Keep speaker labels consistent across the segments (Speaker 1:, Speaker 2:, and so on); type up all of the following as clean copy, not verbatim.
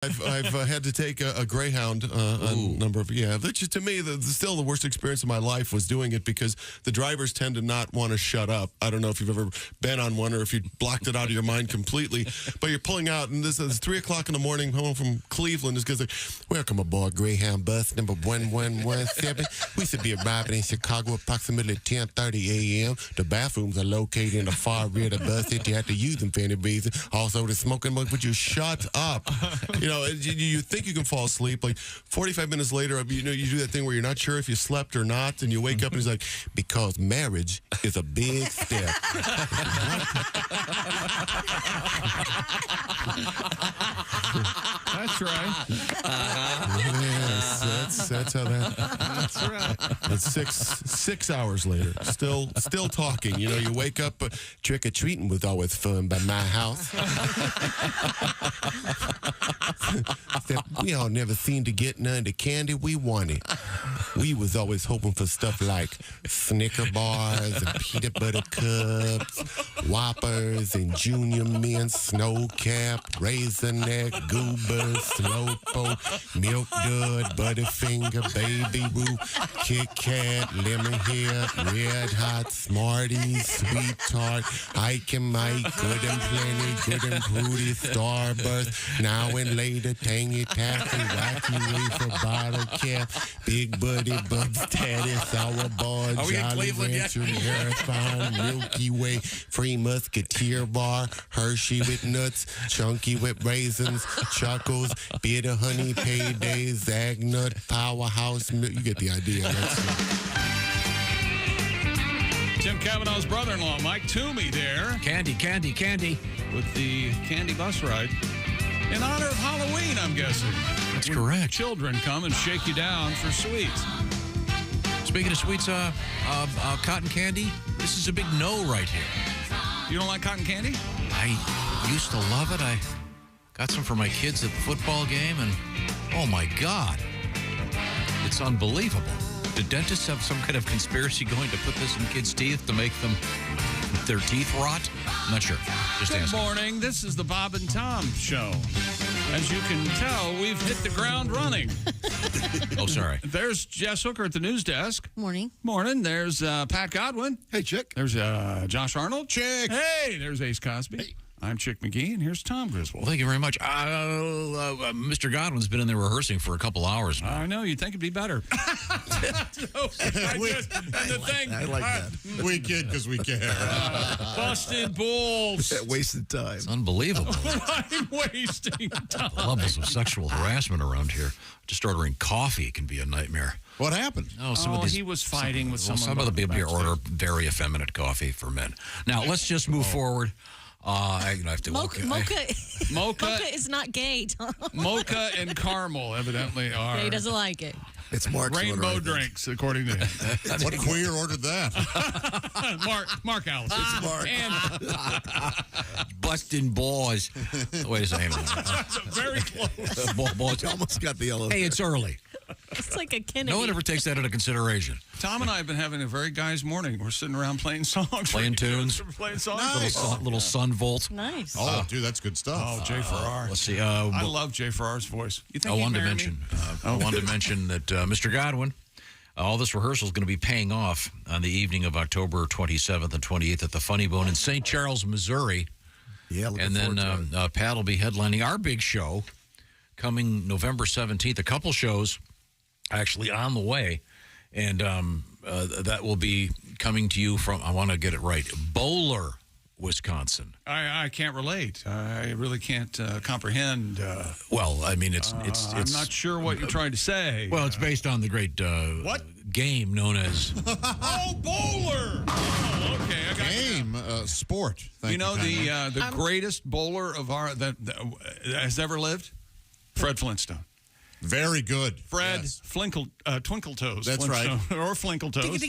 Speaker 1: I've had to take a Greyhound a number of, which to me, still the worst experience of my life was doing it because the drivers tend to not want to shut up. I don't know if you've ever been on one or if you blocked it out of your mind completely, but you're pulling out, and this is 3 o'clock in the morning home from Cleveland. This guy's like, welcome aboard Greyhound bus number 1117. We should be arriving in Chicago approximately 10:30 a.m. The bathrooms are located in the far rear of the bus if you have to use them for any reason. Also, the smoking mug, would you shut up? You think you can fall asleep. Like 45 minutes later, you do that thing where you're not sure if you slept or not, and you wake up and he's like, because marriage is a big step.
Speaker 2: That's right.
Speaker 1: Yes, that's how that.
Speaker 2: That's right.
Speaker 1: It's six hours later, still talking. You wake up. Trick or treating was always fun by my house. We all never seemed to get none of the candy we wanted. We was always hoping for stuff like Snicker bars and peanut butter cups, Whoppers and Junior Mint, Snow Cap, Raisinette, Goobers, Slowpoke, Milk Dud, Butterfinger, Baby Ruth, Kit Kat, Lemon Head, Red Hot, Smarties, Sweet Tart, Ike and Mike, Good and Plenty, Good and Fruity, Starburst, Now and Later, Tangy Taffy, Wacky Wafer, Bottle Cap, Big Buddy, Bubs Daddy, Sour Bar, Jolly Rancher, Marathon, Milky Way, Free Musketeer Bar, Hershey with nuts, Chunky with raisins, Chuckles, Bitter Honey Payday, Zagnut, Powerhouse Milk. You get the idea.
Speaker 2: Tim Cavanaugh's brother-in-law, Mike Toomey, there.
Speaker 3: Candy.
Speaker 2: With the candy bus ride. In honor of Halloween, I'm guessing.
Speaker 3: That's correct.
Speaker 2: Children come and shake you down for sweets.
Speaker 3: Speaking of sweets, cotton candy, this is a big no right here.
Speaker 2: You don't like cotton candy?
Speaker 3: I used to love it. I got some for my kids at the football game, and oh my God, it's unbelievable. Do dentists have some kind of conspiracy going to put this in kids' teeth to make their teeth rot? I'm not sure. Just
Speaker 2: Good
Speaker 3: asking.
Speaker 2: morning. This is the Bob and Tom Show. As you can tell, we've hit the ground running.
Speaker 3: Oh, sorry.
Speaker 2: There's Jess Hooker at the news desk.
Speaker 4: Morning.
Speaker 2: Morning. There's Pat Godwin.
Speaker 1: Hey, Chick.
Speaker 2: There's Josh Arnold.
Speaker 1: Chick.
Speaker 2: Hey, there's Ace Cosby. Hey. I'm Chick McGee, and here's Tom Griswold.
Speaker 3: Well, thank you very much. Mr. Godwin's been in there rehearsing for a couple hours now.
Speaker 2: I know. You'd think it'd be better. I
Speaker 5: like that. We kid because we care.
Speaker 2: Busted balls.
Speaker 5: Wasted time.
Speaker 3: It's unbelievable.
Speaker 2: I'm wasting time.
Speaker 3: The levels of sexual harassment around here. Just ordering coffee can be a nightmare.
Speaker 5: What happened?
Speaker 2: He was fighting with someone.
Speaker 3: Some of the people here order very effeminate coffee for men. Now, let's just move forward. I have to
Speaker 4: Mocha is not gay, Tom.
Speaker 2: Mocha and caramel evidently are.
Speaker 4: He doesn't like it.
Speaker 5: It's Mark's
Speaker 2: rainbow drinks, according to him.
Speaker 5: What queer ordered that?
Speaker 2: Mark Allison.
Speaker 5: It's Mark.
Speaker 2: And
Speaker 3: busting balls. Wait a second.
Speaker 2: very close.
Speaker 3: Balls.
Speaker 5: Almost got the yellow.
Speaker 3: Hey, it's early.
Speaker 4: It's like a Kennedy.
Speaker 3: No one ever takes that into consideration.
Speaker 2: Tom and I have been having a very guy's morning. We're sitting around playing songs.
Speaker 3: Playing tunes.
Speaker 2: Playing songs.
Speaker 5: Nice.
Speaker 3: Little sun volt.
Speaker 4: Nice.
Speaker 5: Oh, dude, that's good stuff.
Speaker 2: Oh, Jay Farrar.
Speaker 3: Let's see.
Speaker 2: I love Jay Farrar's voice. You think
Speaker 3: I
Speaker 2: he'd
Speaker 3: wanted to
Speaker 2: marry
Speaker 3: mention.
Speaker 2: me?
Speaker 3: I wanted to mention that Mr. Godwin, all this rehearsal is going to be paying off on the evening of October 27th and 28th at the Funny Bone in St. Charles, Missouri.
Speaker 5: Yeah,
Speaker 3: and then Pat will be headlining our big show coming November 17th. A couple shows actually on the way, and that will be coming to you from, I want to get it right, Bowler, Wisconsin.
Speaker 2: I can't relate. I really can't comprehend.
Speaker 3: Well, I mean, it's
Speaker 2: I'm not sure what you're trying to say.
Speaker 3: Well, it's based on the great game known as
Speaker 2: bowler. Oh, okay, I got
Speaker 5: game sport. Thank
Speaker 2: you know the greatest bowler of our that has ever lived, Fred Flintstone.
Speaker 5: Very good.
Speaker 2: Fred
Speaker 5: yes.
Speaker 2: Twinkle Toes.
Speaker 5: That's
Speaker 2: Flintstone,
Speaker 5: right.
Speaker 2: Or Flinkle Toes.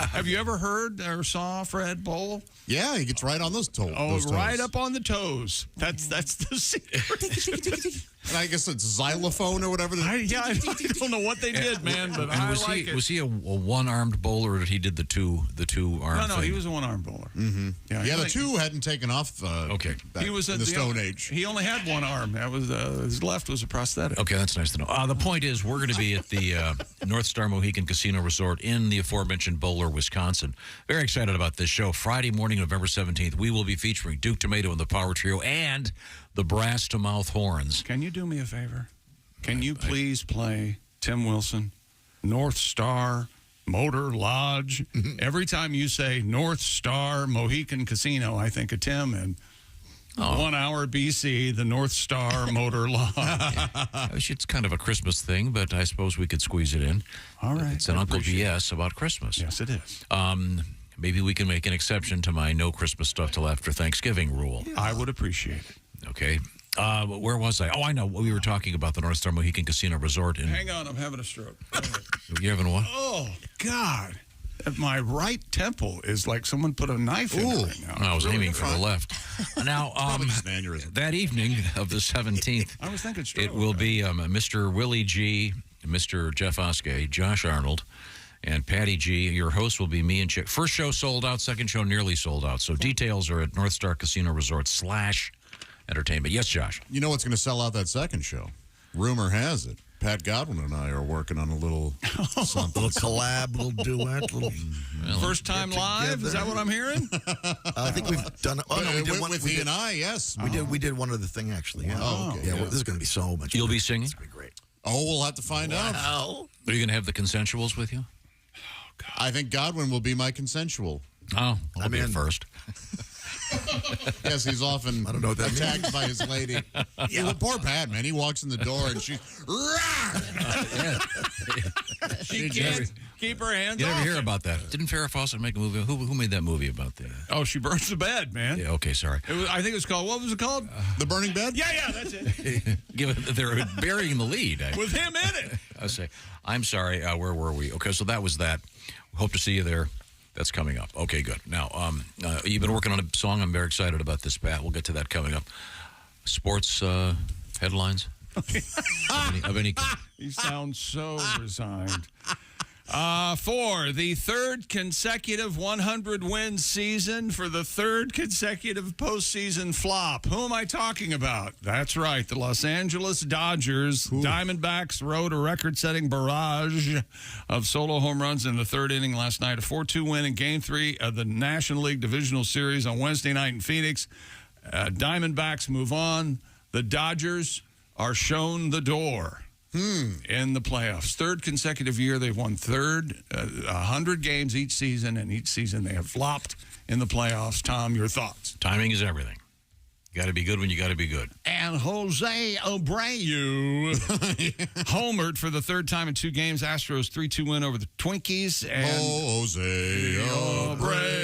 Speaker 2: Have you ever heard or saw Fred bowl?
Speaker 5: Yeah, he gets right on those toes.
Speaker 2: Oh, right up on the toes. That's the secret.
Speaker 5: And I guess it's xylophone or whatever.
Speaker 2: I don't know what they did, man, but
Speaker 3: And
Speaker 2: I
Speaker 3: was
Speaker 2: like it.
Speaker 3: Was he a one-armed bowler, or did he did the two-armed
Speaker 2: No,
Speaker 3: thing?
Speaker 2: he was a one-armed bowler.
Speaker 5: Mm-hmm. Yeah, the two hadn't taken off.
Speaker 3: Okay.
Speaker 2: He was
Speaker 5: in the Stone Age.
Speaker 2: He only had one arm. That was his left was a prosthetic.
Speaker 3: Okay, that's nice to know. The point is, we're going to be at the North Star Mohegan Casino Resort in the aforementioned Bowler, Wisconsin. Very excited about this show. Friday morning, November 17th, we will be featuring Duke Tomato and the Power Trio and the Brass to Mouth Horns.
Speaker 2: Can you do me a favor? Can you please play Tim Wilson, North Star Motor Lodge? Every time you say North Star Mohegan Casino, I think of Tim and 1 hour BC, the North Star Motor Lodge.
Speaker 3: It's kind of a Christmas thing, but I suppose we could squeeze it in.
Speaker 2: All right.
Speaker 3: It's an Uncle BS about Christmas.
Speaker 2: Yes, it is.
Speaker 3: Maybe we can make an exception to my no Christmas stuff till after Thanksgiving rule.
Speaker 2: I would appreciate it.
Speaker 3: Okay. Where was I? Oh, I know. We were talking about the North Star Mohegan Casino Resort.
Speaker 2: Hang on, I'm having a stroke.
Speaker 3: You having what?
Speaker 2: Oh, God. My right temple is like someone put a knife in it right now.
Speaker 3: I was aiming for the left. Now,
Speaker 5: Just an aneurysm.
Speaker 3: that evening of the 17th,
Speaker 2: I was thinking stroke.
Speaker 3: it will be Mr. Willie G., Mr. Jeff Oskey, Josh Arnold, and Patty G. Your host will be me and Chick. First show sold out, second show nearly sold out. So details are at North Star Casino Resort /entertainment. Yes, Josh.
Speaker 5: You know what's going to sell out that second show? Rumor has it. Pat Godwin and I are working on a little something.
Speaker 6: Little collab, little duet, little.
Speaker 2: First time live? Is that what I'm hearing?
Speaker 6: I think we've done it. Oh no, we did one
Speaker 5: with he and I. Yes,
Speaker 6: We did one other thing actually. Yeah.
Speaker 5: Oh, okay.
Speaker 6: Yeah, well, this is going to be so much.
Speaker 3: You'll be singing?
Speaker 6: It's going to be great.
Speaker 5: Oh, we'll have to find out.
Speaker 6: Wow.
Speaker 3: Are you going to have the consensuals with you?
Speaker 5: I think Godwin will be my consensual.
Speaker 3: Oh, I'll be
Speaker 6: in.
Speaker 3: first.
Speaker 5: Yes, he's often
Speaker 6: I don't know what that
Speaker 5: attacked by his lady. Yeah, well, poor Pat, man. He walks in the door and she's.
Speaker 2: She can't keep her hands
Speaker 3: You
Speaker 2: off.
Speaker 3: never hear about that. Didn't Farrah Fawcett make a movie? Who made that movie about the...
Speaker 2: Oh, she burns the bed, man.
Speaker 3: Yeah, okay, sorry.
Speaker 2: I think it was called, what was it called?
Speaker 5: The Burning Bed?
Speaker 2: Yeah, that's it.
Speaker 3: They're burying the lead.
Speaker 2: With him in it.
Speaker 3: I say, I'm sorry, where were we? Okay, so that was that. Hope to see you there. That's coming up. Okay, good. Now, you've been working on a song. I'm very excited about this, Pat. We'll get to that coming up. Sports headlines? of any kind?
Speaker 2: You sound so resigned. For the third consecutive 100-win season, for the third consecutive postseason flop. Who am I talking about? That's right, the Los Angeles Dodgers. Diamondbacks rode a record-setting barrage of solo home runs in the third inning last night. A 4-2 win in Game 3 of the National League Divisional Series on Wednesday night in Phoenix. Diamondbacks move on. The Dodgers are shown the door. In the playoffs. Third consecutive year they've won 100 games each season, and each season they have flopped in the playoffs. Tom, your thoughts?
Speaker 3: Timing is everything. You got to be good when you got to be good.
Speaker 2: And Jose Abreu homered for the third time in 2 games. Astros 3-2 win over the Twinkies. And
Speaker 5: Jose
Speaker 2: Abreu.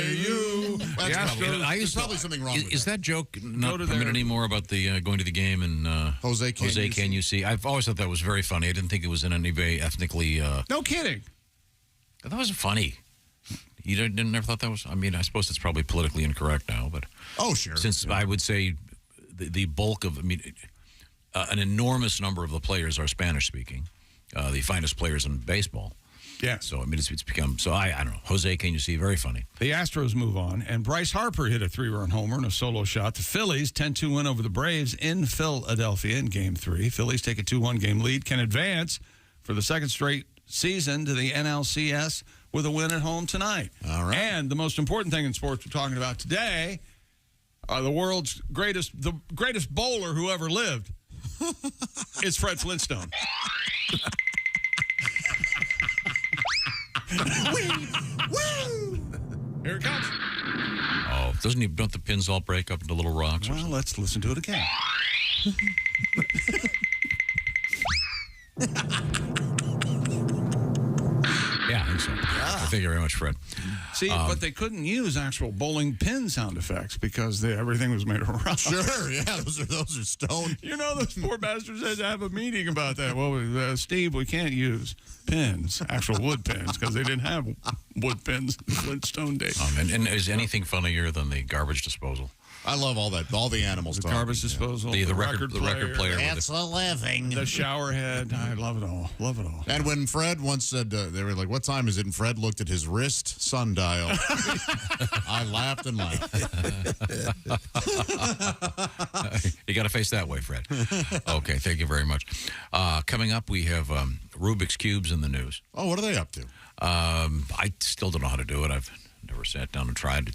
Speaker 5: That's
Speaker 3: There's
Speaker 5: probably something wrong with
Speaker 3: Is that joke not
Speaker 2: to
Speaker 3: permitted
Speaker 2: their-
Speaker 3: anymore about the going to the game and
Speaker 5: Jose,
Speaker 3: can you see? I've always thought that was very funny. I didn't think it was in any way ethnically.
Speaker 2: No kidding.
Speaker 3: That wasn't funny. You didn't never thought that was. I mean, I suppose it's probably politically incorrect now, but
Speaker 5: Oh, sure.
Speaker 3: since I would say the bulk of, an enormous number of the players are Spanish speaking, the finest players in baseball.
Speaker 2: Yeah.
Speaker 3: So it's become. So I don't know. Jose, can you see? Very funny.
Speaker 2: The Astros move on, and Bryce Harper hit a 3-run homer and a solo shot. The Phillies 10-2 win over the Braves in Philadelphia in Game 3. Phillies take a 2-1 game lead, can advance for the second straight season to the NLCS with a win at home tonight.
Speaker 5: All right.
Speaker 2: And the most important thing in sports we're talking about today are the world's greatest bowler who ever lived. It's Fred Flintstone. Here it comes.
Speaker 3: Oh, don't the pins all break up into little rocks? Or
Speaker 2: Well,
Speaker 3: something?
Speaker 2: let's listen to it again.
Speaker 3: Yeah, I think so. Thank you very much, Fred.
Speaker 2: See, but they couldn't use actual bowling pin sound effects because everything was made of rock.
Speaker 5: Sure, yeah, those are stone.
Speaker 2: You know, those poor bastards had to have a meeting about that. Well, Steve, we can't use pins, actual wood pins, because they didn't have wood pins in Flintstone days.
Speaker 3: And is anything funnier than the garbage disposal?
Speaker 5: I love all that. All the animals.
Speaker 2: The
Speaker 5: talking,
Speaker 2: garbage disposal.
Speaker 3: The record player.
Speaker 5: It's a living.
Speaker 2: The shower head. I love it all. Love it all.
Speaker 5: And when Fred once said, they were like, "What time is it?" And Fred looked at his wrist sundial. I laughed and laughed.
Speaker 3: You got to face that way, Fred. Okay, thank you very much. Coming up, we have Rubik's Cubes in the news.
Speaker 5: Oh, what are they up to?
Speaker 3: I still don't know how to do it. I've never sat down and tried.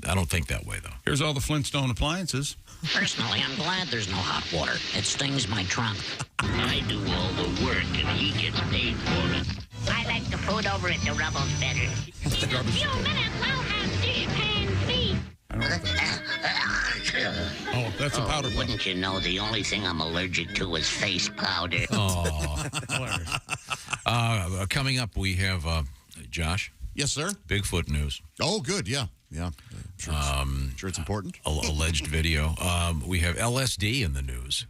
Speaker 3: I don't think that way, though.
Speaker 2: Here's all the Flintstone appliances.
Speaker 7: Personally, I'm glad there's no hot water. It stings my trunk. I do all the work and he gets paid for it.
Speaker 8: I like the food over at the Rebels better.
Speaker 2: The
Speaker 8: In a
Speaker 2: garbage
Speaker 8: few
Speaker 2: disposal.
Speaker 8: minutes, I'll have dishpan feet.
Speaker 2: Oh, that's a powder puff.
Speaker 7: Wouldn't you know, the only thing I'm allergic to is face powder.
Speaker 3: Oh.
Speaker 2: Hilarious.
Speaker 3: Coming up, we have Josh.
Speaker 5: Yes, sir.
Speaker 3: Bigfoot news.
Speaker 5: Oh, good. Yeah. Yeah. Sure it's important.
Speaker 3: Alleged video. We have LSD in the news.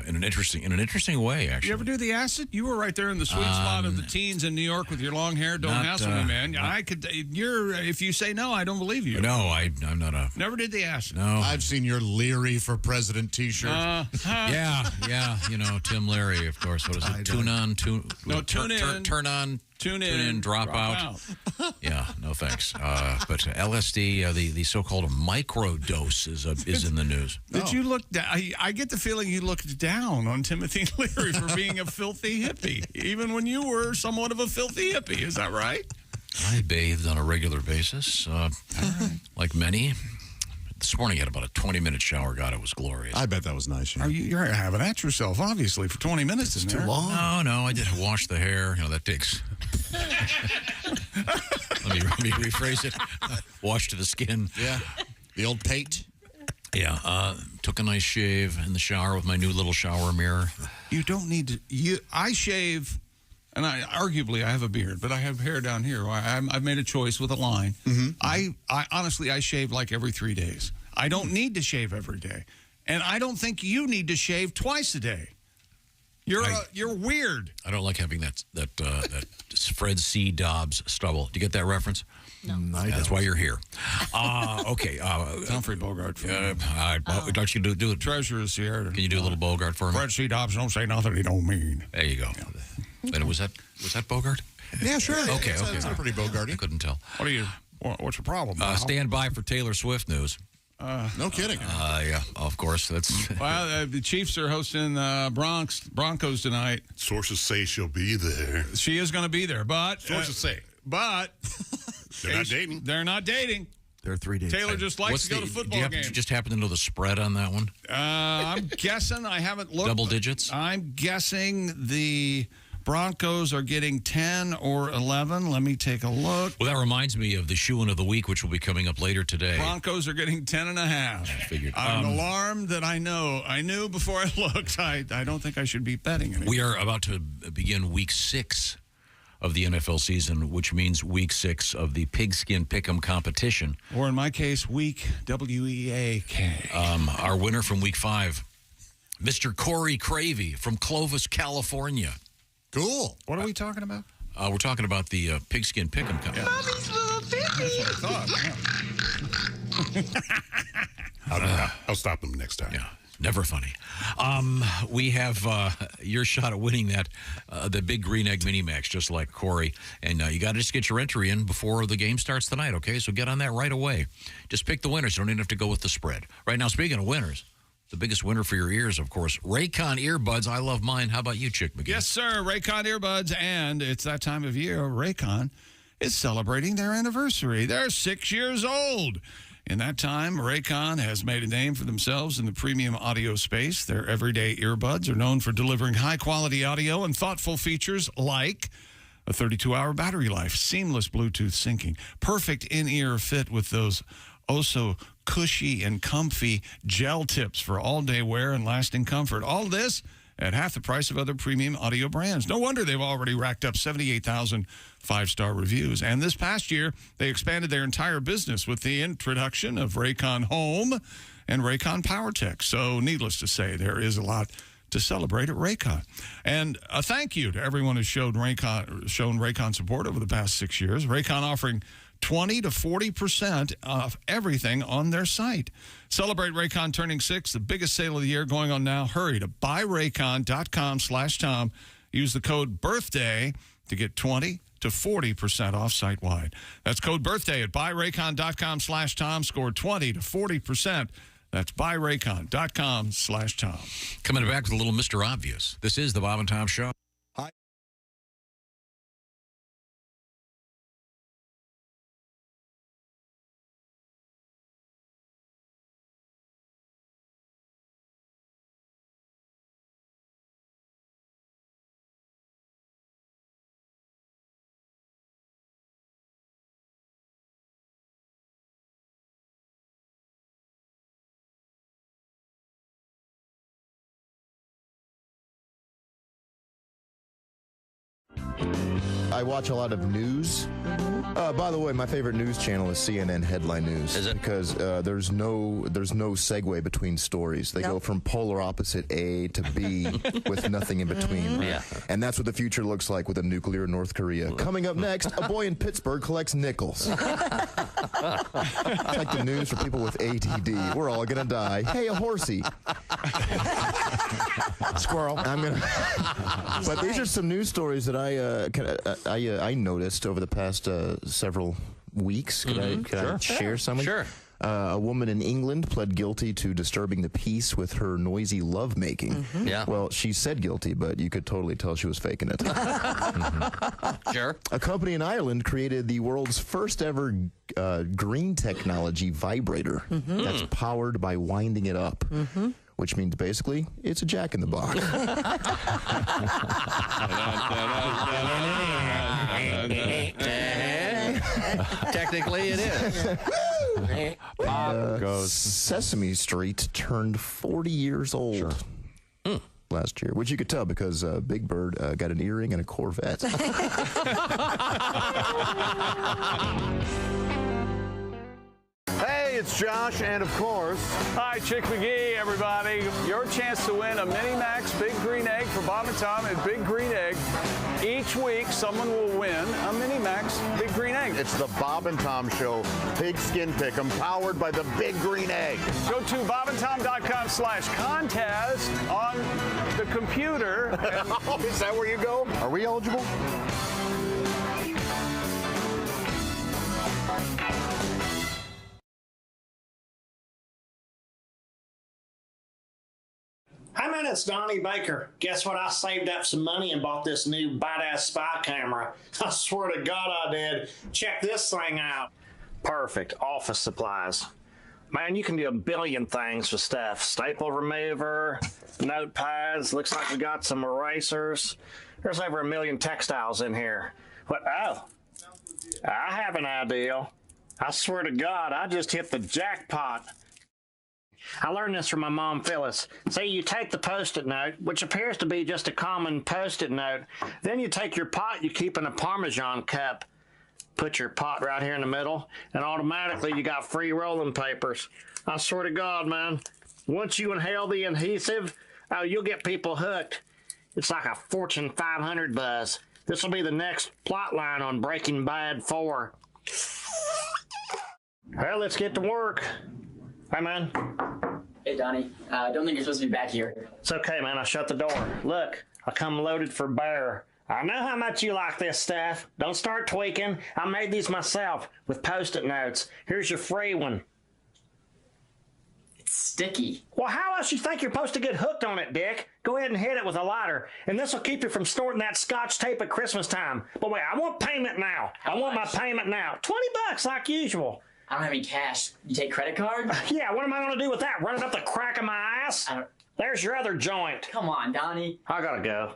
Speaker 3: In an interesting way, actually.
Speaker 2: You ever do the acid? You were right there in the sweet spot of the teens in New York with your long hair. Don't hassle me, man. If you say no, I don't believe you.
Speaker 3: No, I'm not a.
Speaker 2: Never did the acid.
Speaker 3: No.
Speaker 5: I've seen your Leary for President T-shirt.
Speaker 3: Yeah. Tim Leary, of course. What is it? Tune in. Tune in, drop out. Yeah, no thanks. But LSD, the so-called microdose is in the news.
Speaker 2: Did you look? I get the feeling you looked down on Timothy Leary for being a filthy hippie, even when you were somewhat of a filthy hippie. Is that right?
Speaker 3: I bathed on a regular basis, like many. This morning I had about a 20-minute shower. God, it was glorious.
Speaker 5: I bet that was nice. Yeah.
Speaker 2: You're having at yourself, obviously, for 20 minutes.
Speaker 6: It's too long.
Speaker 3: No, I did wash the hair. That takes. Let me rephrase it. Wash to the skin.
Speaker 5: Yeah. The old pate.
Speaker 3: Yeah. Took a nice shave in the shower with my new little shower mirror.
Speaker 2: You don't need to. I shave, and I have a beard, but I have hair down here. I've made a choice with a line. Mm-hmm. I honestly, I shave like every 3 days. I don't need to shave every day, and I don't think you need to shave twice a day. You're weird.
Speaker 3: I don't like having that Fred C. Dobbs stubble. Do you get that reference?
Speaker 4: No.
Speaker 3: That's why you're here. Okay.
Speaker 2: Humphrey Bogart.
Speaker 3: Don't you do it?
Speaker 2: Treasurer is here.
Speaker 3: Can you do a little Bogart for me?
Speaker 2: Fred C. Dobbs don't say nothing he don't mean.
Speaker 3: There you go. And was that Bogart?
Speaker 5: Yeah, sure.
Speaker 3: Okay.
Speaker 5: That's pretty Bogarty.
Speaker 3: I couldn't tell.
Speaker 2: What's your problem?
Speaker 3: Stand by for Taylor Swift news.
Speaker 5: No kidding.
Speaker 3: Yeah, of course. That's
Speaker 2: well, the Chiefs are hosting Broncos tonight.
Speaker 9: Sources say she'll be there.
Speaker 2: She is going to be there, but
Speaker 9: Sources say.
Speaker 2: But
Speaker 9: They're not dating.
Speaker 2: They're not dating.
Speaker 6: There are 3 days.
Speaker 2: Taylor just likes to go to football games.
Speaker 3: Do you just happen to know the spread on that one?
Speaker 2: I'm guessing. I haven't looked.
Speaker 3: Double digits?
Speaker 2: I'm guessing the Broncos are getting 10 or 11. Let me take a look.
Speaker 3: Well, that reminds me of the shoe-in of the week, which will be coming up later today.
Speaker 2: Broncos are getting 10.5.
Speaker 3: I figured.
Speaker 2: I'm alarmed that I know. I knew before I looked. I don't think I should be betting anymore.
Speaker 3: We are about to begin week 6 of the NFL season, which means week 6 of the Pigskin Pick'em competition.
Speaker 2: Or in my case, week W-E-A-K.
Speaker 3: Our winner from week 5, Mr. Corey Cravey from Clovis, California.
Speaker 5: Cool.
Speaker 2: What are we talking about?
Speaker 3: We're talking about the Pigskin Pick'em competition.
Speaker 8: Mommy's little baby.
Speaker 2: That's what I thought.
Speaker 9: I'll stop them next time.
Speaker 3: Yeah. Never funny. We have your shot at winning that the Big Green Egg Mini Max, just like Corey. And you got to just get your entry in before the game starts tonight, okay? So get on that right away. Just pick the winners. You don't even have to go with the spread. Right now, speaking of winners, the biggest winner for your ears, of course, Raycon earbuds. I love mine. How about you, Chick McGee?
Speaker 2: Yes, sir. Raycon earbuds. And it's that time of year. Raycon is celebrating their anniversary. They're 6 years old. In that time, Raycon has made a name for themselves in the premium audio space. Their everyday earbuds are known for delivering high-quality audio and thoughtful features like a 32-hour battery life, seamless Bluetooth syncing, perfect in-ear fit with those cushy and comfy gel tips for all-day wear and lasting comfort. All this at half the price of other premium audio brands. No wonder they've already racked up 78,000 five-star reviews. And this past year, they expanded their entire business with the introduction of Raycon Home and Raycon PowerTech. So needless to say, there is a lot to celebrate at Raycon. And a thank you to everyone who's shown Raycon support over the past 6 years. Raycon offering 20 to 40% off everything on their site. Celebrate Raycon turning 6, the biggest sale of the year going on now. Hurry to buyraycon.com/Tom. Use the code BIRTHDAY to get 20 to 40% off site-wide. That's code BIRTHDAY at buyraycon.com/Tom. Score 20 to 40%. That's buyraycon.com/Tom.
Speaker 3: Coming back with a little Mr. Obvious. This is the Bob and Tom Show.
Speaker 10: I watch a lot of news. By the way, my favorite news channel is CNN Headline News.
Speaker 3: Is it?
Speaker 10: Because there's no segue between stories. They go from polar opposite A to B with nothing in between.
Speaker 3: Yeah.
Speaker 10: And that's what the future looks like with a nuclear North Korea. Coming up next, a boy in Pittsburgh collects nickels. It's like the news for people with ADD. We're all gonna die. Hey, a horsey. Squirrel. But these are some news stories that I noticed over the past several weeks. Could I share some?
Speaker 3: Sure.
Speaker 10: A woman in England pled guilty to disturbing the peace with her noisy lovemaking.
Speaker 3: Yeah.
Speaker 10: Well, she said guilty, but you could totally tell she was faking it.
Speaker 3: Sure.
Speaker 10: A company in Ireland created the world's first ever green technology vibrator that's powered by winding it up. Which means basically it's a Jack in the Box.
Speaker 3: Technically, it is.
Speaker 10: Sesame Street turned 40 years old last year, which you could tell because Big Bird got an earring and a Corvette.
Speaker 11: Hey, it's Josh, and of course...
Speaker 2: Hi, Chick McGee, everybody. Your chance to win a Mini Max Big Green Egg for Bob and Tom at Big Green Egg. Each week, someone will win a Mini Max Big Green Egg.
Speaker 11: It's the Bob and Tom Show Pigskin Pick'em, powered by the Big Green Egg.
Speaker 2: Go to bobandtom.com/contest on the computer.
Speaker 11: Is that where you go? Are we eligible?
Speaker 12: Hey man, it's Donnie Baker. Guess what? I saved up some money and bought this new badass spy camera. I swear to God I did. Check this thing out. Perfect. Office supplies. Man, you can do a billion things with stuff. Staple remover, notepads. Looks like we got some erasers. There's over 1 million textiles in here. What? Oh, I have an idea. I swear to God, I just hit the jackpot. I learned this from my mom, Phyllis. See, you take the Post-it note, which appears to be just a common Post-it note. Then you take your pot you keep in a Parmesan cup. Put your pot right here in the middle, and automatically you got free rolling papers. I swear to God, man. Once you inhale the adhesive, oh, you'll get people hooked. It's like a Fortune 500 buzz. This will be the next plot line on Breaking Bad 4. Well, let's get to work. Hi, man.
Speaker 13: Hey, Donnie. I don't think you're supposed to be back here.
Speaker 12: It's okay, man. I shut the door. Look, I come loaded for bear. I know how much you like this stuff. Don't start tweaking. I made these myself with Post-it notes. Here's your free one.
Speaker 13: It's sticky.
Speaker 12: Well, how else you think you're supposed to get hooked on it, Dick? Go ahead and hit it with a lighter, and this will keep you from snorting that Scotch tape at Christmas time. But wait, I want payment now. I want my payment now. $20 like usual.
Speaker 13: I don't have any cash. You take credit card?
Speaker 12: Yeah, what am I going to do with that? Run it up the crack of my ass? There's your other joint.
Speaker 13: Come on, Donnie.
Speaker 12: I gotta go.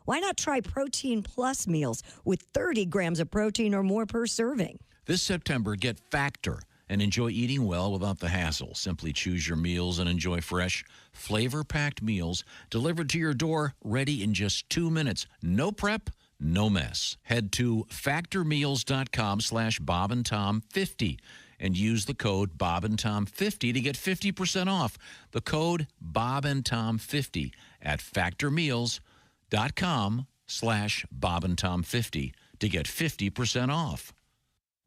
Speaker 14: Why not try Protein Plus meals with 30 grams of protein or more per serving?
Speaker 3: This September, get Factor and enjoy eating well without the hassle. Simply choose your meals and enjoy fresh, flavor-packed meals delivered to your door, ready in just 2 minutes. No prep, no mess. Head to factormeals.com/BobandTom50 and use the code BobandTom50 to get 50% off. The code BobandTom50 at factormeals.com/BobandTom50 to get 50% off.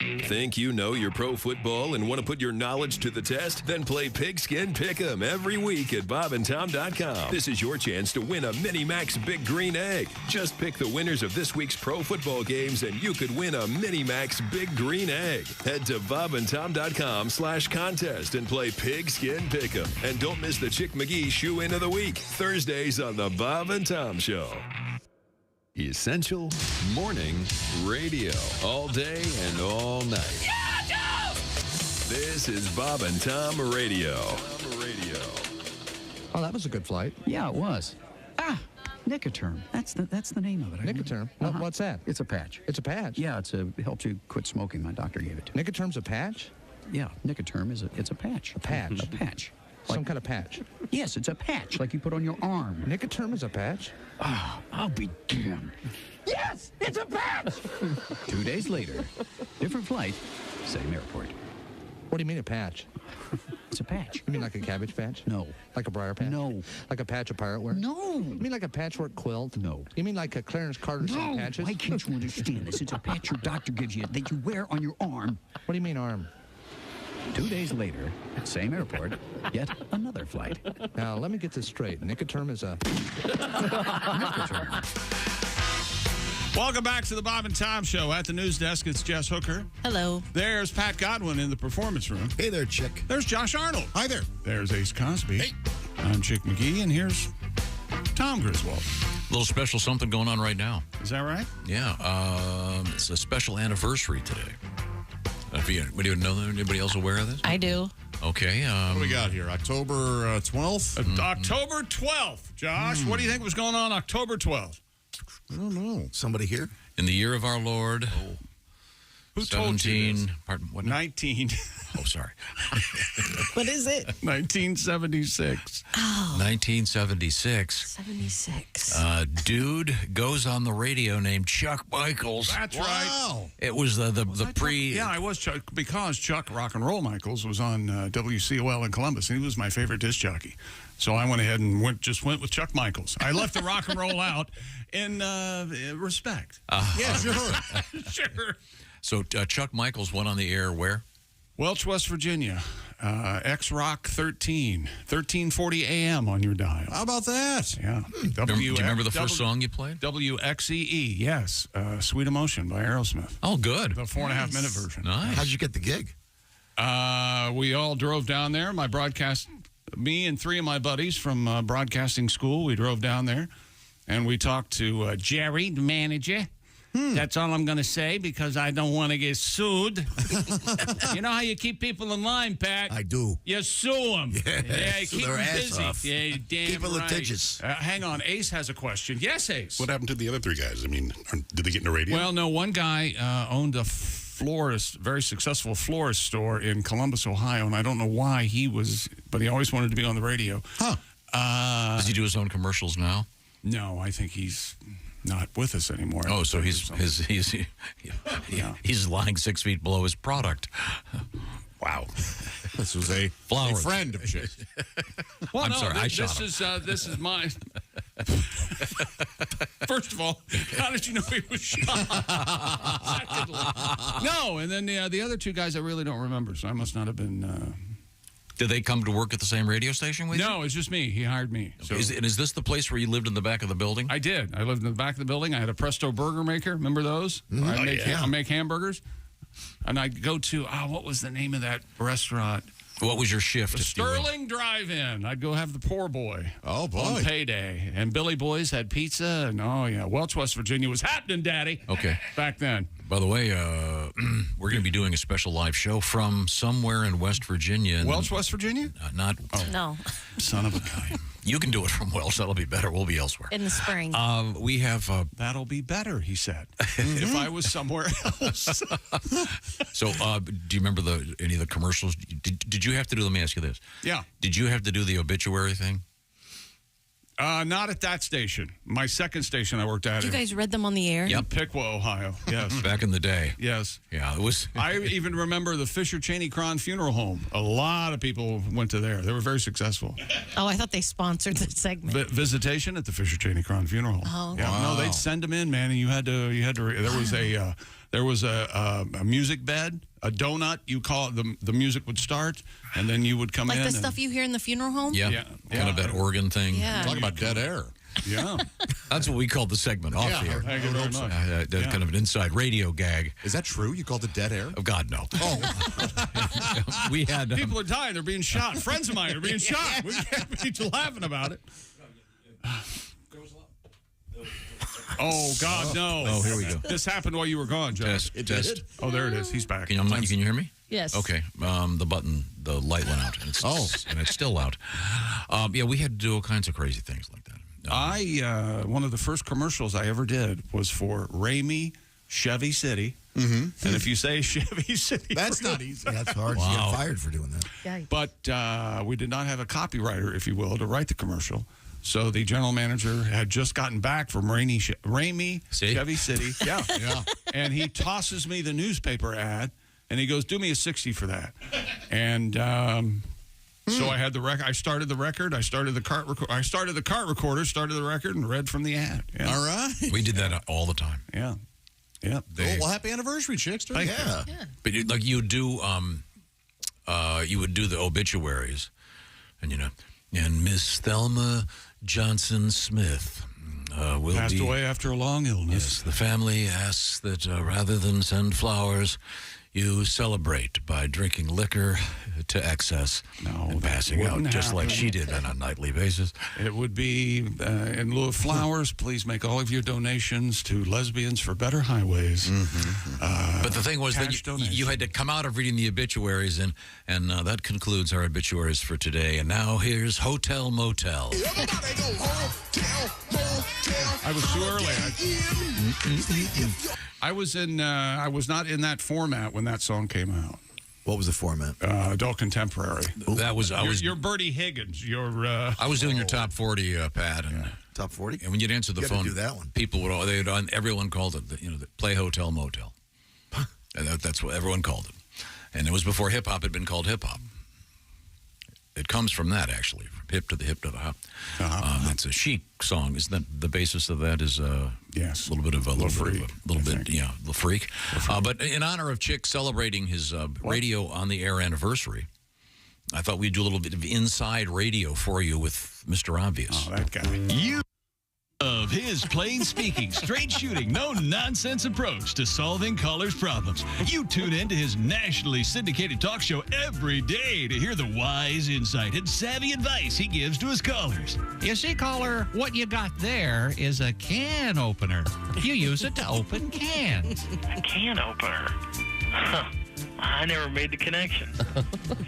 Speaker 15: Think you know your pro football and want to put your knowledge to the test? Then play Pigskin Pick'em every week at bobandtom.com. This is your chance to win a Mini Max Big Green Egg. Just pick the winners of this week's pro football games and you could win a Mini Max Big Green Egg. Head to bobandtom.com/contest and play Pigskin Pick'em. And don't miss the Chick McGee Shoe-In of the Week, Thursdays on the Bob and Tom Show. Essential Morning Radio. All day and all night. Yeah, this is Bob and Tom Radio.
Speaker 16: Oh, that was a good flight.
Speaker 17: Yeah, it was. Nicoterm. That's the name of it.
Speaker 16: Nicoterm? What's that?
Speaker 17: It's a patch.
Speaker 16: It's a patch?
Speaker 17: Yeah, it helps you quit smoking. My doctor gave it to me.
Speaker 16: Nicoterm's a patch?
Speaker 17: Yeah, Nicoterm it's a patch.
Speaker 16: A patch?
Speaker 17: A patch.
Speaker 16: Some kind of patch?
Speaker 17: Yes, it's a patch like you put on your arm.
Speaker 16: Nicoterm is a patch?
Speaker 17: I'll be damned. Yes, it's a patch! 2 days later, different flight, same airport.
Speaker 16: What do you mean a patch?
Speaker 17: It's a patch.
Speaker 16: You mean like a cabbage patch?
Speaker 17: No.
Speaker 16: Like a briar patch?
Speaker 17: No.
Speaker 16: Like a patch of pirate wear?
Speaker 17: No.
Speaker 16: You mean like a patchwork quilt?
Speaker 17: No.
Speaker 16: You mean like a Clarence Carter
Speaker 17: No.
Speaker 16: patches?
Speaker 17: Why can't you understand this? It's a patch your doctor gives you that you wear on your arm.
Speaker 16: What do you mean arm?
Speaker 17: 2 days later, same airport, yet another flight.
Speaker 16: Now, let me get this straight. Nicoterm is a...
Speaker 17: Nicoterm.
Speaker 2: Welcome back to the Bob and Tom Show. At the news desk, it's Jess Hooker.
Speaker 4: Hello.
Speaker 2: There's Pat Godwin in the performance room.
Speaker 6: Hey there, Chick.
Speaker 2: There's Josh Arnold.
Speaker 6: Hi there.
Speaker 2: There's Ace Cosby.
Speaker 6: Hey.
Speaker 2: I'm Chick McGee, and here's Tom Griswold.
Speaker 3: A little special something going on right now.
Speaker 2: Is that right?
Speaker 3: Yeah. It's a special anniversary today. Do you know anybody else aware of this?
Speaker 4: I do.
Speaker 3: Okay.
Speaker 5: What do we got here? October 12th?
Speaker 2: October 12th. Josh, what do you think was going on October 12th?
Speaker 6: I don't know. Somebody here?
Speaker 3: In the year of our Lord.
Speaker 2: Who told you this?
Speaker 3: Pardon, what?
Speaker 2: 19.
Speaker 3: Oh, sorry.
Speaker 4: What is it?
Speaker 2: 1976.
Speaker 4: Oh.
Speaker 3: 1976.
Speaker 4: 76.
Speaker 3: Dude goes on the radio named Chuck Michaels.
Speaker 2: That's right.
Speaker 3: It was the pre...
Speaker 2: Yeah, I was Chuck, because Chuck Rock and Roll Michaels was on WCOL in Columbus, and he was my favorite disc jockey. So I went ahead and went with Chuck Michaels. I left the rock and roll out in respect.
Speaker 5: Yeah, sure.
Speaker 2: Sure.
Speaker 3: So Chuck Michaels went on the air where?
Speaker 2: Welch, West Virginia. X-Rock 1340 AM on your dial.
Speaker 5: How about that?
Speaker 2: Yeah.
Speaker 3: Do you remember the first song you played?
Speaker 2: WXEE, yes. Sweet Emotion by Aerosmith.
Speaker 3: Oh, good.
Speaker 2: The 4.5 minute version.
Speaker 3: Nice.
Speaker 6: How'd you get the gig?
Speaker 2: We all drove down there. Me and three of my buddies from broadcasting school, we drove down there, and we talked to Jerry, the manager. That's all I'm going to say because I don't want to get sued. You know how you keep people in line, Pat?
Speaker 6: I do.
Speaker 2: You sue them. Yeah, you
Speaker 6: Sue
Speaker 2: keep
Speaker 6: their
Speaker 2: them
Speaker 6: ass
Speaker 2: busy.
Speaker 6: off.
Speaker 2: Yeah, you're damn
Speaker 6: Keep it
Speaker 2: right.
Speaker 6: litigious.
Speaker 2: Hang on, Ace has a question. Yes, Ace.
Speaker 9: What happened to the other three guys? I mean, did they get in the radio?
Speaker 2: Well, no, one guy owned a very successful florist store in Columbus, Ohio, and I don't know why but he always wanted to be on the radio.
Speaker 3: Huh. Does he do his own commercials now?
Speaker 2: No, I think he's not with us anymore.
Speaker 3: Oh, so he's lying 6 feet below his product. Wow.
Speaker 5: This was a friend of Chick.
Speaker 2: Well,
Speaker 3: I'm sorry, I shot him.
Speaker 2: This is my... First of all, how did you know he was shot? Secondly, no, and then the other two guys I really don't remember, so I must not have been...
Speaker 3: Did they come to work at the same radio station with you?
Speaker 2: No, it's just me. He hired me.
Speaker 3: Okay.
Speaker 2: So.
Speaker 3: Is this the place where you lived in the back of the building?
Speaker 2: I did. I lived in the back of the building. I had a Presto burger maker. Remember those? I make hamburgers. And I'd go to, what was the name of that restaurant?
Speaker 3: What was your shift?
Speaker 2: The Sterling Drive-In. I'd go have the poor boy.
Speaker 5: Oh, boy.
Speaker 2: On payday. And Billy Boys had pizza. And, Welch, West Virginia was happening, Daddy.
Speaker 3: Okay.
Speaker 2: Back then.
Speaker 3: By the way, we're going to be doing a special live show from somewhere in West Virginia.
Speaker 2: Welch, West Virginia?
Speaker 4: No.
Speaker 2: Son of a guy.
Speaker 3: You can do it from Welch. That'll be better. We'll be elsewhere.
Speaker 4: In the spring.
Speaker 3: We have...
Speaker 2: That'll be better, he said. If I was somewhere else.
Speaker 3: So, do you remember any of the commercials? Did you have to do... Let me ask you this.
Speaker 2: Yeah.
Speaker 3: Did you have to do the obituary thing?
Speaker 2: Not at that station. My second station I worked at.
Speaker 4: You guys read them on the air?
Speaker 3: Yep.
Speaker 2: Piqua, Ohio. Yes.
Speaker 3: Back in the day.
Speaker 2: Yes.
Speaker 3: Yeah, it was.
Speaker 2: I even remember the Fisher Cheney Cron Funeral Home. A lot of people went to there. They were very successful.
Speaker 4: Oh, I thought they sponsored the segment.
Speaker 2: Visitation at the Fisher Cheney Cron Funeral Home.
Speaker 4: Oh,
Speaker 2: yeah.
Speaker 5: wow.
Speaker 2: No, they'd send them in, man, and you had to. There was a music bed, a donut. You call it, the music would start, and then you would come in.
Speaker 4: Like the stuff you hear in the funeral home?
Speaker 3: Yeah. Kind of that organ thing.
Speaker 4: Yeah.
Speaker 5: Talk about dead air.
Speaker 2: Yeah.
Speaker 3: That's what we called the segment off the air.
Speaker 2: Thank you very much.
Speaker 3: That's kind of an inside radio gag.
Speaker 5: Is that true? You called it dead air?
Speaker 3: Oh, God, no.
Speaker 5: Oh.
Speaker 3: We had...
Speaker 2: People are dying. They're being shot. Friends of mine are being shot. We can't be laughing about it. Oh, God, no.
Speaker 3: Oh, here we go.
Speaker 2: This happened while you were gone, John.
Speaker 3: Test.
Speaker 2: Oh, there it is. He's back.
Speaker 3: Can you hear me?
Speaker 4: Yes.
Speaker 3: Okay. The light went out. And it's still out. Yeah, we had to do all kinds of crazy things like that.
Speaker 2: One of the first commercials I ever did was for Ramey Chevy City. Mm-hmm. And if you say Chevy City,
Speaker 6: that's not easy. That's hard. Wow. You get fired for doing that.
Speaker 4: Yeah.
Speaker 2: But we did not have a copywriter, if you will, to write the commercial. So the general manager had just gotten back from Ramey Chevy City. Yeah.
Speaker 5: Yeah.
Speaker 2: And he tosses me the newspaper ad, and he goes, "Do me a 60 for that." And so I had the record. I started the record. I started the cart recorder. Started the record and read from the ad. Yeah.
Speaker 5: All right.
Speaker 3: We did that all the time.
Speaker 2: Yeah. Yeah.
Speaker 5: Well, happy anniversary, Chickster.
Speaker 2: Thank
Speaker 5: you.
Speaker 4: Yeah.
Speaker 3: But you would do the obituaries, and and Miss Thelma Johnson Smith will
Speaker 2: passed away after a long illness.
Speaker 3: Yes, the family asks that rather than send flowers, you celebrate by drinking liquor to excess and passing out, just like she did on a nightly basis.
Speaker 2: It would be, in lieu of flowers, please make all of your donations to Lesbians for Better Highways.
Speaker 3: Mm-hmm. But the thing was that you had to come out of reading the obituaries, and that concludes our obituaries for today. And now here's Hotel Motel.
Speaker 2: I was too early. I was not in that format when that song came out.
Speaker 6: What was the format?
Speaker 2: Adult contemporary. You're Bertie Higgins.
Speaker 3: I was doing your top 40, Pat. And,
Speaker 6: top 40.
Speaker 3: And when you'd answer the phone,
Speaker 6: do that one.
Speaker 3: People would everyone called it. Play Hotel Motel. And that's what everyone called it. And it was before hip hop had been called hip hop. It comes from that, actually, from hip to the hop. It's a Chic song. Isn't that the basis of that? Is
Speaker 2: yes,
Speaker 3: a little bit of the freak. But in honor of Chick celebrating his radio on the air anniversary, I thought we'd do a little bit of inside radio for you with Mr. Obvious.
Speaker 2: Oh, that guy.
Speaker 18: You of his plain speaking, straight shooting, no nonsense approach to solving callers' problems. You tune in to his nationally syndicated talk show every day to hear the wise insight and savvy advice he gives to his callers.
Speaker 19: You see, caller, what you got there is a can opener. You use it to open cans.
Speaker 20: A can opener? Huh. I never made the connection.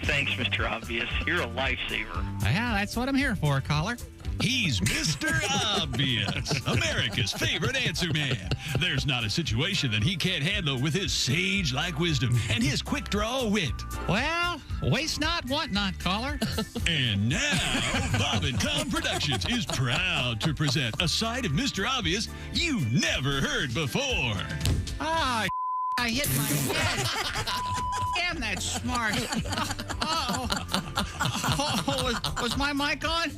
Speaker 20: Thanks, Mr. Obvious. You're a lifesaver.
Speaker 19: Yeah, that's what I'm here for, caller.
Speaker 18: He's Mr. Obvious, America's favorite answer man. There's not a situation that he can't handle with his sage-like wisdom and his quick-draw wit.
Speaker 19: Well, waste not, want not, caller.
Speaker 18: And now, Bob and Tom Productions is proud to present a side of Mr. Obvious you never heard before.
Speaker 19: Ah, I hit my head. Damn, that's smart. Was my mic on?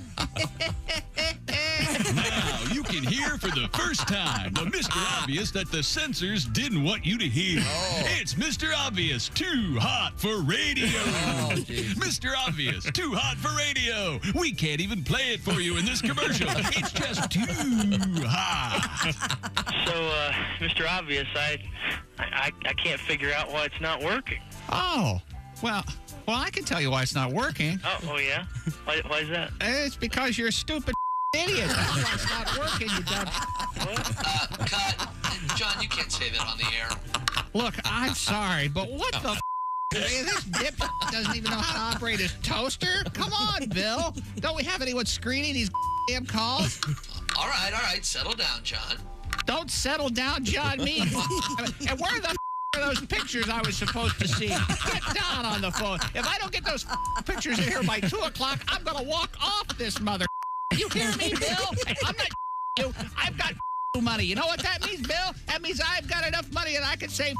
Speaker 18: Now you can hear for the first time the Mr. Obvious that the censors didn't want you to hear. It's Mr. Obvious, too hot for radio. Mr. Obvious, too hot for radio. We can't even play it for you in this commercial. It's just too hot.
Speaker 20: So, Mr. Obvious, I can't figure out why it's not working.
Speaker 19: Oh, well, I can tell you why it's not working.
Speaker 20: Oh yeah? Why is that?
Speaker 19: It's because you're a stupid idiot. That's why it's not working, you dumb...
Speaker 3: Cut. John, you can't say that on the air.
Speaker 19: Look, I'm sorry, but what the this dip doesn't even know how to operate his toaster? Come on, Bill. Don't we have anyone screening these damn calls?
Speaker 3: All right. Settle down, John.
Speaker 19: Don't settle down, John, me. And where the are those pictures I was supposed to see? Get down on the phone. If I don't get those pictures in here by 2 o'clock, I'm going to walk off this mother. You hear me, Bill? I'm not you. I've got money. You know what that means, Bill? That means I've got enough money that I can say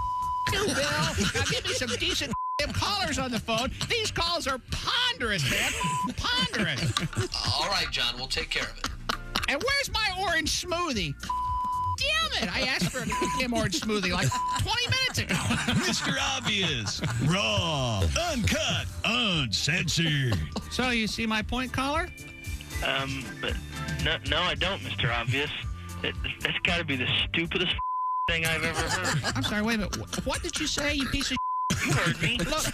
Speaker 19: you, Bill. Now give me some decent callers on the phone. These calls are ponderous, man. Ponderous.
Speaker 3: All right, John. We'll take care of it.
Speaker 19: And where's my orange smoothie? Damn did. I asked for a Kim Orange smoothie like 20 minutes ago.
Speaker 18: Mr. Obvious. Raw, uncut, uncensored.
Speaker 19: So you see my point, caller?
Speaker 20: But no, I don't, Mr. Obvious. That's got to be the stupidest thing I've ever heard.
Speaker 19: I'm sorry, wait a minute. What did you say, you piece of
Speaker 20: You heard me.
Speaker 19: Look,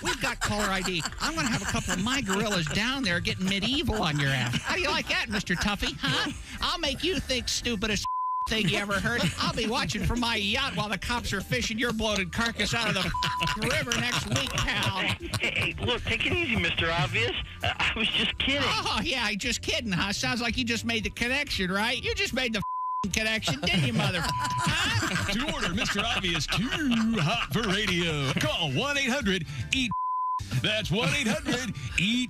Speaker 19: we've got caller ID. I'm going to have a couple of my gorillas down there getting medieval on your ass. How do you like that, Mr. Tuffy? Huh? I'll make you think stupidest thing you ever heard. I'll be watching from my yacht while the cops are fishing your bloated carcass out of the river next week, pal.
Speaker 20: Hey, look, take it easy, Mr. Obvious. I was just kidding.
Speaker 19: Oh, yeah, just kidding, huh? Sounds like you just made the connection, right? You just made the connection, didn't you, mother? Huh?
Speaker 18: To order Mr. Obvious Too Hot for Radio, call 1-800-EAT. That's 1-800-EAT.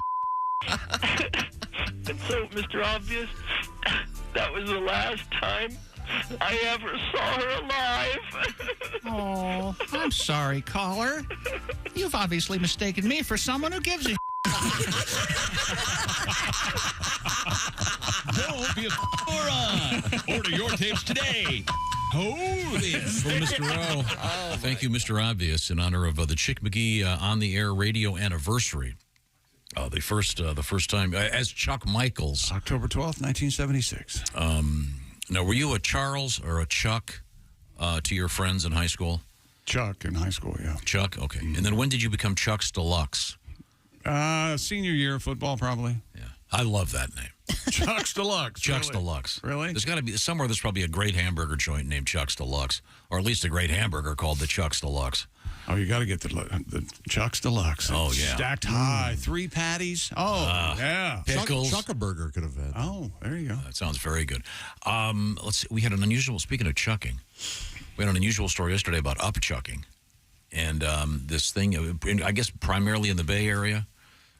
Speaker 20: And so, Mr. Obvious, that was the last time I ever saw her alive.
Speaker 19: Oh, I'm sorry, caller. You've obviously mistaken me for someone who gives a
Speaker 18: Don't be a moron. Order your tapes today. Holy
Speaker 3: Mr. O. Thank you, Mr. Obvious, in honor of the Chick McGee on the air radio anniversary. The first time as Chuck Michaels.
Speaker 2: October 12th, 1976.
Speaker 3: Now, were you a Charles or a Chuck to your friends in high school?
Speaker 2: Chuck in high school, yeah.
Speaker 3: Chuck, okay. And then when did you become Chuck's Deluxe?
Speaker 2: Senior year of football, probably.
Speaker 3: Yeah, I love that name.
Speaker 2: Chuck's Deluxe.
Speaker 3: Chuck's
Speaker 2: really?
Speaker 3: Deluxe.
Speaker 2: Really?
Speaker 3: There's got to be somewhere. There's probably a great hamburger joint named Chuck's Deluxe, or at least a great hamburger called the Chuck's Deluxe.
Speaker 2: Oh, you got to get the Chuck's Deluxe.
Speaker 3: Oh,
Speaker 2: It's
Speaker 3: yeah.
Speaker 2: Stacked high, 3 patties. Oh, yeah.
Speaker 3: Pickles.
Speaker 5: Chuck-a-burger could have had.
Speaker 2: Oh, there you go.
Speaker 3: That sounds very good. Let's see. We had an unusual. Speaking of chucking, we had an unusual story yesterday about upchucking, and this thing. I guess primarily in the Bay Area.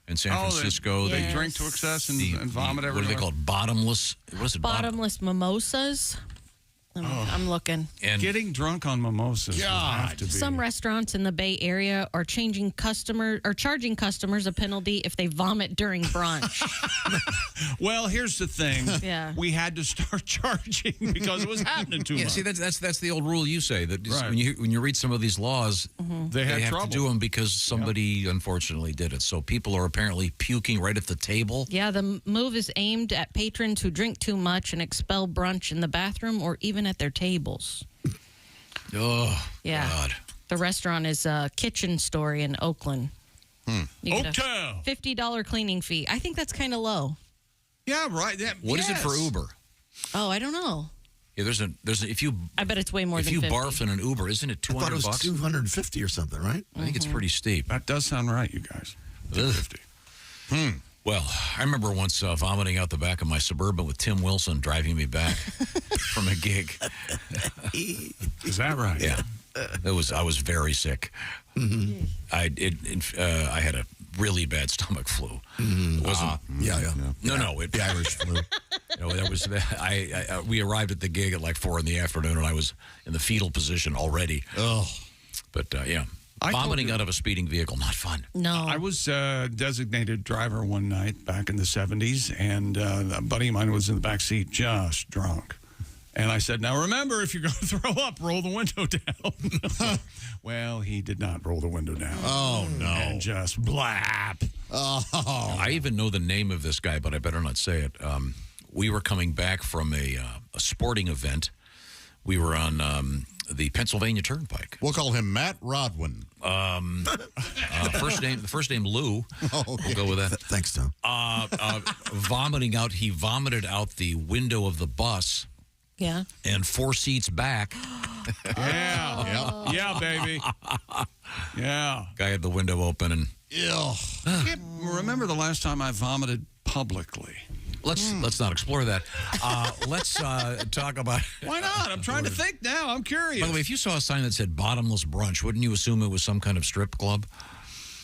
Speaker 3: In San Francisco,
Speaker 2: they drink to excess and vomit everywhere.
Speaker 3: What are they called? Bottomless? What is it?
Speaker 4: Bottomless mimosas. I'm looking.
Speaker 2: And getting drunk on mimosas. Have to be.
Speaker 4: Some restaurants in the Bay Area are charging customers a penalty if they vomit during brunch.
Speaker 2: Well, here's the thing.
Speaker 4: Yeah.
Speaker 2: We had to start charging because it was happening too much.
Speaker 3: See, that's the old rule you say that
Speaker 2: Right.
Speaker 3: when you read some of these laws,
Speaker 2: They have
Speaker 3: have
Speaker 2: trouble.
Speaker 3: to do them because somebody unfortunately did it. So people are apparently puking right at the table.
Speaker 4: Yeah, the move is aimed at patrons who drink too much and expel brunch in the bathroom or even at their tables.
Speaker 3: Oh,
Speaker 4: Yeah.
Speaker 3: God.
Speaker 4: The restaurant is a Kitchen Story in Oakland. You get a
Speaker 2: Oaktown.
Speaker 4: $50 cleaning fee. I think that's kind of low.
Speaker 2: Yeah, right.
Speaker 3: What is it for Uber?
Speaker 4: Oh, I don't know.
Speaker 3: Yeah, there's a if you
Speaker 4: I bet it's way more
Speaker 3: if
Speaker 4: than
Speaker 3: you
Speaker 4: 50.
Speaker 3: barf in an Uber, isn't it
Speaker 6: I thought it
Speaker 3: $200
Speaker 6: was
Speaker 3: bucks?
Speaker 6: 250 or something, right?
Speaker 3: I think it's pretty steep.
Speaker 2: That does sound right, you guys.
Speaker 3: Ugh.
Speaker 2: 250.
Speaker 3: Well, I remember once vomiting out the back of my Suburban with Tim Wilson driving me back from a gig.
Speaker 2: Is that right?
Speaker 3: Yeah, I was very sick.
Speaker 6: Mm-hmm.
Speaker 3: I had a really bad stomach flu. It wasn't.
Speaker 6: The Irish flu.
Speaker 3: That was. We arrived at the gig at like 4 p.m, and I was in the fetal position already.
Speaker 6: Oh,
Speaker 3: but yeah. Vomiting out of a speeding vehicle, not fun.
Speaker 4: No.
Speaker 2: I was designated driver one night back in the 70s, and a buddy of mine was in the back seat just drunk. And I said, now remember, if you're going to throw up, roll the window down. Well, he did not roll the window down.
Speaker 3: Oh, no.
Speaker 2: And just blap.
Speaker 3: Oh. I even know the name of this guy, but I better not say it. We were coming back from a sporting event. We were on the Pennsylvania Turnpike.
Speaker 5: We'll call him Matt Rodwin.
Speaker 3: The first name Lou.
Speaker 5: Oh, okay.
Speaker 3: We'll go with that.
Speaker 6: Thanks, Tom.
Speaker 3: He vomited out the window of the bus.
Speaker 4: Yeah.
Speaker 3: And 4 seats back.
Speaker 2: Yeah, baby. Yeah.
Speaker 3: Guy had the window open and.
Speaker 2: I can't remember the last time I vomited publicly.
Speaker 3: Let's not explore that. Let's talk about.
Speaker 2: Why not? I'm trying to think now. I'm curious.
Speaker 3: By the way, if you saw a sign that said "bottomless brunch," wouldn't you assume it was some kind of strip club?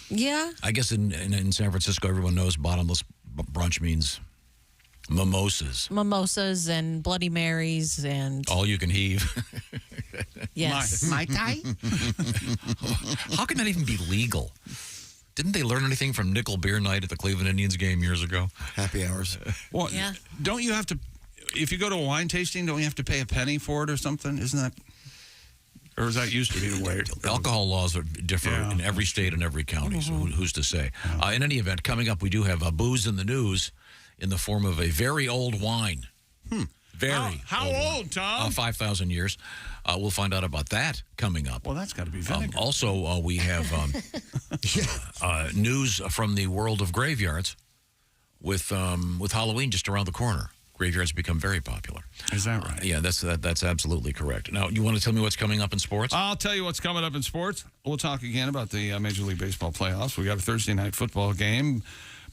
Speaker 4: Yeah.
Speaker 3: I guess in San Francisco, everyone knows bottomless brunch means mimosas.
Speaker 4: Mimosas and Bloody Marys and...
Speaker 3: All you can heave.
Speaker 4: Yes.
Speaker 19: Mai Tai?
Speaker 3: How can that even be legal? Didn't they learn anything from Nickel Beer Night at the Cleveland Indians game years ago?
Speaker 6: Happy hours.
Speaker 2: Well, don't you have to if you go to a wine tasting, don't you have to pay a penny for it or something? Isn't that, or is that used to be the way?
Speaker 3: Alcohol laws are different in every state and every county, so who's to say? In any event, coming up, we do have booze in the news in the form of a very old wine. Very
Speaker 2: How old, Tom?
Speaker 3: 5,000 years. We'll find out about that coming up.
Speaker 2: Well, that's got to be vinegar.
Speaker 3: Also, we have news from the world of graveyards with Halloween just around the corner. Graveyards become very popular.
Speaker 2: Is that right?
Speaker 3: Yeah, that's absolutely correct. Now, you want to tell me what's coming up in sports?
Speaker 2: I'll tell you what's coming up in sports. We'll talk again about the Major League Baseball playoffs. We got a Thursday night football game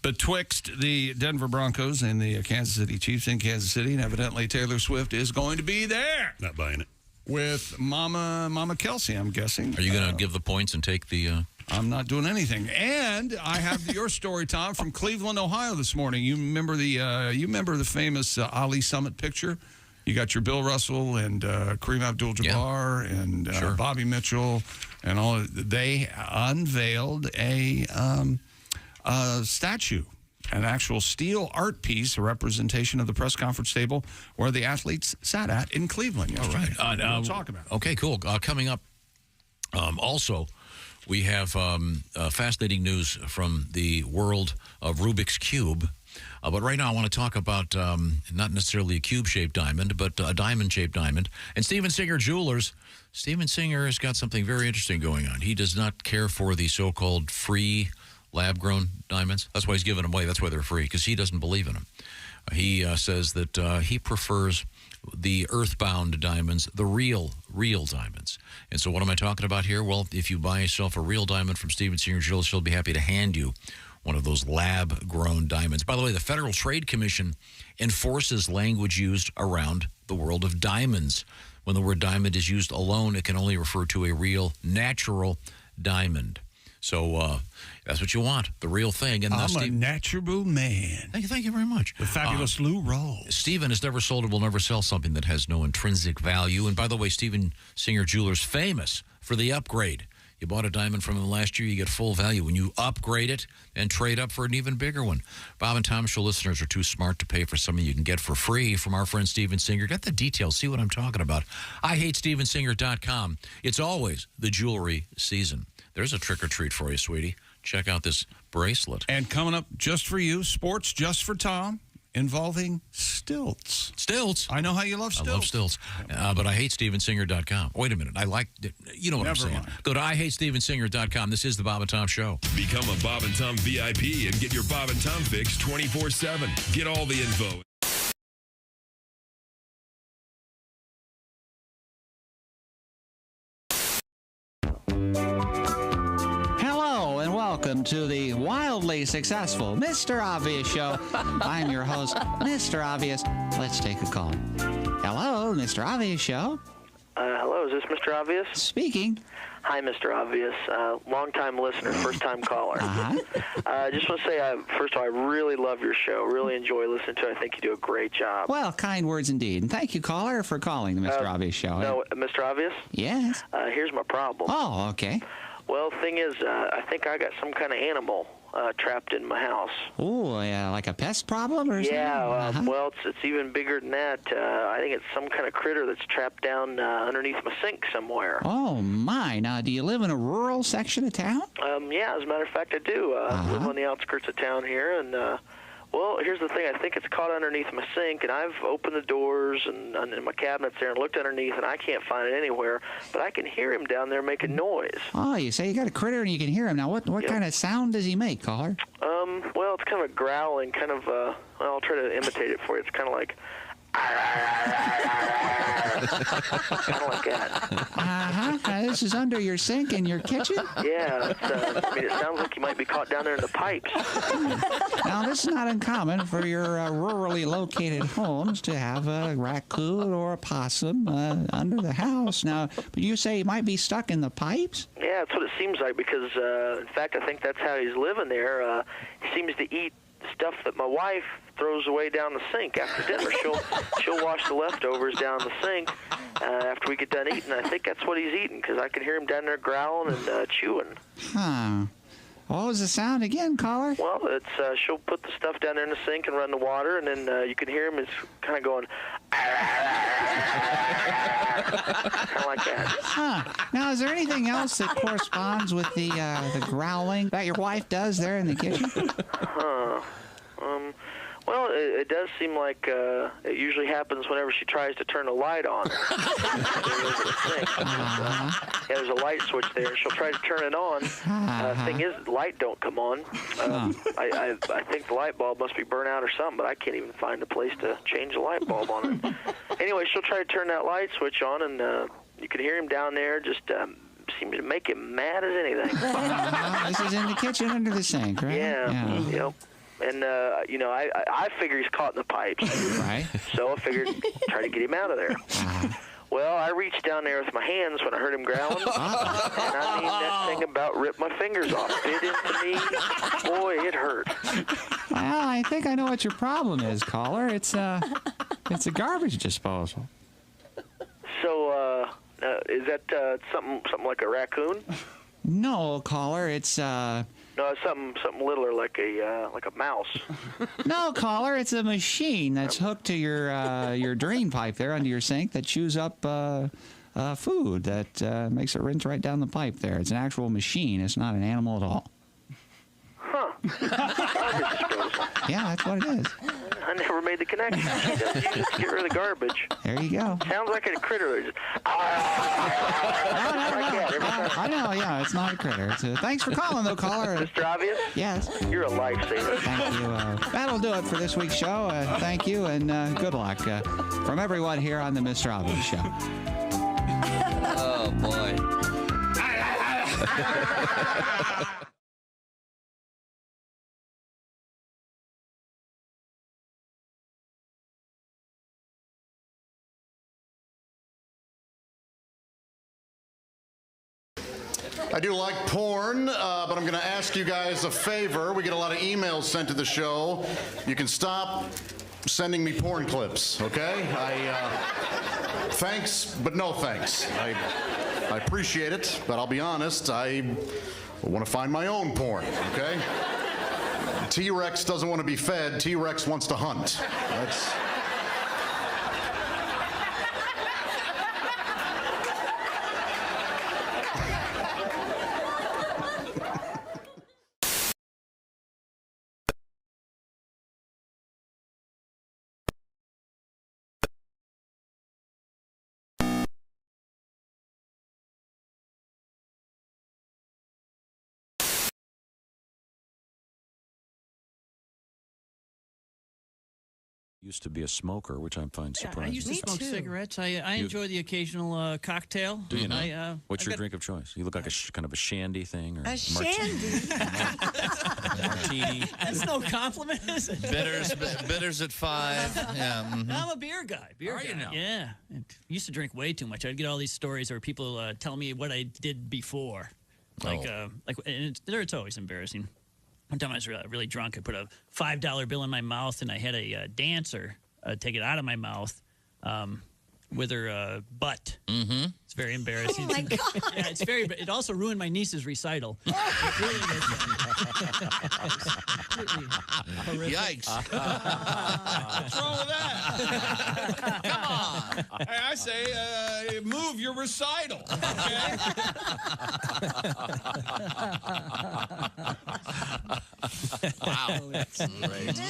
Speaker 2: betwixt the Denver Broncos and the Kansas City Chiefs in Kansas City, and evidently Taylor Swift is going to be there.
Speaker 9: Not buying it.
Speaker 2: With Mama Kelsey, I'm guessing.
Speaker 3: Are you going to give the points and take the...
Speaker 2: I'm not doing anything. And I have your story, Tom, from Cleveland, Ohio this morning. You remember the famous Ali Summit picture? You got your Bill Russell and Kareem Abdul-Jabbar and Bobby Mitchell and all. They unveiled a statue, an actual steel art piece, a representation of the press conference table where the athletes sat at in Cleveland yesterday.
Speaker 3: All right.
Speaker 2: We'll talk about it.
Speaker 3: Okay, cool. Coming up, also, we have fascinating news from the world of Rubik's Cube. But right now I want to talk about not necessarily a cube-shaped diamond, but a diamond-shaped diamond. And Steven Singer Jewelers, Steven Singer has got something very interesting going on. He does not care for the so-called free lab-grown diamonds. That's why he's giving them away. That's why they're free, because he doesn't believe in them. He says that he prefers the earthbound diamonds, the real diamonds. And so what am I talking about here? Well, if you buy yourself a real diamond from Steven Singer Jewelers, he'll be happy to hand you one of those lab-grown diamonds. By the way, the Federal Trade Commission enforces language used around the world of diamonds. When the word diamond is used alone, it can only refer to a real, natural diamond. So that's what you want, the real thing. And
Speaker 2: I'm a natural man.
Speaker 3: Thank you very much.
Speaker 2: The fabulous Lou Rawls.
Speaker 3: Steven has never sold or will never sell something that has no intrinsic value. And by the way, Steven Singer Jewelers famous for the upgrade. You bought a diamond from him last year, you get full value when you upgrade it and trade up for an even bigger one. Bob and Tom Show listeners are too smart to pay for something you can get for free from our friend Steven Singer. Get the details. See what I'm talking about. IHateStevenSinger.com. It's always the jewelry season. There's a trick or treat for you, sweetie. Check out this bracelet.
Speaker 2: And coming up just for you, sports just for Tom, involving stilts.
Speaker 3: Stilts?
Speaker 2: I know how you love stilts.
Speaker 3: I love stilts. But I hate StevenSinger.com. Wait a minute. I like, you know what I'm saying. Go to IHateStevenSinger.com. This is the Bob and Tom Show.
Speaker 15: Become a Bob and Tom VIP and get your Bob and Tom fix 24/7. Get all the info.
Speaker 19: Hello and welcome to the wildly successful Mr. Obvious Show. I'm your host, Mr. Obvious. Let's take a call. Hello, Mr. Obvious Show.
Speaker 20: Hello, is this Mr. Obvious?
Speaker 19: Speaking.
Speaker 20: Hi, Mr. Obvious. Long-time listener, first-time caller. I just want to say, first of all, I really love your show. Really enjoy listening to it. I think you do a great job.
Speaker 19: Well, kind words indeed. And thank you, caller, for calling the Mr. Obvious Show.
Speaker 20: No, Mr. Obvious?
Speaker 19: Yes?
Speaker 20: Here's my problem.
Speaker 19: Oh, okay.
Speaker 20: Well, the thing is, I think I got some kind of animal trapped in my house.
Speaker 19: Oh, yeah, like a pest problem or something?
Speaker 20: Yeah, well, it's even bigger than that. I think it's some kind of critter that's trapped down underneath my sink somewhere.
Speaker 19: Oh, my. Now, do you live in a rural section of town?
Speaker 20: Yeah, as a matter of fact, I do. I live on the outskirts of town here, and well, here's the thing. I think it's caught underneath my sink, and I've opened the doors and my cabinets there and looked underneath, and I can't find it anywhere. But I can hear him down there making noise.
Speaker 19: Oh, you say you got a critter and you can hear him. Now, what kind of sound does he make, caller?
Speaker 20: Well, it's kind of a growling, kind of, I'll try to imitate it for you. It's kind of like... kind of like that.
Speaker 19: This is under your sink in your kitchen?
Speaker 20: Yeah, I mean, it sounds like you might be caught down there in the pipes.
Speaker 19: Now, this is not uncommon for your rurally located homes to have a raccoon or a possum under the house. Now, but you say he might be stuck in the pipes?
Speaker 20: Yeah, that's what it seems like because, in fact, I think that's how he's living there. He seems to eat stuff that my wife throws away down the sink after dinner. She'll wash the leftovers down the sink after we get done eating. I think that's what he's eating because I can hear him down there growling and chewing.
Speaker 19: Huh. What was the sound again, caller?
Speaker 20: Well, it's she'll put the stuff down there in the sink and run the water, and then you can hear him. It's kind of going, kind of like that.
Speaker 19: Huh. Now, is there anything else that corresponds with the growling that your wife does there in the kitchen?
Speaker 20: Well, it does seem like it usually happens whenever she tries to turn the light on. There's a light switch there, and she'll try to turn it on. Thing is, the light don't come on. I think the light bulb must be burnt out or something, but I can't even find a place to change the light bulb on it. Anyway, she'll try to turn that light switch on, and you can hear him down there just seems to make him mad as anything.
Speaker 19: This is in the kitchen under the sink, right?
Speaker 20: Yeah. Yep. And, I figure he's caught in the pipes.
Speaker 19: Right.
Speaker 20: So I figured try to get him out of there. Well, I reached down there with my hands when I heard him growling. And I mean, that thing about ripped my fingers off. Bit into me. Boy, it hurt.
Speaker 19: Well, I think I know what your problem is, caller. It's a garbage disposal.
Speaker 20: So, is that something like a raccoon?
Speaker 19: No, caller, it's
Speaker 20: No, it's something littler like a mouse.
Speaker 19: No, caller, it's a machine that's hooked to your drain pipe there under your sink that chews up food that makes it rinse right down the pipe there. It's an actual machine. It's not an animal at all.
Speaker 20: Huh.
Speaker 19: Yeah, that's what it is.
Speaker 20: I never made the connection. She does use it to get rid of the garbage.
Speaker 19: There you go.
Speaker 20: Sounds like a critter. Just,
Speaker 19: I know, yeah, it's not a critter. Thanks for calling, though, caller.
Speaker 20: Mr. Obvious?
Speaker 19: Yes.
Speaker 20: You're a lifesaver.
Speaker 19: Thank you. That'll do it for this week's show. Thank you, and good luck from everyone here on the Mr. Obvious Show.
Speaker 3: Oh, boy.
Speaker 5: I do like porn, but I'm going to ask you guys a favor. We get a lot of emails sent to the show. You can stop sending me porn clips, okay? Thanks, but no thanks. I appreciate it, but I'll be honest, I want to find my own porn, okay? T-Rex doesn't want to be fed. T-Rex wants to hunt. That's...
Speaker 3: Used to be a smoker, which I find surprising.
Speaker 21: I used to smoke cigarettes. I enjoy the occasional cocktail.
Speaker 3: Do you know? What's your drink of choice? You look like a kind of a shandy thing, or
Speaker 14: a shandy.
Speaker 3: Martini.
Speaker 21: That's no compliment, is it?
Speaker 3: Bitters at 5. Yeah. Mm-hmm.
Speaker 21: I'm a beer guy. Beer guy. You know? Yeah. I used to drink way too much. I'd get all these stories where people tell me what I did before, and it's always embarrassing. One time I was really drunk. I put a $5 bill in my mouth, and I had a dancer take it out of my mouth with her butt.
Speaker 3: Mm-hmm.
Speaker 21: It's very embarrassing.
Speaker 14: Oh, my God.
Speaker 21: Yeah, it's very. It also ruined my niece's recital.
Speaker 3: Yikes.
Speaker 2: What's wrong with that? Come on. Hey, I say, move your recital, okay?
Speaker 3: Wow. That's great.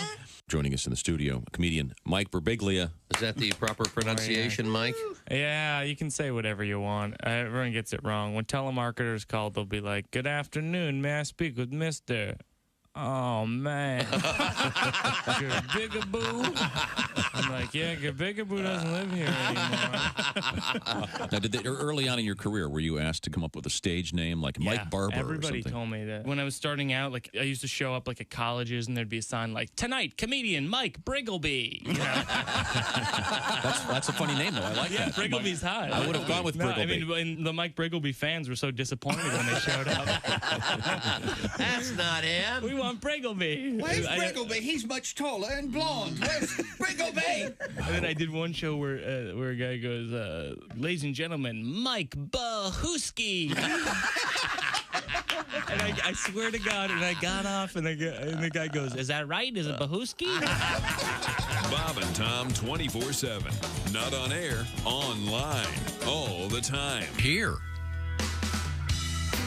Speaker 3: Joining us in the studio, comedian Mike Birbiglia. Is that the proper pronunciation, Mike?
Speaker 22: Yeah, you can say whatever you want. Everyone gets it wrong. When telemarketers call, they'll be like, "Good afternoon, may I speak with Mr. Oh, man. Bigaboo?" I'm like, yeah, Bigaboo doesn't live here anymore.
Speaker 3: Now, early on in your career, were you asked to come up with a stage name like Mike Barber
Speaker 22: everybody
Speaker 3: or something?
Speaker 22: told me that. When I was starting out, like, I used to show up, like, at colleges, and there'd be a sign like, "Tonight, comedian Mike Briggleby." You know?
Speaker 3: That's a funny name, though. I like that.
Speaker 22: Briggleby's hot.
Speaker 3: I would have gone with Briggleby.
Speaker 22: I mean, the Mike Briggleby fans were so disappointed when they showed up.
Speaker 3: That's not him.
Speaker 22: We want Briggleby.
Speaker 19: Where's Briggleby? He's much taller and blonde. Where's Briggleby?
Speaker 22: And then I did one show where a guy goes, "Ladies and gentlemen, Mike Bahooski." And I swear to God, and I got off, and the guy goes, "Is that right? Is it Bahooski?"
Speaker 15: Bob and Tom 24/7. Not on air, online, all the time.
Speaker 3: Here.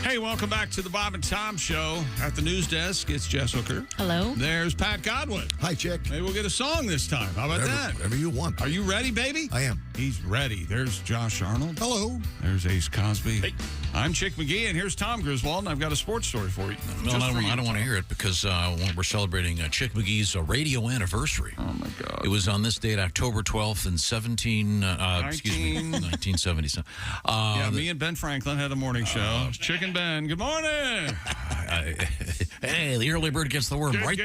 Speaker 2: Hey, welcome back to the Bob and Tom Show. At the news desk, it's Jess Hooker.
Speaker 4: Hello.
Speaker 2: There's Pat Godwin.
Speaker 6: Hi, Chick.
Speaker 2: Maybe we'll get a song this time. How about that?
Speaker 6: Whatever you want.
Speaker 2: Are you ready, baby?
Speaker 6: I am.
Speaker 2: He's ready. There's Josh Arnold.
Speaker 6: Hello.
Speaker 2: There's Ace Cosby.
Speaker 9: Hey.
Speaker 2: I'm Chick McGee, and here's Tom Griswold, and I've got a sports story for you.
Speaker 3: No, I don't want to hear it because we're celebrating Chick McGee's radio anniversary.
Speaker 2: Oh, my God.
Speaker 3: It was on this date, October 12th, in 1977.
Speaker 2: Me and Ben Franklin had a morning show. Chick and Ben, good morning.
Speaker 3: Hey, the early bird gets the worm. Write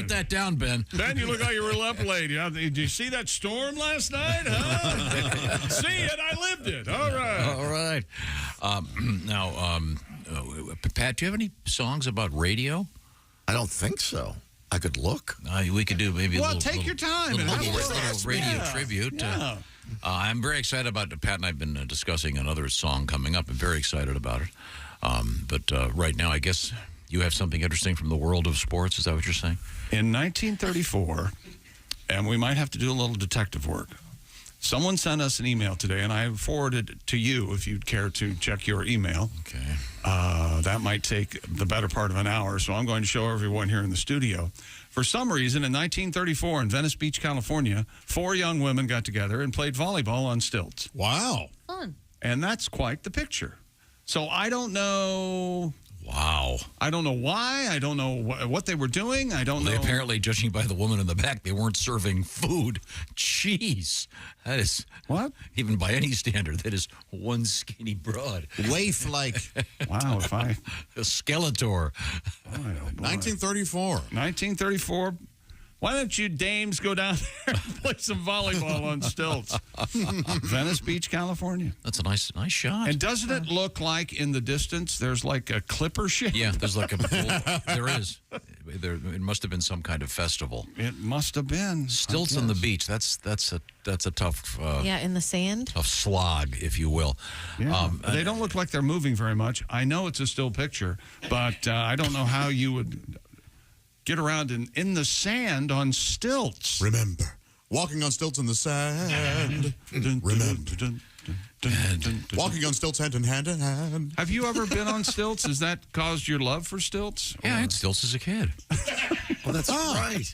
Speaker 3: that down, Ben.
Speaker 2: Ben, you look like you were up late. Did you see that storm last night? Huh? See it? I lived it. All right.
Speaker 3: Now, Pat, do you have any songs about radio?
Speaker 6: I don't think so. I could look.
Speaker 3: We could do maybe
Speaker 2: take your time.
Speaker 3: A little radio tribute.
Speaker 2: Yeah.
Speaker 3: I'm very excited about it. Pat and I have been discussing another song coming up. I'm very excited about it. But right now, I guess you have something interesting from the world of sports. Is that what you're saying?
Speaker 2: In 1934, and we might have to do a little detective work, someone sent us an email today, and I forwarded it to you if you'd care to check your email.
Speaker 3: Okay.
Speaker 2: That might take the better part of an hour, so I'm going to show everyone here in the studio. For some reason, in 1934 in Venice Beach, California, 4 young women got together and played volleyball on stilts.
Speaker 6: Wow.
Speaker 4: Fun.
Speaker 2: And that's quite the picture. So I don't know.
Speaker 3: Wow.
Speaker 2: I don't know why. I don't know what they were doing. I don't know.
Speaker 3: They apparently, judging by the woman in the back, they weren't serving food. Jeez. That is,
Speaker 2: what?
Speaker 3: Even by any standard, that is one skinny broad.
Speaker 6: Waif like.
Speaker 2: Wow, if I.
Speaker 3: A Skeletor.
Speaker 6: 1934.
Speaker 2: 1934. Why don't you dames go down there and play some volleyball on stilts? Venice Beach, California.
Speaker 3: That's a nice shot.
Speaker 2: And doesn't it look like in the distance there's like a clipper ship?
Speaker 3: Yeah, there's like a there is. It must have been some kind of festival.
Speaker 2: It must have been.
Speaker 3: Stilts on the beach. That's a tough
Speaker 4: in the sand.
Speaker 3: Tough slog, if you will.
Speaker 2: Yeah. They don't look like they're moving very much. I know it's a still picture, but I don't know how you would get around in the sand on stilts.
Speaker 6: Remember, walking on stilts in the sand. Remember. Walking on stilts hand in hand.
Speaker 2: Have you ever been on stilts? Has that caused your love for stilts?
Speaker 3: Yeah, I had stilts as a kid.
Speaker 6: Well, that's right.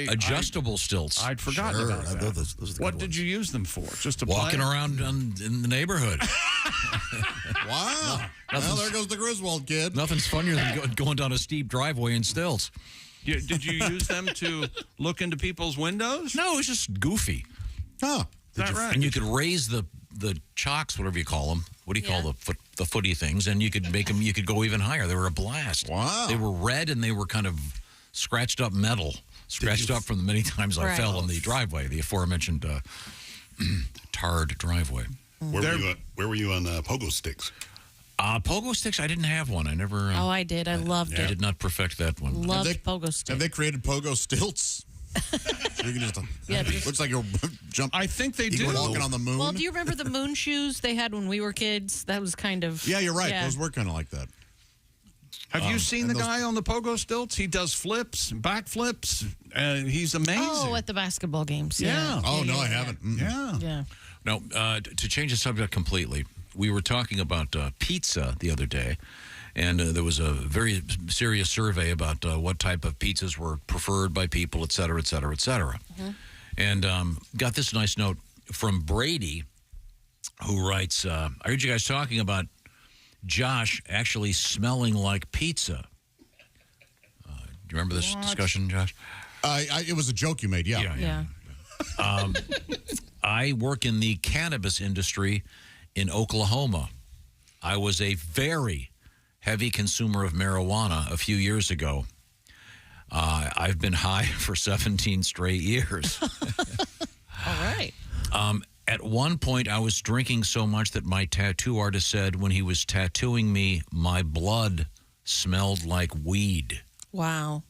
Speaker 3: Adjustable stilts.
Speaker 2: I'd forgotten about that.
Speaker 6: Those
Speaker 2: what did you use them for? Just to
Speaker 3: walking
Speaker 2: play?
Speaker 3: around in the neighborhood.
Speaker 6: Wow. Well, there goes the Griswold kid.
Speaker 3: Nothing's funnier than going down a steep driveway in stilts.
Speaker 2: Yeah, did you use them to look into people's windows?
Speaker 3: No, it was just goofy.
Speaker 6: Huh.
Speaker 2: Is that right?
Speaker 3: And you could raise the chocks, whatever you call them. What do you call the footy things? And you could make them. You could go even higher. They were a blast.
Speaker 6: Wow.
Speaker 3: They were red and they were kind of scratched up metal, up from the many times I fell in the driveway, the aforementioned tarred driveway.
Speaker 9: Where were you on pogo sticks?
Speaker 3: Pogo sticks, I didn't have one. I never.
Speaker 4: I did. I loved it.
Speaker 3: I did not perfect that one.
Speaker 4: Loved pogo sticks.
Speaker 6: Have they created pogo stilts? You can just, looks like you're jumping.
Speaker 2: I think they do.
Speaker 6: Walking on the moon.
Speaker 4: Well, do you remember the moon shoes they had when we were kids? That was kind of.
Speaker 6: Yeah, you're right. Those were kind of like that.
Speaker 2: Have you seen the guy on the pogo stilts? He does flips, back flips, and he's amazing.
Speaker 4: Oh, at the basketball games. Yeah.
Speaker 6: Oh, no, I haven't.
Speaker 2: Yeah.
Speaker 4: Yeah.
Speaker 3: No, to change the subject completely, we were talking about pizza the other day, and there was a very serious survey about what type of pizzas were preferred by people, et cetera, et cetera, et cetera. Mm-hmm. And got this nice note from Brady, who writes, I heard you guys talking about Josh actually smelling like pizza. Do you remember this discussion, Josh?
Speaker 6: It was a joke you made,
Speaker 4: Yeah.
Speaker 3: I work in the cannabis industry in Oklahoma. I was a very heavy consumer of marijuana a few years ago. I've been high for 17 straight years.
Speaker 4: All right.
Speaker 3: At one point, I was drinking so much that my tattoo artist said when he was tattooing me, my blood smelled like weed.
Speaker 4: Wow.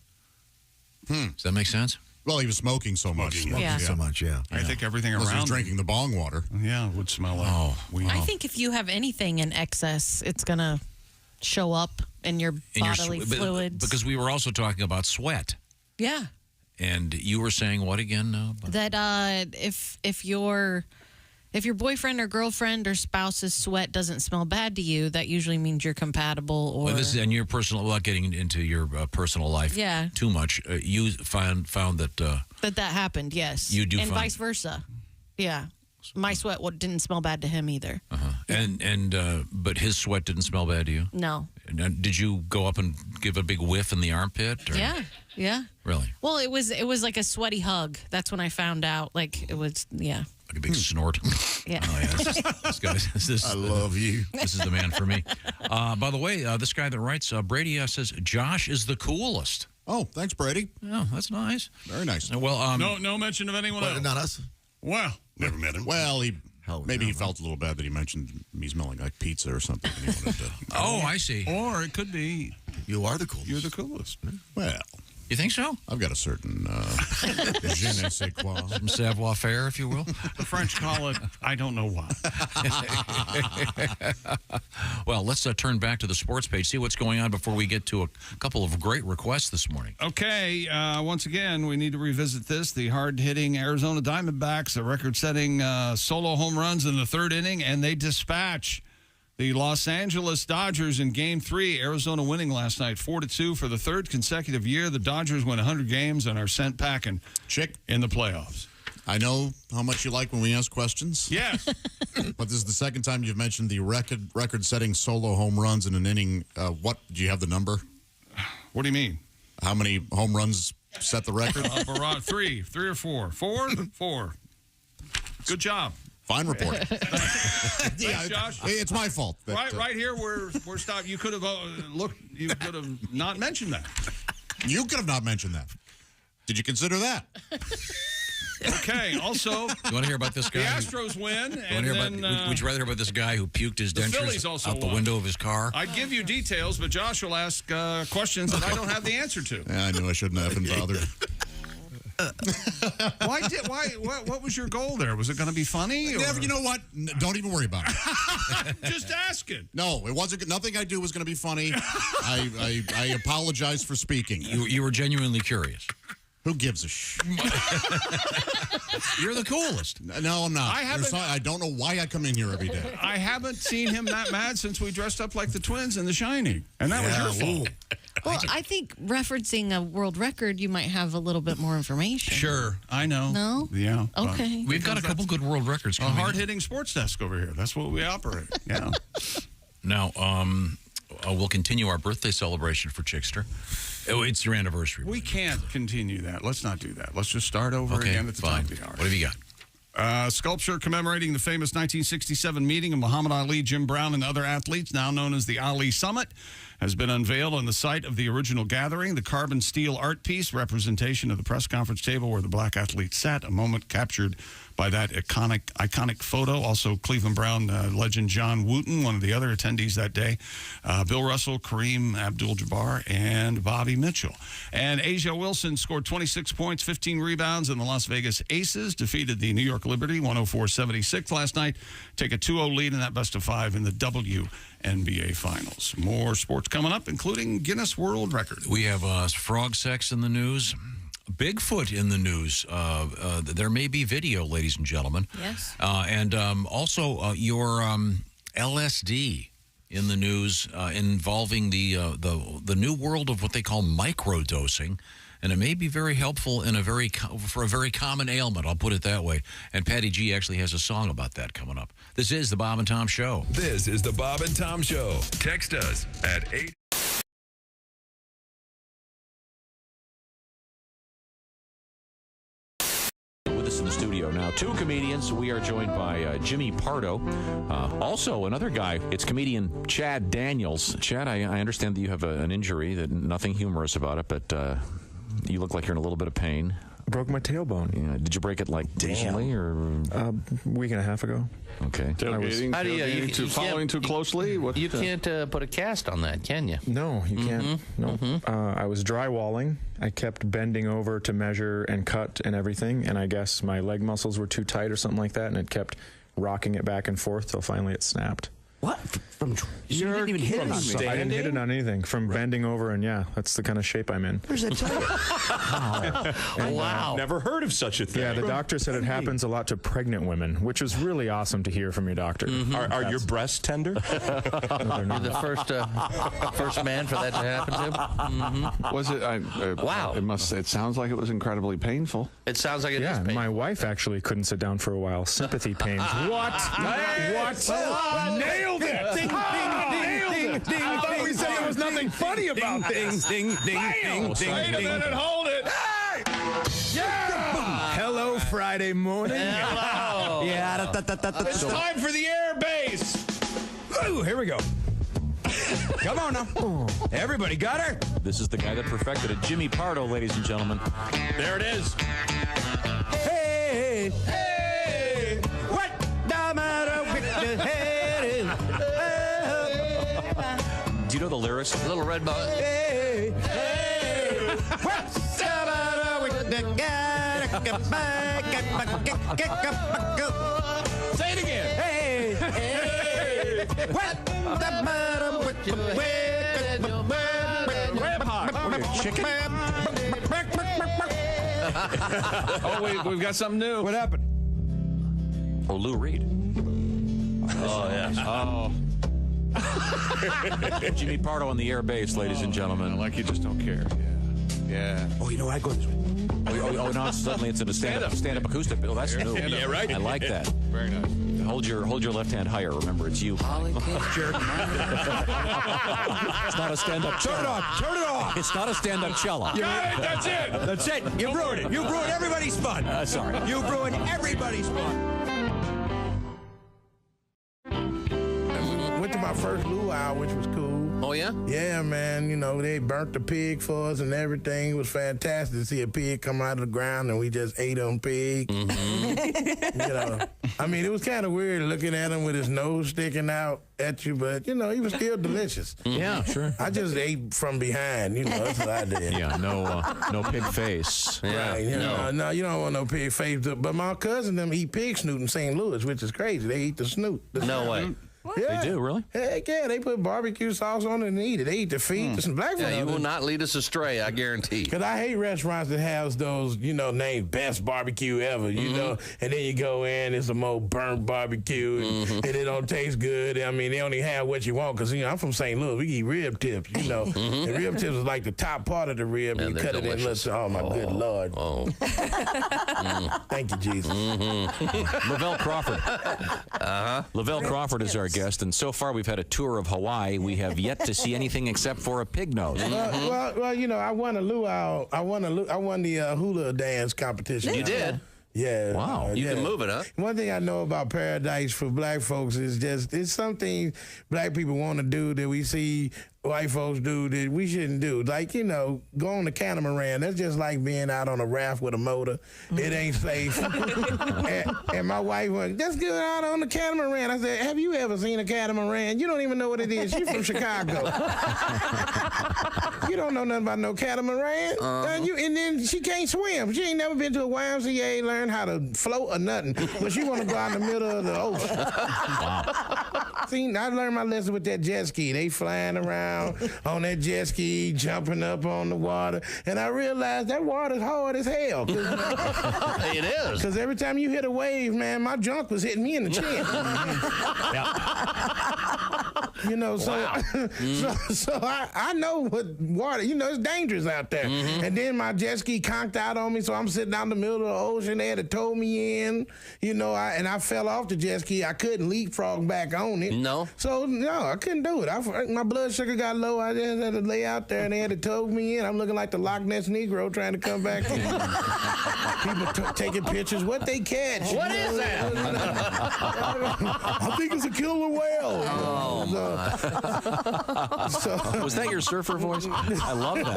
Speaker 3: Does that make sense?
Speaker 6: Well, he was smoking so much.
Speaker 2: I think everything
Speaker 6: Unless
Speaker 2: around
Speaker 6: he was drinking the bong water.
Speaker 2: Yeah, it would smell like weed.
Speaker 4: I think if you have anything in excess, it's going to show up in your bodily fluids.
Speaker 3: Because we were also talking about sweat.
Speaker 4: Yeah.
Speaker 3: And you were saying what again?
Speaker 4: That if your boyfriend or girlfriend or spouse's sweat doesn't smell bad to you, that usually means you're compatible. Or
Speaker 3: this is in your personal, without getting into your personal life too much. You found that
Speaker 4: that happened. Yes,
Speaker 3: you do,
Speaker 4: and vice versa. Yeah, my sweat didn't smell bad to him either.
Speaker 3: But his sweat didn't smell bad to you.
Speaker 4: No.
Speaker 3: Did you go up and give a big whiff in the armpit? Or?
Speaker 4: Yeah.
Speaker 3: Really?
Speaker 4: Well, it was like a sweaty hug. That's when I found out. Like it was,
Speaker 3: like a big snort.
Speaker 4: Yeah.
Speaker 3: Oh, yeah. This guy.
Speaker 6: I love you.
Speaker 3: This is the man for me. By the way, this guy that writes, Brady says Josh is the coolest.
Speaker 6: Oh, thanks, Brady.
Speaker 3: Oh, that's nice.
Speaker 6: Very nice.
Speaker 3: Well,
Speaker 2: no mention of anyone else.
Speaker 1: Not us.
Speaker 2: Well,
Speaker 9: never met him.
Speaker 6: Well, he felt a little bad that he mentioned me smelling like pizza or something. And he wanted to,
Speaker 3: I see.
Speaker 2: Or it could be
Speaker 1: you are the coolest.
Speaker 2: You're the coolest.
Speaker 6: Well,
Speaker 3: you think so?
Speaker 6: I've got a certain je ne sais quoi.
Speaker 3: Some savoir-faire, if you will.
Speaker 2: The French call it, I don't know why.
Speaker 3: Well, let's turn back to the sports page, see what's going on before we get to a couple of great requests this morning.
Speaker 2: Okay, once again, we need to revisit this. The hard-hitting Arizona Diamondbacks, a record-setting solo home runs in the third inning, and they dispatch the Los Angeles Dodgers in Game 3. Arizona winning last night 4-2 for the third consecutive year. The Dodgers win 100 games and are sent packing in the playoffs.
Speaker 6: I know how much you like when we ask questions.
Speaker 2: Yes.
Speaker 6: But this is the second time you've mentioned the record-setting solo home runs in an inning. What, do you have the number?
Speaker 2: What do you mean?
Speaker 6: How many home runs set the record?
Speaker 2: Three or four. Four. Good job.
Speaker 6: Fine report.
Speaker 2: Thanks, Josh.
Speaker 6: It's my fault.
Speaker 2: Right here, we're stopped. You could have looked. You could have not mentioned that.
Speaker 6: You could have not mentioned that. Did you consider that?
Speaker 2: Okay. Also,
Speaker 3: you want to hear about this guy?
Speaker 2: The Astros win. And
Speaker 3: would you rather hear about this guy who puked his dentures out the window of his car?
Speaker 2: I'd give you details, but Josh will ask questions that I don't have the answer to.
Speaker 6: Yeah, I knew I shouldn't have been bothered.
Speaker 2: What was your goal there? Was it going to be funny?
Speaker 6: Never, you know what? Don't even worry about it.
Speaker 2: Just ask it.
Speaker 6: No, it wasn't. Nothing I do was going to be funny. I apologize for speaking.
Speaker 3: You were genuinely curious.
Speaker 6: Who gives a shit?
Speaker 3: You're the coolest.
Speaker 6: No, I'm not. I don't know why I come in here every day.
Speaker 2: I haven't seen him that mad since we dressed up like the twins in The Shining. And that was your fault.
Speaker 4: Well, I think referencing a world record, you might have a little bit more information.
Speaker 2: Sure, I know.
Speaker 4: No?
Speaker 2: Yeah.
Speaker 4: Okay.
Speaker 3: We've got a couple good world records coming.
Speaker 2: A hard-hitting sports desk over here. That's what we operate. Yeah.
Speaker 3: Now, we'll continue our birthday celebration for Chickster. Oh, it's your anniversary.
Speaker 2: We can't continue that. Let's not do that. Let's just start over again at the top of the hour.
Speaker 3: What have you got?
Speaker 2: Sculpture commemorating the famous 1967 meeting of Muhammad Ali, Jim Brown, and other athletes, now known as the Ali Summit, has been unveiled on the site of the original gathering. The carbon steel art piece, representation of the press conference table where the black athletes sat, a moment captured by that iconic photo. Also, Cleveland Brown legend John Wooten, one of the other attendees that day. Bill Russell, Kareem Abdul-Jabbar, and Bobby Mitchell. And Asia Wilson scored 26 points, 15 rebounds, and the Las Vegas Aces defeated the New York Liberty 104-76 last night. Take a 2-0 lead in that best-of-5 in the WNBA Finals. More sports coming up, including Guinness World Record.
Speaker 3: We have frog sex in the news. Bigfoot in the news. There may be video, ladies and gentlemen.
Speaker 4: Yes.
Speaker 3: And also your LSD in the news involving the new world of what they call microdosing. And it may be very helpful in for a very common ailment. I'll put it that way. And Patty G actually has a song about that coming up. This is the Bob and Tom Show.
Speaker 15: This is the Bob and Tom Show. Text us at 8.
Speaker 7: With us in the studio now, two comedians. We are joined by Jimmy Pardo. Also, another guy. It's comedian Chad Daniels. Chad, I understand that you have an injury, that nothing humorous about it, but you look like you're in a little bit of pain.
Speaker 23: Broke my tailbone.
Speaker 7: Yeah. Did you break it recently or
Speaker 23: a week and a half ago?
Speaker 7: Okay.
Speaker 23: Tailgating,
Speaker 24: following too closely?
Speaker 23: You
Speaker 24: can't put a cast on that, can you?
Speaker 23: No, you can't. No. I was drywalling. I kept bending over to measure and cut and everything, and I guess my leg muscles were too tight or something like that, and it kept rocking it back and forth till finally it snapped.
Speaker 1: What? From you didn't even hit it on me.
Speaker 23: I didn't hit it on anything. From bending over, and yeah, that's the kind of shape I'm in.
Speaker 1: There's a tire.
Speaker 23: Wow.
Speaker 8: Never heard of such a thing.
Speaker 23: Yeah, the doctor said it happens a lot to pregnant women, which was really awesome to hear from your doctor.
Speaker 8: Are your breasts tender?
Speaker 23: No, they're
Speaker 24: You're
Speaker 23: not.
Speaker 24: the first man for that to happen to.
Speaker 2: Was it?
Speaker 24: Wow.
Speaker 2: It sounds like it was incredibly painful.
Speaker 24: It sounds like it is
Speaker 23: Yeah,
Speaker 24: painful.
Speaker 23: my wife actually couldn't sit down for a while. Sympathy pains. What? What?
Speaker 8: Nailed it!
Speaker 1: Ding, ding, ding, ding,
Speaker 8: I thought we said there was nothing funny about this.
Speaker 1: Ding, ding, ding, ding,
Speaker 8: Wait a
Speaker 1: ding.
Speaker 8: minute, hold it. Yeah!
Speaker 23: Hello, Friday morning.
Speaker 24: Hello.
Speaker 1: Yeah,
Speaker 8: It's time for the air base.
Speaker 1: Ooh, here we go. Come on now. Everybody got her?
Speaker 7: This is the guy that perfected it, Jimmy Pardo, ladies and gentlemen.
Speaker 8: There it is.
Speaker 1: Hey, hey, what the matter with the head is?
Speaker 7: Do you know the lyrics?
Speaker 24: Little red bug.
Speaker 1: Hey, hey, what's the matter with the guy?
Speaker 8: Say it again.
Speaker 1: Hey, hey, what's the matter with the
Speaker 2: Chicken? Oh, we've got something new.
Speaker 1: What happened?
Speaker 7: Oh, Lou Reed. Oh, yes.
Speaker 2: Oh.
Speaker 7: Jimmy Pardo on the air base, ladies and gentlemen.
Speaker 2: Like you just don't care. Yeah.
Speaker 1: Oh, you know, I go this way.
Speaker 7: Now suddenly it's in a stand-up acoustic. Oh, that's new.
Speaker 8: Yeah, right.
Speaker 7: I like that.
Speaker 2: Very nice.
Speaker 7: Hold your left hand higher. Remember, it's you.
Speaker 1: Jerk.
Speaker 7: It's not a stand-up cello.
Speaker 1: Turn it off. Turn it off.
Speaker 7: It's not a stand-up cello.
Speaker 8: Got it. That's it.
Speaker 1: That's it. You ruined it. You ruined everybody's fun.
Speaker 7: Sorry.
Speaker 1: You ruined everybody's fun.
Speaker 10: Went to my first luau, which was cool.
Speaker 24: Oh, yeah?
Speaker 10: Yeah, man. You know, they burnt the pig for us and everything. It was fantastic to see a pig come out of the ground and we just ate on pig. You know, I mean, it was kind of weird looking at him with his nose sticking out at you, but, you know, he was still delicious.
Speaker 7: Yeah, sure.
Speaker 10: I just ate from behind, you know, that's what I did.
Speaker 7: Yeah, no pig face.
Speaker 24: Yeah.
Speaker 10: Right, you know, no, you don't want no pig face. But my cousin them eat pig snoot in St. Louis, which is crazy. They eat the snoot.
Speaker 24: No way.
Speaker 10: Yeah.
Speaker 7: They do, really?
Speaker 10: Heck yeah, they put barbecue sauce on it and eat it. They eat the feet. Some black
Speaker 24: Yeah, you
Speaker 10: folks.
Speaker 24: will not lead us astray, I guarantee.
Speaker 10: Because I hate restaurants that have those, you know, named best barbecue ever, you know, and then you go in, it's some old burnt barbecue, and it don't taste good. I mean, they only have what you want because, you know, I'm from St. Louis. We eat rib tips, you know. And rib tips is like the top part of the rib, and you cut it in little. Oh, my good Lord.
Speaker 24: Oh.
Speaker 10: Thank you, Jesus.
Speaker 7: Lavelle Crawford. Lavelle Crawford is our guest, and so far we've had a tour of Hawaii. We have yet to see anything except for a pig nose.
Speaker 10: Well, you know, I won a luau. I won the hula dance competition.
Speaker 24: You did?
Speaker 10: Yeah.
Speaker 24: Wow. You can move it, huh?
Speaker 10: One thing I know about Paradise for black folks is just it's something black people want to do that we see white folks do that we shouldn't do. Like, you know, go on the catamaran. That's just like being out on a raft with a motor. It ain't safe. and my wife went, just get out on the catamaran. I said, have you ever seen a catamaran? You don't even know what it is. You're from Chicago. You don't know nothing about no catamaran. And then she can't swim. She ain't never been to a YMCA, learn how to float or nothing. But she want to go out in the middle of the ocean. Wow. See, I learned my lesson with that jet ski. They flying around on that jet ski, jumping up on the water. And I realized that water's hard as hell.
Speaker 24: It is.
Speaker 10: Because every time you hit a wave, man, my junk was hitting me in the chin. You know, so I know what water, you know, it's dangerous out there. And then my jet ski conked out on me, so I'm sitting out in the middle of the ocean. They had to tow me in, you know, and I fell off the jet ski. I couldn't leapfrog back on it.
Speaker 24: No.
Speaker 10: So, no, I couldn't do it. My blood sugar got low. I just had to lay out there, and they had to tow me in. I'm looking like the Loch Ness Negro trying to come back in. People taking pictures. What they catch?
Speaker 24: What is that?
Speaker 10: I think it's a killer whale.
Speaker 24: Oh, my.
Speaker 7: Was that your surfer voice? I love that.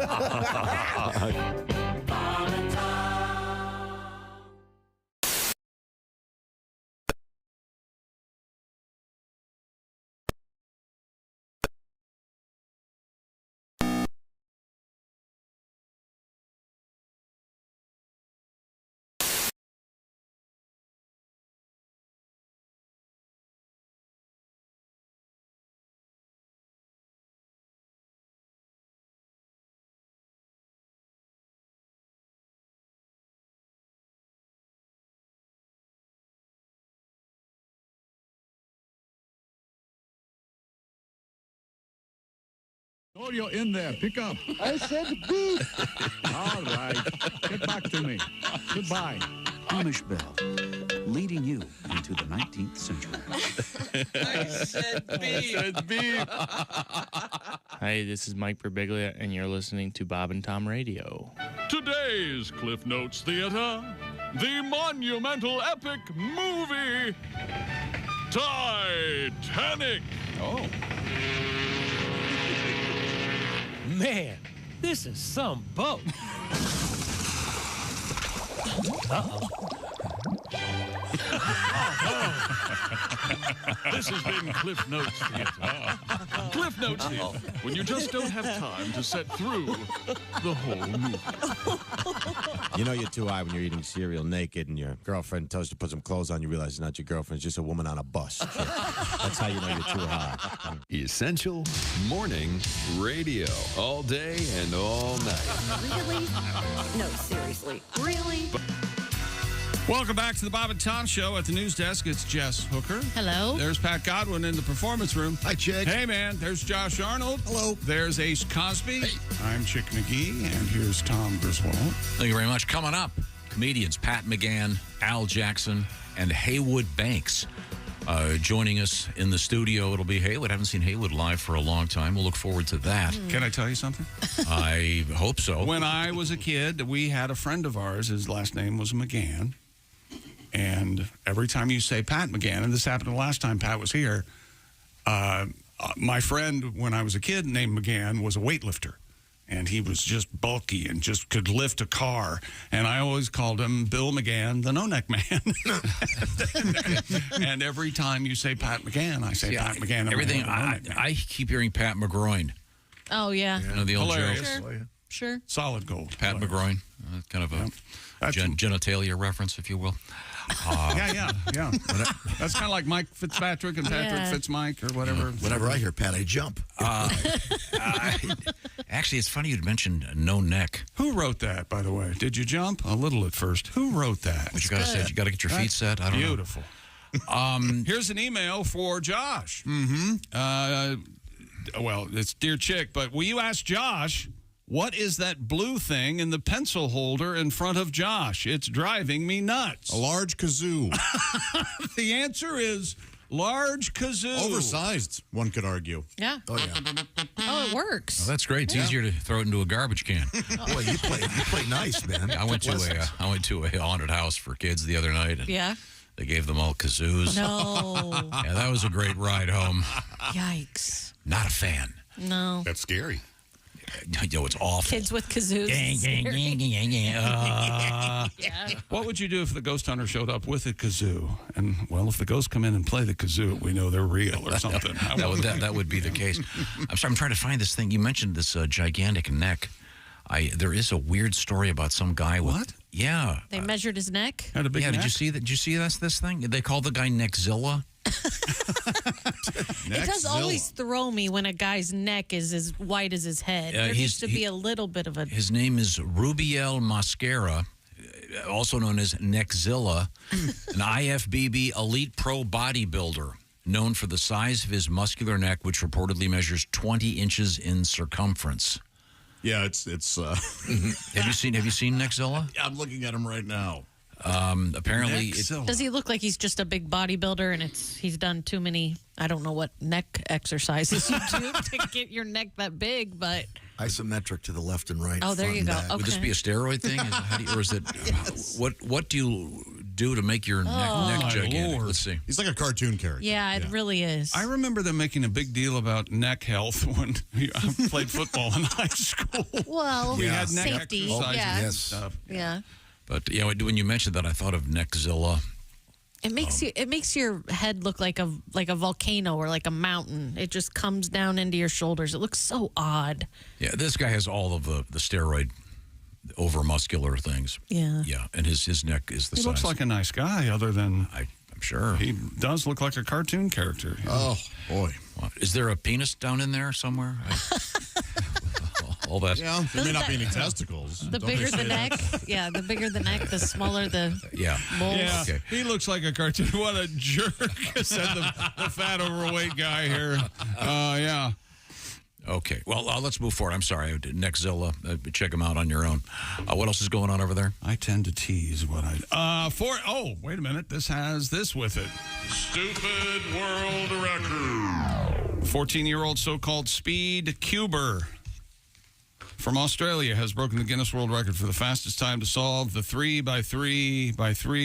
Speaker 17: Oh, you're in there. Pick up.
Speaker 11: I said beep.
Speaker 17: All right. Get back to me. Goodbye.
Speaker 12: Amish Bell, leading you into the 19th century.
Speaker 11: I said beep.
Speaker 22: Hi, this is Mike Birbiglia, and you're listening to Bob and Tom Radio.
Speaker 18: Today's Cliff Notes Theater, the monumental epic movie Titanic.
Speaker 13: Oh. Man, this is some boat. Uh-oh.
Speaker 18: This has been Cliff Notes Theater. Cliff Notes Theater, when you just don't have time to set through the whole movie.
Speaker 1: You know you're too high when you're eating cereal naked and your girlfriend tells you to put some clothes on. You realize it's not your girlfriend. It's just a woman on a bus. That's how you know you're too high.
Speaker 15: Essential Morning Radio. All day and all night.
Speaker 14: Really? No, seriously. Really?
Speaker 2: Welcome back to the Bob and Tom Show. At the news desk, it's Jess Hooker.
Speaker 4: Hello.
Speaker 2: There's Pat Godwin in the performance room.
Speaker 6: Hi, Chick.
Speaker 2: Hey, man. There's Josh Arnold.
Speaker 6: Hello.
Speaker 2: There's Ace Cosby. Hey. I'm Chick McGee, and here's Tom Griswold.
Speaker 3: Thank you very much. Coming up, comedians Pat McGann, Al Jackson, and Haywood Banks joining us in the studio. It'll be Haywood. I haven't seen Haywood live for a long time. We'll look forward to that.
Speaker 2: Can I tell you something?
Speaker 3: I hope so.
Speaker 2: When I was a kid, we had a friend of ours. His last name was McGann. And every time you say Pat McGann, and this happened the last time Pat was here, my friend, when I was a kid, named McGann, was a weightlifter. And he was just bulky and just could lift a car. And I always called him Bill McGann, the no-neck man. And every time you say Pat McGann, I say Pat MGann.
Speaker 3: Everything, I keep hearing Pat McGroin.
Speaker 4: Oh, yeah.
Speaker 3: You know the old
Speaker 2: Hilarious.
Speaker 3: joke?
Speaker 4: Sure.
Speaker 2: Solid gold.
Speaker 3: Pat McGroin. Kind of a genitalia reference, if you will.
Speaker 2: Yeah. That's kind of like Mike Fitzpatrick and Patrick Fitzmike or whatever.
Speaker 6: Whenever I hear Pat, I jump.
Speaker 3: Actually, it's funny you'd mentioned no neck.
Speaker 2: Who wrote that, by the way? Did you jump? A little at first. Who wrote that?
Speaker 3: What you got to say? You got to get your feet set. I don't know.
Speaker 2: Beautiful. Here's an email for Josh. Well, it's Dear Chick, but will you ask Josh, what is that blue thing in the pencil holder in front of Josh? It's driving me nuts.
Speaker 6: A large kazoo.
Speaker 2: The answer is large kazoo.
Speaker 6: Oversized, one could argue.
Speaker 4: Yeah.
Speaker 6: Oh, yeah.
Speaker 4: Oh, it works.
Speaker 3: Well, that's great. It's easier to throw it into a garbage can.
Speaker 6: Boy, you play nice, man.
Speaker 3: I went to a haunted house for kids the other night. And
Speaker 4: yeah.
Speaker 3: They gave them all kazoos.
Speaker 4: No.
Speaker 3: Yeah, that was a great ride home.
Speaker 4: Yikes.
Speaker 3: Not a fan.
Speaker 4: No.
Speaker 9: That's scary.
Speaker 3: You know, it's awful.
Speaker 4: Kids with kazoos.
Speaker 2: What would you do if the ghost hunter showed up with a kazoo? And, well, if the ghosts come in and play the kazoo, we know they're real or something.
Speaker 3: that would be the case. I'm sorry, I'm trying to find this thing. You mentioned this gigantic neck. There is a weird story about some guy with...
Speaker 2: What?
Speaker 3: Yeah.
Speaker 4: They measured his neck?
Speaker 2: Had a big neck?
Speaker 3: Did you see that? Did you see this thing? They call the guy Neckzilla.
Speaker 4: It does always throw me when a guy's neck is as white as his head. There needs to be a little bit of a...
Speaker 3: His name is Rubiel Mascara, also known as Neckzilla, an IFBB elite pro bodybuilder, known for the size of his muscular neck, which reportedly measures 20 inches in circumference.
Speaker 6: Yeah, it's
Speaker 3: Have you seen Neckzilla?
Speaker 6: I'm looking at him right now.
Speaker 3: Apparently,
Speaker 4: does he look like he's just a big bodybuilder and he's done too many, I don't know what neck exercises you do to get your neck that big, but
Speaker 6: isometric to the left and right.
Speaker 4: Oh, there you go. Okay.
Speaker 3: Would this be a steroid thing? Or is it
Speaker 6: Yes.
Speaker 3: what do you do to make your neck gigantic?
Speaker 2: Lord.
Speaker 3: Let's see.
Speaker 6: He's like a cartoon character.
Speaker 4: Yeah, it really is.
Speaker 2: I remember them making a big deal about neck health when I played football in high school.
Speaker 4: Well,
Speaker 2: we had neck
Speaker 4: safety.
Speaker 2: exercises
Speaker 4: Yeah.
Speaker 2: and stuff.
Speaker 4: Yeah.
Speaker 3: But when you mentioned that, I thought of Neckzilla.
Speaker 4: It makes your head look like a volcano or like a mountain. It just comes down into your shoulders. It looks so odd.
Speaker 3: Yeah, this guy has all of the steroid over muscular things.
Speaker 4: Yeah.
Speaker 3: Yeah, and his neck is the size.
Speaker 2: He looks like a nice guy, other than
Speaker 3: I'm sure
Speaker 2: he does look like a cartoon character.
Speaker 6: Oh boy,
Speaker 3: is there a penis down in there somewhere? All that.
Speaker 6: Yeah, there may not be any testicles.
Speaker 4: The bigger the neck, the bigger the neck, the smaller the balls.
Speaker 2: Yeah,
Speaker 3: Okay.
Speaker 2: he looks like a cartoon. What a jerk, said the fat, overweight guy here. Yeah.
Speaker 3: Okay. Well, let's move forward. I'm sorry. Neckzilla. Check them out on your own. What else is going on over there?
Speaker 2: I tend to tease what I... Oh, wait a minute. This has this with it. Stupid world record. 14-year-old so-called speed cuber from Australia has broken the Guinness World Record for the fastest time to solve the 3x3x3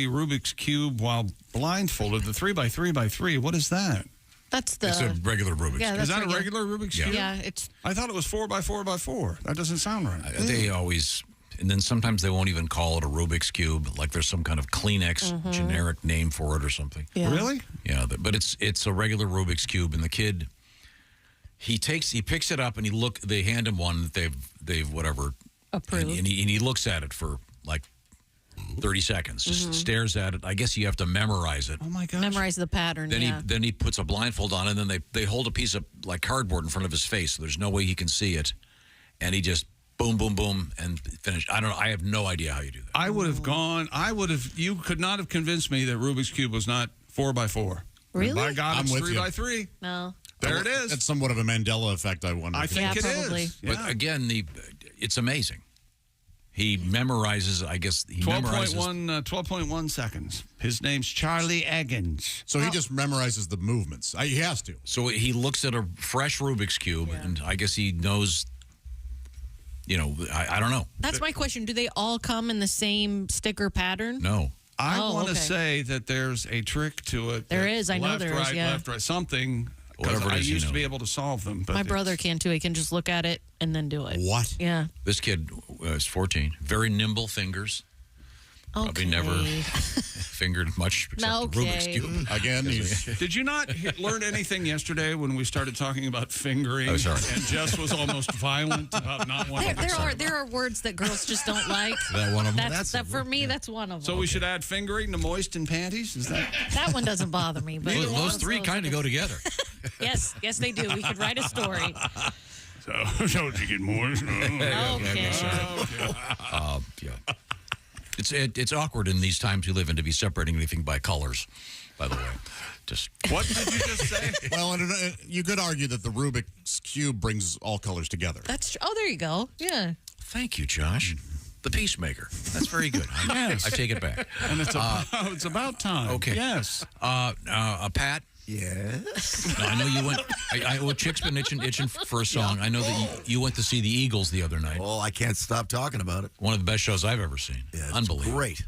Speaker 2: Rubik's Cube while blindfolded. The 3x3x3, what is that?
Speaker 3: It's a regular Rubik's Cube.
Speaker 2: Is that a regular Rubik's Cube?
Speaker 4: Yeah, it's...
Speaker 2: I thought it was 4x4x4. That doesn't sound right.
Speaker 3: They always... And then sometimes they won't even call it a Rubik's Cube. Like there's some kind of Kleenex generic name for it or something.
Speaker 4: Yeah.
Speaker 2: Really?
Speaker 3: Yeah, but it's a regular Rubik's Cube, and the kid... He picks it up and they hand him one that they've whatever
Speaker 4: approved,
Speaker 3: and he looks at it for like 30 seconds, just stares at it. I guess you have to memorize it.
Speaker 2: Oh my gosh.
Speaker 4: Memorize the pattern.
Speaker 3: Then he puts a blindfold on, and then they hold a piece of like cardboard in front of his face, so there's no way he can see it, and he just boom, boom, boom, and finish. I don't know. I have no idea how you do that.
Speaker 2: I would have gone. You could not have convinced me that Rubik's Cube was not 4x4.
Speaker 4: Really?
Speaker 2: And by God,
Speaker 6: I'm
Speaker 2: it's
Speaker 6: with you.
Speaker 2: 3x3.
Speaker 4: No.
Speaker 2: There it is.
Speaker 6: It's somewhat of a Mandela effect, I wonder.
Speaker 2: I think it
Speaker 4: probably.
Speaker 2: is.
Speaker 3: But again, it's amazing. He memorizes, I guess,
Speaker 2: 12.1 seconds. His name's Charlie Eggins.
Speaker 6: So he just memorizes the movements. He has to.
Speaker 3: So he looks at a fresh Rubik's Cube, and I guess he knows, I don't know.
Speaker 4: That's my question. Do they all come in the same sticker pattern?
Speaker 3: No.
Speaker 2: I want to say that there's a trick to it.
Speaker 4: There is. I know there is, yeah.
Speaker 2: Left, right, something. Because I used to be able to solve them. But
Speaker 4: my brother can, too. He can just look at it and then do it.
Speaker 6: What?
Speaker 4: Yeah.
Speaker 3: This kid is 14. Very nimble fingers. Probably never fingered much except the Rubik's Cube.
Speaker 6: Again,
Speaker 2: Did you not learn anything yesterday when we started talking about fingering?
Speaker 3: Oh, sorry.
Speaker 2: And Jess was almost violent about not wanting
Speaker 4: There are words that girls just don't like.
Speaker 3: That one of them?
Speaker 4: For me, that's one of them.
Speaker 2: So we should add fingering to moist in panties? Is that?
Speaker 4: That one doesn't bother me. But
Speaker 3: Those three kind of go together.
Speaker 4: Yes, they do. We could write a story.
Speaker 2: So did you get moist?
Speaker 4: Okay.
Speaker 3: Yeah. It's awkward in these times we live in to be separating anything by colors, by the way.
Speaker 2: What did you just say?
Speaker 6: Well, you could argue that the Rubik's Cube brings all colors together.
Speaker 4: Oh, there you go. Yeah.
Speaker 3: Thank you, Josh. The peacemaker. That's very good. I take it back.
Speaker 2: And it's about time.
Speaker 3: Okay.
Speaker 2: Yes.
Speaker 3: Pat?
Speaker 5: Yes.
Speaker 3: No, I know you went. Chick's been itching for a song. Yeah. I know that you went to see the Eagles the other night.
Speaker 5: Oh, I can't stop talking about it.
Speaker 3: One of the best shows I've ever seen.
Speaker 5: Yeah,
Speaker 3: unbelievable.
Speaker 5: Great.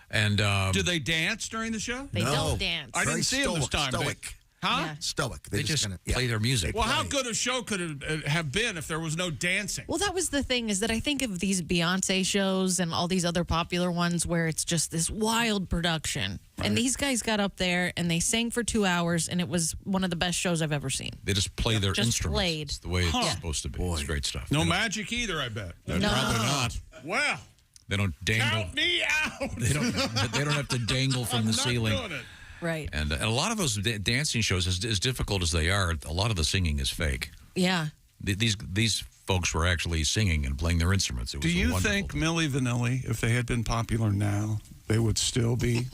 Speaker 3: And
Speaker 2: do they dance during the show?
Speaker 4: They don't dance.
Speaker 2: I didn't see them this time.
Speaker 5: Stoic.
Speaker 2: Huh?
Speaker 5: Yeah. Stoic.
Speaker 3: They just play their music.
Speaker 2: Well, how good a show could it have been if there was no dancing?
Speaker 4: Well, that was the thing, is that I think of these Beyonce shows and all these other popular ones where it's just this wild production. Right. And these guys got up there and they sang for 2 hours, and it was one of the best shows I've ever seen.
Speaker 3: They just play their instruments.
Speaker 4: Played.
Speaker 3: It's the way it's supposed to be. Boy. It's great stuff.
Speaker 2: No magic either, I bet.
Speaker 6: No. Probably not.
Speaker 2: Well,
Speaker 3: they don't dangle.
Speaker 2: Count me out.
Speaker 3: They don't have to dangle from the ceiling.
Speaker 2: Doing it.
Speaker 4: Right.
Speaker 3: And a lot of those dancing shows, as difficult as they are, a lot of the singing is fake.
Speaker 4: Yeah.
Speaker 3: These folks were actually singing and playing their instruments.
Speaker 2: Do you think Milli Vanilli, if they had been popular now, they would still be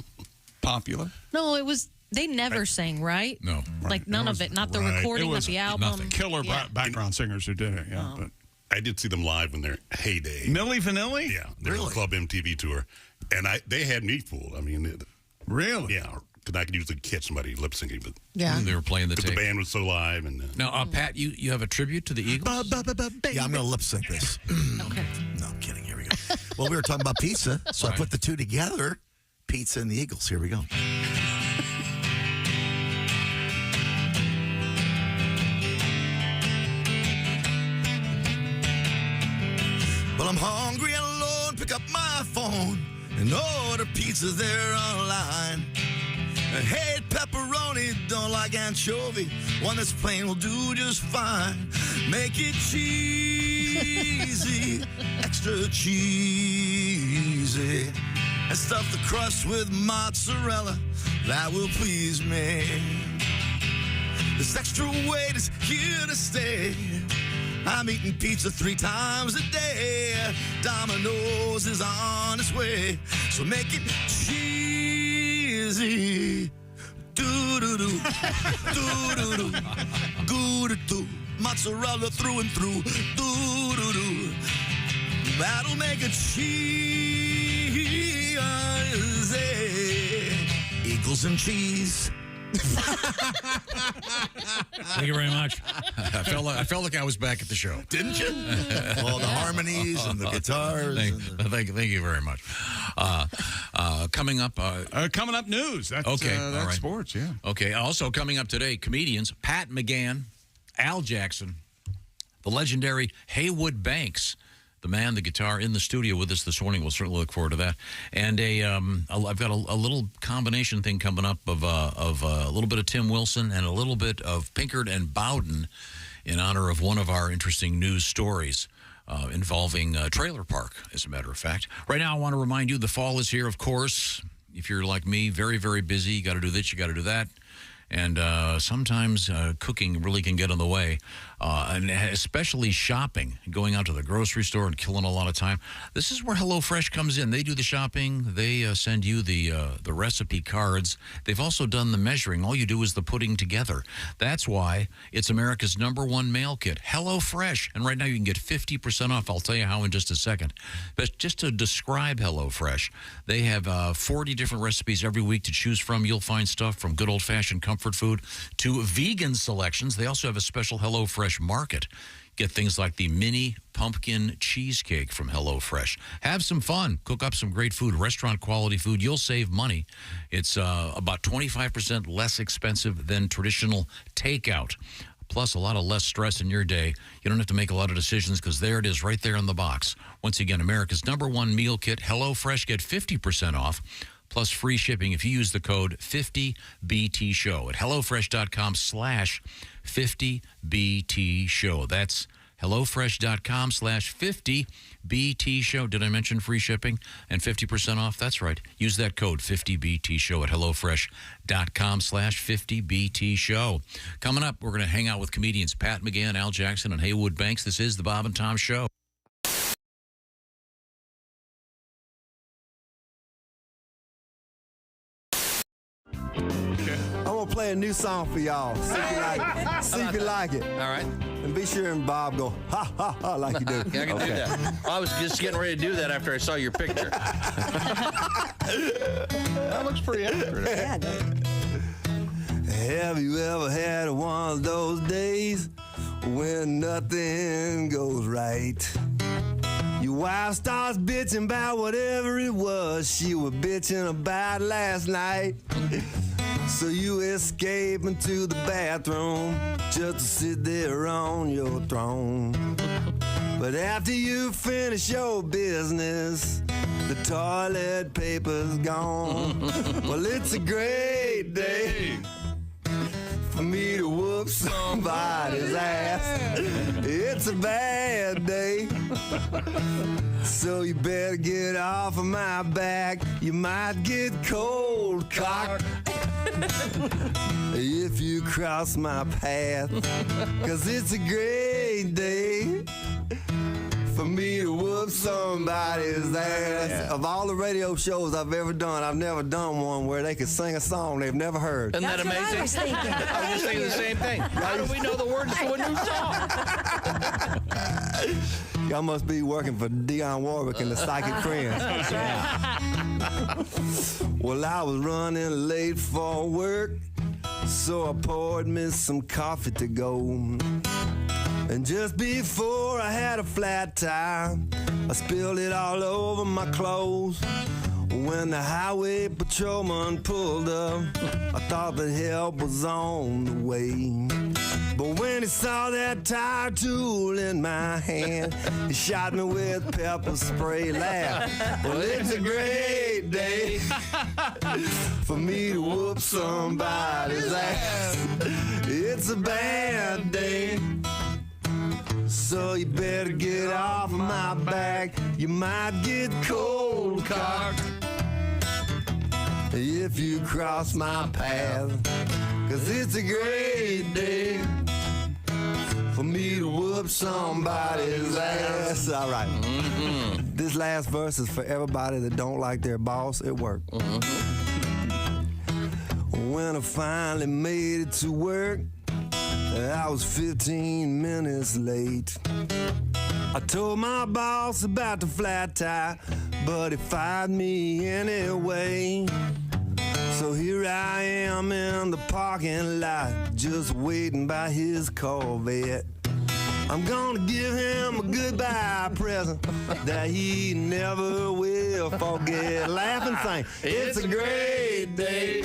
Speaker 2: popular?
Speaker 4: No, it was. They never sang, right?
Speaker 3: No.
Speaker 4: Like none of it. Not the recording, not the album.
Speaker 3: Nothing.
Speaker 2: Killer background singers who did it, yeah.
Speaker 4: Oh.
Speaker 2: But
Speaker 9: I did see them live in their heyday.
Speaker 2: Milli Vanilli?
Speaker 9: Yeah. Their Club MTV tour. And they had me fooled. I mean,
Speaker 2: really?
Speaker 9: Yeah. Because I could usually catch somebody lip syncing, but
Speaker 3: they were playing the tape.
Speaker 9: The band was so live. And
Speaker 3: now, Pat, you have a tribute to the Eagles?
Speaker 5: Yeah, I'm going to lip sync this.
Speaker 4: Okay.
Speaker 5: No, I'm kidding. Here we go. Well, we were talking about pizza, so I put the two together. Pizza and the Eagles. Here we go. Well, I'm hungry and alone. Pick up my phone and order pizza there online. I hate pepperoni, don't like anchovy. One that's plain will do just fine. Make it cheesy, extra cheesy. And stuff the crust with mozzarella, that will please me. This extra weight is here to stay. I'm eating pizza 3 times a day. Domino's is on its way, so make it cheesy. Do-do-do, do-do-do, goo-do-do. mozzarella through and through. Doo-doo-doo. That'll make a cheese. Eagles and cheese.
Speaker 3: Thank you very much. I felt like I was back at the show.
Speaker 5: Didn't you? All the harmonies and the guitars.
Speaker 3: Thank you very much. Coming up
Speaker 2: news. That's,
Speaker 3: okay,
Speaker 2: that's
Speaker 3: all right.
Speaker 2: sports, yeah.
Speaker 3: Okay, also coming up today, comedians Pat McGann, Al Jackson, the legendary Haywood Banks, the man, the guitar, in the studio with us this morning. We'll certainly look forward to that. And I've got a little combination thing coming up of a little bit of Tim Wilson and a little bit of Pinkard and Bowden in honor of one of our interesting news stories involving a trailer park, as a matter of fact. Right now, I want to remind you the fall is here, of course. If you're like me, very, very busy, you got to do this, you got to do that. And sometimes cooking really can get in the way, and especially shopping, going out to the grocery store and killing a lot of time. This is where HelloFresh comes in. They do the shopping. They send you the recipe cards. They've also done the measuring. All you do is the putting together. That's why it's America's #1 meal kit, HelloFresh. And right now you can get 50% off. I'll tell you how in just a second. But just to describe HelloFresh, they have 40 different recipes every week to choose from. You'll find stuff from good old-fashioned comfort food to vegan selections. They also have a special HelloFresh market. Get things like the mini pumpkin cheesecake from HelloFresh. Have some fun. Cook up some great food, restaurant quality food. You'll save money. It's about 25% less expensive than traditional takeout. Plus, a lot of less stress in your day. You don't have to make a lot of decisions because there it is right there in the box. Once again, America's #1 meal kit, HelloFresh. Get 50% off. Plus free shipping if you use the code 50BTShow at HelloFresh.com/50BTShow. That's HelloFresh.com/50BTShow. Did I mention free shipping and 50% off? That's right. Use that code 50BTShow at HelloFresh.com/50BTShow. Coming up, we're going to hang out with comedians Pat McGann, Al Jackson, and Haywood Banks. This is the Bob and Tom Show.
Speaker 16: I'm gonna play a new song for y'all. See if you like it. See if you like it.
Speaker 24: All right.
Speaker 16: And be sure and Bob go ha ha ha like you do.
Speaker 24: I can do that. I was just getting ready to do that after I saw your picture.
Speaker 16: That looks pretty accurate. Yeah, have you ever had one of those days when nothing goes right? Your wife starts bitching about whatever it was she was bitching about last night. So you escape into the bathroom just to sit there on your throne. But after you finish your business, the toilet paper's gone. Well, it's a great day for me to whoop somebody's ass. It's a bad day, so you better get off of my back. You might get cold cocked if you cross my path, 'cause it's a great day for me to whoop somebody's ass. Yeah. Of all the radio shows I've ever done, I've never done one where they could sing a song they've never heard.
Speaker 24: Isn't that amazing?
Speaker 14: I was thinking.
Speaker 24: I was just thinking the same thing. How do we know the words to a new song?
Speaker 16: Y'all must be working for Dionne Warwick and the Psychic Friends. Well, I was running late for work, so I poured me some coffee to go. And just before I had a flat tire, I spilled it all over my clothes. When the highway patrolman pulled up, I thought that help was on the way. But when he saw that tire tool in my hand, he shot me with pepper spray. Laugh. Well, it's a great day for me to whoop somebody's ass. It's a bad day, so you better get off of my back. You might get cold cocked if you cross my path, 'cause it's a great day for me to whoop somebody's ass. All right. Mm-hmm. This last verse is for everybody that don't like their boss at work. Mm-hmm. When I finally made it to work, I was 15 minutes late. I told my boss about the flat tire, but he fired me anyway. So here I am in the parking lot, just waiting by his Corvette. I'm gonna give him a goodbye present that he never will forget. Laugh and sing. It's a great day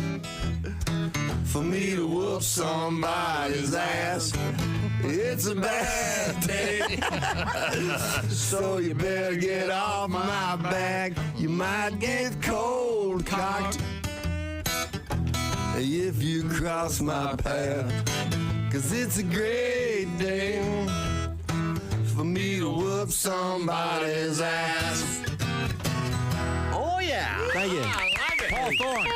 Speaker 16: for me to whoop somebody's ass. It's a bad day, so you better get off my back. You might get cold cocked if you cross my path. 'Cause it's a great day for me to whoop somebody's ass.
Speaker 24: Oh, yeah.
Speaker 16: Thank you.
Speaker 24: Paul Thorne.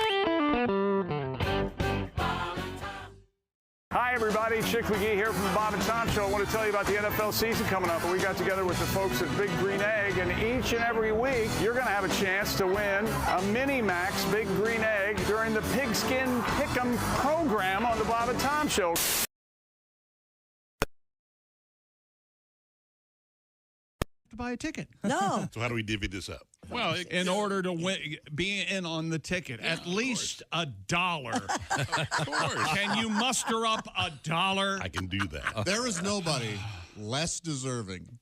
Speaker 19: Hi, everybody. Chick McGee here from the Bob and Tom Show. I want to tell you about the NFL season coming up. We got together with the folks at Big Green Egg, and each and every week, you're going to have a chance to win a Mini Max Big Green Egg during the Pigskin Pick'em program on the Bob and Tom Show.
Speaker 2: To buy a ticket.
Speaker 14: No.
Speaker 9: So how do we divvy this up?
Speaker 2: Well, in order to be in on the ticket, at least $1.
Speaker 9: Of course.
Speaker 2: Can you muster up $1?
Speaker 9: I can do that.
Speaker 6: There is nobody less deserving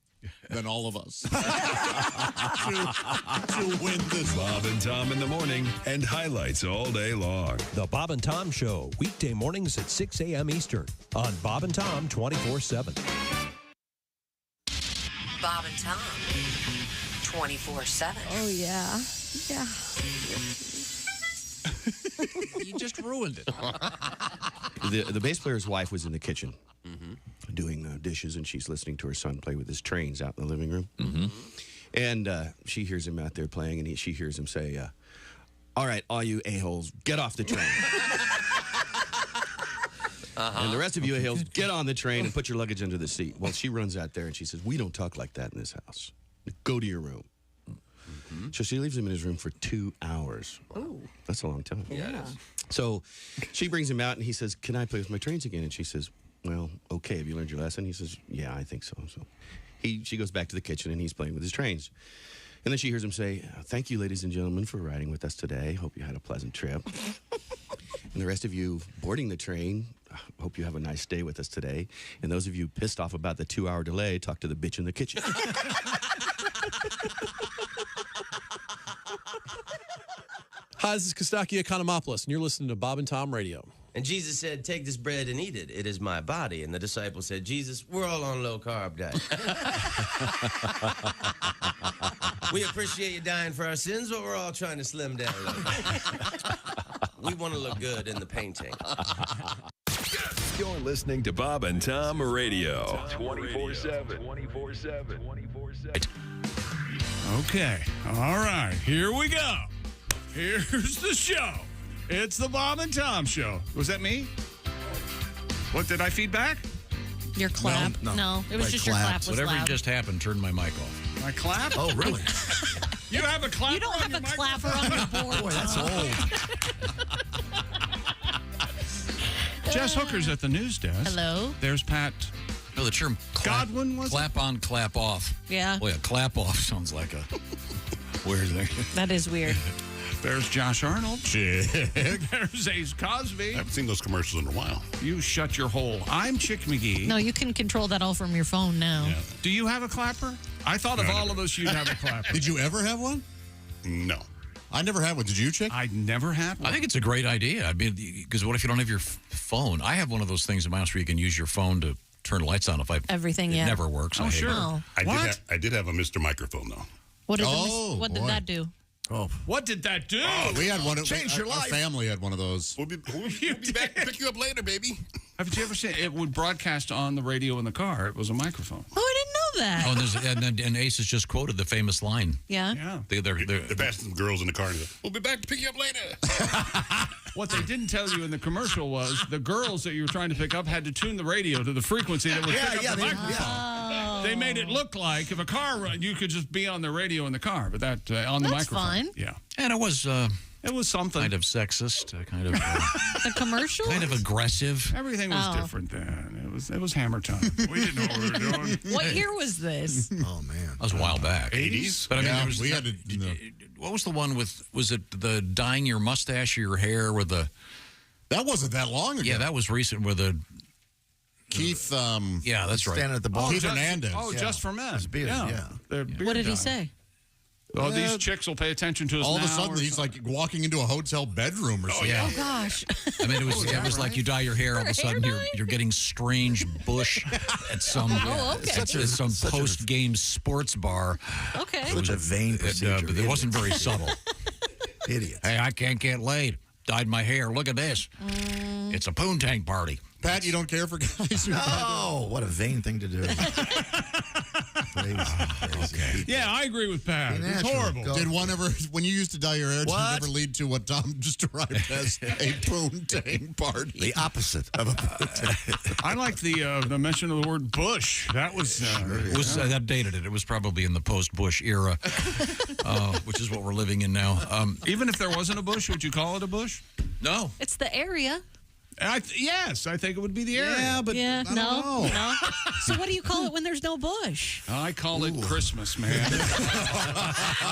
Speaker 6: than all of us to win this.
Speaker 15: Bob and Tom in the morning and highlights all day long.
Speaker 20: The Bob and Tom Show, weekday mornings at 6 a.m. Eastern on Bob and Tom 24/7.
Speaker 21: Bob and Tom 24/7.
Speaker 14: Oh, yeah. Yeah.
Speaker 3: You just ruined it.
Speaker 23: The bass player's wife was in the kitchen doing dishes, and she's listening to her son play with his trains out in the living room. And she hears him out there playing, and she hears him say, all right, all you a-holes, get off the train. And the rest of you a-holes, get on the train and put your luggage under the seat. Well, she runs out there, and she says, we don't talk like that in this house. Go to your room. So she leaves him in his room for 2 hours.
Speaker 21: Ooh.
Speaker 23: That's a long time.
Speaker 21: Yeah, it is.
Speaker 23: So she brings him out, and he says, can I play with my trains again? And she says, well, okay, have you learned your lesson? He says, yeah, I think so. So she goes back to the kitchen, and he's playing with his trains. And then she hears him say, thank you, ladies and gentlemen, for riding with us today. Hope you had a pleasant trip. And the rest of you boarding the train, hope you have a nice day with us today. And those of you pissed off about the 2-hour delay, talk to the bitch in the kitchen.
Speaker 25: Hi, this is Kostaki Economopoulos, and you're listening to Bob and Tom Radio.
Speaker 26: And Jesus said, take this bread and eat it. It is my body. And the disciples said, Jesus, we're all on low-carb diet. We appreciate you dying for our sins, but we're all trying to slim down a little bit. We want to look good in the painting.
Speaker 15: You're listening to Bob and Tom Radio. 24/7. 24/7.
Speaker 2: Okay. All right. Here we go. Here's the show. It's the Bob and Tom Show. Was that me? What, did I feed back?
Speaker 4: Your clap? No, it was just your clap was
Speaker 3: Whatever
Speaker 4: loud.
Speaker 3: just happened turned my mic off.
Speaker 2: My clap?
Speaker 3: Oh, really?
Speaker 2: You have a clapper?
Speaker 4: You don't have a clapper on your board.
Speaker 3: Boy, that's old.
Speaker 2: Jess Hooker's at the news desk.
Speaker 4: Hello.
Speaker 2: There's Pat.
Speaker 3: No, the term
Speaker 2: Godwin was
Speaker 3: clap on, clap off.
Speaker 4: Yeah.
Speaker 3: Boy, a clap off sounds like a weird thing.
Speaker 4: That is weird.
Speaker 2: There's Josh Arnold. There's Ace Cosby.
Speaker 9: I haven't seen those commercials in a while.
Speaker 2: You shut your hole. I'm Chick McGee.
Speaker 4: No, you can control that all from your phone now.
Speaker 9: Yeah.
Speaker 2: Do you have a clapper? I thought of all of us, you'd have a clapper.
Speaker 6: Did you ever have one?
Speaker 9: No.
Speaker 6: I never had one. Did you, Chick?
Speaker 2: I never had one.
Speaker 3: I think it's a great idea. I mean, because what if you don't have your phone? I have one of those things in my house where you can use your phone to turn lights on.
Speaker 4: Everything,
Speaker 3: it
Speaker 4: yeah.
Speaker 3: never works.
Speaker 2: Oh,
Speaker 3: I hate
Speaker 2: sure.
Speaker 3: it.
Speaker 4: Oh.
Speaker 9: I did have a Mr. Microphone, though.
Speaker 4: What did that do?
Speaker 6: Oh,
Speaker 2: what did that do?
Speaker 6: Oh, we had one.
Speaker 9: Changed your
Speaker 6: our
Speaker 9: life.
Speaker 6: family had one of those.
Speaker 9: We'll be back to pick you up later, baby.
Speaker 2: Have you ever seen it? Would broadcast on the radio in the car. It was a microphone.
Speaker 4: Oh, I didn't know that.
Speaker 3: Oh, and Ace has just quoted the famous line.
Speaker 4: Yeah.
Speaker 2: Yeah.
Speaker 9: They're passing some girls in the car and we'll be back to pick you up later.
Speaker 2: What they didn't tell you in the commercial was the girls that you were trying to pick up had to tune the radio to the frequency that would pick up the microphone.
Speaker 4: Oh.
Speaker 2: They made it look like if a car run, you could just be on the radio in the car, but that on the
Speaker 4: That's
Speaker 2: microphone.
Speaker 4: fine.
Speaker 2: Yeah.
Speaker 3: And it was
Speaker 2: something.
Speaker 3: kind of sexist, kind of
Speaker 4: The commercial?
Speaker 3: kind of aggressive.
Speaker 2: Everything was different then. It was hammer time. We didn't know what we were doing.
Speaker 4: What year was this?
Speaker 3: Oh, man. That was a while back.
Speaker 2: 80s?
Speaker 3: But I mean,
Speaker 6: Yeah,
Speaker 3: there was
Speaker 6: we had to,
Speaker 3: what was the one with, was it the dyeing your mustache or your hair with the...
Speaker 6: That wasn't that long ago.
Speaker 3: Yeah, that was recent with the...
Speaker 6: Keith,
Speaker 3: yeah, that's right.
Speaker 7: Standing at the bar.
Speaker 6: Keith Hernandez.
Speaker 2: Oh, Just for Men.
Speaker 7: His beard, yeah.
Speaker 4: What did he say?
Speaker 2: Oh, these chicks will pay attention to us
Speaker 6: all
Speaker 2: now.
Speaker 6: of a sudden, he's like walking into a hotel bedroom or something.
Speaker 3: Yeah.
Speaker 4: Oh, gosh.
Speaker 3: I mean, it was like you dye your hair, all of a sudden you're getting strange bush at some at some post-game sports bar.
Speaker 4: Okay.
Speaker 7: Such a vain procedure.
Speaker 3: But it wasn't very subtle.
Speaker 7: Idiots.
Speaker 3: Hey, I can't get laid. Dyed my hair. Look at this. It's a poontang party.
Speaker 6: Pat, you don't care for guys who
Speaker 7: Oh, what a vain thing to do.
Speaker 3: Okay.
Speaker 2: Yeah, I agree with Pat. It's
Speaker 7: natural.
Speaker 2: horrible.
Speaker 6: Did one ever, when you used to dye your hair, did
Speaker 7: What?
Speaker 6: it ever lead to what Tom just described as a poontang party?
Speaker 7: The opposite of a poontang.
Speaker 2: I like the mention of the word bush. That was...
Speaker 3: It was that dated it. It was probably in the post-Bush era, which is what we're living in now.
Speaker 2: Even if there wasn't a bush, would you call it a bush?
Speaker 3: No.
Speaker 4: It's the area.
Speaker 2: Yes, I think it would be the area.
Speaker 6: Yeah, but I don't know.
Speaker 4: No. So what do you call it when there's no bush?
Speaker 2: I call it Christmas, man.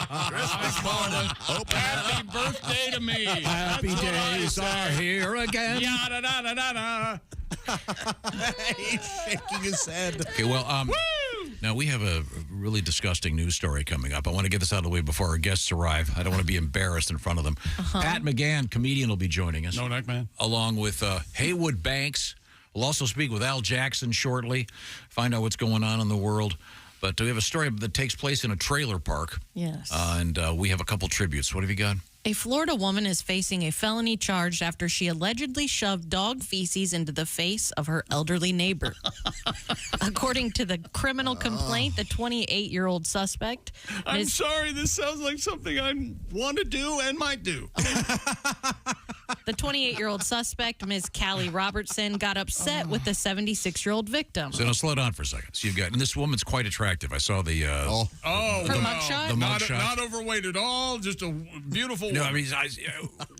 Speaker 2: I call it happy birthday to me.
Speaker 3: Happy days are here again.
Speaker 2: Yada, da, da, da, da.
Speaker 6: He's shaking his head.
Speaker 3: Okay, well, now we have a really disgusting news story coming up. I want to get this out of the way before our guests arrive. I don't want to be embarrassed in front of them. Pat McGann, comedian, will be joining us.
Speaker 2: No neck, man.
Speaker 3: Along with Haywood Banks. We'll also speak with Al Jackson shortly, find out what's going on in the world. But we have a story that takes place in a trailer park.
Speaker 4: Yes.
Speaker 3: And we have a couple tributes. What have you got?
Speaker 4: A Florida woman is facing a felony charge after she allegedly shoved dog feces into the face of her elderly neighbor. According to the criminal complaint, the 28-year-old suspect...
Speaker 2: I'm sorry, this sounds like something I want to do and might do.
Speaker 4: The 28-year-old suspect, Ms. Callie Robertson, got upset with the 76-year-old victim.
Speaker 3: So now slow down for a second. So you've got, and this woman's quite attractive. I saw the...
Speaker 4: Her mugshot?
Speaker 3: The
Speaker 2: Not,
Speaker 3: mugshot.
Speaker 2: not overweight at all, just a beautiful
Speaker 3: No, I
Speaker 2: woman.
Speaker 3: mean,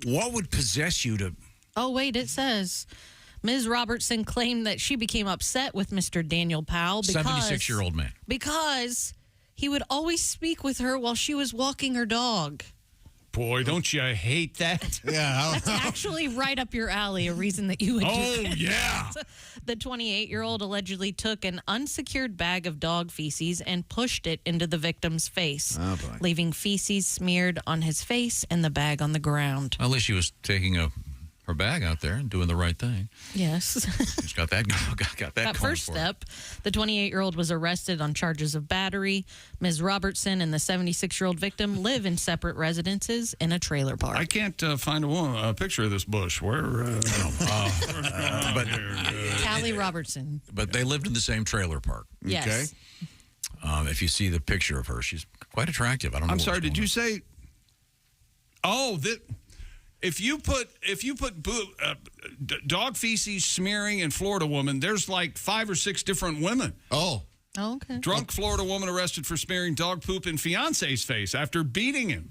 Speaker 3: what would possess you to...
Speaker 4: Oh, wait, it says... Ms. Robertson claimed that she became upset with Mr. Daniel Powell because...
Speaker 3: 76-year-old man.
Speaker 4: Because he would always speak with her while she was walking her dog.
Speaker 2: Boy, don't you hate that?
Speaker 6: Yeah.
Speaker 4: That's actually right up your alley, a reason that you would do that.
Speaker 2: Yeah.
Speaker 4: The 28-year-old allegedly took an unsecured bag of dog feces and pushed it into the victim's face, leaving feces smeared on his face and the bag on the ground.
Speaker 3: At least she was taking her bag out there and doing the right thing.
Speaker 4: Yes.
Speaker 3: She's got that
Speaker 4: That first
Speaker 3: going for her.
Speaker 4: step, the 28-year-old was arrested on charges of battery. Ms. Robertson and the 76-year-old victim live in separate residences in a trailer park.
Speaker 2: I can't find a picture of this bush. Where?
Speaker 4: Callie Robertson.
Speaker 3: But they lived in the same trailer park.
Speaker 4: Yes.
Speaker 3: Okay. If you see the picture of her, she's quite attractive. I don't know.
Speaker 2: I'm sorry. Did you say? Oh, that. If you put dog feces smearing in Florida woman, there's like 5 or 6 different women.
Speaker 6: Oh.
Speaker 4: Oh, okay.
Speaker 2: Drunk Florida woman arrested for smearing dog poop in fiance's face after beating him.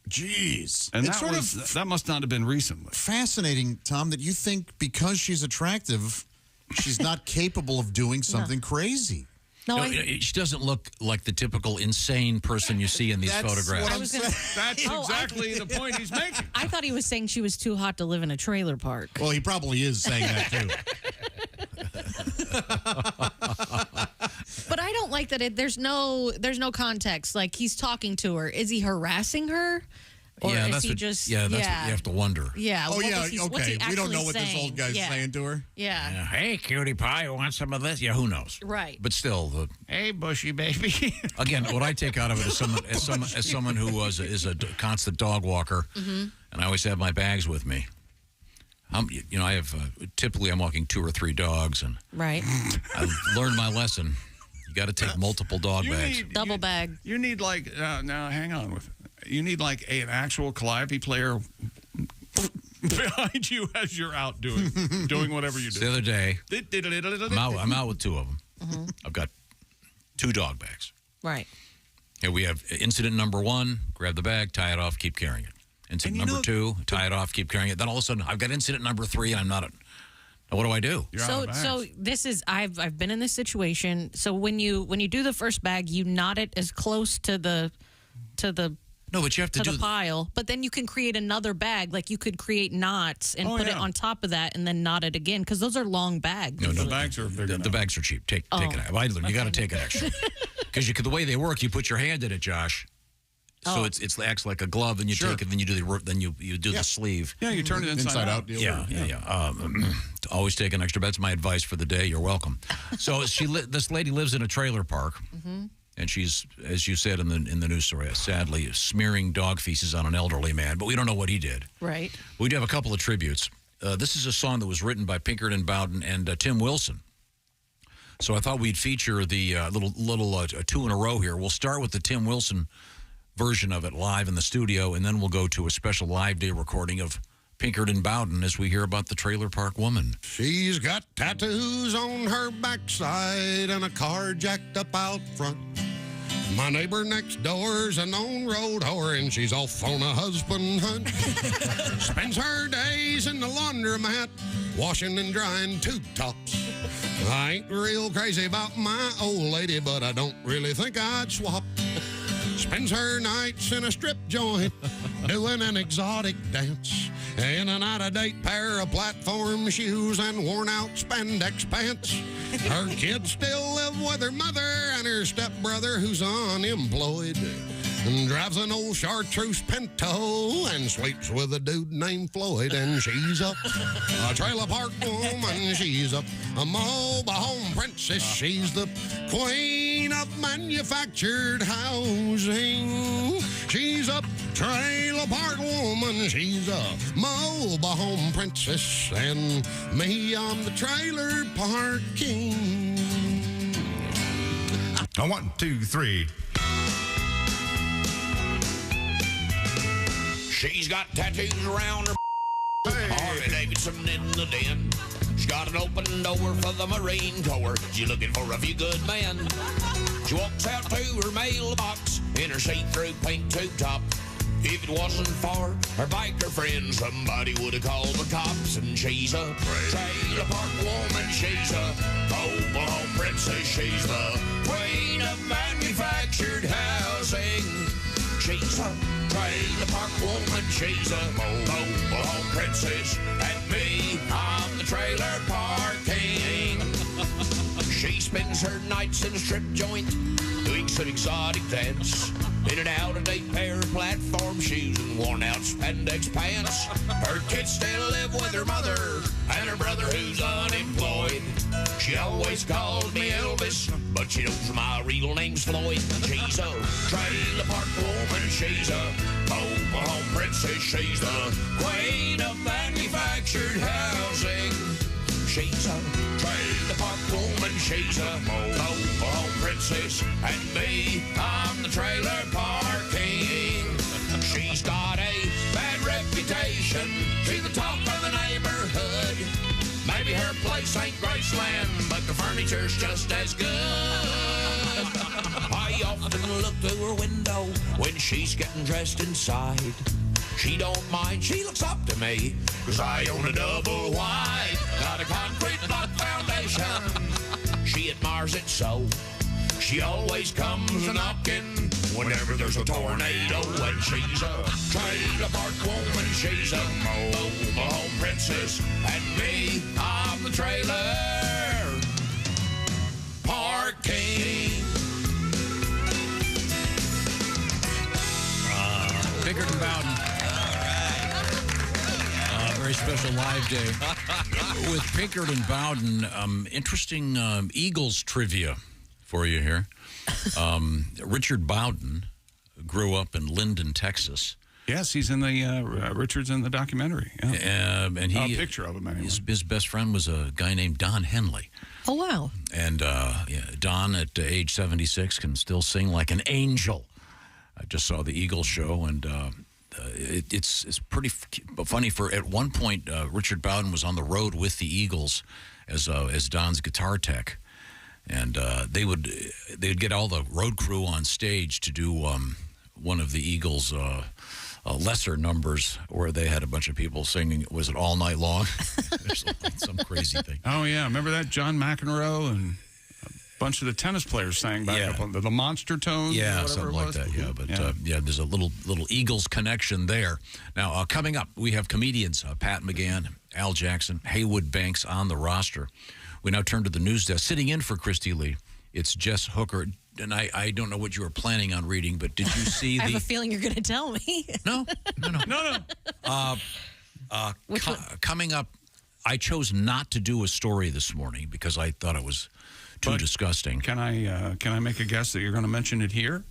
Speaker 6: Jeez.
Speaker 2: And
Speaker 6: It's
Speaker 2: that must not have been recently.
Speaker 6: Fascinating, Tom, that you think because she's attractive, she's not capable of doing something crazy.
Speaker 4: No,
Speaker 3: she doesn't look like the typical insane person you see in these photographs.
Speaker 2: That's exactly the point he's making.
Speaker 4: I thought he was saying she was too hot to live in a trailer park.
Speaker 6: Well, he probably is saying that, too.
Speaker 4: But I don't like that there's no context. Like, he's talking to her. Is he harassing her? Or
Speaker 3: yeah,
Speaker 4: is
Speaker 3: that's
Speaker 4: he
Speaker 3: what,
Speaker 4: just...
Speaker 3: that's what you have to wonder.
Speaker 4: Yeah.
Speaker 6: Oh,
Speaker 4: what
Speaker 6: yeah,
Speaker 4: was he- what's he
Speaker 6: okay. We don't know what
Speaker 4: actually
Speaker 6: this old guy's
Speaker 4: saying?
Speaker 6: saying to her.
Speaker 4: Yeah.
Speaker 3: Hey, cutie pie, you want some of this? Yeah, who knows?
Speaker 4: Right.
Speaker 3: But still,
Speaker 2: hey, bushy baby.
Speaker 3: Again, what I take out of it is someone who is a constant dog walker, and I always have my bags with me. I have typically I'm walking 2 or 3 dogs, and
Speaker 4: right.
Speaker 3: I've learned my lesson. You got to take multiple dog bags.
Speaker 4: Double bag.
Speaker 2: You need like now. Hang on with. You need like an actual Calliope player behind you as you're out doing whatever you do.
Speaker 3: The other day, I'm out with 2 of them. I've got 2 dog bags.
Speaker 4: Right.
Speaker 3: Here we have incident number 1, grab the bag, tie it off, keep carrying it. Incident number 2, tie it off, keep carrying it. Then all of a sudden, I've got incident number 3, and I'm not What do I do?
Speaker 4: So this is I've been in this situation. So when you do the first bag, you knot it as close to the
Speaker 3: No, but you have to do
Speaker 4: the pile, but then you can create another bag. Like you could create knots and put it on top of that and then knot it again because those are long bags.
Speaker 3: No,
Speaker 2: the bags are big.
Speaker 3: The bags are cheap. Take it out. You got to take it extra. Because the way they work, you put your hand in it, Josh. So it acts like a glove, and you take it, then you do the sleeve.
Speaker 2: Yeah, you turn it inside out.
Speaker 3: Yeah. Always take an extra. That's my advice for the day. You're welcome. So this lady lives in a trailer park, and she's, as you said in the news story, sadly smearing dog feces on an elderly man. But we don't know what he did.
Speaker 4: Right.
Speaker 3: We do have a couple of tributes. This is a song that was written by Pinkard and Bowden and Tim Wilson. So I thought we'd feature the little two in a row here. We'll start with the Tim Wilson version of it live in the studio, and then we'll go to a special live day recording of Pinkard and Bowden as we hear about the trailer park woman.
Speaker 6: She's got tattoos on her backside and a car jacked up out front. My neighbor next door's a known road whore, and she's off on a husband hunt. Spends her days in the laundromat, washing and drying tube tops. I ain't real crazy about my old lady, but I don't really think I'd swap. Spends her nights in a strip joint, doing an exotic dance. In an out-of-date pair of platform shoes and worn-out spandex pants. Her kids still live with her mother and her stepbrother who's unemployed. And drives an old chartreuse Pinto and sleeps with a dude named Floyd. And she's a trailer park woman. She's a mobile home princess. She's the queen of manufactured housing. She's a trailer park woman. She's a mobile home princess. And me, I'm the trailer park king.
Speaker 7: 1, 2, 3.
Speaker 8: She's got tattoos around her Harley Davidson in the den. She's got an open door for the Marine Corps. She's looking for a few good men. She walks out to her mailbox in her see-through pink tube top. If it wasn't for her biker friend, somebody would have called the cops. And she's a trailer park woman. She's a mobile home princess. She's the queen of manufactured housing. She's a trailer park woman. She's a mobile home princess. And me, I'm the trailer park king. She spends her nights in a strip joint, doing some exotic dance. In an out-of-date pair of platform shoes and worn-out spandex pants. Her kids still live with her mother and her brother who's unemployed. She always called me Elvis, but she knows my real name's Floyd. She's a trailer park woman. She's a mobile home princess. She's the queen of manufactured housing. She's a trailer park woman. She's a mobile home princess. And me, I'm the trailer park king. She's got a bad reputation. She's the talk of the neighborhood. Maybe her place ain't Graceland, but the furniture's just as good. I often look through her window when she's getting dressed inside. She don't mind, she looks up to me, 'cause I own a double wide. Got a concrete block foundation, she admires it so. She always comes a-knocking whenever there's a tornado. And she's a trailer park woman. She's a mobile home princess. And me, I'm the trailer park king.
Speaker 3: Pinkard and Bowden. Very special live day with Pinkard and Bowden. Interesting Eagles trivia for you here. Richard Bowden grew up in Linden, Texas.
Speaker 2: Yes, he's in the Richard's in the documentary. Yeah.
Speaker 3: And he
Speaker 2: a picture of him anyway.
Speaker 3: His best friend was a guy named Don Henley.
Speaker 4: Oh wow!
Speaker 3: And Don at age 76 can still sing like an angel. I just saw the Eagles show, and it's pretty funny. At one point, Richard Bowden was on the road with the Eagles as Don's guitar tech, and they'd get all the road crew on stage to do one of the Eagles' lesser numbers where they had a bunch of people singing. Was it all night long? There's some crazy thing.
Speaker 2: Oh, yeah. Remember that? John McEnroe and a bunch of the tennis players sang back up on the Monster Tones?
Speaker 3: Yeah, something like that. Yeah, but there's a little Eagles connection there. Now, coming up, we have comedians Pat McGann, Al Jackson, Haywood Banks on the roster. We now turn to the news desk. Sitting in for Christy Lee, it's Jess Hooker. And I don't know what you were planning on reading, but did you see
Speaker 4: I have a feeling you're going to tell me.
Speaker 3: No. Coming up, I chose not to do a story this morning because I thought it was too disgusting.
Speaker 2: Can I make a guess that you're going to mention it here?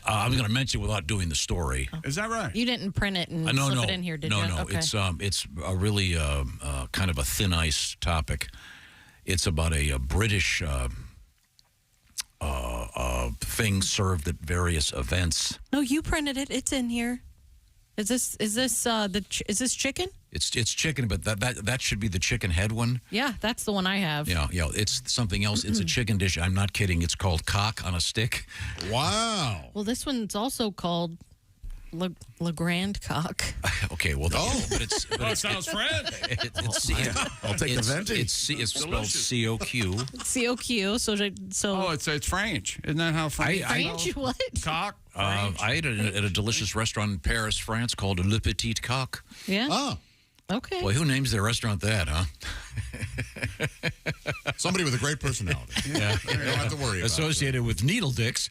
Speaker 3: I'm going to mention it without doing the story.
Speaker 2: Is that right?
Speaker 4: You didn't print it and slip it in here, did you?
Speaker 3: No.
Speaker 4: Okay.
Speaker 3: It's a really kind of a thin ice topic. It's about a British thing served at various events.
Speaker 4: No, you printed it. It's in here. Is this chicken?
Speaker 3: It's chicken, but that should be the chicken head one.
Speaker 4: Yeah, that's the one I have.
Speaker 3: Yeah. It's something else. It's a chicken dish. I'm not kidding. It's called cock on a stick.
Speaker 1: Wow.
Speaker 4: Well, this one's also called Le Grand Cock.
Speaker 3: Okay, well, but it
Speaker 2: sounds French.
Speaker 7: I'll take the venti.
Speaker 3: It's spelled C-O-Q.
Speaker 4: C-O-Q. So
Speaker 2: it's French. Isn't that how French?
Speaker 4: French? What?
Speaker 2: Cock.
Speaker 3: I ate it at a delicious restaurant in Paris, France, called Le Petit Coq.
Speaker 4: Yeah.
Speaker 1: Oh.
Speaker 4: Okay.
Speaker 3: Boy, who names their restaurant that, huh?
Speaker 1: Somebody with a great personality.
Speaker 3: Yeah.
Speaker 1: You don't have to worry about
Speaker 3: Associated with Needle Dicks.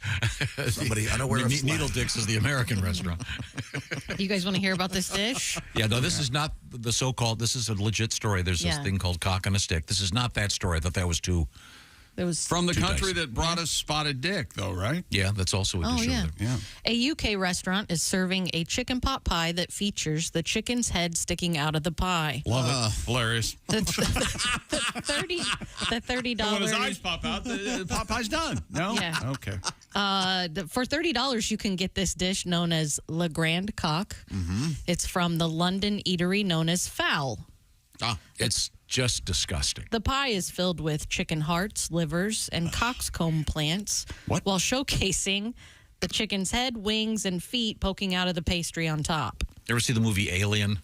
Speaker 7: Somebody unaware of
Speaker 3: Needle Dicks is the American restaurant.
Speaker 4: You guys want to hear about this dish?
Speaker 3: Yeah, no, this is not the so-called, this is a legit story. There's this thing called cock on a stick. This is not that story. I thought that was too...
Speaker 4: It was
Speaker 2: from the country that brought us spotted dick, though, right?
Speaker 3: Yeah, that's also a dish.
Speaker 4: Yeah. A UK restaurant is serving a chicken pot pie that features the chicken's head sticking out of the pie.
Speaker 2: Love it. Hilarious.
Speaker 4: The $30.
Speaker 2: When his eyes pop out, the pot pie's done. No?
Speaker 4: Yeah.
Speaker 2: Okay.
Speaker 4: For $30, you can get this dish known as Le Grand Coq.
Speaker 3: Mm-hmm.
Speaker 4: It's from the London eatery known as Fowl.
Speaker 3: It's just disgusting.
Speaker 4: The pie is filled with chicken hearts, livers, and coxcomb plants while showcasing the chicken's head, wings, and feet poking out of the pastry on top.
Speaker 3: You ever see the movie Alien?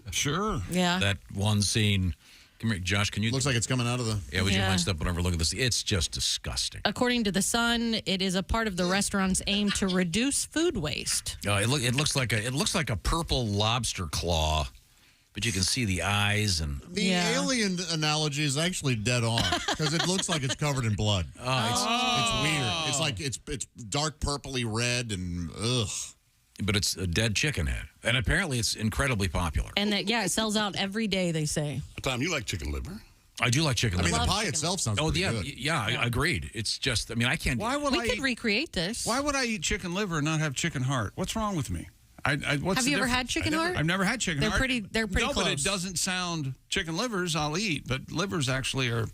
Speaker 2: Sure.
Speaker 4: Yeah.
Speaker 3: That one scene. Come here, Josh, can you...
Speaker 1: Looks like it's coming out of the...
Speaker 3: Yeah, would you mind stepping over and look at this? It's just disgusting.
Speaker 4: According to The Sun, it is a part of the restaurant's aim to reduce food waste.
Speaker 3: It looks like a purple lobster claw. But you can see the eyes and...
Speaker 1: The alien analogy is actually dead on because it looks like it's covered in blood. It's weird. It's like it's dark purpley red and ugh.
Speaker 3: But it's a dead chicken head. And apparently it's incredibly popular.
Speaker 4: And that, it sells out every day, they say.
Speaker 9: Tom, you like chicken liver?
Speaker 3: I do like chicken liver.
Speaker 1: I mean, the pie itself sounds pretty good.
Speaker 3: Yeah, I agreed. It's just, I can't...
Speaker 4: We could recreate this.
Speaker 2: Why would I eat chicken liver and not have chicken heart? What's wrong with me?
Speaker 4: Have you ever had chicken heart?
Speaker 2: I've never had chicken heart.
Speaker 4: They're pretty
Speaker 2: close.
Speaker 4: close.
Speaker 2: But it doesn't sound... Chicken livers I'll eat, but livers actually are...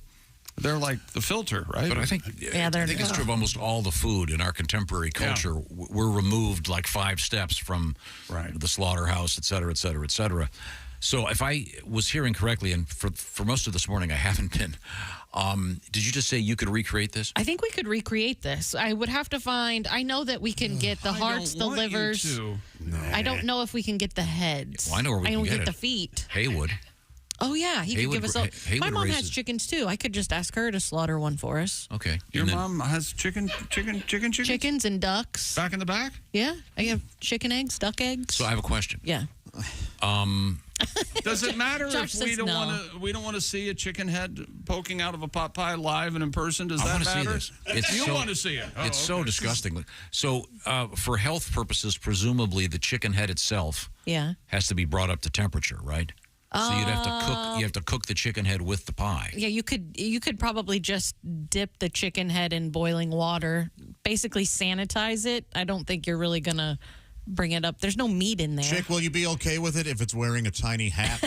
Speaker 2: They're like the filter, right?
Speaker 3: But I think it's true of almost all the food in our contemporary culture. Yeah. We're removed like 5 steps from the slaughterhouse, et cetera, et cetera, et cetera. So if I was hearing correctly, and for most of this morning I haven't been, did you just say you could recreate this?
Speaker 4: I think we could recreate this. I would have to find... I know that we can get the hearts, the livers.
Speaker 2: No.
Speaker 4: I don't know if we can get the heads.
Speaker 3: Well, I know where we can get
Speaker 4: the feet.
Speaker 3: Haywood.
Speaker 4: Oh, yeah. He could give us a... My mom has chickens, too. I could just ask her to slaughter one for us.
Speaker 3: Okay.
Speaker 2: Your mom has chickens?
Speaker 4: Chickens and ducks.
Speaker 2: Back in the back?
Speaker 4: Yeah. I have chicken eggs, duck eggs.
Speaker 3: So I have a question.
Speaker 4: Yeah.
Speaker 2: Does it matter
Speaker 4: Josh
Speaker 2: if we don't want to see a chicken head poking out of a pot pie live and in person? Does that matter?
Speaker 3: See this.
Speaker 2: You want to see it?
Speaker 3: It's so disgusting. So for health purposes, presumably the chicken head itself has to be brought up to temperature, right? So you'd have to cook. You have to cook the chicken head with the pie.
Speaker 4: Yeah, you could probably just dip the chicken head in boiling water, basically sanitize it. I don't think you're really gonna bring it up. There's no meat in there.
Speaker 1: Chick, will you be okay with it if it's wearing a tiny hat?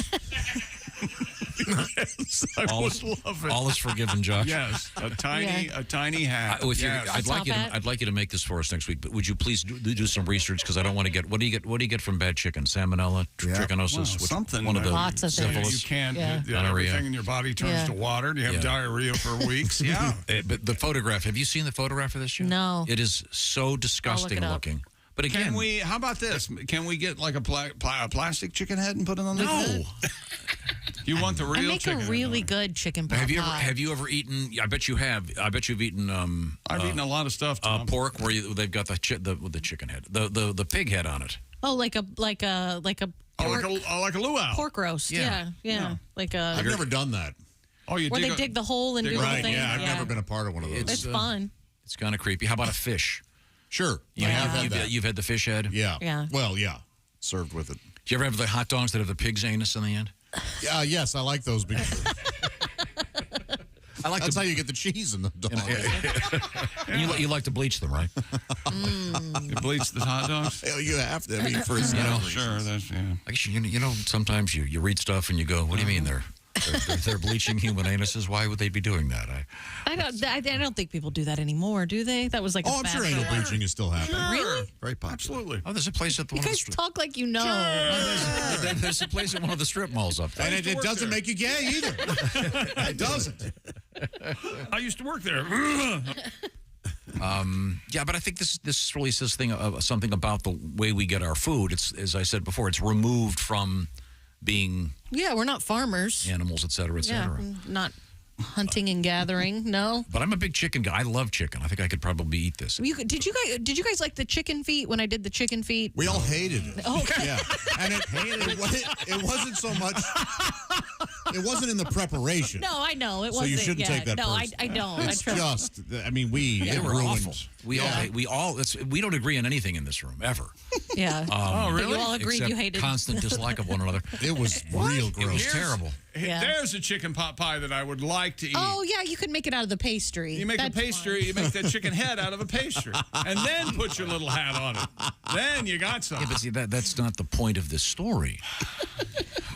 Speaker 2: Yes, I would love it.
Speaker 3: All is forgiven, Josh.
Speaker 2: Yes, a tiny hat.
Speaker 3: I'd like you to make this for us next week. But would you please do some research because I don't want to get. What do you get from bad chicken? Salmonella, trichinosis,
Speaker 2: well, something.
Speaker 3: One of the
Speaker 4: lots of
Speaker 3: syphilis.
Speaker 2: You can't. Everything in your body turns to water. You have diarrhea for weeks. Yeah.
Speaker 3: But the photograph. Have you seen the photograph of this show?
Speaker 4: No.
Speaker 3: It is so disgusting looking. But again,
Speaker 2: how about this? Can we get like a plastic chicken head and put it on the
Speaker 3: No.
Speaker 2: You want the real
Speaker 4: I make
Speaker 2: chicken
Speaker 4: a
Speaker 2: head,
Speaker 4: really
Speaker 2: don't
Speaker 4: good chicken pot pie.
Speaker 3: Have you ever eaten? I bet you have. I bet you've eaten.
Speaker 2: I've eaten a lot of stuff.
Speaker 3: Pork where they've got the chicken head, the pig head on it.
Speaker 4: Oh, like a
Speaker 2: like a luau.
Speaker 4: pork roast.
Speaker 3: Yeah.
Speaker 4: Yeah. Like a.
Speaker 10: I've never done that.
Speaker 2: Oh, you
Speaker 4: where they dig the hole and do the
Speaker 10: right?
Speaker 4: thing.
Speaker 10: Yeah, I've never been a part of one of those.
Speaker 4: It's fun.
Speaker 3: It's kind of creepy. How about a fish?
Speaker 10: Sure, I have had that.
Speaker 3: You've had the fish head.
Speaker 10: Yeah.
Speaker 4: Yeah.
Speaker 10: Well, yeah, served with it.
Speaker 3: Do you ever have the hot dogs that have the pig's anus in the end?
Speaker 10: Yes, I like those. Because that's how you get the cheese in the dog.
Speaker 3: And you like to bleach them, right?
Speaker 2: You bleach the hot dogs?
Speaker 10: You have to. I mean, for his
Speaker 2: sure. That's
Speaker 3: I guess sometimes you read stuff and you go, "What do you mean they're bleaching human anuses? Why would they be doing that?"
Speaker 4: I don't think people do that anymore, do they? That was like.
Speaker 10: I'm sure anal bleaching is still happening.
Speaker 4: Really?
Speaker 10: Very popular.
Speaker 2: Absolutely.
Speaker 3: Oh, there's a place at the
Speaker 4: You guys talk like you know.
Speaker 3: There's a place at one of the strip malls up there.
Speaker 10: And it doesn't make you gay either. It doesn't.
Speaker 2: I used to work there.
Speaker 3: Yeah, but I think this really says something about the way we get our food. It's, as I said before, it's removed from being
Speaker 4: We're not farmers.
Speaker 3: animals, et cetera, et cetera.
Speaker 4: Not hunting and gathering. No.
Speaker 3: But I'm a big chicken guy. I love chicken. I think I could probably eat this.
Speaker 4: Did you guys like the chicken feet when I did the chicken feet?
Speaker 10: We all hated it.
Speaker 4: Okay.
Speaker 10: Yeah, and it wasn't so much. It wasn't in the preparation.
Speaker 4: No, I know it
Speaker 10: So
Speaker 4: wasn't.
Speaker 10: you shouldn't take that.
Speaker 4: No,
Speaker 10: personally.
Speaker 4: I don't.
Speaker 10: It's
Speaker 4: I trust.
Speaker 10: just. I mean, we
Speaker 3: They were
Speaker 10: ruined.
Speaker 3: awful. We don't agree on anything in this room ever.
Speaker 4: Yeah.
Speaker 2: Oh, really?
Speaker 4: But you all agreed
Speaker 3: Except
Speaker 4: you hated
Speaker 3: constant dislike of one another.
Speaker 10: It was real
Speaker 3: It
Speaker 10: gross.
Speaker 3: was terrible.
Speaker 4: Yeah.
Speaker 2: There's a chicken pot pie that I would like to eat.
Speaker 4: Oh yeah, you could make it out of the pastry.
Speaker 2: You make a pastry, you make that chicken head out of a pastry, and then put your little hat on it. Then you got something.
Speaker 3: Yeah, but see, that's not the point of this story.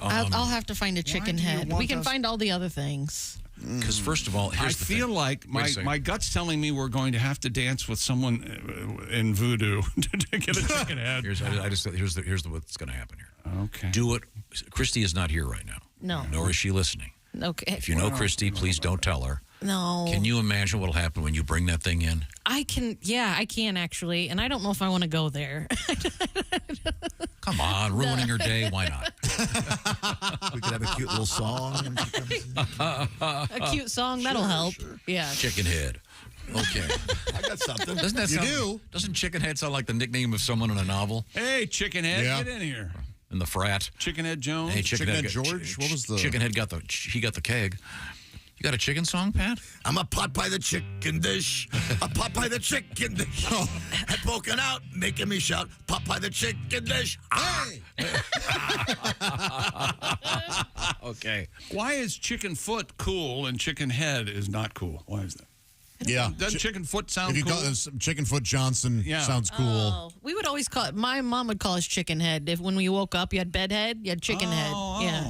Speaker 4: I'll have to find a chicken
Speaker 2: do you
Speaker 4: head.
Speaker 2: want
Speaker 4: We can
Speaker 2: us-
Speaker 4: find all the other things.
Speaker 3: Because first of all,
Speaker 2: I
Speaker 3: here's the
Speaker 2: feel
Speaker 3: thing.
Speaker 2: like
Speaker 3: Wait a second.
Speaker 2: my gut's telling me we're going to have to dance with someone in voodoo to get a chicken head.
Speaker 3: Here's what's going to happen here.
Speaker 2: Okay.
Speaker 3: Do it. Christy is not here right now.
Speaker 4: No.
Speaker 3: Nor is she listening.
Speaker 4: Okay.
Speaker 3: If you know Christy, please don't tell her.
Speaker 4: No.
Speaker 3: Can you imagine what'll happen when you bring that thing in?
Speaker 4: I can. Yeah, I can actually, and I don't know if I want to go there.
Speaker 3: Come on, ruining her day. Why not?
Speaker 7: We could have a cute little song. And
Speaker 4: A cute song that'll help. Yeah.
Speaker 3: Chicken head. Okay.
Speaker 7: I got something.
Speaker 3: Doesn't that sound? Doesn't chicken head sound like the nickname of someone in a novel?
Speaker 2: Hey, chicken head,
Speaker 10: Yeah.
Speaker 2: get in here.
Speaker 3: In the frat.
Speaker 2: Chicken head Jones.
Speaker 3: Hey,
Speaker 10: Chicken Head George? What was the-
Speaker 3: Chicken head got the keg. You got a chicken song, Pat?
Speaker 5: I'm a pot by the chicken dish. A pot by the chicken dish. And poking out, making me shout, pot by the chicken dish.
Speaker 3: Okay.
Speaker 2: Why is chicken foot cool and chicken head is not cool? Why is that?
Speaker 10: Yeah.
Speaker 2: Doesn't chicken foot sound
Speaker 10: If you
Speaker 2: cool?
Speaker 10: call it Chicken Foot Johnson,
Speaker 2: Yeah.
Speaker 10: sounds cool.
Speaker 4: Oh, we would always call it. My mom would call us chicken head. If when we woke up, you had bed head, you had chicken head. Yeah.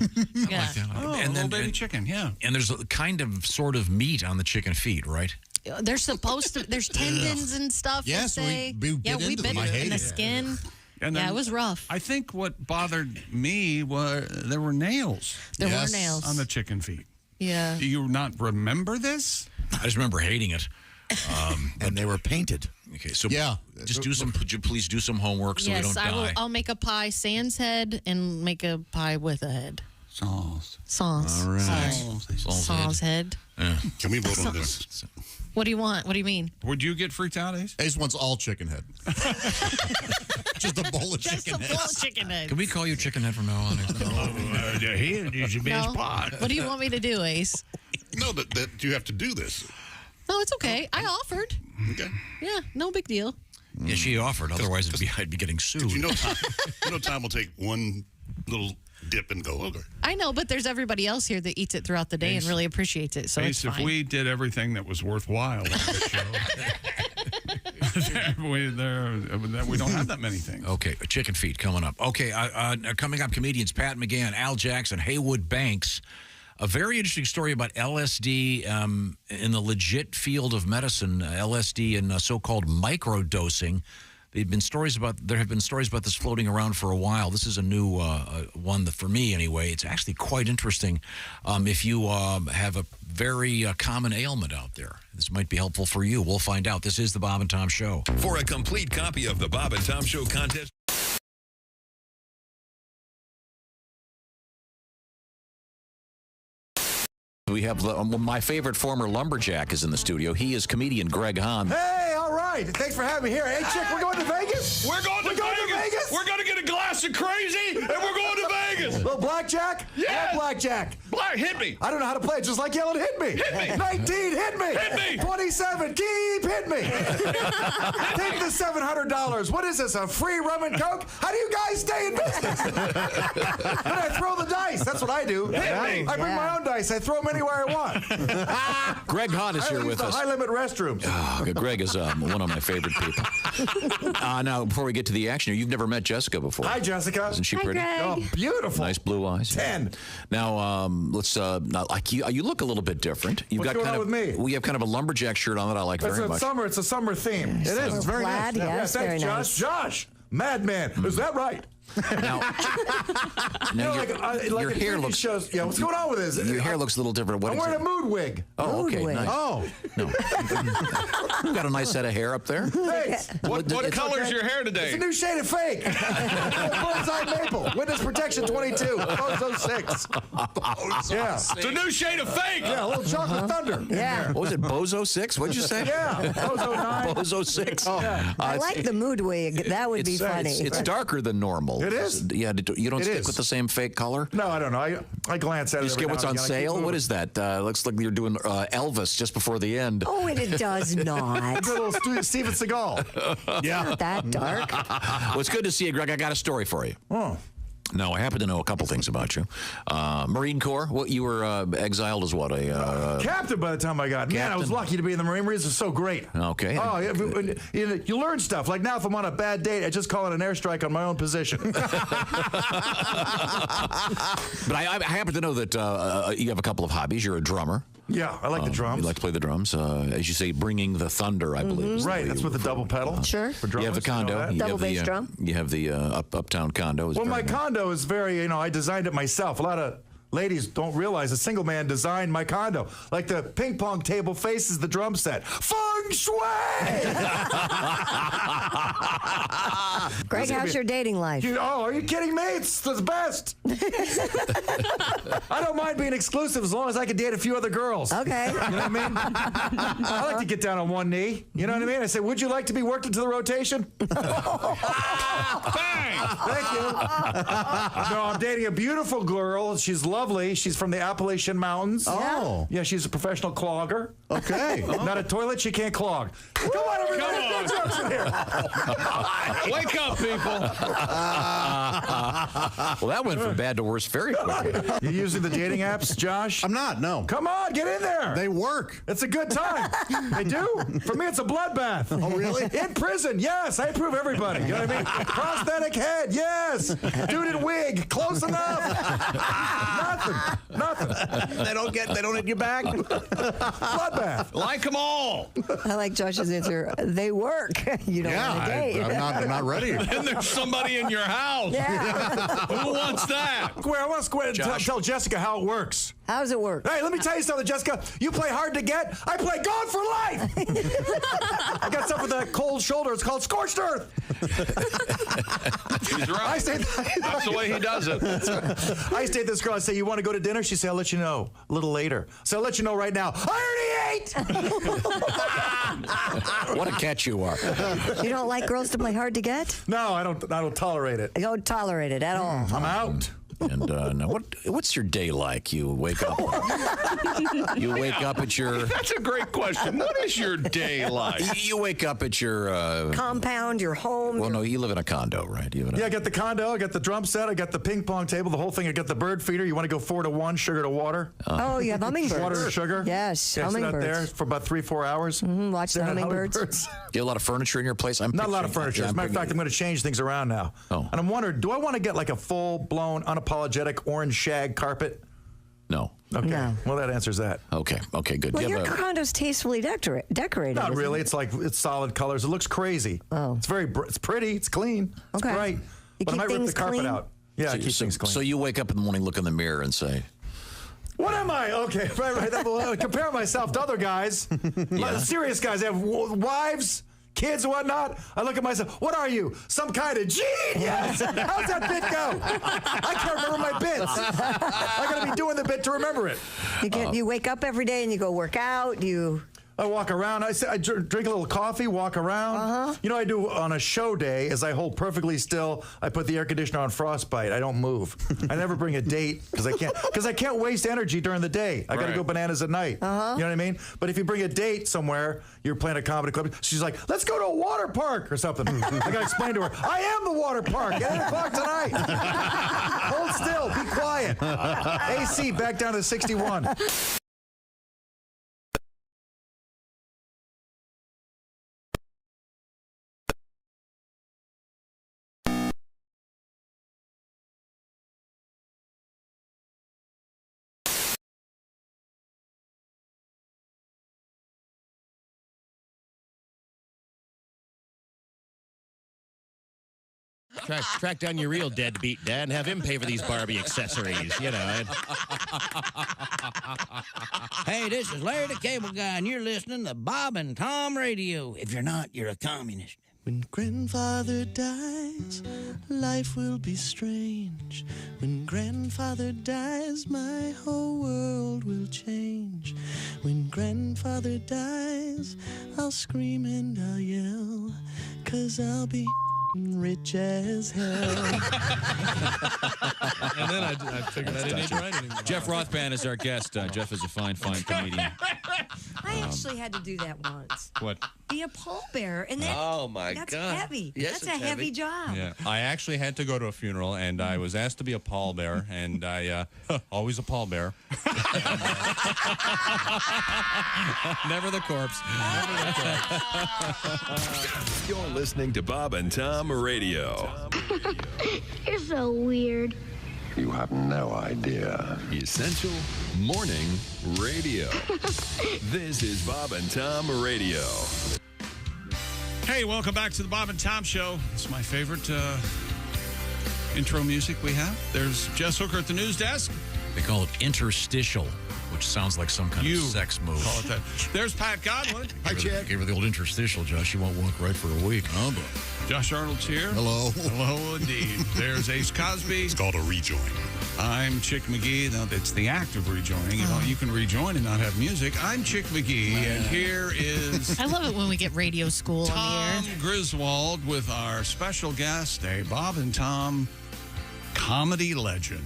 Speaker 4: Yeah.
Speaker 2: Oh,
Speaker 3: And
Speaker 2: little
Speaker 3: then-
Speaker 2: baby chicken, yeah.
Speaker 3: And there's a kind of sort of meat on the chicken feet, right?
Speaker 4: They're supposed to. There's tendons and stuff.
Speaker 10: Yes,
Speaker 4: they say.
Speaker 10: we bit
Speaker 4: we
Speaker 10: into
Speaker 4: bit
Speaker 10: them. I
Speaker 4: in
Speaker 10: hated
Speaker 4: the
Speaker 10: it.
Speaker 4: skin.
Speaker 2: And
Speaker 4: Yeah,
Speaker 2: then
Speaker 4: it was rough.
Speaker 2: I think what bothered me was there were nails
Speaker 4: There
Speaker 10: Yes.
Speaker 4: were nails.
Speaker 2: on the chicken feet.
Speaker 4: Yeah.
Speaker 2: Do you not remember this?
Speaker 3: I just remember hating it.
Speaker 7: and they were painted.
Speaker 3: Okay, so
Speaker 10: Yeah.
Speaker 3: Would you please do some homework so we
Speaker 4: Yes,
Speaker 3: don't
Speaker 4: I will.
Speaker 3: die?
Speaker 4: I'll make a pie sans head and make a pie with a head.
Speaker 2: Sauce.
Speaker 4: Sans.
Speaker 10: All right.
Speaker 4: Sorry. Sans head.
Speaker 3: Yeah.
Speaker 9: Can we vote on this?
Speaker 4: What do you want? What do you mean?
Speaker 2: Would you get freaked out, Ace?
Speaker 10: Ace wants all chicken head. Just a bowl of
Speaker 4: Just
Speaker 10: chicken
Speaker 4: a
Speaker 10: head.
Speaker 4: full chicken head.
Speaker 3: Can we call you chicken head from now on?
Speaker 2: Here is your best
Speaker 4: No.
Speaker 2: pot.
Speaker 4: What do you want me to do, Ace?
Speaker 9: No, that you have to do this.
Speaker 4: No, it's okay. I offered.
Speaker 9: Okay.
Speaker 4: Yeah, no big deal.
Speaker 3: Yeah, she offered. Otherwise, I'd be getting sued.
Speaker 9: You know, Tom will take one little dip and go, okay.
Speaker 4: I know, but there's everybody else here that eats it throughout the day and
Speaker 2: Ace-
Speaker 4: really appreciates it, so
Speaker 2: Ace,
Speaker 4: it's
Speaker 2: if
Speaker 4: fine.
Speaker 2: we did everything that was worthwhile on this show, we don't have that many things.
Speaker 3: Okay, chicken feet coming up. Okay, coming up, comedians Pat McGann, Al Jackson, Haywood Banks. A very interesting story about LSD in the legit field of medicine, LSD and so-called microdosing. there have been stories about this floating around for a while. This is a new one that, for me anyway, it's actually quite interesting. If you have a very common ailment out there, this might be helpful for you. We'll find out. This is the Bob and Tom Show.
Speaker 15: For a complete copy of the Bob and Tom Show contest.
Speaker 3: We have my favorite former lumberjack is in the studio. He is comedian Greg Hahn.
Speaker 11: Hey, all right. Thanks for having me here. Hey, chick, we're going to Vegas?
Speaker 2: We're going to Vegas. We're going to get a glass of crazy, and we're going to Vegas.
Speaker 11: Little blackjack?
Speaker 2: Yeah.
Speaker 11: Blackjack.
Speaker 2: Hit me.
Speaker 11: I don't know how to play it, just like yelling, hit me.
Speaker 2: Hit me.
Speaker 11: 19, hit me.
Speaker 2: Hit me.
Speaker 11: 27, keep hit me. Take the $700. What is this, a free rum and coke? How do you guys stay in business? Then I throw the dice. That's what I do. I bring my own dice. I throw them anywhere I want.
Speaker 3: Greg Hahn is here with us.
Speaker 11: High-limit restrooms.
Speaker 3: Oh, Greg is one of my favorite people. Now, before we get to the action, you've never met Jessica before.
Speaker 11: Hi, Jessica.
Speaker 3: Isn't she pretty?
Speaker 11: Greg. Oh, beautiful.
Speaker 3: Nice blue eyes.
Speaker 11: 10.
Speaker 3: Now, let's. You look a little bit different. You've
Speaker 11: What's
Speaker 3: got
Speaker 11: going
Speaker 3: kind
Speaker 11: on
Speaker 3: of.
Speaker 11: with me?
Speaker 3: We have kind of a lumberjack shirt on that I like very much.
Speaker 11: It's a summer theme. It is. It's very
Speaker 14: plaid,
Speaker 11: nice.
Speaker 14: yes, very
Speaker 11: thanks,
Speaker 14: nice.
Speaker 11: Josh, madman. Is that right?
Speaker 3: Now your hair looks.
Speaker 11: Shows, what's going on with this?
Speaker 3: Your hair looks a little different.
Speaker 11: I'm wearing a mood wig.
Speaker 3: Oh, okay.
Speaker 14: wig.
Speaker 3: Nice.
Speaker 11: Oh.
Speaker 3: No. You've got a nice set of hair up there.
Speaker 11: Thanks.
Speaker 2: What color is your hair today?
Speaker 11: It's a new shade of fake. Bird's eye maple. Witness protection 22. Bozo 6. Yeah.
Speaker 2: It's a new shade of fake.
Speaker 11: Yeah, a little chocolate thunder.
Speaker 14: Yeah.
Speaker 3: What was it, Bozo 6? What'd you say?
Speaker 11: Yeah. Bozo 9.
Speaker 3: Bozo 6.
Speaker 11: Oh.
Speaker 14: I like the mood wig. That would be funny.
Speaker 3: It's darker than normal.
Speaker 11: It is?
Speaker 3: Yeah, you don't stick with the same fake color?
Speaker 11: No, I don't know. I glance at it.
Speaker 3: You just get what's on sale? What is that? Looks like you're doing Elvis just before the end.
Speaker 14: Oh, and it does not.
Speaker 11: It's a little Steven Seagal.
Speaker 3: Yeah.
Speaker 14: Not that dark.
Speaker 3: Well, it's good to see you, Greg. I got a story for you.
Speaker 11: Oh.
Speaker 3: No, I happen to know a couple things about you. Marine Corps, you were exiled as what?
Speaker 11: Captain by the time I got. Man, I was lucky to be in the Marine. Marines are so great.
Speaker 3: Okay.
Speaker 11: Oh, you learn stuff. Like now, if I'm on a bad date, I just call it an airstrike on my own position.
Speaker 3: But I happen to know that you have a couple of hobbies. You're a drummer.
Speaker 11: Yeah, I like the drums.
Speaker 3: You like to play the drums. As you say, bringing the thunder, I believe.
Speaker 11: Right, that's with the double pedal.
Speaker 14: Sure.
Speaker 11: For drummers,
Speaker 3: you have the condo.
Speaker 14: Double bass drum.
Speaker 3: You have the uptown condo.
Speaker 11: Well, my condo is very, I designed it myself. A lot of ladies don't realize a single man designed my condo. Like the ping pong table faces the drum set. Feng shui!
Speaker 14: Greg, how's your dating life?
Speaker 11: Are you kidding me? It's the best. I don't mind being exclusive as long as I can date a few other girls.
Speaker 14: Okay.
Speaker 11: You know what I mean? I like to get down on one knee. You know what I mean? I say, would you like to be worked into the rotation? Thank you. No, I'm dating a beautiful girl. She's lovely. She's from the Appalachian Mountains.
Speaker 10: Oh.
Speaker 11: Yeah, she's a professional clogger.
Speaker 10: Okay.
Speaker 11: Not a toilet she can't clog. Come on, everybody.
Speaker 2: Come on.
Speaker 11: No jokes in here.
Speaker 2: Wake up, people.
Speaker 3: Well, that went from bad to worse very quickly.
Speaker 11: You using the dating apps, Josh?
Speaker 10: I'm not, no.
Speaker 11: Come on, get in there.
Speaker 10: They work.
Speaker 11: It's a good time. They do. For me, it's a bloodbath.
Speaker 10: Oh, really?
Speaker 11: In prison, yes. I approve everybody. You know what I mean? Prosthetic head, yes. Dude in wig, close enough. Nothing.
Speaker 7: They don't hit you back.
Speaker 11: Bloodbath.
Speaker 2: Like them all.
Speaker 14: I like Josh's answer. They work. You don't want to date.
Speaker 10: I'm not ready.
Speaker 2: And there's somebody in your house.
Speaker 14: Yeah.
Speaker 2: Who wants that?
Speaker 11: I want to square and tell Jessica how it works.
Speaker 14: How does it work?
Speaker 11: Hey, let me tell you something, Jessica. You play hard to get. I play gone for life. I got stuff with a cold shoulder. It's called scorched earth.
Speaker 2: He's right. That's the way he does it.
Speaker 11: I stayed with this girl. I say, you want to go to dinner? She said, I'll let you know a little later. So I'll let you know right now. I already ate.
Speaker 3: What a catch you are.
Speaker 14: You don't like girls to play hard to get?
Speaker 11: No, I don't tolerate it.
Speaker 14: You don't tolerate it at all.
Speaker 11: I'm out.
Speaker 3: And now, what's your day like? You wake up. You wake up at your.
Speaker 2: That's a great question. What is your day like?
Speaker 3: You wake up at your
Speaker 14: compound, your home.
Speaker 3: Well, no, you live in a condo, right?
Speaker 11: Yeah, I got the condo. I got the drum set. I got the ping pong table. The whole thing. I got the bird feeder. You want to go 4 to 1, sugar to water?
Speaker 14: Oh, you have hummingbirds.
Speaker 11: Water to sugar.
Speaker 14: Yes,
Speaker 11: yeah,
Speaker 14: hummingbirds.
Speaker 11: Sit out there for about 3-4 hours.
Speaker 14: Watch the hummingbirds.
Speaker 3: You have a lot of furniture in your place?
Speaker 11: Not a lot of furniture. As a matter of fact, I'm going to change things around now. Oh. And I'm wondering, do I want to get like a full-blown, unapologetic orange shag carpet?
Speaker 12: No.
Speaker 11: Okay.
Speaker 14: No.
Speaker 11: Well, that answers that.
Speaker 12: Okay, good.
Speaker 14: Well,
Speaker 12: Do you
Speaker 14: your
Speaker 12: have a-
Speaker 14: condo's tastefully decorated.
Speaker 11: Not
Speaker 14: isn't
Speaker 11: really.
Speaker 14: it?
Speaker 11: It's solid colors. It looks crazy.
Speaker 14: Oh.
Speaker 11: It's it's pretty. It's clean. It's
Speaker 14: Okay.
Speaker 11: bright.
Speaker 14: You
Speaker 11: But I
Speaker 14: keep
Speaker 11: might rip the
Speaker 14: things
Speaker 11: carpet
Speaker 14: clean?
Speaker 11: out. Yeah, I keep things clean.
Speaker 12: So you wake up in the morning, look in the mirror, and say,
Speaker 11: What am I? Okay, right. Compare myself to other guys. Serious guys. They have wives, kids, and whatnot. I look at myself. What are you? Some kind of genius? How's that bit go? I can't remember my bits. I got to be doing the bit to remember it.
Speaker 14: You wake up every day and you go work out.
Speaker 11: I walk around. I drink a little coffee, walk around. You know what I do on a show day is I hold perfectly still. I put the air conditioner on frostbite. I don't move. I never bring a date because I can't waste energy during the day. I got to go bananas at night. You know what I mean? But if you bring a date somewhere, you're playing a comedy club. She's like, let's go to a water park or something. I got to explain to her, I am the water park at 8 o'clock tonight. Hold still. Be quiet. AC back down to 61.
Speaker 13: Track down your real deadbeat dad and have him pay for these Barbie accessories, you know.
Speaker 17: Hey, this is Larry the Cable Guy, and you're listening to Bob and Tom Radio. If you're not, you're a communist.
Speaker 18: When grandfather dies, life will be strange. When grandfather dies, my whole world will change. When grandfather dies, I'll scream and I'll yell, 'cause I'll be rich as hell.
Speaker 25: And then I figured I didn't need to write anymore.
Speaker 3: Jeff Rothband is our guest. Jeff is a fine comedian.
Speaker 14: I actually had to do that once.
Speaker 25: What?
Speaker 14: Be a pallbearer, and that,
Speaker 13: Oh, my
Speaker 14: that's
Speaker 13: God.
Speaker 14: heavy.
Speaker 13: Yes,
Speaker 14: that's a
Speaker 13: it's
Speaker 14: heavy
Speaker 13: heavy.
Speaker 14: job.
Speaker 25: Yeah, I actually had to go to a funeral, and I was asked to be a pallbearer, and I always a pallbearer.
Speaker 3: Never the corpse.
Speaker 15: You're listening to Bob and Tom Radio.
Speaker 21: You're so weird.
Speaker 15: You have no idea. Essential Morning Radio. This is Bob and Tom Radio.
Speaker 2: Hey, welcome back to the Bob and Tom Show. It's my favorite intro music we have. There's Jess Hooker at the news desk.
Speaker 3: They call it interstitial, which sounds like some kind of sex move.
Speaker 2: Call it that. There's Pat Godwin. Hi, Chad.
Speaker 3: Gave her the old interstitial, Josh. She won't walk right for a week, huh? But
Speaker 2: Josh Arnold's here.
Speaker 3: Hello.
Speaker 2: Hello, indeed. There's Ace Cosby. It's
Speaker 9: called a rejoin.
Speaker 2: I'm Chick McGee. No, it's the act of rejoining. You can rejoin and not have music. I'm Chick McGee, and here is
Speaker 4: I love it when we get radio school on
Speaker 2: Tom
Speaker 4: the air.
Speaker 2: Griswold with our special guest, a Bob and Tom comedy legend.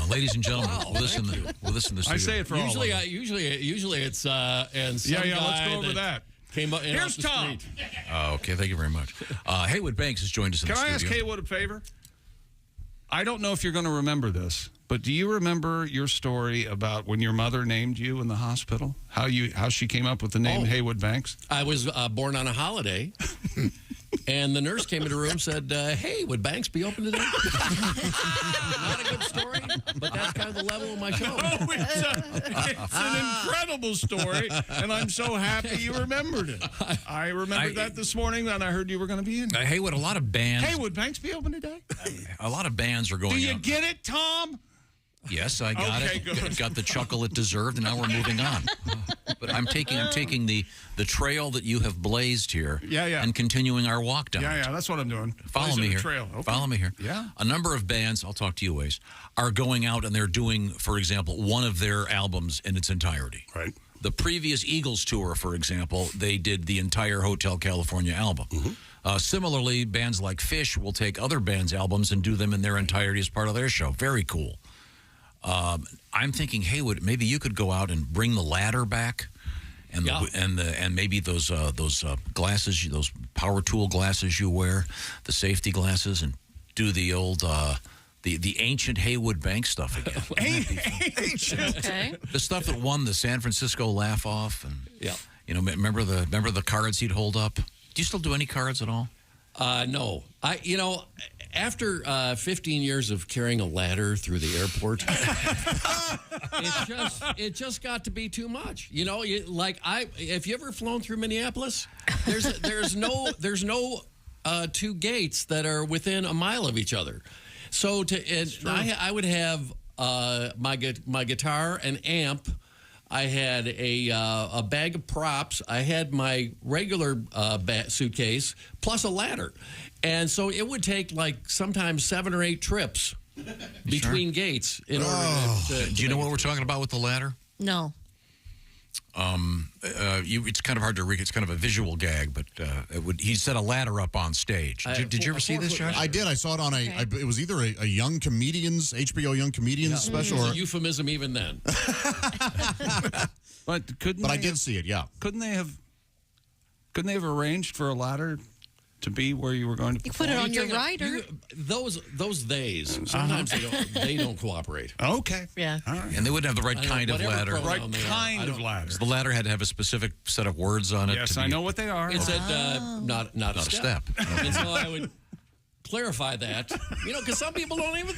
Speaker 3: Ladies and gentlemen, with us in the studio.
Speaker 2: I say it for
Speaker 13: usually,
Speaker 2: all of
Speaker 13: usually it's and some
Speaker 2: Yeah,
Speaker 13: guy
Speaker 2: let's go over that.
Speaker 13: Came up.
Speaker 2: Here's Tom.
Speaker 3: Okay, thank you very much. Haywood Banks has joined us in
Speaker 2: Can
Speaker 3: the
Speaker 2: I
Speaker 3: studio.
Speaker 2: ask Haywood a favor? I don't know if you're going to remember this, but do you remember your story about when your mother named you in the hospital? How she came up with the name Haywood Banks?
Speaker 13: I was born on a holiday, and the nurse came into the room and said, "Hey, would Banks be open today?" Not a good story, but that's kind of the level of my show.
Speaker 2: Oh, it's an incredible story, and I'm so happy you remembered it. I remembered that this morning, and I heard you were going to be in.
Speaker 3: Haywood, a lot of bands.
Speaker 2: Hey, would Banks be open today?
Speaker 3: A lot of bands are going
Speaker 2: Do you
Speaker 3: out.
Speaker 2: get it, Tom?
Speaker 3: Yes, I got
Speaker 2: Okay,
Speaker 3: it.
Speaker 2: good.
Speaker 3: Got the chuckle it deserved, and now we're moving on. But I'm taking the trail that you have blazed here, and continuing our walk down.
Speaker 2: Yeah, that's what I'm doing.
Speaker 3: Follow
Speaker 2: Blazing
Speaker 3: me
Speaker 2: the
Speaker 3: here.
Speaker 2: Trail. Okay.
Speaker 3: Follow me here.
Speaker 2: Yeah.
Speaker 3: A number of bands, I'll talk to you, Waze, are going out and they're doing, for example, one of their albums in its entirety.
Speaker 9: Right.
Speaker 3: The previous Eagles tour, for example, they did the entire Hotel California album. Similarly, bands like Fish will take other bands' albums and do them in their entirety as part of their show. Very cool. I'm thinking, Haywood, maybe you could go out and bring the ladder back, and and maybe those glasses, those power tool glasses you wear, the safety glasses, and do the old the ancient Haywood Bank stuff again.
Speaker 2: Ancient.
Speaker 4: Okay.
Speaker 3: The stuff that won the San Francisco Laugh Off, and remember the cards he'd hold up. Do you still do any cards at all?
Speaker 13: No. After 15 years of carrying a ladder through the airport, it just got to be too much. Have you ever flown through Minneapolis? There's no two gates that are within a mile of each other. So I would have my guitar, an amp. I had a bag of props. I had my regular suitcase plus a ladder. And so it would take sometimes 7 or 8 trips between gates in order to
Speaker 3: Do you know what we're talking about with the ladder?
Speaker 4: No.
Speaker 3: It's kind of hard to read. It's kind of a visual gag, but he set a ladder up on stage. Did you ever see this, Josh?
Speaker 10: I did. I saw it on it was either a Young Comedians, HBO Young Comedians special.
Speaker 13: It's
Speaker 10: Or
Speaker 13: a euphemism even then.
Speaker 2: But
Speaker 10: I did see it, yeah.
Speaker 2: Couldn't they have arranged for a ladder to be where you were going to perform?
Speaker 4: You put it on your rider.
Speaker 13: Those days, sometimes they don't cooperate.
Speaker 2: Okay.
Speaker 4: Yeah.
Speaker 2: All right.
Speaker 3: And they wouldn't have the right kind of ladder.
Speaker 2: Right kind of ladder.
Speaker 3: The ladder had to have a specific set of words on it.
Speaker 2: Yes, I know what they are.
Speaker 13: It said not a step.
Speaker 3: Okay.
Speaker 13: And so I would clarify that, because some people don't even look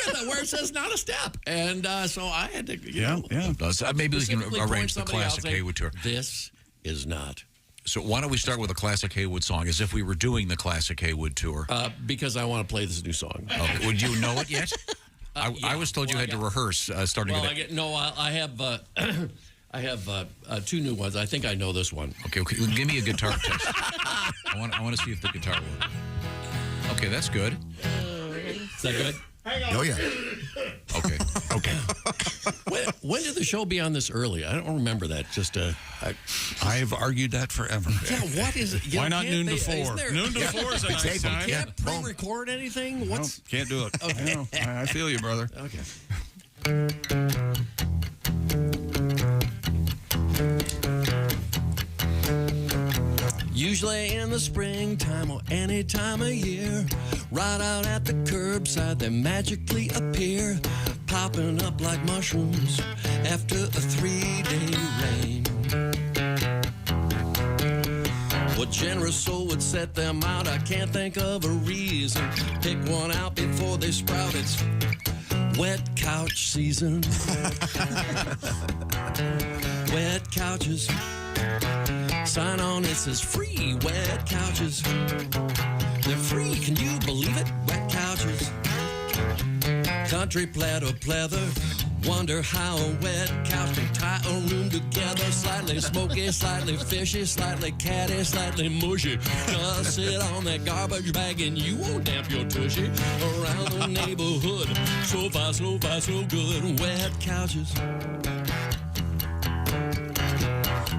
Speaker 13: at that where it says not a step. And so I had to,
Speaker 3: maybe we can
Speaker 13: specifically
Speaker 3: arrange the
Speaker 13: point somebody out
Speaker 3: classic
Speaker 13: saying,
Speaker 3: Haywood tour.
Speaker 13: This is not.
Speaker 3: So why don't we start with a classic Haywood song, as if we were doing the classic Haywood tour?
Speaker 13: Because I want to play this new song.
Speaker 3: Okay. Would you know it yet? I was told you had to rehearse starting.
Speaker 13: I have. I have 2 new ones. I think I know this one.
Speaker 3: Okay. Give me a guitar test. I want to see if the guitar will. Okay, that's good.
Speaker 13: Is that good?
Speaker 10: Oh yeah.
Speaker 3: Okay.
Speaker 13: When did the show be on this early? I don't remember that.
Speaker 2: I've argued that forever.
Speaker 13: Yeah, what is it?
Speaker 2: Why not noon to 4? Noon to 4 is a nice time.
Speaker 13: Can't pre-record anything?
Speaker 2: Can't do it.
Speaker 13: Okay.
Speaker 2: I feel you, brother.
Speaker 13: Okay. Usually in the springtime or any time of year, right out at the curbside they magically appear, popping up like mushrooms after a 3-day rain. What generous soul would set them out? I can't think of a reason. Pick one out before they sprout. It's wet couch season. Wet couches. Sign on it says free wet couches. They're free, can you believe it? Wet couches. Country plaid or pleather. Wonder how a wet couch can tie a room together. Slightly smoky, slightly fishy, slightly catty, slightly mushy. Just sit on that garbage bag and you won't damp your tushy. Around the neighborhood, so far, so far, so good. Wet couches.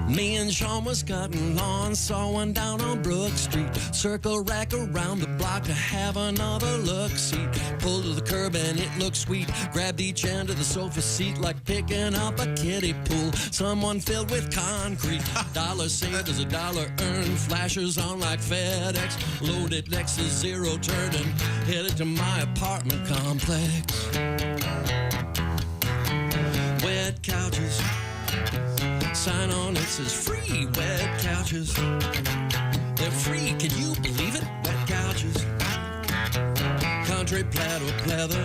Speaker 13: Me and Sean was cutting lawns, saw one down on Brook Street. Circle rack around the block to have another look. Seat pulled to the curb and it looked sweet. Grabbed each end of the sofa seat like picking up a kiddie pool. Someone filled with concrete. Dollar saved is a dollar earned. Flashers on like FedEx. Loaded next to zero turn and headed to my apartment complex. Wet couches. Sign on it says free wet couches. They're free, can you believe it? Wet couches. Country plaid or pleather.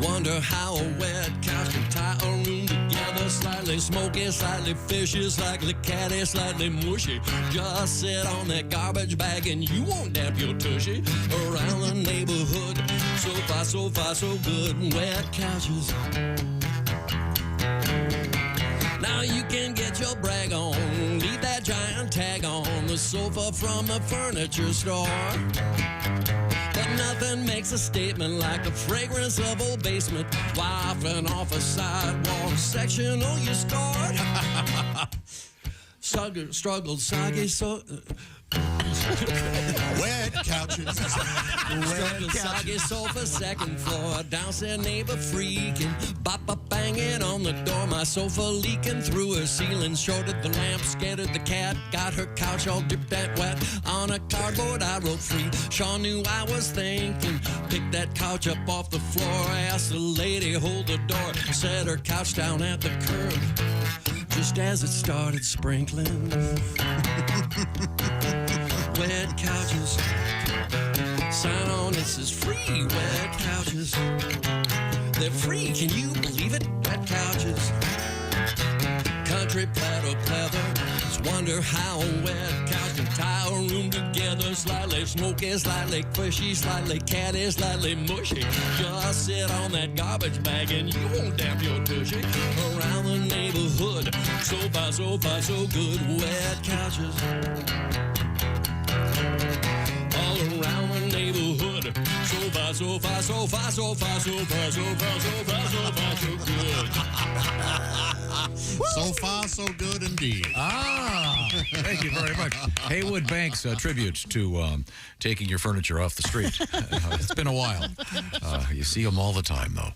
Speaker 13: Wonder how a wet couch can tie a room together. Slightly smoky, slightly fishy, slightly catty, slightly mushy. Just sit on that garbage bag and you won't damp your tushy. Around the neighborhood, so far, so far, so good. Wet couches. Now you can get your brag on, leave that giant tag on the sofa from the furniture store. But nothing makes a statement like the fragrance of old basement, wafting off a sidewalk section on your store. Struggled, soggy, so...
Speaker 10: Wet couches.
Speaker 13: Wet soggy sofa, second floor. Downstairs neighbor freaking. Bop, bop, banging on the door. My sofa leaking through her ceiling. Shorted the lamp, scared the cat. Got her couch all dipped and wet. On a cardboard I wrote free. Sean knew I was thinking. Picked that couch up off the floor. Asked the lady, hold the door. Set her couch down at the curb. Just as it started sprinkling. wet couches. Sign on, this is free wet couches. They're free, can you believe it? Wet couches. Country platter pleather. Wonder how a wet couch can tie a room together. Slightly smoky, slightly fishy, slightly catty, slightly mushy. Just sit on that garbage bag and you won't damp your tushy. Around the neighborhood, so far, so far, so good. Wet couches. All around the neighborhood, so far, so far, so far, so far, so far, so far, so far, so far, so good.
Speaker 10: So far, so good indeed.
Speaker 3: Thank you very much. Haywood Banks, a tribute to taking your furniture off the street. It's been a while. You see them all the time, though.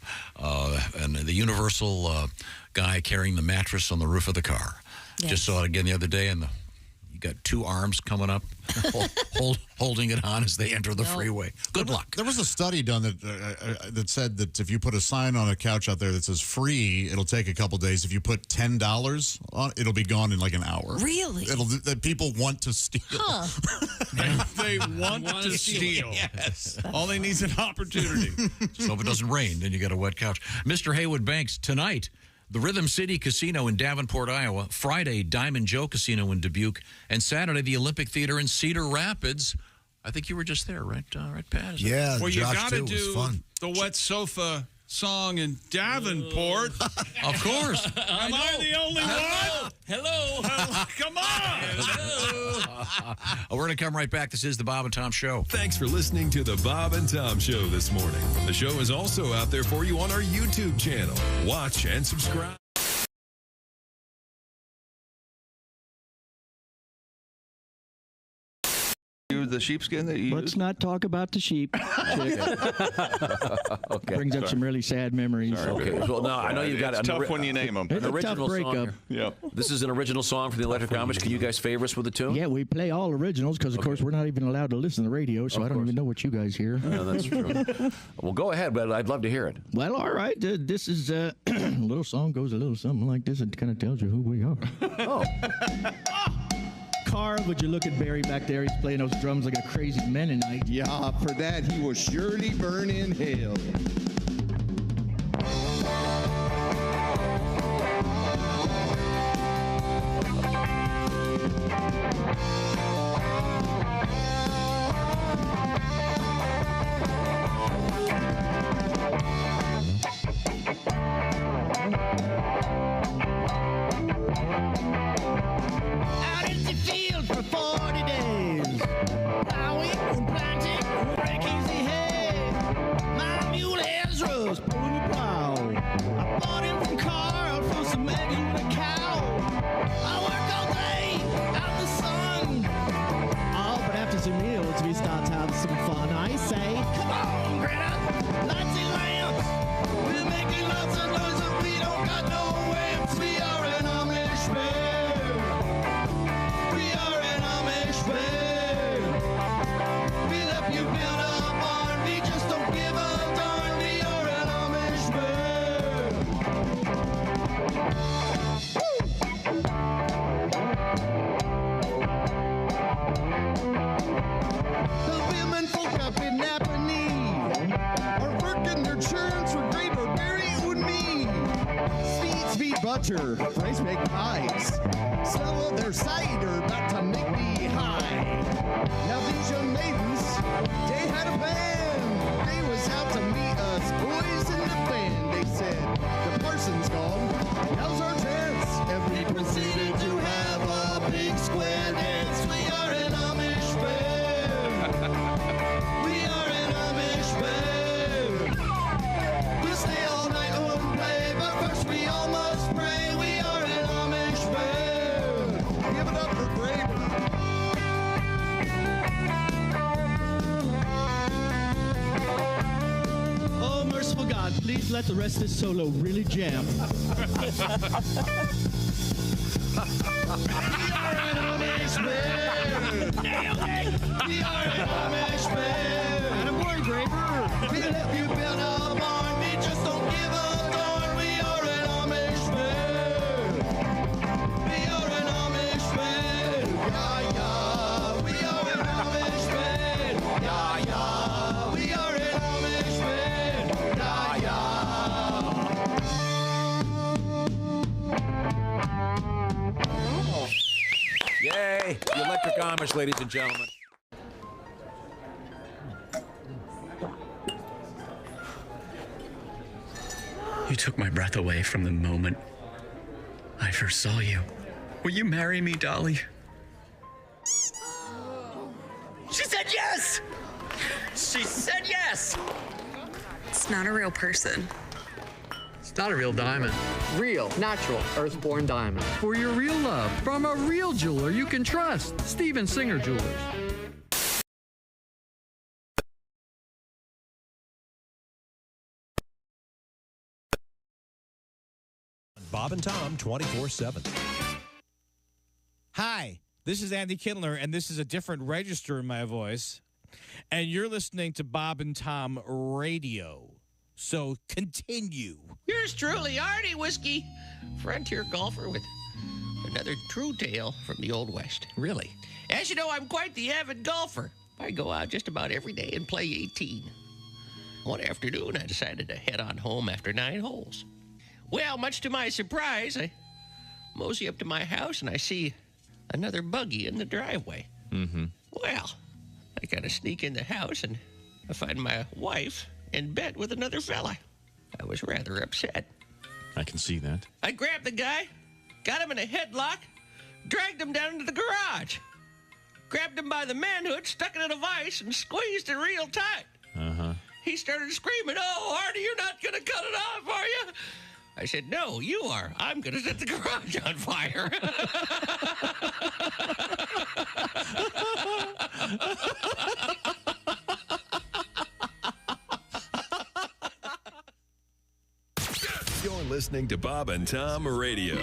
Speaker 3: And the universal guy carrying the mattress on the roof of the car.
Speaker 4: Yes.
Speaker 3: Just saw it again the other day, and you got two arms coming up, holding it on as they enter the freeway. Good luck.
Speaker 10: There was a study done that that said that if you put a sign on a couch out there that says free, it'll take a couple days. If you put $10 on, it'll be gone in like an hour.
Speaker 4: Really?
Speaker 10: That people want to steal.
Speaker 4: Huh.
Speaker 2: They want to steal.
Speaker 3: Yes.
Speaker 2: All they need is an opportunity.
Speaker 3: So if it doesn't rain, then you got a wet couch. Mr. Haywood Banks, tonight, the Rhythm City Casino in Davenport, Iowa. Friday, Diamond Joe Casino in Dubuque. And Saturday, the Olympic Theater in Cedar Rapids. I think you were just there, right, Pat?
Speaker 5: Yeah,
Speaker 2: Well, you
Speaker 5: Josh
Speaker 2: got to
Speaker 5: too. It was
Speaker 2: do
Speaker 5: fun.
Speaker 2: the wet sofa song in Davenport.
Speaker 3: Of course.
Speaker 2: Am I the only one?
Speaker 17: Hello.
Speaker 2: Come on.
Speaker 3: We're going to come right back. This is the Bob and Tom Show.
Speaker 15: Thanks for listening to the Bob and Tom Show this morning. The show is also out there for you on our YouTube channel. Watch and subscribe.
Speaker 16: The sheepskin that you
Speaker 19: Let's not talk about the sheep.
Speaker 16: Okay.
Speaker 19: Brings up some really sad memories.
Speaker 16: Okay. Well, no, I know you've got
Speaker 19: It's
Speaker 16: an
Speaker 19: tough when you name 'em.
Speaker 16: An
Speaker 19: It's a tough
Speaker 16: original
Speaker 19: breakup.
Speaker 16: song. Yep. This is an original song from the Electric Comets. Can you guys favor us with a tune?
Speaker 19: Yeah, we play all originals because, of course, we're not even allowed to listen to the radio, so I don't even know what you guys hear.
Speaker 16: That's true. Well, go ahead, but I'd love to hear it.
Speaker 19: Well, all right. This is a little song goes a little something like this. It kind of tells you who we are.
Speaker 16: Oh.
Speaker 19: Carl, would you look at Barry back there? He's playing those drums like a crazy Mennonite.
Speaker 20: Yeah, for that he will surely burn in hell.
Speaker 13: Out in the field for 40 days. Plowing and planting, break easy hay. My mule Ezra's pulling the plow. I bought him from Carl for some eggs with a cow. I work all day out in the sun.
Speaker 19: Oh, but after some meals, we start having some fun. I say,
Speaker 13: Come on, Greta, lights and lamps. We're making lots of noise, but we don't got no amps. We are an Amish band. We are an Amish band. We let you build a barn. We just don't give a darn. We are an Amish The women folk up in Napanee are working their churns for great Barry and me. Sweet butter, rice make pies. Some of their cider about to make me high. Now these young maidens, they had a band. They was out to meet us boys in the band. They said, the parson's gone, now's our chance. And we proceeded to have a big square dance. We are an Amish band. We are an Amish band. We'll stay all night and play, but first we all must pray. We are an Amish band. Give it up for Graver.
Speaker 19: oh, merciful God, please let the rest of this solo really jam.
Speaker 13: We are an Amish band. Nailed it. We are an Amish band. And boy, Graver. We let you build a barn. We just don't give a darn. We are an Amish band. We are an Amish band. Yeah, yeah. We are an
Speaker 16: Hey, the Electric Amish, ladies and gentlemen.
Speaker 6: You took my breath away from the moment I first saw you. Will you marry me, Dolly?
Speaker 8: She said yes! She said yes!
Speaker 22: It's not a real person.
Speaker 23: It's not a real diamond. Real, natural, earthborn diamond. For your real love, from a real jeweler you can trust. Steven Singer Jewelers.
Speaker 24: Bob and Tom 24/7.
Speaker 26: Hi, this is Andy Kindler, and this is a different register in my voice. And you're listening to Bob and Tom Radio. So continue.
Speaker 27: Yours truly, Artie Whiskey, frontier golfer with another true tale from the Old West.
Speaker 17: Really?
Speaker 27: As you know, I'm quite the avid golfer. I go out just about every day and play 18. One afternoon, I decided to head on home after 9 holes. Well, much to my surprise, I mosey up to my house and I see another buggy in the driveway.
Speaker 3: Mm-hmm.
Speaker 27: Well, I kind of sneak in the house and I find my wife in bed with another fella. I was rather upset.
Speaker 3: I can see that.
Speaker 27: I grabbed the guy, got him in a headlock, dragged him down into the garage, grabbed him by the manhood, stuck it in a vise, and squeezed it real tight.
Speaker 3: Uh-huh.
Speaker 27: He started screaming, "Oh, Artie, you're not going to cut it off, are you?" I said, "No, you are. I'm going to set the garage on fire."
Speaker 15: You're listening to Bob and Tom Radio.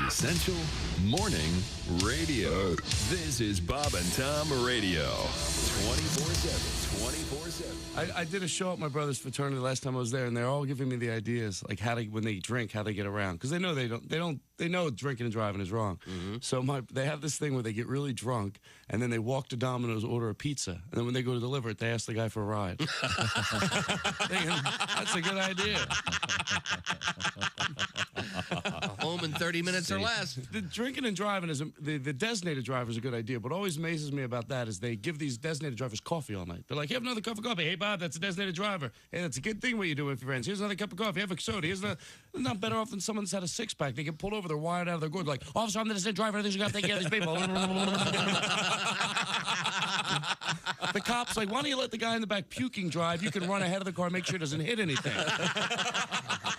Speaker 15: Essential Morning Radio. This is Bob and Tom Radio. 24/7. 24/7.
Speaker 28: I did a show at my brother's fraternity last time I was there, and they're all giving me the ideas, like how to, when they drink, how they get around, because they know they know drinking and driving is wrong. So they have this thing where they get really drunk, and then they walk to Domino's, order a pizza, and then when they go to deliver it, they ask the guy for a ride. Thinking, that's a good idea.
Speaker 27: Home in 30 minutes or less.
Speaker 28: The drinking and driving is the designated driver is a good idea, but what always amazes me about that is they give these designated drivers coffee all night. They're like, "Have another cup of coffee." "Hey, Bob, that's a designated driver. Hey, that's a good thing what you do with your friends. Here's another cup of coffee. Have a soda. They're not better off than someone that's had a six-pack. They get pulled over. They're wired out of their gourd. Like, "Officer, I'm the designated driver. I think you got to take care of these people." The cop's like, "Why don't you let the guy in the back puking drive? You can run ahead of the car, make sure it doesn't hit anything."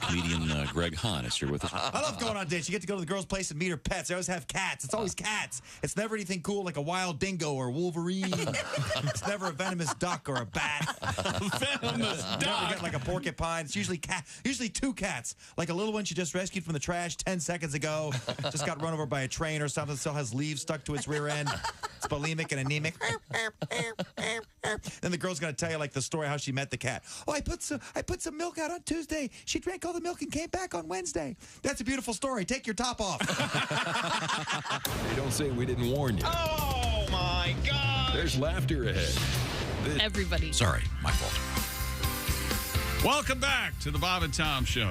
Speaker 3: Comedian Greg Hahn is here with us.
Speaker 29: I love going on dates. You get to go to the girl's place and meet her pets. They always have cats. It's always cats. It's never anything cool like a wild dingo or Wolverine. It's never a venomous duck or a bat.
Speaker 2: Venomous duck.
Speaker 29: Never get like a porcupine. It's usually usually 2 cats. Like a little one she just rescued from the trash 10 seconds ago. Just got run over by a train or something. Still has leaves stuck to its rear end. It's bulimic and anemic. Then the girl's gonna tell you like the story how she met the cat. "Oh, I put some milk out on Tuesday. She drank all the milk and came back on Wednesday." That's a beautiful story. Take your top off.
Speaker 15: Hey, don't say we didn't warn you.
Speaker 27: Oh, my God.
Speaker 15: There's laughter ahead.
Speaker 4: Everybody.
Speaker 3: Sorry, my fault.
Speaker 2: Welcome back to the Bob and Tom Show.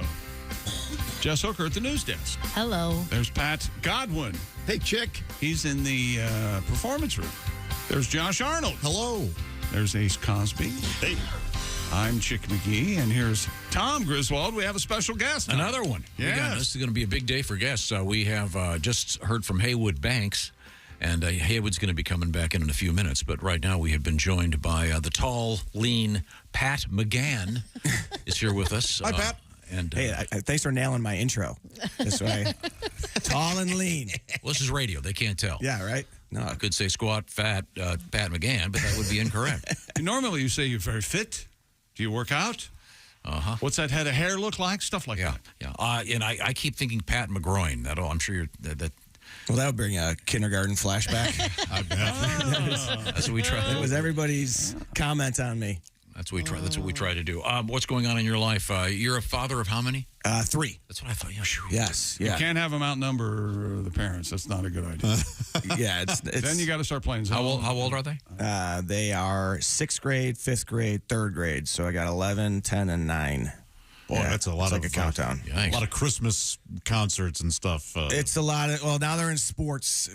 Speaker 2: Jess Hooker at the news desk.
Speaker 4: Hello.
Speaker 2: There's Pat Godwin.
Speaker 10: Hey, chick.
Speaker 2: He's in the performance room. There's Josh Arnold.
Speaker 10: Hello.
Speaker 2: There's Ace Cosby.
Speaker 9: Hey.
Speaker 2: I'm Chick McGee, and here's Tom Griswold. We have a special guest.
Speaker 3: Another one.
Speaker 2: Yes.
Speaker 3: This is going to be a big day for guests. We have just heard from Haywood Banks, and Haywood's going to be coming back in a few minutes. But right now we have been joined by the tall, lean Pat McGann is here with us.
Speaker 7: Hi, Pat.
Speaker 3: And
Speaker 7: hey, thanks for nailing my intro. This way, tall and lean.
Speaker 3: Well, this is radio. They can't tell.
Speaker 7: Yeah, right?
Speaker 3: No, I could say squat, fat, Pat McGann, but that would be incorrect.
Speaker 2: Normally you say you're very fit. Do you work out?
Speaker 3: Uh-huh.
Speaker 2: What's that head of hair look like? Stuff like that.
Speaker 3: Yeah. And I keep thinking Pat McGroin. I'm sure you're that.
Speaker 7: Well, that would bring a kindergarten flashback.
Speaker 3: I bet. That's what we try.
Speaker 7: It was everybody's comment on me.
Speaker 3: That's what we try. That's what we try to do. What's going on in your life? You're a father of how many?
Speaker 7: 3.
Speaker 3: That's what I thought. Yeah, sure.
Speaker 7: Yes.
Speaker 2: You
Speaker 7: Yeah.
Speaker 2: can't have them outnumber the parents. That's not a good idea.
Speaker 7: Yeah. It's
Speaker 2: Then you got to start playing zone.
Speaker 3: How old are they?
Speaker 7: They are 6th grade, 5th grade, 3rd grade. So I got 11, 10, and 9.
Speaker 10: Boy, that's a lot
Speaker 7: it's
Speaker 10: of
Speaker 7: like a countdown.
Speaker 10: A lot of Christmas concerts and stuff.
Speaker 7: It's a lot of. Well, now they're in sports,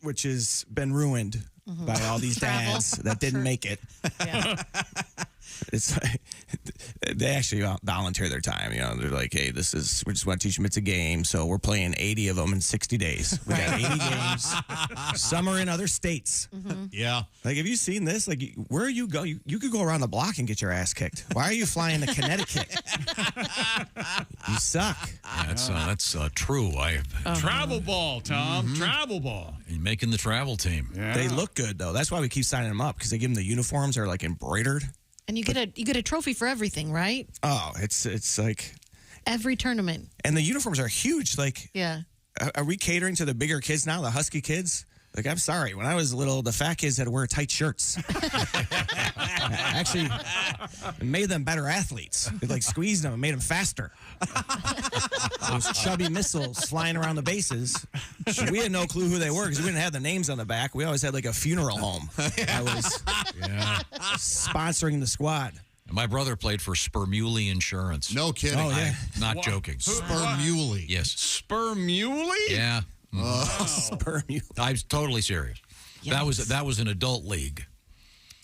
Speaker 7: which has been ruined by all these dads that didn't make it.
Speaker 4: Yeah.
Speaker 7: It's like they actually volunteer their time. They're like, hey, we just want to teach them it's a game, so we're playing 80 of them in 60 days. We got 80 games. Some are in other states.
Speaker 10: Yeah.
Speaker 7: Like, have you seen this? Like, where you go, you could go around the block and get your ass kicked. Why are you flying to Connecticut? You suck.
Speaker 3: Yeah, that's true.
Speaker 2: Travel ball, Tom. Travel ball.
Speaker 3: You're making the travel team.
Speaker 2: Yeah.
Speaker 7: They look good though. That's why we keep signing them up, because they give them the uniforms that are like embroidered.
Speaker 4: And you get a trophy for everything, right?
Speaker 7: Oh, it's like
Speaker 4: every tournament.
Speaker 7: And the uniforms are huge. Like,
Speaker 4: yeah.
Speaker 7: Are we catering to the bigger kids now, the husky kids? Like, I'm sorry. When I was little, the fat kids had to wear tight shirts. Actually, it made them better athletes. It like squeezed them and made them faster. Those chubby missiles flying around the bases. We had no clue who they were because we didn't have the names on the back. We always had like a funeral home. I was sponsoring the squad.
Speaker 3: My brother played for Spermuley Insurance.
Speaker 10: No kidding.
Speaker 7: Oh, yeah.
Speaker 3: Not joking.
Speaker 10: Spermuley.
Speaker 3: Yes.
Speaker 2: Spermuley?
Speaker 3: Yeah.
Speaker 7: Wow. Spermuley.
Speaker 3: I'm totally serious.
Speaker 7: Yes.
Speaker 3: That was an adult league.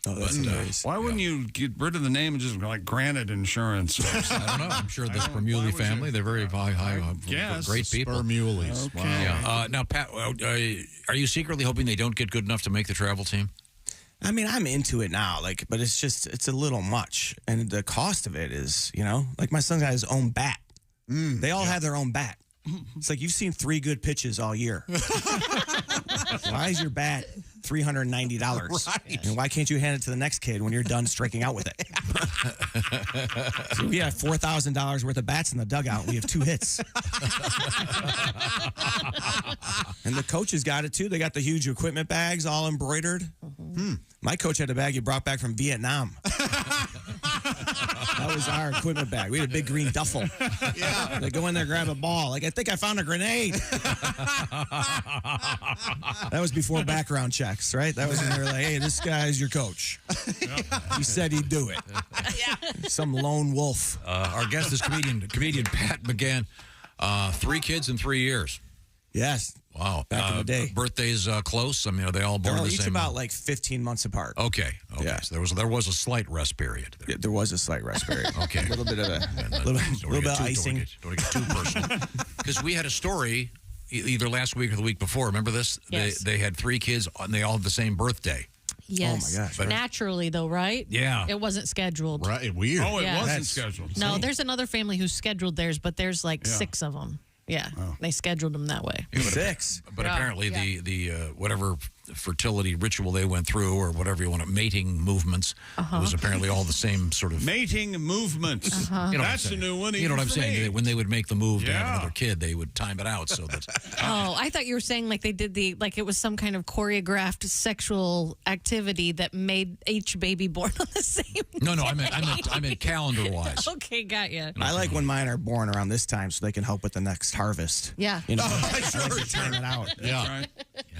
Speaker 7: Oh, that's nice.
Speaker 2: Why wouldn't you get rid of the name and just like Granite Insurance?
Speaker 3: I don't know. I'm sure the Spermuley family, they're very high great people.
Speaker 10: Spermuleys.
Speaker 2: Okay.
Speaker 10: Wow.
Speaker 3: Yeah. Now, Pat, are you secretly hoping they don't get good enough to make the travel team?
Speaker 7: I mean, I'm into it now, but it's a little much. And the cost of it is, like my son got his own bat. They all have their own bat. It's like you've seen 3 good pitches all year. Why is your bat $390?
Speaker 10: Right.
Speaker 7: And why can't you hand it to the next kid when you're done striking out with it? So we have $4,000 worth of bats in the dugout. We have 2 hits. And the coaches got it too. They got the huge equipment bags all embroidered. My coach had a bag he brought back from Vietnam. That was our equipment bag. We had a big green duffel. Yeah. They go in there, grab a ball. Like, I think I found a grenade. That was before background checks, right? That was when they were like, hey, this guy's your coach. He said he'd do it. Some lone wolf.
Speaker 3: Our guest is comedian Pat McGann. 3 kids in 3 years.
Speaker 7: Yes.
Speaker 3: Wow.
Speaker 7: Back in the day.
Speaker 3: Birthdays close? I mean, are they all born the
Speaker 7: each
Speaker 3: same
Speaker 7: about
Speaker 3: month?
Speaker 7: like 15 months apart.
Speaker 3: Okay.
Speaker 7: Yeah.
Speaker 3: So there was a slight rest period.
Speaker 7: Yeah, there was a slight rest period.
Speaker 3: Okay.
Speaker 7: A little bit of little bit of icing.
Speaker 3: Don't get too personal. Because we had a story either last week or the week before. Remember this?
Speaker 4: Yes.
Speaker 3: They had 3 kids and they all had the same birthday.
Speaker 4: Yes.
Speaker 7: Oh, my gosh.
Speaker 3: But-
Speaker 4: Naturally, though, right?
Speaker 3: Yeah.
Speaker 4: It wasn't scheduled.
Speaker 10: Right. Weird.
Speaker 2: Oh, it
Speaker 4: Yeah.
Speaker 2: wasn't scheduled.
Speaker 4: No, there's another family who scheduled theirs, but there's like 6 of them. Yeah, they scheduled them that way.
Speaker 7: 6.
Speaker 3: But
Speaker 4: Yeah.
Speaker 3: apparently
Speaker 4: Yeah.
Speaker 3: the whatever fertility ritual they went through or whatever you want to, mating movements, it was apparently all the same sort of...
Speaker 2: Mating movements.
Speaker 3: You know what I'm
Speaker 2: That's a
Speaker 3: saying.
Speaker 2: new one.
Speaker 3: You know what I'm
Speaker 2: even for
Speaker 3: saying?
Speaker 2: me.
Speaker 3: When they would make the move to have
Speaker 2: Yeah.
Speaker 3: another kid, they would time it out so that...
Speaker 4: Oh, I thought you were saying like they did like it was some kind of choreographed sexual activity that made each baby born on the same
Speaker 3: No,
Speaker 4: day.
Speaker 3: I meant calendar-wise.
Speaker 4: Okay, got you.
Speaker 7: I like when mine are born around this time so they can help with the next harvest.
Speaker 4: Yeah.
Speaker 7: Time it out.
Speaker 3: Yeah.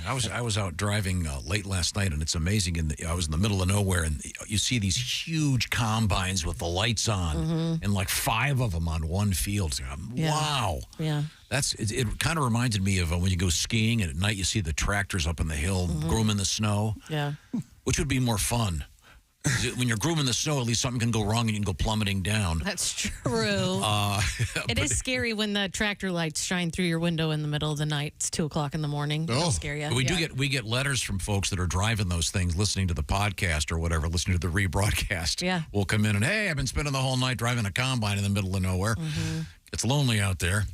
Speaker 3: I was out driving late last night, and it's amazing. I was in the middle of nowhere, and you see these huge combines with the lights on, and like 5 of them on one field. So wow.
Speaker 4: Yeah.
Speaker 3: It kind of reminded me of when you go skiing, and at night you see the tractors up in the hill grooming the snow.
Speaker 4: Yeah.
Speaker 3: Which would be more fun? When you're grooming the snow, at least something can go wrong and you can go plummeting down.
Speaker 4: That's true. It is scary when the tractor lights shine through your window in the middle of the night. It's 2:00 in the morning. It'll scare you.
Speaker 3: We get letters from folks that are driving those things, listening to the podcast or whatever, listening to the rebroadcast.
Speaker 4: Yeah.
Speaker 3: We'll come in and, hey, I've been spending the whole night driving a combine in the middle of nowhere. It's lonely out there.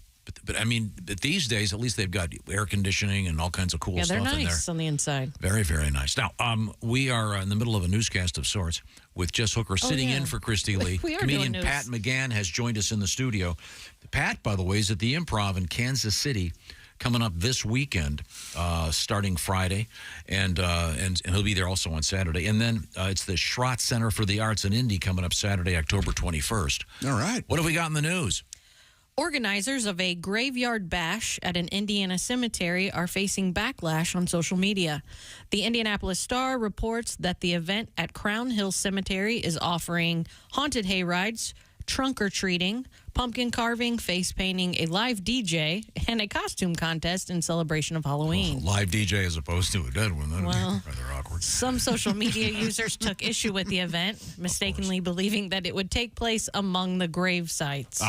Speaker 3: But I mean, these days, at least they've got air conditioning and all kinds of cool
Speaker 4: Yeah,
Speaker 3: stuff
Speaker 4: they're
Speaker 3: in there.
Speaker 4: nice on the inside.
Speaker 3: Very, very nice. Now, we are in the middle of a newscast of sorts with Jess Hooker sitting in for Christy Lee.
Speaker 4: We are
Speaker 3: Comedian
Speaker 4: doing
Speaker 3: Pat
Speaker 4: news.
Speaker 3: McGann has joined us in the studio. Pat, by the way, is at the Improv in Kansas City coming up this weekend, starting Friday, and he'll be there also on Saturday. And then it's the Schrott Center for the Arts in Indy coming up Saturday, October 21st.
Speaker 10: All right.
Speaker 3: What have we got in the news?
Speaker 4: Organizers of a graveyard bash at an Indiana cemetery are facing backlash on social media. The Indianapolis Star reports that the event at Crown Hill Cemetery is offering haunted hayrides, trunk-or-treating, pumpkin carving, face painting, a live DJ, and a costume contest in celebration of Halloween.
Speaker 3: Live DJ as opposed to a dead one. That'd be rather awkward.
Speaker 4: Some social media users took issue with the event, mistakenly believing that it would take place among the grave sites.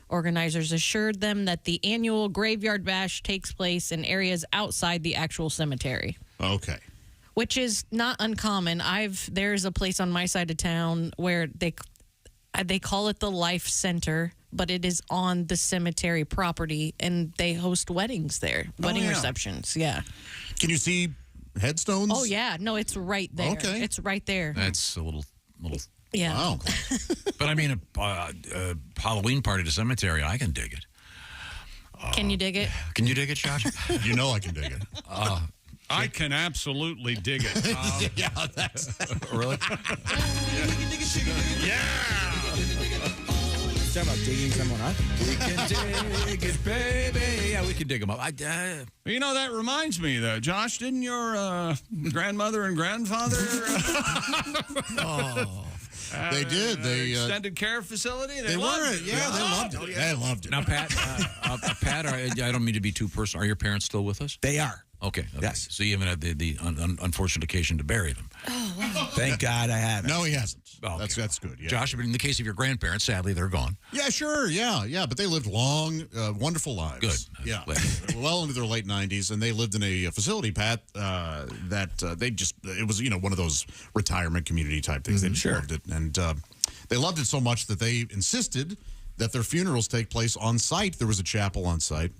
Speaker 4: Organizers assured them that the annual graveyard bash takes place in areas outside the actual cemetery.
Speaker 10: Okay.
Speaker 4: Which is not uncommon. There's a place on my side of town where they call it the Life Center, but it is on the cemetery property, and they host weddings there, wedding receptions. Yeah.
Speaker 10: Can you see headstones?
Speaker 4: Oh yeah, no, it's right there.
Speaker 10: Okay.
Speaker 4: It's right there.
Speaker 3: That's a little.
Speaker 4: Yeah.
Speaker 3: Wow. But I mean, a Halloween party at a cemetery, I can dig it.
Speaker 4: Can you dig it?
Speaker 3: Can you dig it, Josh?
Speaker 10: You know I can dig it.
Speaker 2: I can absolutely dig it.
Speaker 10: Yeah, that's
Speaker 3: really.
Speaker 7: Talking about digging someone up.
Speaker 3: We can dig it, baby. Yeah, we can dig them up.
Speaker 2: You know, that reminds me, though. Josh, didn't your grandmother and grandfather...
Speaker 10: They did. They
Speaker 2: extended care facility.
Speaker 10: They
Speaker 2: loved
Speaker 10: were.
Speaker 2: it.
Speaker 10: Yeah, they loved it. They loved it.
Speaker 3: Now, Pat, I don't mean to be too personal. Are your parents still with us?
Speaker 7: They are.
Speaker 3: Okay.
Speaker 7: Yes.
Speaker 3: So you haven't had the unfortunate occasion to bury them.
Speaker 4: Oh, wow.
Speaker 7: Thank God I haven't.
Speaker 10: No, he hasn't.
Speaker 3: Oh, okay.
Speaker 10: That's good. Yeah.
Speaker 3: Josh, but in the case of your grandparents, sadly, they're gone.
Speaker 10: Yeah, sure. Yeah. But they lived long, wonderful lives.
Speaker 3: Good.
Speaker 10: Yeah. Well into their late 90s, and they lived in a facility, Pat, that they just, it was, one of those retirement community type things. They just loved it. And they loved it so much that they insisted that their funerals take place on site. There was a chapel on site.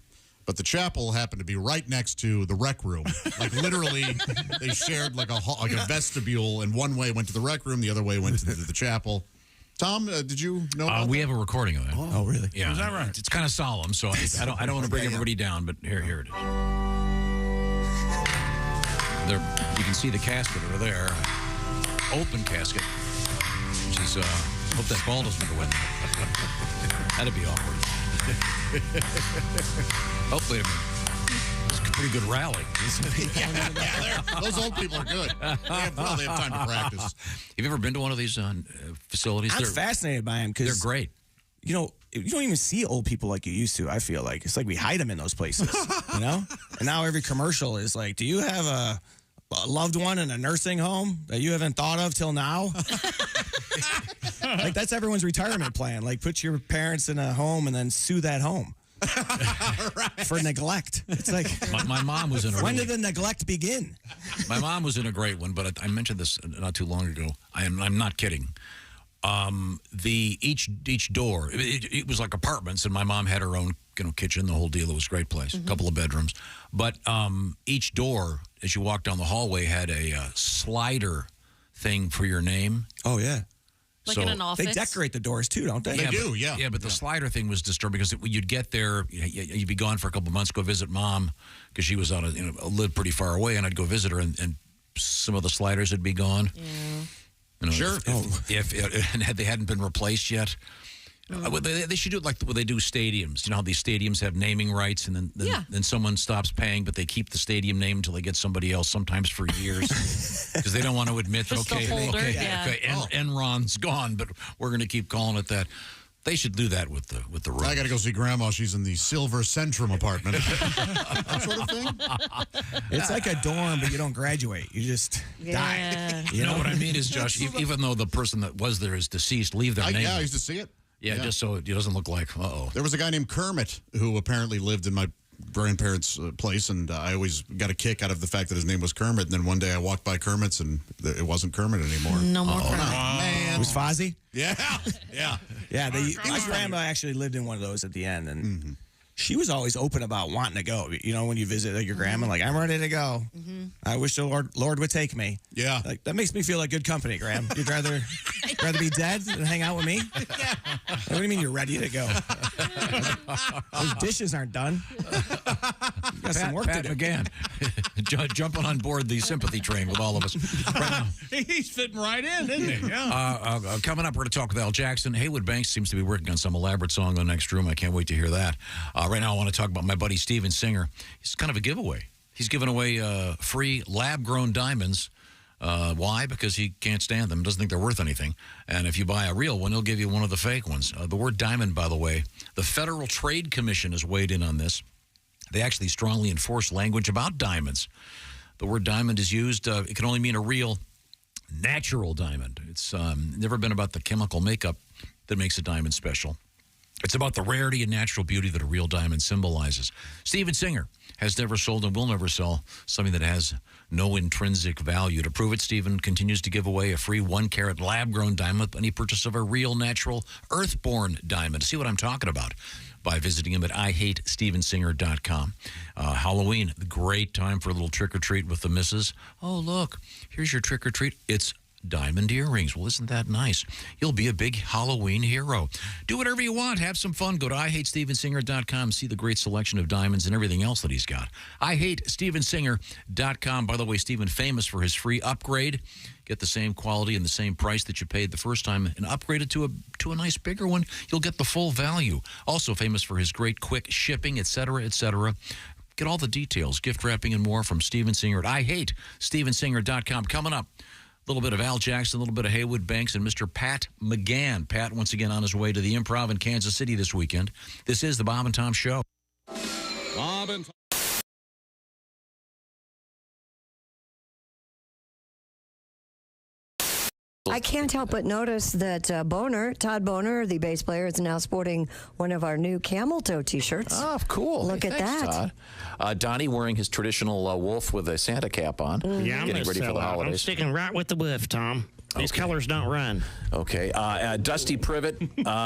Speaker 10: But the chapel happened to be right next to the rec room. Like literally, they shared like a vestibule, and one way went to the rec room, the other way went to the chapel. Tom, did you know about
Speaker 3: we
Speaker 10: that?
Speaker 3: have a recording of that.
Speaker 7: Oh, really?
Speaker 3: Yeah.
Speaker 2: Is that right?
Speaker 3: It's kind of solemn, so I don't want to bring everybody down, but here it is. You can see the casket over there, open casket. Which is, hope that ball doesn't go in. That'd be awkward. Oh, wait a minute. It's a pretty good rally.
Speaker 10: Those old people are good. They have time to practice.
Speaker 3: Have you ever been to one of these facilities?
Speaker 7: I'm fascinated by them because
Speaker 3: they're great.
Speaker 7: You don't even see old people like you used to. I feel like it's like we hide them in those places, And now every commercial is like, do you have a loved one in a nursing home that you haven't thought of till now? Like that's everyone's retirement plan. Like put your parents in a home and then sue that home. For neglect. It's like
Speaker 3: my mom was in a.
Speaker 7: When did the neglect begin?
Speaker 3: My mom was in a great one, but I mentioned this not too long ago. I'm not kidding. Each door, it was like apartments, and my mom had her own kitchen, the whole deal. It was a great place, a couple of bedrooms. But each door, as you walk down the hallway, had a slider thing for your name.
Speaker 7: Oh yeah.
Speaker 4: Like in an office?
Speaker 7: They decorate the doors, too, don't they?
Speaker 10: They do, yeah.
Speaker 3: Yeah, but the slider thing was disturbing because you'd get there, you'd be gone for a couple of months, go visit Mom, because she was lived pretty far away, and I'd go visit her, and some of the sliders would be gone.
Speaker 4: Yeah.
Speaker 10: Sure.
Speaker 3: If they hadn't been replaced yet. They should do it like when they do stadiums. You know how these stadiums have naming rights, and then someone stops paying, but they keep the stadium name until they get somebody else, sometimes for years, because they don't want to admit that Enron's gone, but we're going to keep calling it that. They should do that with the room.
Speaker 10: I got to go see Grandma. She's in the Silver Centrum apartment. That sort of thing.
Speaker 7: It's like a dorm, but you don't graduate. You just die.
Speaker 3: You know what I mean is, Josh, even though the person that was there is deceased, leave their name.
Speaker 10: Yeah, I used to see it.
Speaker 3: Yeah, just so it doesn't look like,
Speaker 10: There was a guy named Kermit who apparently lived in my grandparents' place, and I always got a kick out of the fact that his name was Kermit. And then one day I walked by Kermit's, and it wasn't Kermit anymore.
Speaker 4: No more Kermit.
Speaker 10: Man.
Speaker 7: It was Fozzie?
Speaker 10: Yeah.
Speaker 7: Yeah. My grandma actually lived in one of those at the end, and she was always open about wanting to go. You know, when you visit your grandma, like, I'm ready to go. I wish the Lord would take me.
Speaker 10: Yeah.
Speaker 7: Like, that makes me feel like good company, Graham. You'd rather be dead than hang out with me? What do you mean you're ready to go? Those dishes aren't done. You got some work to do.
Speaker 3: Again, jumping on board the sympathy train with all of us. Right now.
Speaker 2: He's fitting right in, isn't he? Yeah.
Speaker 3: Coming up, we're going to talk with Al Jackson. Haywood Banks seems to be working on some elaborate song on the next room. I can't wait to hear that. Right now, I want to talk about my buddy Steven Singer. He's kind of a giveaway. He's giving away free lab-grown diamonds. Why? Because he can't stand them, doesn't think they're worth anything. And if you buy a real one, he'll give you one of the fake ones. The word diamond, by the way, the Federal Trade Commission has weighed in on this. They actually strongly enforce language about diamonds. The word diamond is used, it can only mean a real, natural diamond. It's never been about the chemical makeup that makes a diamond special. It's about the rarity and natural beauty that a real diamond symbolizes. Steven Singer has never sold and will never sell something that has no intrinsic value. To prove it, Steven continues to give away a free 1-carat lab-grown diamond with any purchase of a real, natural, earth-born diamond. See what I'm talking about by visiting him at IHateStevenSinger.com. Halloween, great time for a little trick-or-treat with the missus. Oh, look, here's your trick-or-treat. It's diamond earrings. Well, isn't that nice? You'll be a big Halloween hero. Do whatever you want. Have some fun. Go to IHateStevenSinger.com. See the great selection of diamonds and everything else that he's got. IHateStevenSinger.com. By the way, Steven, famous for his free upgrade. Get the same quality and the same price that you paid the first time and upgrade it to a nice bigger one. You'll get the full value. Also famous for his great quick shipping, etc., etc. Get all the details, gift wrapping, and more from Steven Singer at IHateStevenSinger.com. Coming up, a little bit of Al Jackson, a little bit of Haywood Banks, and Mr. Pat McGann. Pat, once again, on his way to the Improv in Kansas City this weekend. This is the Bob and Tom Show.
Speaker 1: Bob and Tom.
Speaker 5: I can't help but notice that Todd Boner, the bass player, is now sporting one of our new camel toe T-shirts.
Speaker 16: Oh, cool.
Speaker 5: Look at that.
Speaker 16: Todd. Donnie wearing his traditional wolf with a Santa cap on.
Speaker 27: Yeah, I'm
Speaker 16: getting ready for the holidays.
Speaker 27: I'm sticking right with the wolf, Tom. These colors don't run.
Speaker 16: Okay. Dusty Privet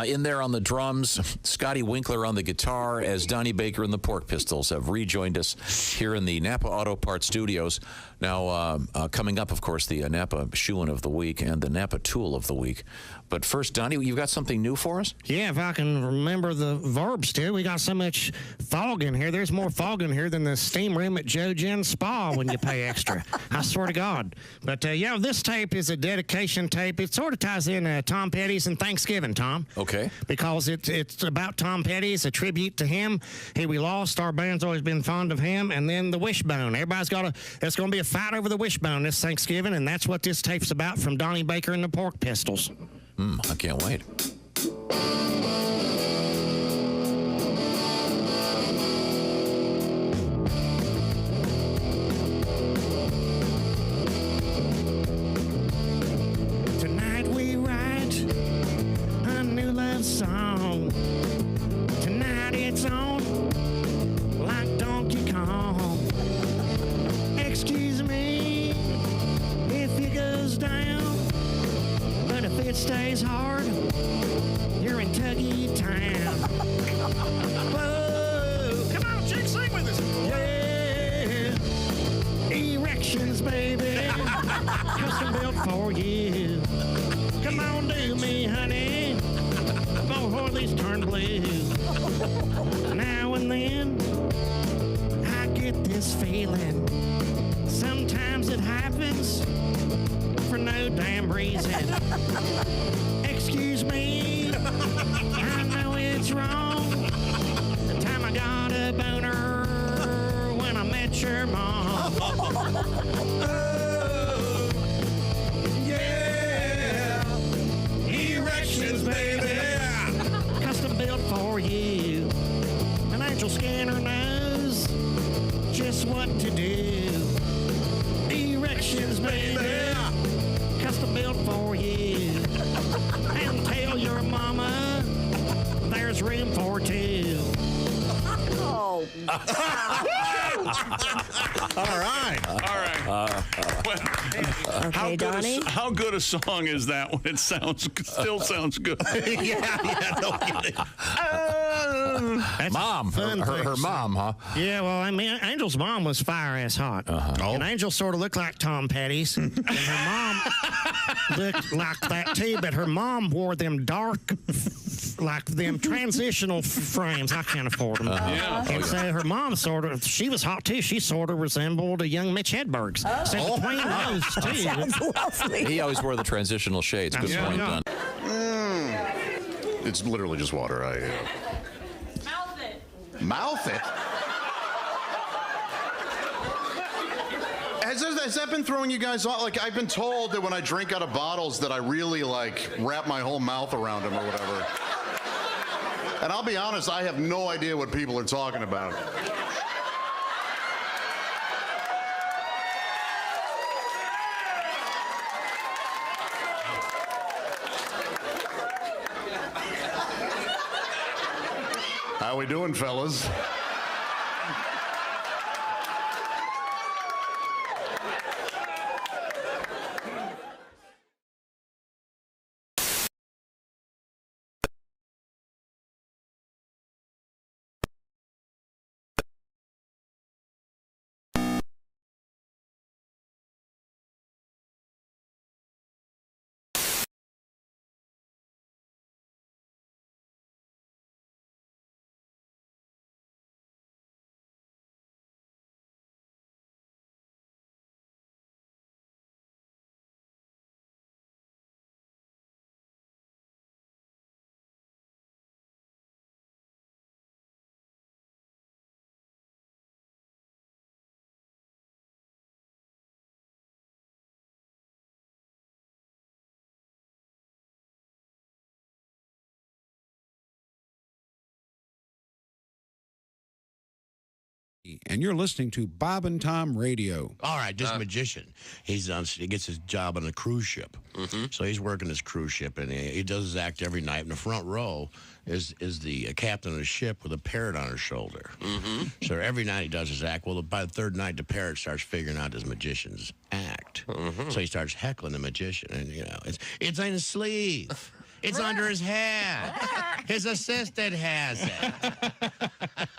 Speaker 16: in there on the drums. Scotty Winkler on the guitar as Donnie Baker and the Pork Pistols have rejoined us here in the Napa Auto Parts Studios. Now, coming up, of course, the Napa Shoe-In of the Week and the Napa Tool of the Week. But first, Donnie, you've got something new for us?
Speaker 27: Yeah, if I can remember the verbs, too. We got so much fog in here. There's more fog in here than the steam room at Joe Jen's Spa when you pay extra. I swear to God. But, yeah, this tape is a dedication tape. It sort of ties in Tom Petty's and Thanksgiving, Tom.
Speaker 16: Okay.
Speaker 27: Because it's about Tom Petty. It's a tribute to him. We lost. Our band's always been fond of him. And then the wishbone. Everybody's got there's going to be a fight over the wishbone this Thanksgiving, and that's what this tape's about from Donnie Baker and the Pork Pistols.
Speaker 16: I can't wait.
Speaker 27: Tonight we write a new love song. Tonight it's on like Donkey Kong. Excuse me if it goes down, but if it stays hard, you're in Tuggy Town. Whoa, come on, chick, sing with us. Yeah, erections, baby, custom built for you. Come on, do me, honey, before these turn blue. Now and then, I get this feeling. Sometimes it happens for no damn reason. Excuse me, I know it's wrong. The time I got a boner when I met your mom. Oh, yeah, erections, baby, custom built for you. An angel scanner knows just what to do. Erections, baby, custom built for you. And tell your mama there's room for two.
Speaker 5: Oh.
Speaker 9: All right.
Speaker 5: Okay, Donnie.
Speaker 9: How good a song is that when it still sounds good?
Speaker 5: Yeah,
Speaker 9: no kidding.
Speaker 11: That's
Speaker 16: Mom, her mom, huh?
Speaker 11: Yeah, well, I mean, Angel's mom was fire-ass hot. And Angel sort of looked like Tom Petty's. And her mom looked like that, too, but her mom wore them dark, like them transitional frames. I can't afford them. And so her mom she was hot, too. She sort of resembled a young Mitch Hedberg's. So between those two.
Speaker 5: Sounds lovely.
Speaker 16: He always wore the transitional shades. Good point, Don.
Speaker 10: It's literally just water. Mouth it? Has that been throwing you guys off? Like, I've been told that when I drink out of bottles that I really, like, wrap my whole mouth around them or whatever. And I'll be honest, I have no idea what people are talking about. How we doing, fellas?
Speaker 12: And you're listening to Bob and Tom Radio.
Speaker 17: All right, this magician, he gets his job on a cruise ship. So he's working this cruise ship, and he does his act every night. In the front row is the captain of the ship with a parrot on her shoulder. So every night he does his act. Well, by the third night, the parrot starts figuring out this magician's act. So he starts heckling the magician, and it's in his sleeve. It's under his hat. His assistant has it.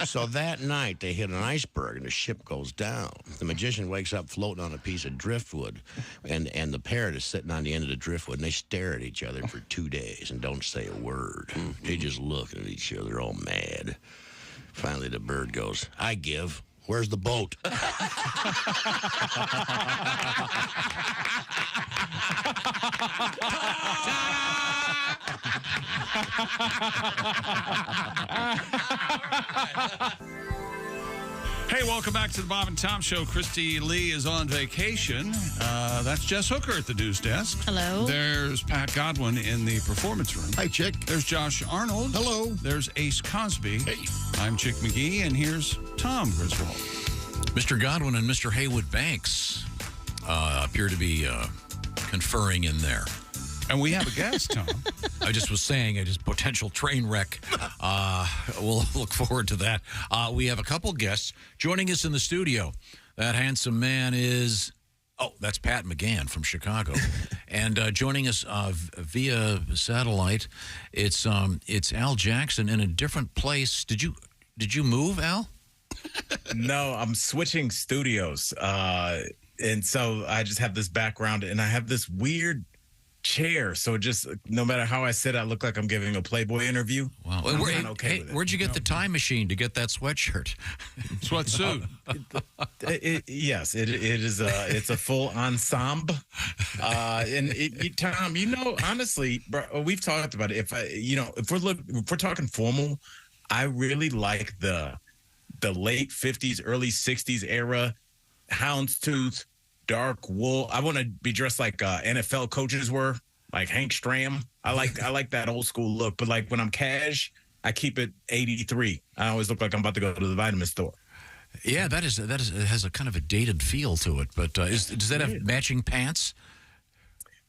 Speaker 17: So that night, they hit an iceberg, and the ship goes down. The magician wakes up floating on a piece of driftwood, and the parrot is sitting on the end of the driftwood, and they stare at each other for 2 days and don't say a word. They just look at each other all mad. Finally, the bird goes, "I give. Where's the boat?"
Speaker 2: Hey, welcome back to the Bob and Tom Show. Christy Lee is on vacation. That's Jess Hooker at the news desk.
Speaker 4: Hello.
Speaker 2: There's Pat Godwin in the performance room.
Speaker 10: Hi, Chick.
Speaker 2: There's Josh Arnold.
Speaker 10: Hello.
Speaker 2: There's Ace Cosby.
Speaker 10: Hey.
Speaker 2: I'm Chick McGee, and here's Tom Griswold.
Speaker 3: Mr. Godwin and Mr. Haywood Banks appear to be conferring in there.
Speaker 2: And we have a guest, Tom.
Speaker 3: I just was saying, a potential train wreck. We'll look forward to that. We have a couple guests joining us in the studio. That handsome man is, that's Pat McGann from Chicago. And joining us via satellite, it's Al Jackson in a different place. Did you move, Al?
Speaker 13: No, I'm switching studios. And so I just have this background, and I have this weird chair, so just no matter how I sit, I look like I'm giving a Playboy interview.
Speaker 3: Wow. Where'd you get the time machine to get that sweatshirt?
Speaker 2: Sweatsuit.
Speaker 13: Yes, it is. It's a full ensemble. And Tom, honestly, bro, we've talked about it. If we're talking formal, I really like the late 50s, early 60s era houndstooth. Dark wool. I want to be dressed like NFL coaches were, like Hank Stram. I like that old school look. But like when I'm cash, I keep it 83. I always look like I'm about to go to the vitamin store.
Speaker 3: Yeah, that has a kind of a dated feel to it. But does that have matching pants?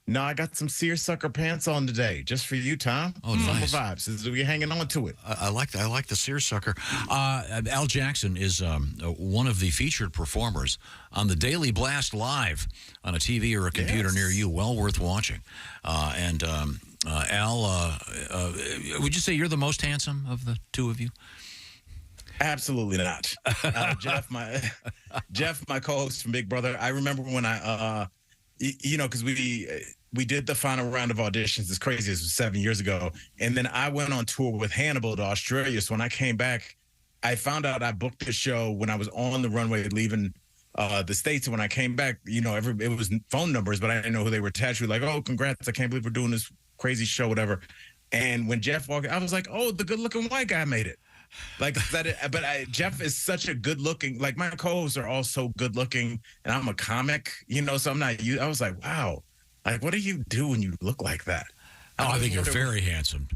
Speaker 13: No, I got some seersucker pants on today, just for you, Tom.
Speaker 3: Oh, nice.
Speaker 13: Vibes. We're hanging on to it.
Speaker 3: I like the seersucker. Al Jackson is one of the featured performers on the Daily Blast Live on a TV or a computer near you. Well worth watching. Al, would you say you're the most handsome of the two of you?
Speaker 13: Absolutely not. Jeff, my co-host from Big Brother. I remember when because we did the final round of auditions. It's crazy. This was 7 years ago, and then I went on tour with Hannibal to Australia. So when I came back, I found out I booked the show when I was on the runway leaving the States. And when I came back, it was phone numbers, but I didn't know who they were attached to. Like, oh, congrats! I can't believe we're doing this crazy show, whatever. And when Jeff walked, I was like, oh, the good-looking white guy made it. Like that, but Jeff is such a good-looking. Like my co-hosts are all so good-looking, and I'm a comic, so I'm not. I was like, wow, like what do you do when you look like that?
Speaker 3: Oh, I think you're very handsome.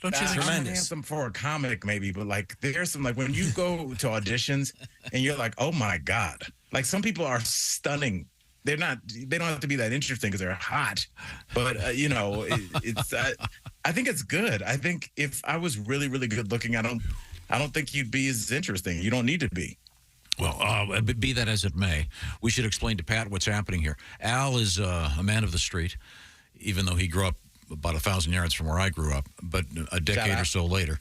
Speaker 3: Don't you think?
Speaker 13: I'm handsome for a comic, maybe, but like there's some like when you go to auditions and you're like, oh my god, like some people are stunning. They don't have to be that interesting because they're hot, but it's. I think it's good. I think if I was really, really good looking, I don't think you'd be as interesting. You don't need to be.
Speaker 3: Well, be that as it may, we should explain to Pat what's happening here. Al is a man of the street, even though he grew up about 1,000 yards from where I grew up, but a decade or so later.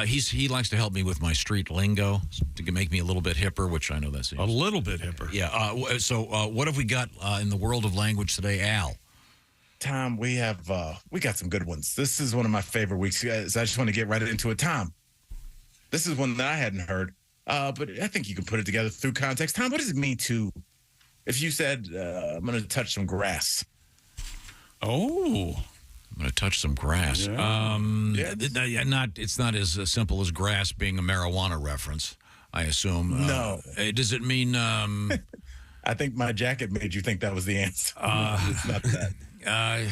Speaker 3: He likes to help me with my street lingo to make me a little bit hipper, which I know that's
Speaker 2: a little bit hipper.
Speaker 3: Yeah. So what have we got in the world of language today, Al?
Speaker 13: Tom, we got some good ones. This is one of my favorite weeks. I just want to get right into it. Tom, this is one that I hadn't heard, but I think you can put it together through context. Tom, what does it mean if you said, I'm going to touch some grass?
Speaker 2: Oh.
Speaker 3: I'm going to touch some grass.
Speaker 13: Yeah.
Speaker 3: It's not as simple as grass being a marijuana reference, I assume.
Speaker 13: No.
Speaker 3: Does it mean...
Speaker 13: I think my jacket made you think that was the answer. It's not that.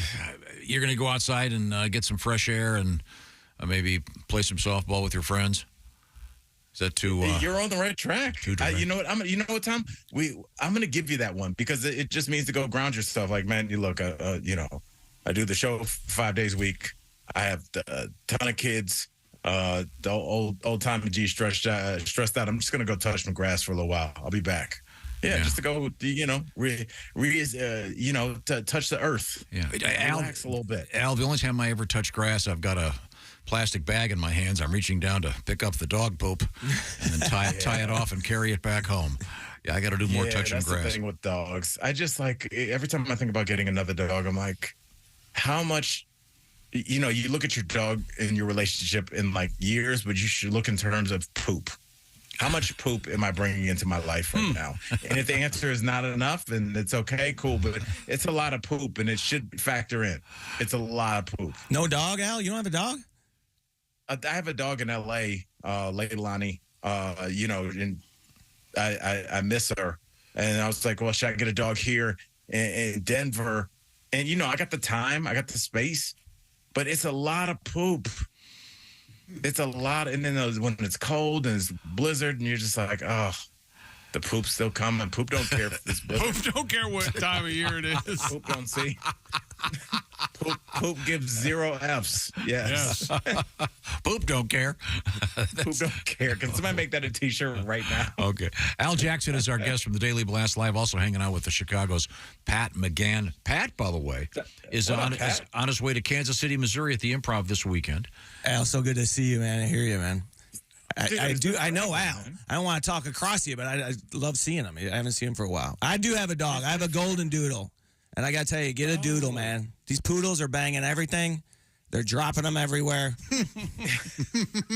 Speaker 3: You're going to go outside and get some fresh air and maybe play some softball with your friends? Is that too...
Speaker 13: You're on the right track. You know what, Tom? I'm going to give you that one because it just means to go ground yourself. Like, man, you look, I do the show 5 days a week. I have a ton of kids. The old time G stressed out. I'm just going to go touch some grass for a little while. I'll be back. Yeah, just to go, to touch the earth.
Speaker 3: Yeah,
Speaker 13: relax a little bit.
Speaker 3: Al, the only time I ever touch grass, I've got a plastic bag in my hands. I'm reaching down to pick up the dog poop and then tie it off and carry it back home. Yeah, I got to do more touching
Speaker 13: that's
Speaker 3: grass.
Speaker 13: The thing with dogs. I just like every time I think about getting another dog, I'm like, how much. You look at your dog and your relationship in like years, but you should look in terms of poop. How much poop am I bringing into my life right now? And if the answer is not enough, then it's okay, cool. But it's a lot of poop, and it should factor in. It's a lot of poop.
Speaker 7: No dog, Al? You don't have a dog?
Speaker 13: I have a dog in L.A., Leilani, and I miss her. And I was like, well, should I get a dog here in Denver? And, I got the time, I got the space, but it's a lot of poop. It's a lot. And then when it's cold and it's blizzard and you're just like, oh, the poop's still coming. Poop don't care if it's blizzard.
Speaker 2: Poop don't care what time of year it is.
Speaker 13: Poop don't see. Poop gives 0 Fs. Yes.
Speaker 3: Poop don't care.
Speaker 13: Poop don't care. Can somebody make that a T-shirt right now?
Speaker 3: Okay. Al Jackson is our guest from the Daily Blast Live, also hanging out with the Chicago's Pat McGann. Pat, by the way, is on his way to Kansas City, Missouri at the Improv this weekend.
Speaker 7: Al, so good to see you, man. I hear you, man. I know Al. I don't want to talk across you, but I love seeing him. I haven't seen him for a while. I do have a dog. I have a golden doodle. And I got to tell you, get a doodle, man. These poodles are banging everything. They're dropping them everywhere.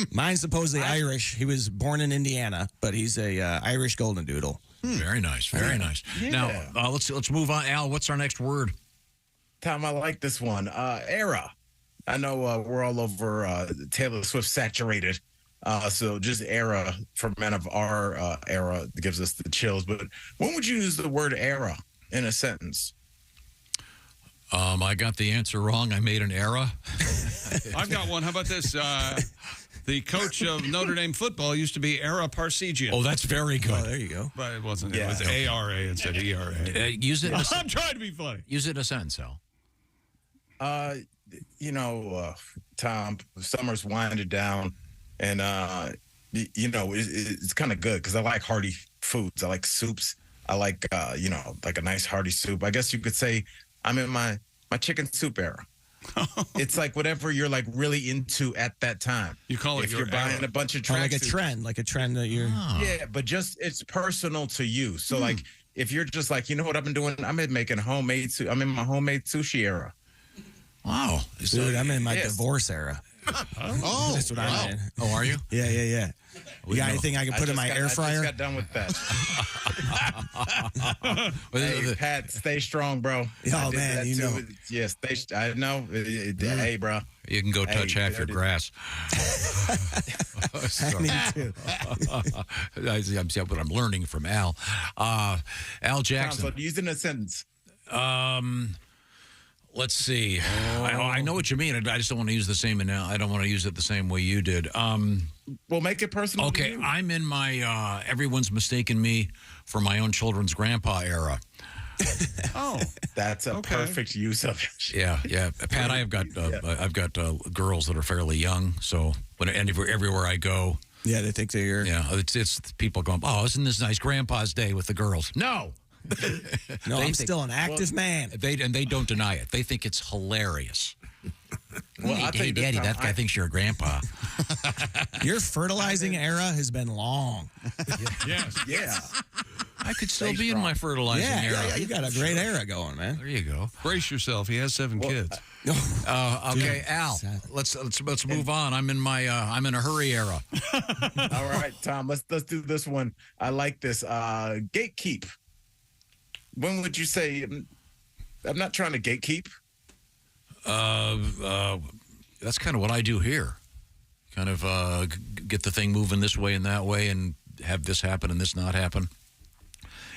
Speaker 7: Mine's supposedly Irish. He was born in Indiana, but he's a Irish golden doodle.
Speaker 3: Very nice. Very nice.
Speaker 13: Yeah.
Speaker 3: Now, let's move on. Al, what's our next word?
Speaker 13: Tom, I like this one. Era. I know we're all over Taylor Swift saturated. So just era for men of our era gives us the chills. But when would you use the word era in a sentence?
Speaker 3: I got the answer wrong. I made an error.
Speaker 2: I've got one. How about this? The coach of Notre Dame football used to be Ara Parsegian.
Speaker 3: Oh, that's very good.
Speaker 7: Oh, there you go.
Speaker 2: But it wasn't. It was ARA instead of ERA.
Speaker 3: Use it.
Speaker 2: I'm trying to be funny.
Speaker 3: Use it in a sentence, Al.
Speaker 13: Tom, summer's winded down, and it's kind of good because I like hearty foods. I like soups. I like like a nice hearty soup. I guess you could say I'm in my chicken soup era. It's like whatever you're like really into at that time.
Speaker 2: You call it
Speaker 13: if
Speaker 2: your
Speaker 13: you're buying
Speaker 2: era.
Speaker 13: a bunch of
Speaker 7: Oh,
Speaker 13: tracks,
Speaker 7: like a trend that you're.
Speaker 13: yeah, but just it's personal to you. So like if you're just like, you know what I've been doing? I'm making homemade. I'm in my homemade sushi era.
Speaker 3: Wow.
Speaker 7: Dude, I'm in my divorce era.
Speaker 10: Oh,
Speaker 7: That's what I'm in.
Speaker 3: Oh, are you?
Speaker 7: Yeah. You got anything I can put in my air fryer?
Speaker 13: I just got done with that. Hey, Pat, stay strong, bro.
Speaker 7: Oh, man, you know.
Speaker 13: Yeah, I know. Hey, bro.
Speaker 3: You can go touch half your grass.
Speaker 7: Me too.
Speaker 3: I'm what I'm learning from Al. Al Jackson.
Speaker 13: Tom, so use it in a sentence.
Speaker 3: Let's see. I know what you mean. I just don't want to use the same. I don't want to use it the same way you did.
Speaker 13: Well, make it personal.
Speaker 3: Okay, I'm in my everyone's mistaken me for my own children's grandpa era.
Speaker 2: Oh,
Speaker 13: that's a perfect use of it.
Speaker 3: Yeah. Pat, I've got girls that are fairly young, so everywhere I go,
Speaker 7: yeah, they think they're your.
Speaker 3: Yeah, it's people going, oh, isn't this nice Grandpa's Day with the girls? No.
Speaker 7: No, I'm still an active man.
Speaker 3: They don't deny it. They think it's hilarious.
Speaker 13: Well,
Speaker 3: hey, Daddy, that guy thinks you're a grandpa.
Speaker 7: Your fertilizing era has been long.
Speaker 2: Yes.
Speaker 13: Yeah.
Speaker 3: I could still be in my fertilizing era.
Speaker 7: Yeah, you got a great era going, man.
Speaker 3: There you go.
Speaker 2: Brace yourself. He has 7 kids.
Speaker 3: Okay, Al. Let's move on. I'm in my I'm in a hurry era.
Speaker 13: All right, Tom. Let's do this one. I like this. Gatekeep. When would you say? I'm not trying to gatekeep.
Speaker 3: That's kind of what I do here. Kind of get the thing moving this way and that way, and have this happen and this not happen.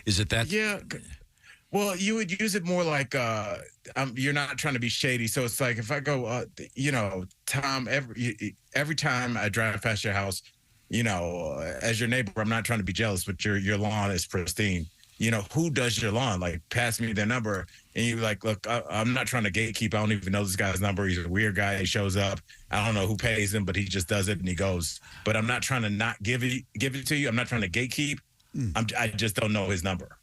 Speaker 3: Is it that?
Speaker 13: Yeah. Well, you would use it more like you're not trying to be shady. So it's like if I go, Tom, every time I drive past your house, as your neighbor, I'm not trying to be jealous, but your lawn is pristine. Who does your lawn? Like, pass me their number. And you're like, look, I'm not trying to gatekeep. I don't even know this guy's number. He's a weird guy. He shows up. I don't know who pays him, but he just does it and he goes. But I'm not trying to not give it to you. I'm not trying to gatekeep. I just don't know his number.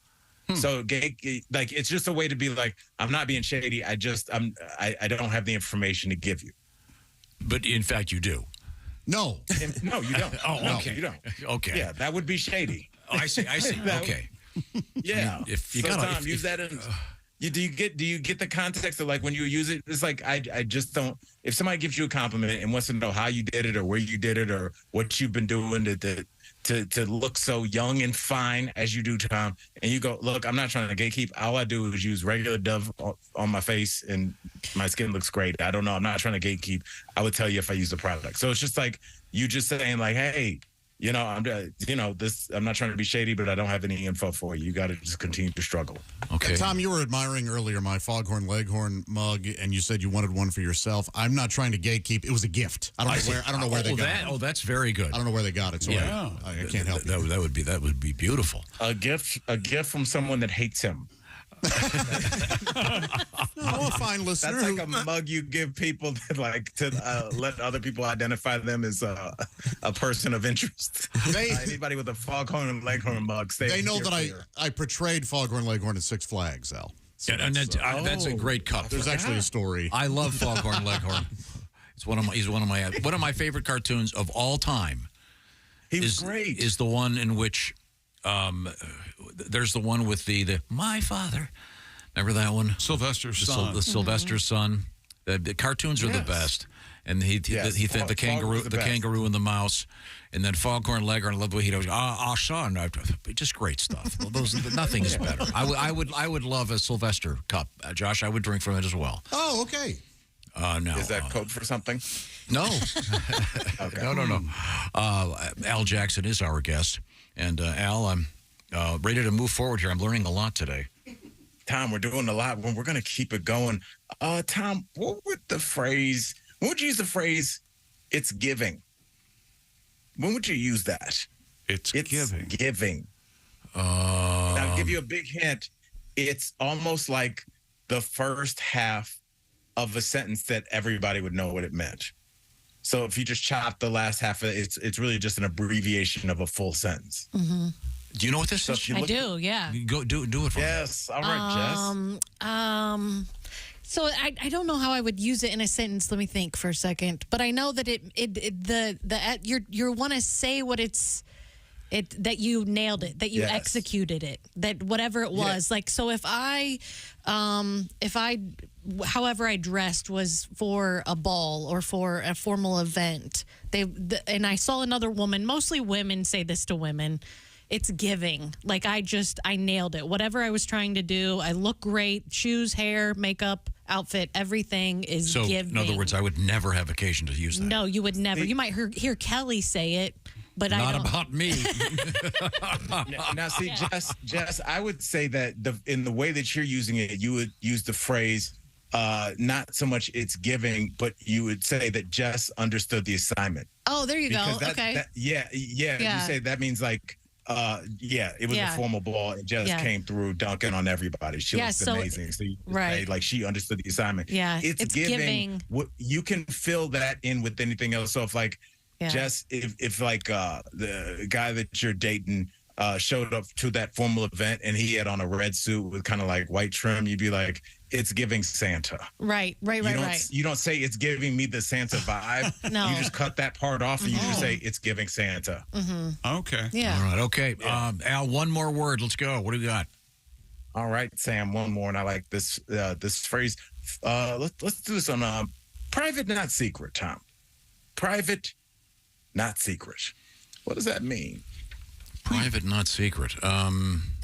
Speaker 13: So it's just a way to be like, I'm not being shady. I don't have the information to give you.
Speaker 3: But in fact, you do.
Speaker 10: No.
Speaker 13: No, you don't.
Speaker 3: Oh,
Speaker 13: no,
Speaker 3: okay.
Speaker 13: You don't.
Speaker 3: Okay.
Speaker 13: Yeah, that would be shady.
Speaker 3: Oh, I see. Okay.
Speaker 13: Yeah.
Speaker 3: If you
Speaker 13: so
Speaker 3: gotta,
Speaker 13: Tom, use that in. Do you get the context of like when you use it? It's like I just don't. If somebody gives you a compliment and wants to know how you did it or where you did it or what you've been doing to look so young and fine as you do, Tom, and you go, look, I'm not trying to gatekeep. All I do is use regular Dove on my face and my skin looks great. I don't know. I'm not trying to gatekeep. I would tell you if I use the product. So it's just like you just saying like, hey. I'm not trying to be shady, but I don't have any info for you. You got to just continue to struggle.
Speaker 3: Okay.
Speaker 10: Tom, you were admiring earlier my Foghorn Leghorn mug, and you said you wanted one for yourself. I'm not trying to gatekeep. It was a gift. I don't know where they got it.
Speaker 3: Oh, that's very good.
Speaker 10: I don't know where they got it, so
Speaker 3: yeah.
Speaker 10: I can't help you.
Speaker 3: That would be beautiful.
Speaker 13: A gift from someone that hates him.
Speaker 10: A fine listener.
Speaker 13: That's like a mug you give people to let other people identify them as a person of interest. Anybody with a Foghorn and Leghorn mug.
Speaker 10: They know that I portrayed Foghorn Leghorn at Six Flags, Al. So
Speaker 3: that's a great cup.
Speaker 10: There's actually a story.
Speaker 3: I love Foghorn Leghorn. He's one of my favorite cartoons of all time.
Speaker 13: He was great.
Speaker 3: Is the one in which there's the one with the my father. Remember that one?
Speaker 2: Sylvester's son.
Speaker 3: The Sylvester's son. The cartoons are the best. And he the kangaroo and the mouse, and then Foghorn Leghorn. I love the way he goes. Son, just great stuff. Nothing is better. I would love a Sylvester cup, Josh. I would drink from it as well.
Speaker 10: Oh, okay.
Speaker 3: No.
Speaker 13: Is that code for something?
Speaker 3: No.
Speaker 13: Okay.
Speaker 3: No. Al Jackson is our guest, and Al, I'm ready to move forward here. I'm learning a lot today.
Speaker 13: Tom, we're doing a lot. We're going to keep it going. Tom, what would you use the phrase, it's giving? When would you use that?
Speaker 2: It's giving.
Speaker 13: Giving. I'll give you a big hint. It's almost like the first half of a sentence that everybody would know what it meant. So if you just chop the last half of it, it's really just an abbreviation of a full sentence.
Speaker 4: Mm-hmm.
Speaker 3: Do you know what this is?
Speaker 4: I do, yeah.
Speaker 3: Go do it for me.
Speaker 13: Yes. All right, Jess.
Speaker 4: So I don't know how I would use it in a sentence. Let me think for a second. But I know that you want to say what that you nailed it, that you executed it, that whatever it was. Like, so if I however I dressed was for a ball or for a formal event, and I saw another woman, mostly women say this to women, it's giving. Like, I nailed it. Whatever I was trying to do, I look great. Shoes, hair, makeup, outfit, everything is giving.
Speaker 3: In other words, I would never have occasion to use that.
Speaker 4: No, you would never. You might hear Kelly say it, but I don't.
Speaker 3: Not about me.
Speaker 13: Now, see, Jess, I would say that in the way that you're using it, you would use the phrase, not so much it's giving, but you would say that Jess understood the assignment.
Speaker 4: Oh, there you go. Okay.
Speaker 13: You say that means like, it was a formal ball, and Jess came through dunking on everybody. She looked amazing. So you say, like, she understood the assignment.
Speaker 4: Yeah,
Speaker 13: it's giving. You can fill that in with anything else. So if like Jess, if like the guy that you're dating showed up to that formal event and he had on a red suit with kind of like white trim, you'd be like, it's giving Santa.
Speaker 4: Right.
Speaker 13: You don't say it's giving me the Santa vibe.
Speaker 4: No.
Speaker 13: You just cut that part off and you just say it's giving Santa.
Speaker 4: Mm-hmm.
Speaker 2: Okay.
Speaker 4: Yeah.
Speaker 3: All right. Okay. Al, one more word. Let's go. What do we got?
Speaker 13: All right, Sam. One more, and I like this phrase. Let's do this on private, not secret. Tom, private, not secret. What does that mean?
Speaker 3: Private, not secret.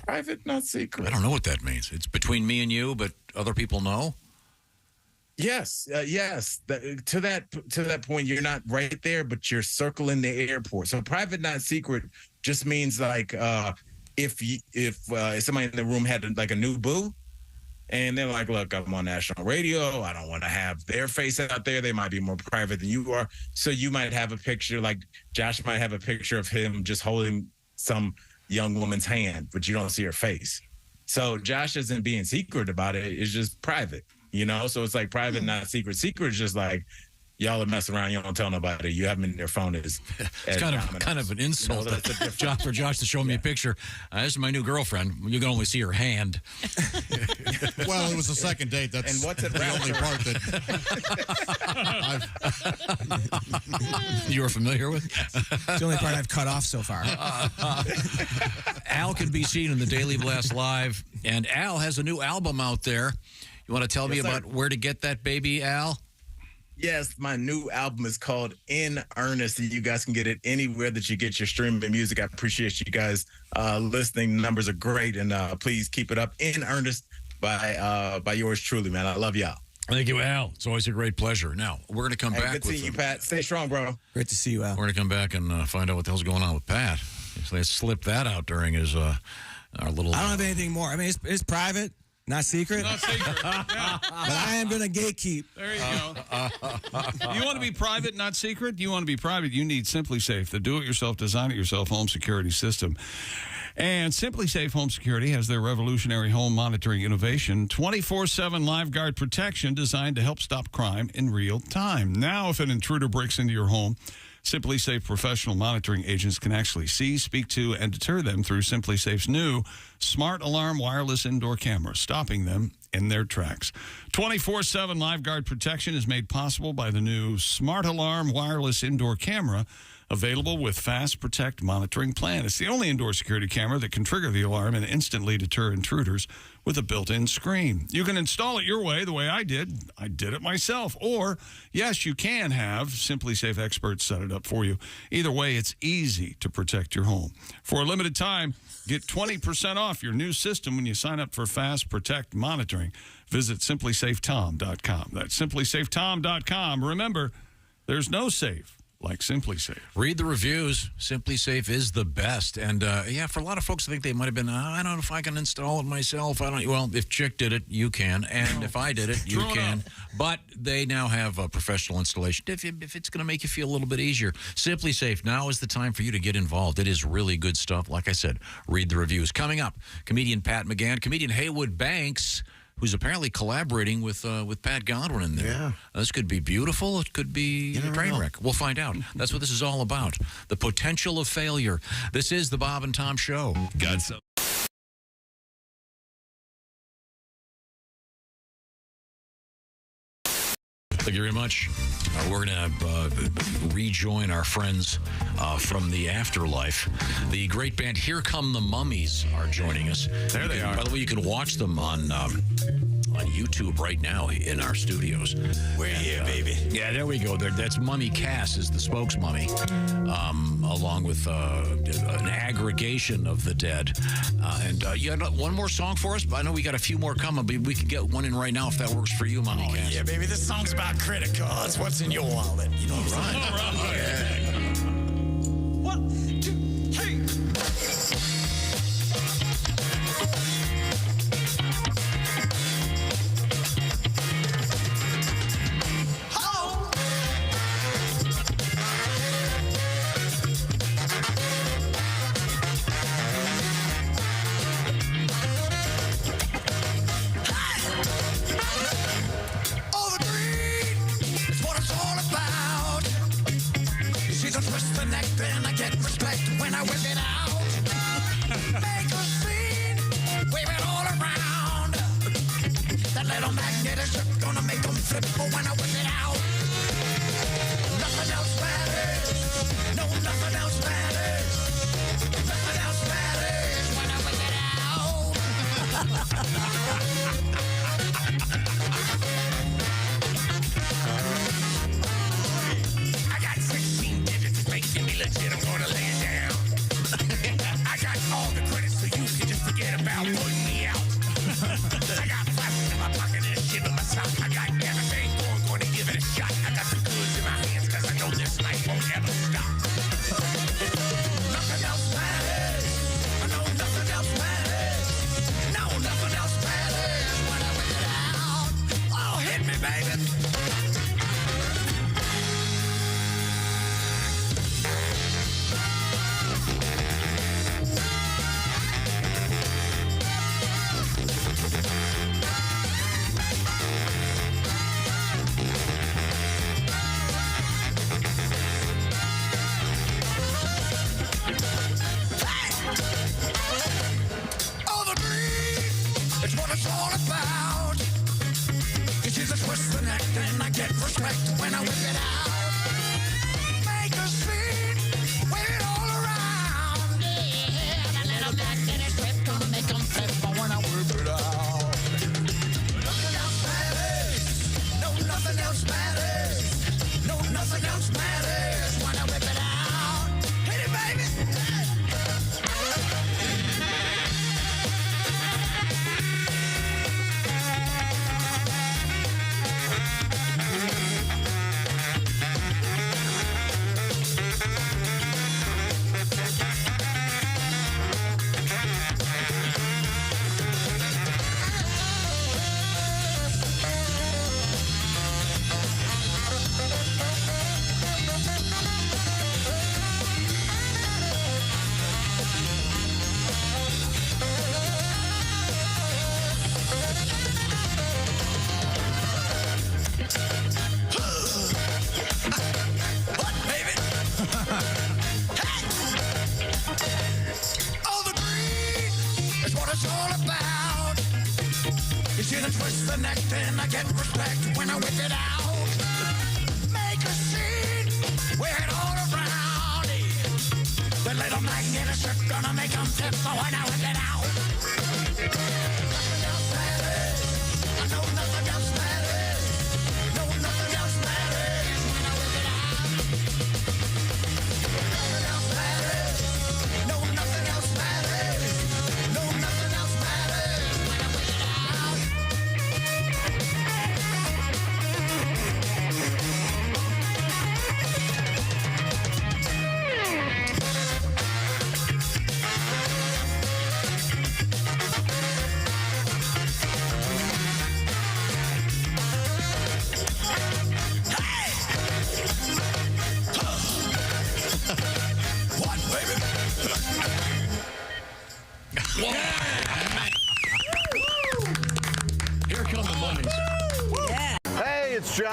Speaker 13: Private, not secret.
Speaker 3: I don't know what that means. It's between me and you, but other people know.
Speaker 13: Yes. To that point, you're not right there, but you're circling the airport. So private, not secret, just means like if somebody in the room had like a new boo, and they're like, look, I'm on national radio. I don't want to have their face out there. They might be more private than you are. So you might have a picture, like Josh might have a picture of him just holding some young woman's hand, but you don't see her face. So Josh isn't being secret about it. It's just private, So it's like private, not secret. Secret is just like y'all are messing around. You don't tell nobody. You have them in their phone as
Speaker 3: it's kind of an insult for Josh to show me a picture. This is my new girlfriend. You can only see her hand.
Speaker 10: Well, it was a second date. That's
Speaker 13: and what's it
Speaker 10: the only part that
Speaker 3: you were familiar with.
Speaker 7: It's the only part I've cut off so far.
Speaker 3: Al can be seen in the Daily Blast Live, and Al has a new album out there. You want to tell me about where to get that baby, Al?
Speaker 13: Yes, my new album is called In Earnest, and you guys can get it anywhere that you get your streaming music. I appreciate you guys listening. The numbers are great, and please keep it up. In Earnest by yours truly, man. I love y'all.
Speaker 3: Thank you, Al. It's always a great pleasure. Now, we're going to come back.
Speaker 13: Good seeing you, Pat. Stay strong, bro.
Speaker 7: Great to see you, Al.
Speaker 3: We're going to come back and find out what the hell's going on with Pat. So they slipped that out during his our little...
Speaker 7: I don't have anything more. I mean, it's private. Not secret.
Speaker 2: Not secret. Yeah.
Speaker 7: But I am going to gatekeep.
Speaker 2: There you go. You want to be private, not secret? You want to be private, you need Simply Safe, the do-it-yourself, design-it-yourself home security system. And Simply Safe Home Security has their revolutionary home monitoring innovation, 24/7 live guard protection designed to help stop crime in real time. Now, if an intruder breaks into your home, Simply Safe professional monitoring agents can actually see, speak to, and deter them through Simply Safe's new Smart Alarm wireless indoor camera, stopping them in their tracks. 24/7 live guard protection is made possible by the new Smart Alarm wireless indoor camera, available with Fast Protect monitoring plan. It's the only indoor security camera that can trigger the alarm and instantly deter intruders with a built-in screen. You can install it your way, the way I did. I did it myself. Or, yes, you can have Simply Safe experts set it up for you. Either way, it's easy to protect your home. For a limited time, get 20% off your new system when you sign up for Fast Protect monitoring. Visit simplysafetom.com. That's simplysafetom.com. Remember, there's no safe like Simply Safe.
Speaker 3: Read the reviews. Simply Safe is the best. And, for a lot of folks, I think they might have been, I don't know if I can install it myself. Well, if Chick did it, you can. And if I did it, you can. But they now have a professional installation if it's going to make you feel a little bit easier. Simply Safe, now is the time for you to get involved. It is really good stuff. Like I said, read the reviews. Coming up, comedian Pat McGann, comedian Haywood Banks, who's apparently collaborating with Pat Godwin in there. Yeah. This could be beautiful. It could be a train wreck. We'll find out. That's what this is all about. The potential of failure. This is the Bob and Tom Show.
Speaker 15: Got some.
Speaker 3: Thank you very much. We're going to rejoin our friends from the afterlife. The great band Here Come the Mummies are joining us.
Speaker 2: There they are.
Speaker 3: By the way, you can watch them on YouTube right now in our studios.
Speaker 29: We're here, baby.
Speaker 3: Yeah, there we go. That's Mummy Cass is the spokesmummy, along with an aggregation of the dead. And you had one more song for us? I know we got a few more coming, but we could get one in right now if that works for you, Mummy Cass.
Speaker 29: Yeah, baby. This song's about credit cards. What's in your wallet? You know what I'm saying?
Speaker 3: All right.
Speaker 29: Yeah. 1, 2, 3.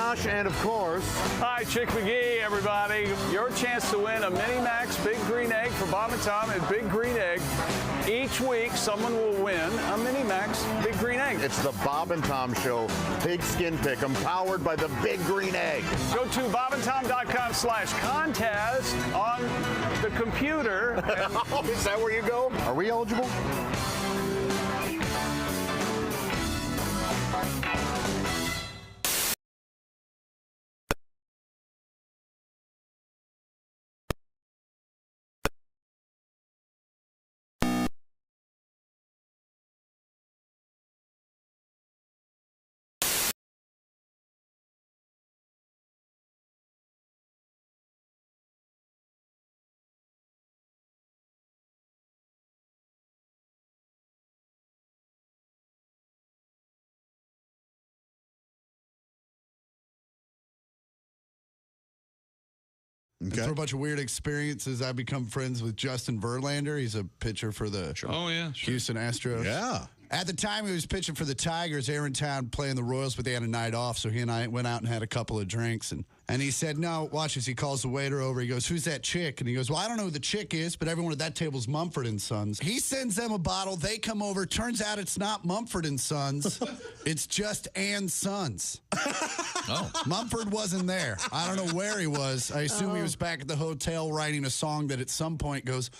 Speaker 6: Josh, and of course...
Speaker 8: Hi, Chick McGee, everybody. Your chance to win a Mini Max Big Green Egg for Bob and Tom and Big Green Egg. Each week, someone will win a Mini Max Big Green Egg.
Speaker 6: It's the Bob and Tom Show Pigskin Pick'em, powered by the Big Green Egg.
Speaker 8: Go to bobandtom.com/contest on the computer.
Speaker 6: Is that where you go? Are we eligible?
Speaker 14: And through a bunch of weird experiences, I've become friends with Justin Verlander. He's a pitcher for the Houston Astros.
Speaker 10: Yeah.
Speaker 14: At the time, he was pitching for the Tigers. They were in town playing the Royals, but they had a night off, so he and I went out and had a couple of drinks. And he said, no, watch this. He calls the waiter over. He goes, who's that chick? And he goes, well, I don't know who the chick is, but everyone at that table's Mumford & Sons. He sends them a bottle. They come over. Turns out it's not Mumford & Sons. It's just Ann's Sons.
Speaker 3: Oh.
Speaker 14: Mumford wasn't there. I don't know where he was. I assume he was back at the hotel writing a song that at some point goes,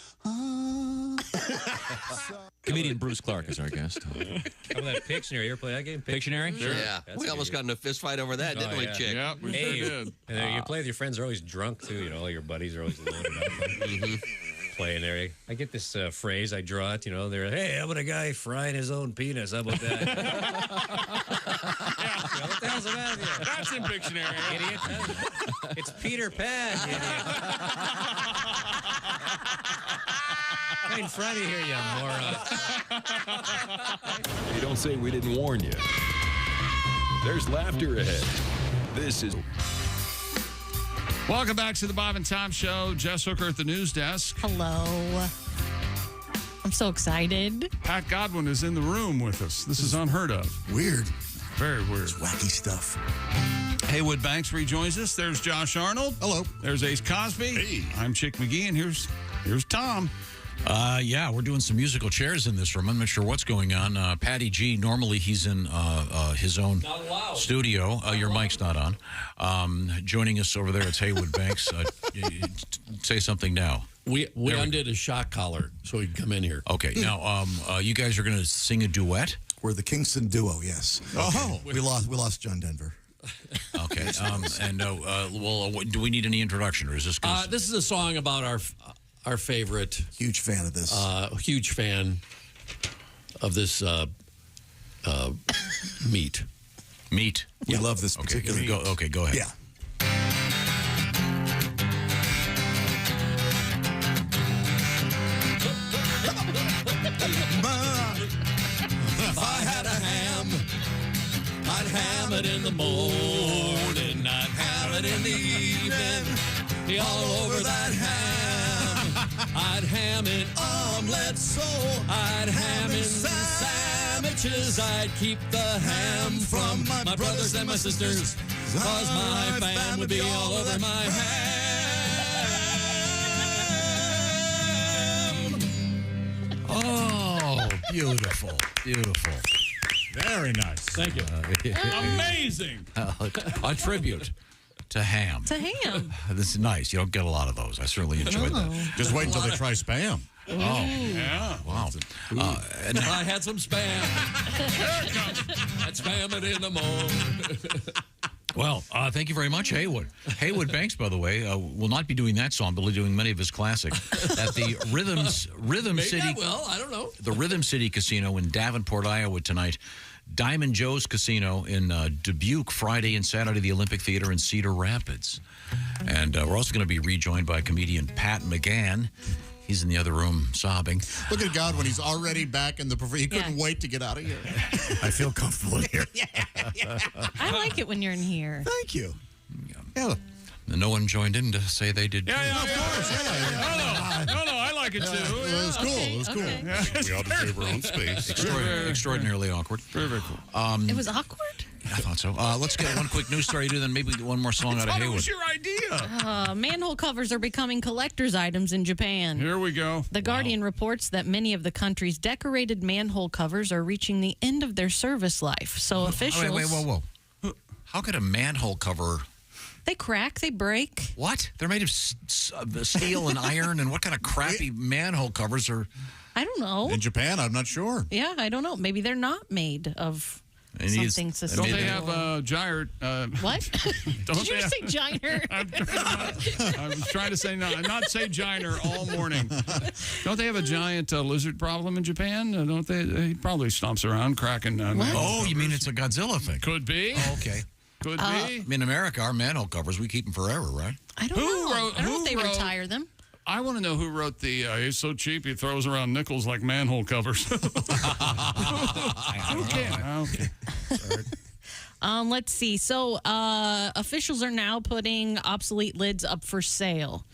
Speaker 3: Comedian Bruce Clark is our guest.
Speaker 18: How about that Pictionary? You ever play that game?
Speaker 3: Pictionary?
Speaker 18: Sure.
Speaker 19: Yeah.
Speaker 18: That's
Speaker 19: We almost
Speaker 18: good.
Speaker 19: got in a fist fight over that, didn't we,
Speaker 18: yeah.
Speaker 19: Chick?
Speaker 2: Yeah, we sure did.
Speaker 18: And then you play with your friends, they're always drunk, too. You know, all your buddies are always loaded up. Playing there. I get this phrase, I draw it, you know, they're, hey, how about a guy frying his own penis? How about that? What the hell's the matter with you?
Speaker 2: That's in Pictionary.
Speaker 18: Idiot. It's Peter Pan, you idiot. Right in front of you here, you moron.
Speaker 15: You don't say we didn't warn you. There's laughter ahead. This is...
Speaker 2: Welcome back to the Bob and Tom Show. Jess Hooker at the news desk.
Speaker 4: Hello. I'm so excited.
Speaker 2: Pat Godwin is in the room with us. This is unheard of.
Speaker 14: Weird.
Speaker 2: Very weird.
Speaker 14: It's wacky stuff.
Speaker 2: Haywood Banks rejoins us. There's Josh Arnold.
Speaker 14: Hello.
Speaker 2: There's Ace Cosby.
Speaker 9: Hey.
Speaker 2: I'm Chick McGee, and here's Tom.
Speaker 3: Yeah, we're doing some musical chairs in this room. I'm not sure what's going on. Patty G, normally he's in his own studio. Your mic's not on. Joining us over there, it's Haywood Banks. Say something now.
Speaker 20: We undid a shock collar so he can come in here.
Speaker 3: Okay, now you guys are going to sing a duet?
Speaker 14: We're the Kingston duo, yes.
Speaker 3: Oh.
Speaker 14: We lost John Denver.
Speaker 3: Okay, do we need any introduction, or is this good?
Speaker 20: This is a song about our favorite.
Speaker 14: Huge fan of this.
Speaker 20: Huge fan of this meat.
Speaker 3: Meat.
Speaker 14: We love this particular meat.
Speaker 3: Go ahead.
Speaker 14: Yeah.
Speaker 20: If I had a ham, I'd ham it in the morning, I'd have it in the evening, all over that ham. I'd ham in omelets, so I'd ham in sandwiches. I'd keep the ham from my brothers and my sisters, cause my fam would be all over my ham.
Speaker 3: Oh, beautiful, beautiful.
Speaker 20: Very nice. Thank you.
Speaker 2: Amazing.
Speaker 3: A tribute to ham.
Speaker 4: To ham.
Speaker 3: This is nice. You don't get a lot of those. I certainly enjoyed that.
Speaker 10: Just wait until they try Spam.
Speaker 3: Oh,
Speaker 2: yeah.
Speaker 3: Wow.
Speaker 20: If I had some Spam, I'd Spam it in the morning.
Speaker 3: Well, thank you very much, Haywood. Haywood Banks, by the way, will not be doing that song, but will be doing many of his classics at the Rhythm
Speaker 20: Maybe
Speaker 3: City.
Speaker 20: I will. I don't know.
Speaker 3: The Rhythm City Casino in Davenport, Iowa tonight. Diamond Joe's Casino in Dubuque Friday and Saturday, the Olympic Theater in Cedar Rapids. And we're also going to be rejoined by comedian Pat McGann. He's in the other room sobbing.
Speaker 10: Look at Godwin. He's already back in the... He couldn't wait to get out of here.
Speaker 14: I feel comfortable in here.
Speaker 4: I like it when you're in here.
Speaker 14: Thank you.
Speaker 3: Yeah. No one joined in to say they did.
Speaker 2: Yeah, of course. Yeah. No, I like it too.
Speaker 10: It was cool. It was cool.
Speaker 4: Okay.
Speaker 9: We all deserve our own space.
Speaker 3: Extraordinarily awkward.
Speaker 2: Very cool.
Speaker 4: It was awkward?
Speaker 3: I thought so. Let's get one quick news story, then maybe one more song out of Haywood.
Speaker 2: What was your idea?
Speaker 4: Manhole covers are becoming collector's items in Japan.
Speaker 2: Here we go.
Speaker 4: The Guardian reports that many of the country's decorated manhole covers are reaching the end of their service life. So officials...
Speaker 3: Wait, whoa. How could a manhole cover...
Speaker 4: They crack, they break.
Speaker 3: What? They're made of steel and iron, and what kind of crappy manhole covers are...
Speaker 4: I don't know.
Speaker 10: In Japan, I'm not sure.
Speaker 4: Yeah, I don't know. Maybe they're not made of something sustainable.
Speaker 2: Don't they have gyre?
Speaker 4: What? Did you just say gyre?
Speaker 2: I was trying to say not say gyre all morning. Don't they have a giant lizard problem in Japan? Don't they? He probably stomps around cracking.
Speaker 3: Oh, you mean it's a Godzilla thing?
Speaker 2: Could be.
Speaker 3: Oh, okay.
Speaker 2: Could be.
Speaker 3: In America, our manhole covers, we keep them forever, right?
Speaker 4: I don't know. I don't know if they retire them.
Speaker 2: I want to know who wrote the, he's so cheap he throws around nickels like manhole covers. Who can? Okay.
Speaker 4: Let's see. So officials are now putting obsolete lids up for sale.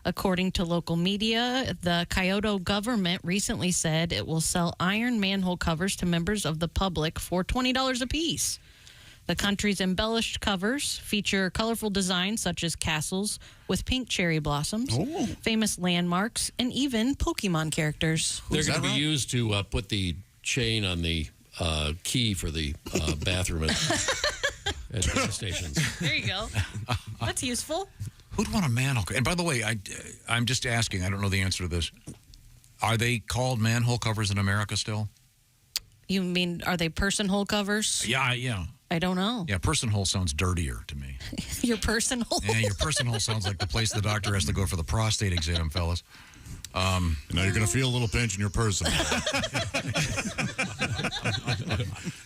Speaker 4: According to local media, the Kyoto government recently said it will sell iron manhole covers to members of the public for $20 apiece. The country's embellished covers feature colorful designs such as castles with pink cherry blossoms, famous landmarks, and even Pokemon characters.
Speaker 1: They're going to be used to put the chain on the key for the bathroom at gas stations.
Speaker 4: There you go. That's useful.
Speaker 3: Who'd want a manhole cover? And by the way, I'm just asking. I don't know the answer to this. Are they called manhole covers in America still?
Speaker 4: You mean, are they person hole covers?
Speaker 3: Yeah.
Speaker 4: I don't know.
Speaker 3: Yeah, person hole sounds dirtier to me.
Speaker 4: Your person hole?
Speaker 3: Yeah, your person hole sounds like the place the doctor has to go for the prostate exam, fellas.
Speaker 10: Now you're going to feel a little pinch in your person.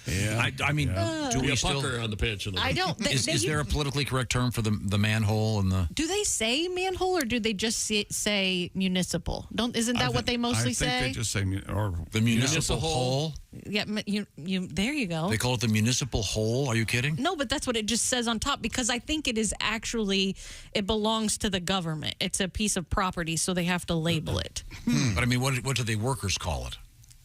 Speaker 3: Yeah. I mean, do we still...
Speaker 1: on the pinch.
Speaker 4: I don't...
Speaker 3: Is there a politically correct term for the manhole and the...
Speaker 4: Do they say manhole or do they just say municipal? Isn't that what they mostly say?
Speaker 2: I think they just say
Speaker 3: the municipal hole.
Speaker 4: Yeah, there you go.
Speaker 3: They call it the municipal hole. Are you kidding?
Speaker 4: No, but that's what it just says on top because I think it is actually, it belongs to the government. It's a piece of property, so they have to label it.
Speaker 3: But I mean, what do the workers call it?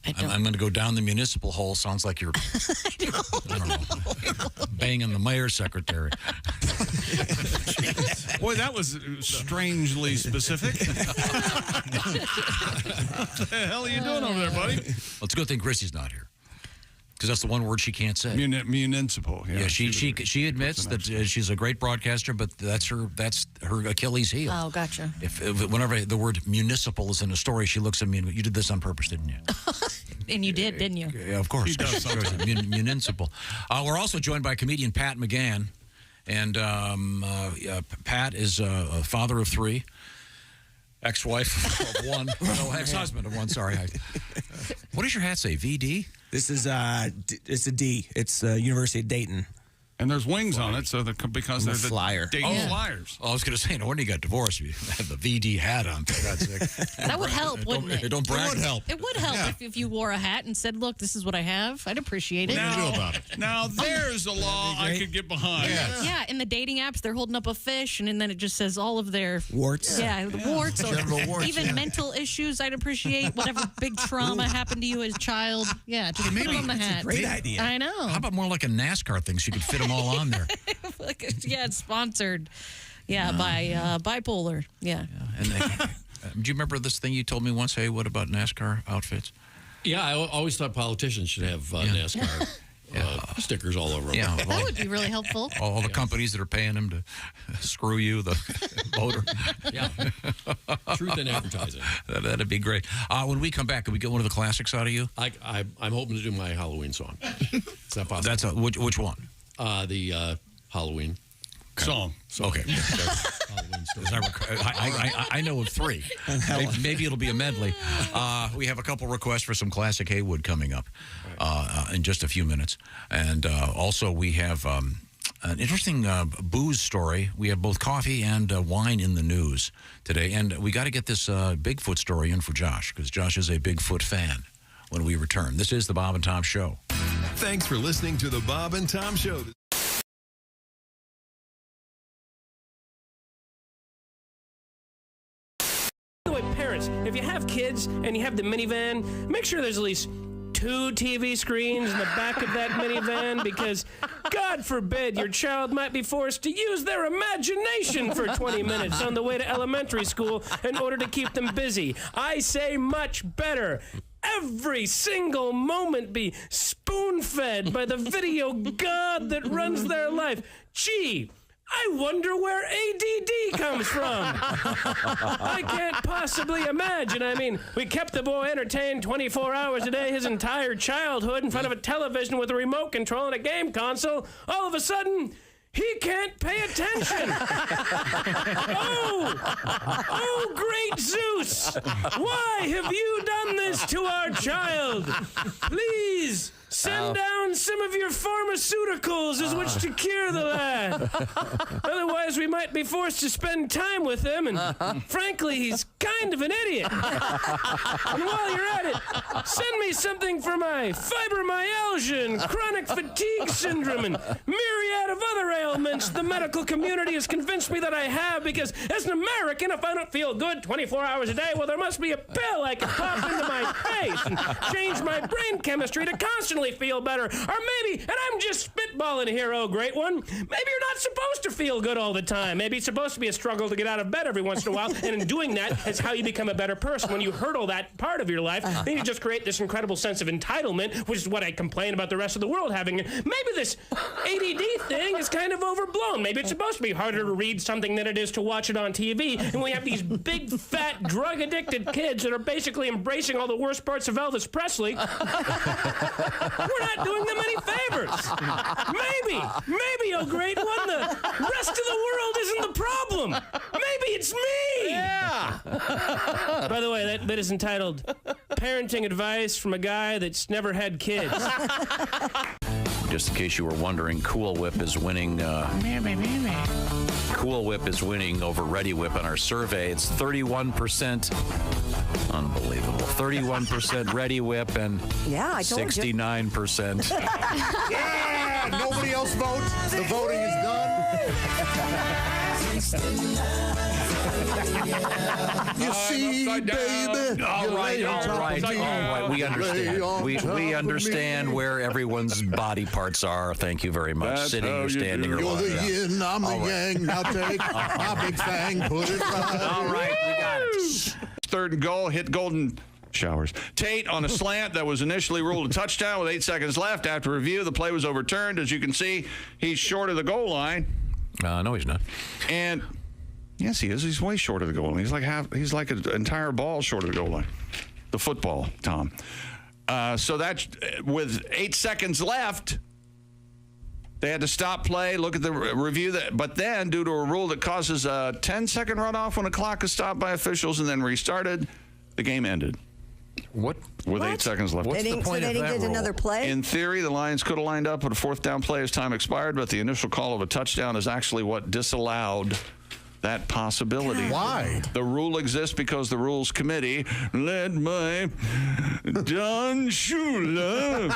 Speaker 3: I'm going to go down the municipal hole. Sounds like you're, I don't know, banging the mayor's secretary.
Speaker 2: Boy, that was strangely specific. What the hell are you doing over there, buddy?
Speaker 3: Well, it's a good thing Chrissy's not here. Because that's the one word she can't say.
Speaker 2: Municipal. Yeah,
Speaker 3: she admits that she's a great broadcaster, but that's her Achilles heel.
Speaker 4: Oh, gotcha.
Speaker 3: If whenever the word municipal is in a story, she looks at me and you did this on purpose, didn't you?
Speaker 4: And you did, didn't you?
Speaker 3: Yeah, of course.
Speaker 2: He does sometimes.
Speaker 3: Municipal. We're also joined by comedian Pat McGann, and Pat is a father of 3. Ex-wife of 1. No, ex-husband of 1. Sorry. What does your hat say? VD?
Speaker 7: This is it's a D. It's University of Dayton.
Speaker 2: And there's wings on it, so because they're the
Speaker 7: flyer.
Speaker 2: Dayton Flyers.
Speaker 3: Oh, I was going to say, no wonder you got divorced. You had the VD hat on, for God's sake.
Speaker 4: That would help, wouldn't it?
Speaker 3: Don't brag.
Speaker 10: It would help.
Speaker 4: It would help if you wore a hat and said, look, this is what I have. I'd appreciate it.
Speaker 10: What do you do about it?
Speaker 2: Now, there's a law I could get behind.
Speaker 4: Yeah, in the dating apps, they're holding up a fish, and then it just says all of their...
Speaker 7: Warts.
Speaker 4: Yeah, the warts.
Speaker 7: General warts.
Speaker 4: Even mental issues, I'd appreciate. Whatever big trauma happened to you as a child. Yeah, just put it on the hat.
Speaker 7: Great idea.
Speaker 4: I know.
Speaker 3: How about more like a NASCAR thing so you could fit them all on there?
Speaker 4: Yeah, it's sponsored. Yeah, by Bipolar. Yeah.
Speaker 3: And do you remember this thing you told me once? Hey, what about NASCAR outfits?
Speaker 1: Yeah, I always thought politicians should have NASCAR stickers all over them.
Speaker 3: Yeah,
Speaker 4: That would be really helpful.
Speaker 3: all the companies that are paying them to screw you, the voter.
Speaker 1: Yeah. Truth in advertising.
Speaker 3: That'd be great. When we come back, can we get one of the classics out of you?
Speaker 1: I'm hoping to do my Halloween song. Is that possible?
Speaker 3: That's which one?
Speaker 1: The Halloween
Speaker 2: song.
Speaker 3: Okay.
Speaker 1: Halloween story.
Speaker 3: I know of 3. Maybe it'll be a medley. We have a couple requests for some classic Haywood coming up in just a few minutes. And also we have an interesting booze story. We have both coffee and wine in the news today. And we got to get this Bigfoot story in for Josh, because Josh is a Bigfoot fan when we return. This is the Bob and Tom Show.
Speaker 15: Thanks for listening to the Bob and Tom Show.
Speaker 19: By the way, parents, if you have kids and you have the minivan, make sure there's at least 2 TV screens in the back of that minivan because, God forbid, your child might be forced to use their imagination for 20 minutes on the way to elementary school in order to keep them busy. I say much better. Every single moment be spoon-fed by the video god that runs their life. Gee, I wonder where ADD comes from. I can't possibly imagine. I mean, we kept the boy entertained 24 hours a day his entire childhood in front of a television with a remote control and a game console. All of a sudden, he can't pay attention. Oh, great Zeus! Why have you done this to our child? Please send down some of your pharmaceuticals as which to cure the lad. Otherwise, we might be forced to spend time with him, and frankly, he's kind of an idiot. And while you're at it, send me something for my fibromyalgia and chronic fatigue syndrome and myriad of other ailments the medical community has convinced me that I have, because as an American, if I don't feel good 24 hours a day, well, there must be a pill I can pop into my face and change my brain chemistry to constantly feel better. Or maybe, and I'm just spitballing here, oh great one, maybe you're not supposed to feel good all the time. Maybe it's supposed to be a struggle to get out of bed every once in a while, and in doing that, it's how you become a better person. When you hurdle that part of your life, then you just create this incredible sense of entitlement, which is what I complain about the rest of the world having. Maybe this ADD thing is kind of overblown. Maybe it's supposed to be harder to read something than it is to watch it on TV, and we have these big, fat, drug-addicted kids that are basically embracing all the worst parts of Elvis Presley. We're not doing them any favors. Maybe, oh great one, the rest of the world isn't the problem. Maybe it's me.
Speaker 20: Yeah.
Speaker 19: By the way, that bit is entitled Parenting Advice from a Guy That's Never Had Kids.
Speaker 16: Just in case you were wondering, Cool Whip is winning. Cool Whip is winning over Ready Whip in our survey. It's 31%. Unbelievable. 31% Ready Whip and 69%.
Speaker 6: Yeah, nobody else votes. The voting is done. You see, baby.
Speaker 16: All right. We understand. We understand where everyone's body parts are. Thank you very much.
Speaker 9: That's
Speaker 16: Sitting or standing or
Speaker 9: You're
Speaker 16: lying
Speaker 9: the
Speaker 16: down.
Speaker 9: yin, I'm the yang. Now take my big fang, put it right.
Speaker 16: All right, we got it.
Speaker 2: Third and goal, hit Golden Showers. Tate on a slant that was initially ruled a touchdown with 8 seconds left. After review, the play was overturned. As you can see, he's short of the goal line.
Speaker 16: No, he's not.
Speaker 2: And yes, he is. He's way short of the goal line. He's like an entire ball short of the goal line. The football, Tom. So that's with 8 seconds left. They had to stop play, look at the review. But then, due to a rule that causes a 10-second runoff when a clock is stopped by officials and then restarted, the game ended.
Speaker 16: What?
Speaker 2: With 8 seconds left.
Speaker 5: What's the point of that rule? They didn't get another play?
Speaker 2: In theory, the Lions could have lined up with a fourth down play as time expired, but the initial call of a touchdown is actually what disallowed that possibility.
Speaker 9: Why?
Speaker 2: The rule exists because the Rules Committee, led by Don Shula,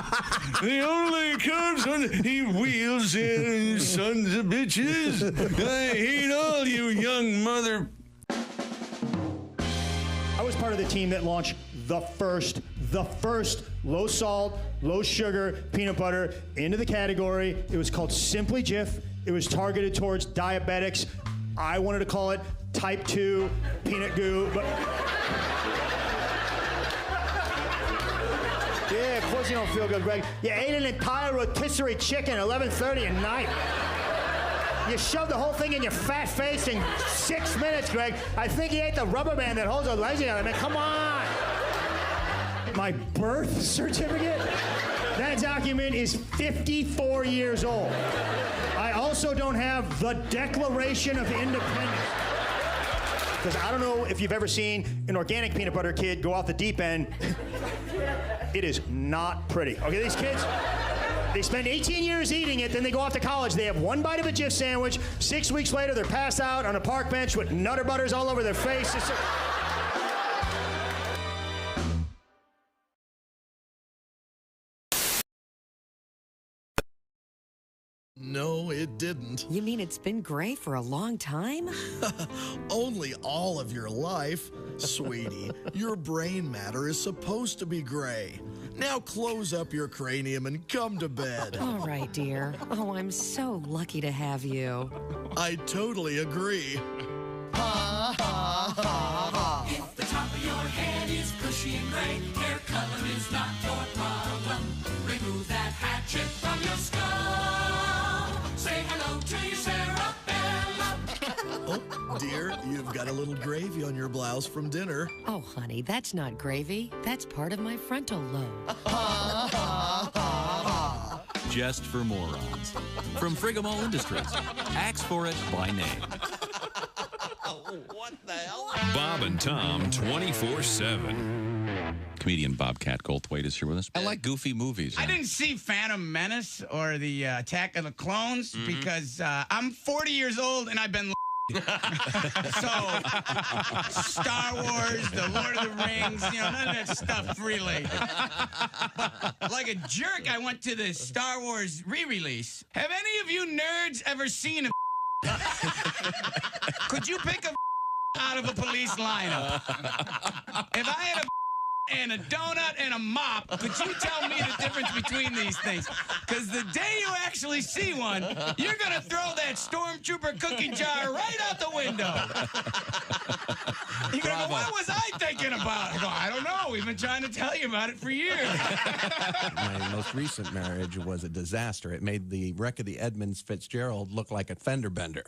Speaker 2: the only comes on, he wheels in, sons of bitches. I hate all you young mother.
Speaker 21: I was part of the team that launched the first low salt, low sugar peanut butter into the category. It was called Simply Jif. It was targeted towards diabetics. I wanted to call it Type 2 peanut goo, but yeah, of course you don't feel good, Greg. You ate an entire rotisserie chicken at 11:30 at night. You shoved the whole thing in your fat face in 6 minutes, Greg. I think you ate the rubber band that holds the legs together. I mean, come on. My birth certificate? That document is 54 years old. I also don't have the Declaration of Independence. Because I don't know if you've ever seen an organic peanut butter kid go off the deep end. It is not pretty. Okay, these kids, they spend 18 years eating it, then they go off to college. They have one bite of a Jif sandwich. 6 weeks later, they're passed out on a park bench with Nutter Butters all over their face.
Speaker 22: No, it didn't.
Speaker 23: You mean it's been gray for a long time?
Speaker 22: Only all of your life. Sweetie, your brain matter is supposed to be gray. Now close up your cranium and come to bed.
Speaker 23: All right, dear. Oh, I'm so lucky to have you.
Speaker 22: I totally agree.
Speaker 20: Ha, ha, ha, ha. If the top of your head is bushy and gray, hair color is not your problem. Remove that hatchet from your skull. Say hello to your Sarabella.
Speaker 22: Oh, dear, you've got a little gravy on your blouse from dinner.
Speaker 23: Oh, honey, that's not gravy. That's part of my frontal lobe.
Speaker 20: Ha, ha, ha, ha.
Speaker 3: Just for morons. From Frigamall Industries. Axe for it by name.
Speaker 22: What the hell?
Speaker 15: Bob and Tom 24/7.
Speaker 3: Comedian Bobcat Goldthwait is here with us. I like goofy movies.
Speaker 11: I didn't see Phantom Menace or the Attack of the Clones because I'm 40 years old and I've been so Star Wars, the Lord of the Rings, none of that stuff really. But like a jerk, I went to the Star Wars re-release. Have any of you nerds ever seen a Could you pick a out of a police lineup? If I had a and a donut and a mop, could you tell me the difference between these things? Because the day you actually see one, you're going to throw that stormtrooper cookie jar right out the window. You're going to go, what was I thinking about? I go, I don't know. We've been trying to tell you about it for years.
Speaker 12: My most recent marriage was a disaster. It made the wreck of the Edmunds Fitzgerald look like a fender bender.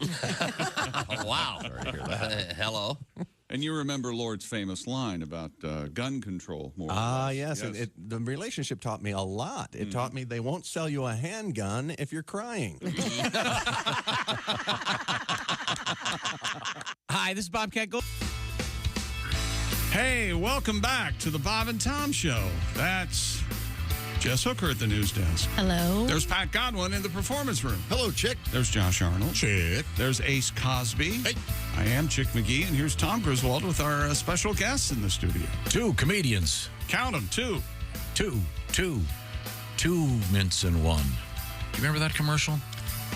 Speaker 13: Wow.
Speaker 12: Sorry to hear that.
Speaker 13: Hello.
Speaker 2: And you remember Lord's famous line about gun control more.
Speaker 12: Yes. The relationship taught me a lot. It taught me they won't sell you a handgun if you're crying.
Speaker 11: Hi, this is Bobcat Gold.
Speaker 2: Hey, welcome back to the Bob and Tom Show. That's Jess Hooker at the news desk.
Speaker 4: Hello.
Speaker 2: There's Pat Godwin in the performance room.
Speaker 9: Hello, Chick.
Speaker 2: There's Josh Arnold.
Speaker 9: Chick.
Speaker 2: There's Ace Cosby.
Speaker 9: Hey.
Speaker 2: I am Chick McGee, and here's Tom Griswold with our special guests in the studio.
Speaker 3: 2 comedians.
Speaker 2: Count them, 2.
Speaker 3: 2 mints in one. Do you remember that commercial?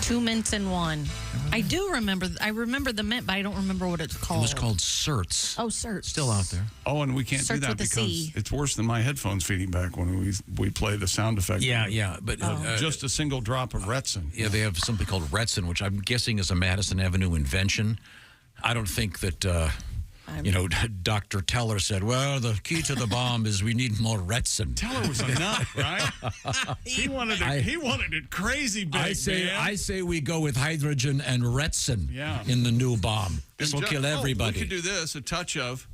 Speaker 4: 2 mints in one. I do remember. I remember the mint, but I don't remember what it's called.
Speaker 3: It was called Certs.
Speaker 4: Oh, Certs.
Speaker 3: Still out there.
Speaker 2: Oh, and we can't do
Speaker 4: Certs
Speaker 2: that
Speaker 4: with a
Speaker 2: because
Speaker 4: C.
Speaker 2: it's worse than my headphones feeding back when we play the sound effect.
Speaker 3: Yeah, but
Speaker 2: just a single drop of Retsin.
Speaker 3: Yeah, they have something called Retsin, which I'm guessing is a Madison Avenue invention. I don't think that, Dr. Teller said, well, the key to the bomb is we need more Retsin.
Speaker 2: Teller was a nut, right? he wanted it crazy big,
Speaker 3: I say we go with hydrogen and Retsin in the new bomb. This will kill everybody.
Speaker 2: We could do this, a touch of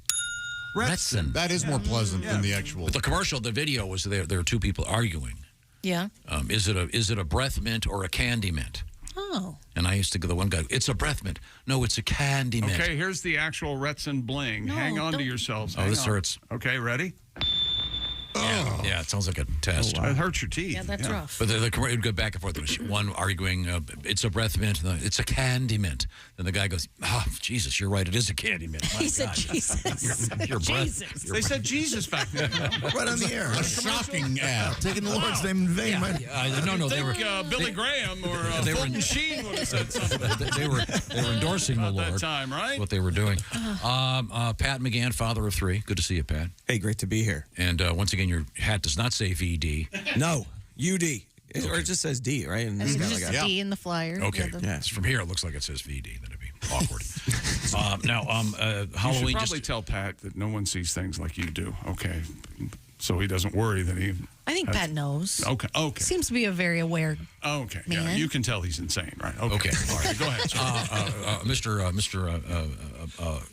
Speaker 3: Retsin.
Speaker 10: That is more pleasant than the actual.
Speaker 3: But the commercial, the video was there were 2 people arguing.
Speaker 4: Yeah.
Speaker 3: Is it a breath mint or a candy mint?
Speaker 4: Oh.
Speaker 3: And I used to go, the one guy, it's a breath mint. No, it's a candy mint.
Speaker 2: Okay, here's the actual Retsin bling.
Speaker 4: No,
Speaker 2: Hang on to
Speaker 4: don't-
Speaker 2: yourselves.
Speaker 3: Oh,
Speaker 2: Hang
Speaker 3: this
Speaker 2: on.
Speaker 3: hurts.
Speaker 2: Okay, ready?
Speaker 3: Yeah, it sounds like a test.
Speaker 2: It hurts your teeth.
Speaker 4: Yeah, that's rough.
Speaker 3: But the it would go back and forth. There was one arguing, it's a breath mint. It's a candy mint. Then the guy goes, oh, Jesus, you're right. It is a candy mint. My
Speaker 4: He said
Speaker 3: God.
Speaker 4: Jesus.
Speaker 3: Your breath.
Speaker 4: Jesus.
Speaker 2: They said Jesus back then.
Speaker 9: Right on the air. A shocking ad. Taking the Lord's name in vain.
Speaker 3: No, they were.
Speaker 2: Billy Graham or
Speaker 3: they were-
Speaker 2: Fulton Sheen would have said something.
Speaker 3: They were endorsing the
Speaker 2: About
Speaker 3: Lord.
Speaker 2: that time, right?
Speaker 3: What they were doing. Pat McGann, father of 3. Good to see you, Pat.
Speaker 7: Hey, great to be here.
Speaker 3: And once again, your hat does not say VD.
Speaker 7: No, UD. Or it just says D, right? And
Speaker 4: It's
Speaker 7: it's got
Speaker 4: just
Speaker 7: like a-
Speaker 4: D in the flyer.
Speaker 3: Okay.
Speaker 4: Yeah,
Speaker 3: From here, it looks like it says VD. That'd be awkward.
Speaker 2: You
Speaker 3: Halloween.
Speaker 2: should probably tell Pat that no one sees things like you do. Okay, so he doesn't worry that he.
Speaker 4: I think Pat knows.
Speaker 2: Okay.
Speaker 4: Seems to be a very aware.
Speaker 2: Okay. Yeah,
Speaker 4: Man.
Speaker 2: you can tell he's insane, right?
Speaker 3: Okay.
Speaker 2: All right. Go ahead. Sir.
Speaker 3: Mr.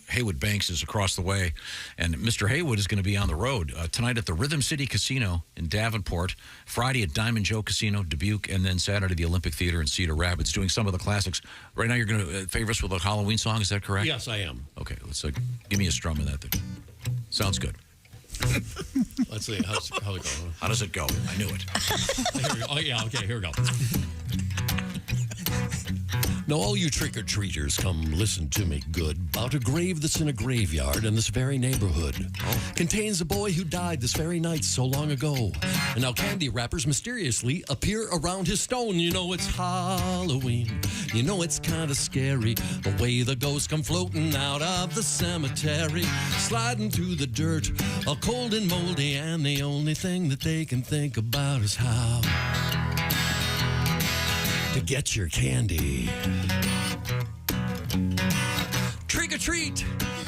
Speaker 3: Haywood Banks is across the way, and Mr. Haywood is going to be on the road tonight at the Rhythm City Casino in Davenport, Friday at Diamond Joe Casino, Dubuque, and then Saturday at the Olympic Theater in Cedar Rapids, doing some of the classics. Right now, you're going to favor us with a Halloween song. Is that correct?
Speaker 1: Yes, I am.
Speaker 3: Okay. Let's give me a strum in that thing. Sounds good.
Speaker 1: Let's see. How's it going?
Speaker 3: How does it go? I knew it.
Speaker 1: Here we go. Oh, yeah. Okay, here we go. Now, all you trick-or-treaters, come listen to me good. About a grave that's in a graveyard in this very neighborhood. Contains a boy who died this very night so long ago. And now candy wrappers mysteriously appear around his stone. You know it's Halloween. You know it's kind of scary. The way the ghosts come floating out of the cemetery. Sliding through the dirt, all cold and moldy. And the only thing that they can think about is how to get your candy. Trick or treat,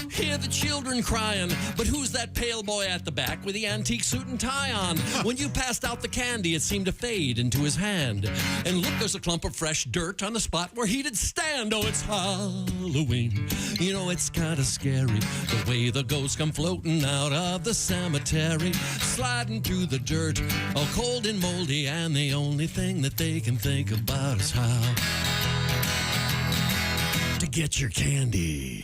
Speaker 1: hear the children crying. But who's that pale boy at the back with the antique suit and tie on? When you passed out the candy, it seemed to fade into his hand. And look, there's a clump of fresh dirt on the spot where he did stand. Oh, it's Halloween. You know it's kind of scary, the way the ghosts come floating out of the cemetery, sliding through the dirt, all cold and moldy. And the only thing that they can think about is how to get your candy.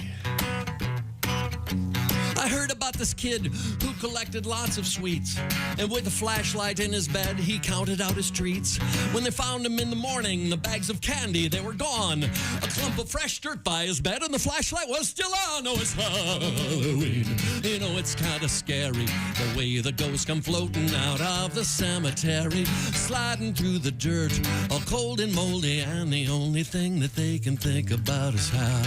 Speaker 1: I heard about this kid who collected lots of sweets, and with a flashlight in his bed, he counted out his treats. When they found him in the morning, the bags of candy, they were gone. A clump of fresh dirt by his bed, and the flashlight was still on. Oh, it's Halloween. You know it's kind of scary, the way the ghosts come floating out of the cemetery, sliding through the dirt, all cold and moldy. And the only thing that they can think about is how.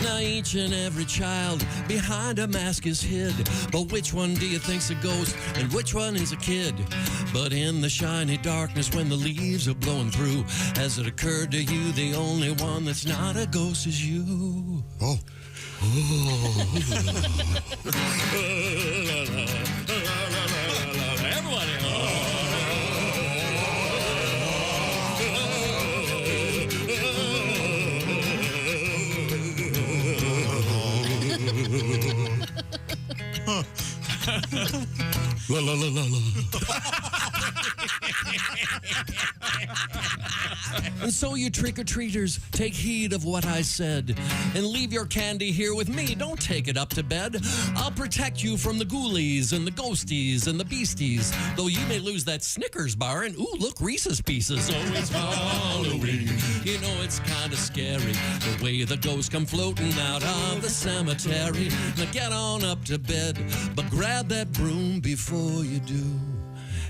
Speaker 1: Now each and every child behind a mask is hid. But which one do you think's a ghost and which one is a kid? But in the shiny darkness when the leaves are blowing through, has it occurred to you the only one that's not a ghost is you? Oh. Everybody. La la la la la. And so you trick-or-treaters, take heed of what I said and leave your candy here with me. Don't take it up to bed. I'll protect you from the ghoulies and the ghosties and the beasties, though you may lose that Snickers bar and, ooh, look, Reese's Pieces. Oh, it's Halloween. You know it's kind of scary, the way the ghosts come floating out of the cemetery. Now get on up to bed, but grab that broom before you do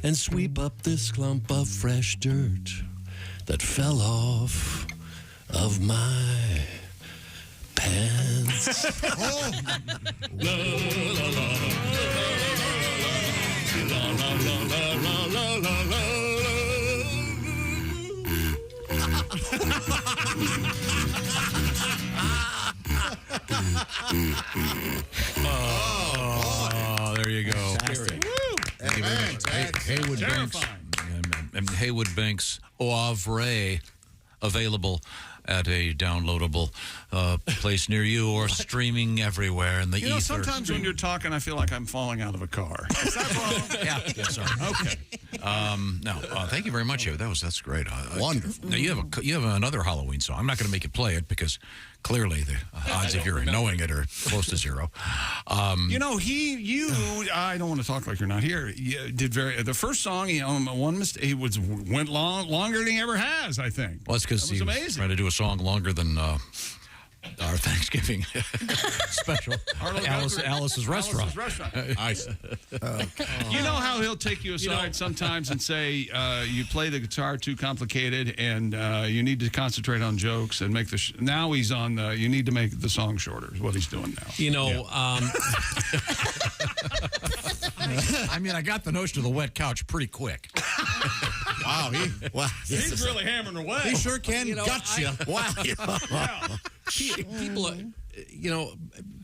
Speaker 1: and sweep up this clump of fresh dirt that fell off of my pants. Oh. La, la, la, la, la, la, la,
Speaker 3: Oh, there you go. Haywood Banks. And Haywood Banks Oivre available at a downloadable place near you or streaming everywhere in the ether.
Speaker 2: You know, sometimes when you're talking, I feel like I'm falling out of a car. Is that wrong?
Speaker 3: Yeah, yes, sir.
Speaker 2: Okay.
Speaker 3: Thank you very much. That's great.
Speaker 10: Wonderful.
Speaker 3: Now you have another Halloween song. I'm not going to make you play it because clearly the odds of your knowing it are close to zero.
Speaker 2: You know, I don't want to talk like you're not here. Did the first song, one mistake. He went longer than he ever has, I think.
Speaker 3: Well, it's because he was
Speaker 2: amazing.
Speaker 3: trying to do a song longer than our Thanksgiving special. Alice's Restaurant.
Speaker 2: Nice. You know how he'll take you aside sometimes and say, you play the guitar too complicated and you need to concentrate on jokes and make the now he's on you need to make the song shorter is what he's doing now.
Speaker 1: You know,
Speaker 3: I mean, I got the notion of the wet couch pretty quick.
Speaker 10: Wow,
Speaker 2: he's really hammering away.
Speaker 10: He sure can. Gotcha. Wow.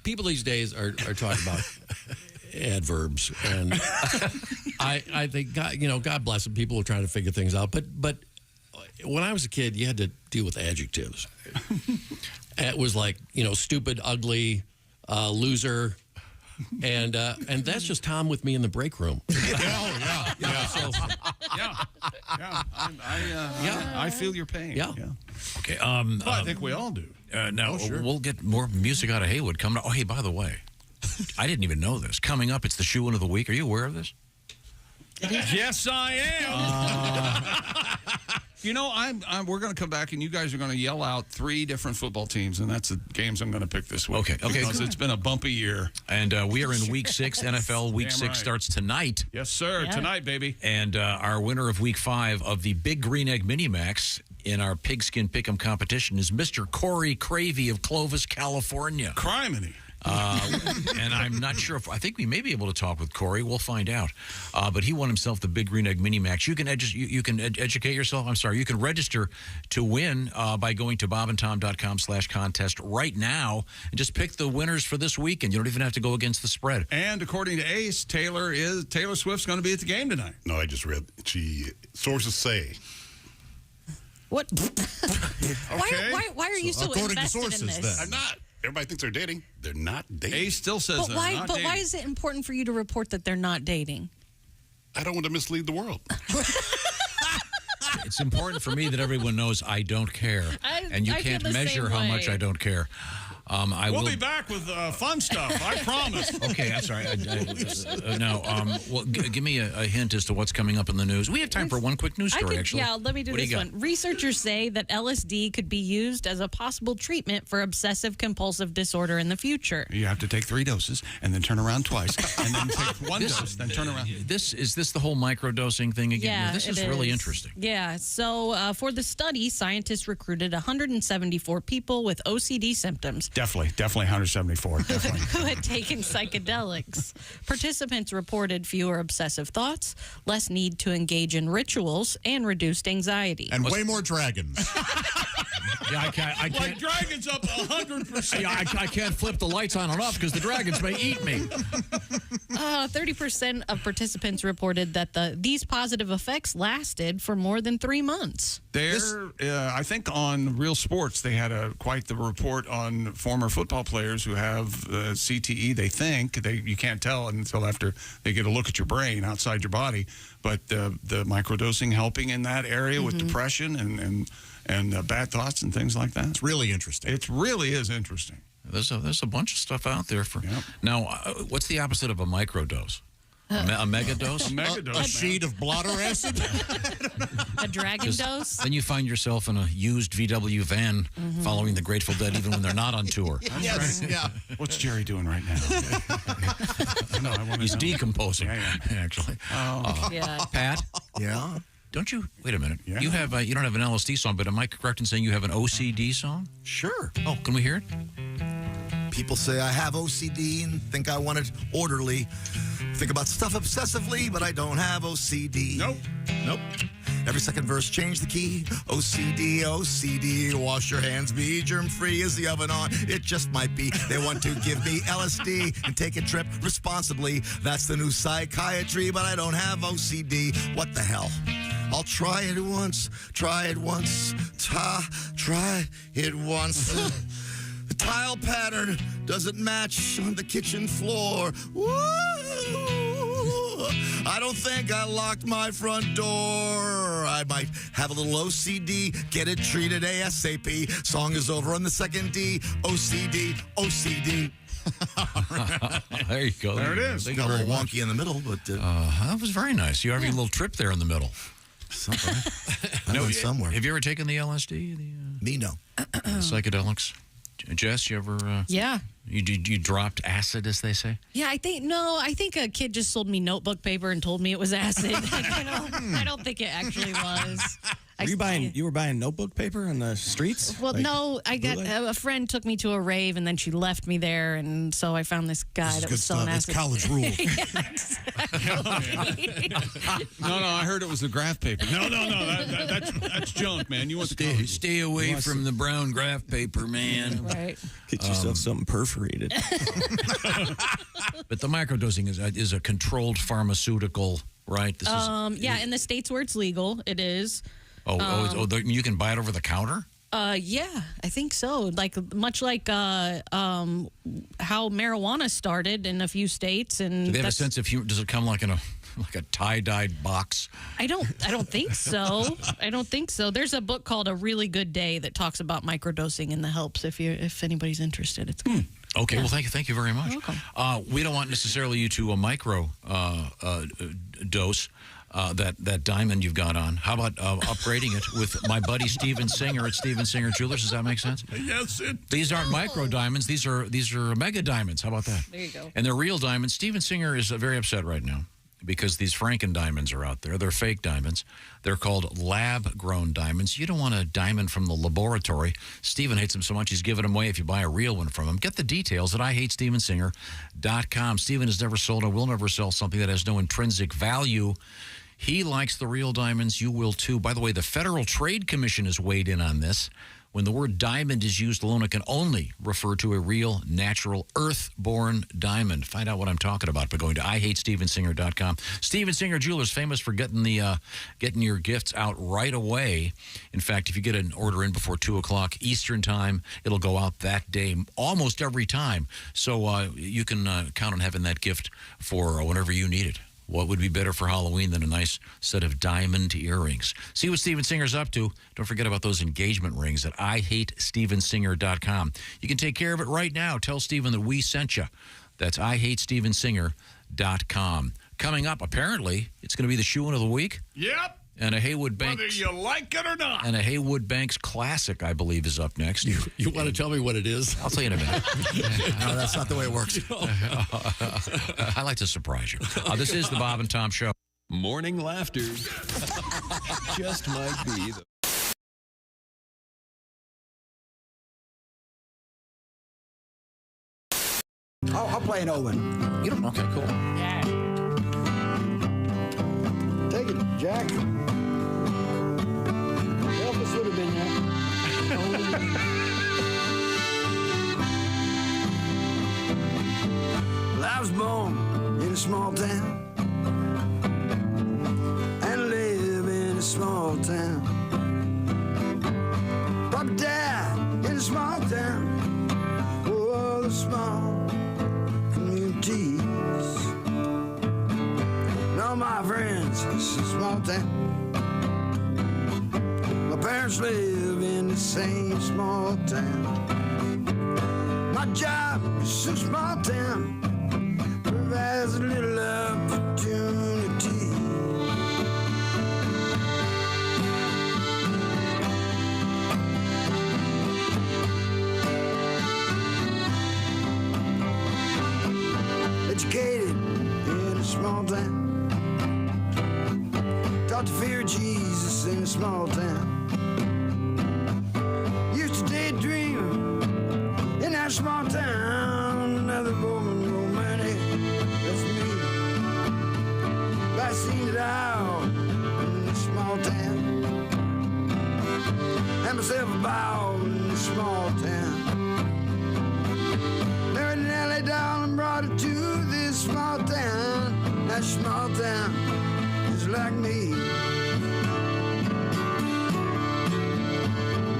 Speaker 1: People these days are talking about adverbs, and I think God bless them. People are trying to figure things out, but when I was a kid, you had to deal with adjectives. It was like stupid, ugly, loser. And that's just Tom with me in the break room.
Speaker 2: I feel your pain.
Speaker 1: Yeah.
Speaker 3: Okay.
Speaker 2: Well, I think we all do.
Speaker 3: Now we'll get more music out of Haywood coming up. Oh, hey, by the way, I didn't even know this. Coming up, it's the shoe-in of the week. Are you aware of this?
Speaker 2: Yes, I am. You know, we're going to come back, and you guys are going to yell out 3 different football teams, and that's the games I'm going to pick this week.
Speaker 3: Okay.
Speaker 2: Because it's been a bumpy year.
Speaker 3: And we are in Week 6. NFL Week 6 starts tonight.
Speaker 2: Yes, sir.
Speaker 4: Yeah.
Speaker 2: Tonight, baby.
Speaker 3: And our winner of Week 5 of the Big Green Egg Mini-Max in our Pigskin Pick'em competition is Mr. Corey Cravey of Clovis, California.
Speaker 2: Criminy.
Speaker 3: And I'm not sure I think we may be able to talk with Corey. We'll find out. But he won himself the Big Green Egg Mini Max. You can educate yourself. I'm sorry. You can register to win by going to bobandtom.com/contest right now and just pick the winners for this weekend. You don't even have to go against the spread.
Speaker 2: And according to Ace, Taylor Swift's going to be at the game tonight.
Speaker 9: No, I just read. Sources say.
Speaker 4: What?
Speaker 2: Okay.
Speaker 4: Why are you so
Speaker 9: according to
Speaker 4: invested
Speaker 9: sources,
Speaker 4: in this?
Speaker 9: then. I'm not. Everybody thinks they're dating. They're not dating.
Speaker 2: Ace still says
Speaker 4: But
Speaker 2: they're
Speaker 4: why?
Speaker 2: not
Speaker 4: But
Speaker 2: dating.
Speaker 4: why is it important for you to report that they're not dating?
Speaker 9: I don't want to mislead the world.
Speaker 3: It's important for me that everyone knows I don't care. And you
Speaker 4: I feel
Speaker 3: can't
Speaker 4: the
Speaker 3: measure
Speaker 4: same
Speaker 3: how
Speaker 4: way.
Speaker 3: much I don't care.
Speaker 2: We'll be back with fun stuff. I promise.
Speaker 3: Okay, I'm sorry. Give me a hint as to what's coming up in the news. We have time for one quick news story, actually.
Speaker 4: Yeah, let me do
Speaker 3: What
Speaker 4: this
Speaker 3: you got?
Speaker 4: one. Researchers say that LSD could be used as a possible treatment for obsessive-compulsive disorder in the future.
Speaker 2: You have to take 3 doses and then turn around twice, and then take 1 dose, then turn around.
Speaker 3: Is this the whole microdosing thing again?
Speaker 4: Yeah,
Speaker 3: This
Speaker 4: it
Speaker 3: is really interesting.
Speaker 4: Yeah, so for the study, scientists recruited 174 people with OCD symptoms
Speaker 2: Definitely 174. Definitely.
Speaker 4: who had taken psychedelics. Participants reported fewer obsessive thoughts, less need to engage in rituals, and reduced anxiety.
Speaker 10: And way more dragons.
Speaker 3: Yeah, I can't.
Speaker 2: Like dragons up 100%.
Speaker 3: Yeah, I can't flip the lights on and off because the dragons may eat me.
Speaker 4: 30% of participants reported that these positive effects lasted for more than 3 months.
Speaker 2: I think on Real Sports, they had quite the report on former football players who have CTE. They think you can't tell until after they get a look at your brain outside your body. But the microdosing helping in that area with depression and bad thoughts and things like that.
Speaker 10: It's really interesting.
Speaker 2: It really is interesting.
Speaker 3: There's a bunch of stuff out there for. Yep. Now, what's the opposite of a microdose? A mega dose?
Speaker 2: A mega dose.
Speaker 10: A sheet of blotter acid?
Speaker 4: A dragon dose?
Speaker 3: Then you find yourself in a used VW van following the Grateful Dead even when they're not on tour.
Speaker 10: Yes, yeah.
Speaker 2: What's Jerry doing right now?
Speaker 3: He's decomposing, actually.
Speaker 4: Yeah.
Speaker 3: Pat?
Speaker 22: Yeah.
Speaker 3: Don't you? Wait a minute.
Speaker 2: Yeah.
Speaker 3: You don't have an LSD song, but am I correct in saying you have an OCD song?
Speaker 22: Sure.
Speaker 3: Oh, can we hear it?
Speaker 22: People say I have OCD and think I want it orderly. Think about stuff obsessively, but I don't have OCD. Nope. Every second verse, change the key. OCD, OCD. Wash your hands, be germ-free. Is the oven on? It just might be. They want to give me LSD and take a trip responsibly. That's the new psychiatry, but I don't have OCD. What the hell? I'll try it once. Try it once. Try it once. The tile pattern doesn't match on the kitchen floor. Woo! I don't think I locked my front door. I might have a little OCD. Get it treated ASAP. Song is over on the second D. OCD, OCD.
Speaker 3: There you go.
Speaker 2: There it is.
Speaker 22: Got a little wonky in the middle, but
Speaker 3: that was very nice. You have your little trip there in the middle.
Speaker 22: something. I went somewhere.
Speaker 3: Have you ever taken the LSD?
Speaker 22: Me, no.
Speaker 3: Psychedelics? Jess, you ever?
Speaker 4: Yeah.
Speaker 3: You dropped acid, as they say?
Speaker 4: Yeah, I think a kid just sold me notebook paper and told me it was acid. I don't think it actually was.
Speaker 7: You were buying notebook paper on the streets?
Speaker 4: Well, no, I got a friend took me to a rave and then she left me there, and so I found this guy that was selling acid.
Speaker 10: It's college rule.
Speaker 2: No, I heard it was the graph paper. No, that's junk, man. You want to
Speaker 3: stay away from the brown graph paper, man.
Speaker 4: Right.
Speaker 7: Get yourself something perforated.
Speaker 3: But the microdosing is a controlled pharmaceutical, right? This
Speaker 4: yeah, in the states where it's legal, it is.
Speaker 3: You can buy it over the counter?
Speaker 4: Yeah, I think so. Much like how marijuana started in a few states, and
Speaker 3: do they have a sense of humor? Does it come like in a tie-dyed box?
Speaker 4: I don't think so. I don't think so. There's a book called A Really Good Day that talks about microdosing and the helps. If anybody's interested, it's good.
Speaker 3: Okay,
Speaker 4: Yeah.
Speaker 3: well, thank you very much.
Speaker 4: You're welcome.
Speaker 3: We don't want necessarily you to micro dose. that diamond you've got on. How about upgrading it with my buddy Steven Singer at Steven Singer Jewelers? Does that make sense?
Speaker 2: Yes, it
Speaker 3: These aren't micro diamonds. These are mega diamonds. How about that?
Speaker 4: There you go.
Speaker 3: And they're real diamonds. Steven Singer is very upset right now because these Franken diamonds are out there. They're fake diamonds. They're called lab-grown diamonds. You don't want a diamond from the laboratory. Steven hates them so much he's giving them away if you buy a real one from him. Get the details at IHateStevenSinger.com. Steven has never sold and will never sell something that has no intrinsic value. He likes the real diamonds. You will too. By the way, the Federal Trade Commission has weighed in on this. When the word diamond is used alone, it can only refer to a real, natural, earth-born diamond. Find out what I'm talking about by going to IHateStevenSinger.com. Steven Singer Jewelers, famous for getting your gifts out right away. In fact, if you get an order in before 2 o'clock Eastern time, it'll go out that day almost every time. So you can count on having that gift for whenever you need it. What would be better for Halloween than a nice set of diamond earrings? See what Steven Singer's up to. Don't forget about those engagement rings at IHateStevenSinger.com. You can take care of it right now. Tell Steven that we sent you. That's IHateStevenSinger.com. Coming up, apparently, it's going to be the shoe-in of the week.
Speaker 2: Yep.
Speaker 3: And a Haywood Banks.
Speaker 2: Whether you like it or not.
Speaker 3: And a Haywood Banks classic, I believe, is up next.
Speaker 1: You want to tell me what it is?
Speaker 3: I'll tell you in a minute.
Speaker 22: No, that's not the way it works.
Speaker 3: I like to surprise you. This is the Bob and Tom Show.
Speaker 15: Morning laughter just might be the...
Speaker 8: I'll play an Owen.
Speaker 3: You don't? Okay, cool.
Speaker 8: Yeah. Take it, Jack. Elvis would have been there. Well, I was born in a small town and live in a small town. Papa died in a small town. Oh, the small communities. And all my friends, it's a small town. My parents live in the same small town. My job is a small town, provides a little opportunity. Educated in a small town, taught to fear Jesus in a small town. Used to daydream in that small town. Another woman, romantic, that's me. But I seen it out in a small town. Had myself a bow in a small town. Married an LA doll and brought her to this small town. That small town is like me.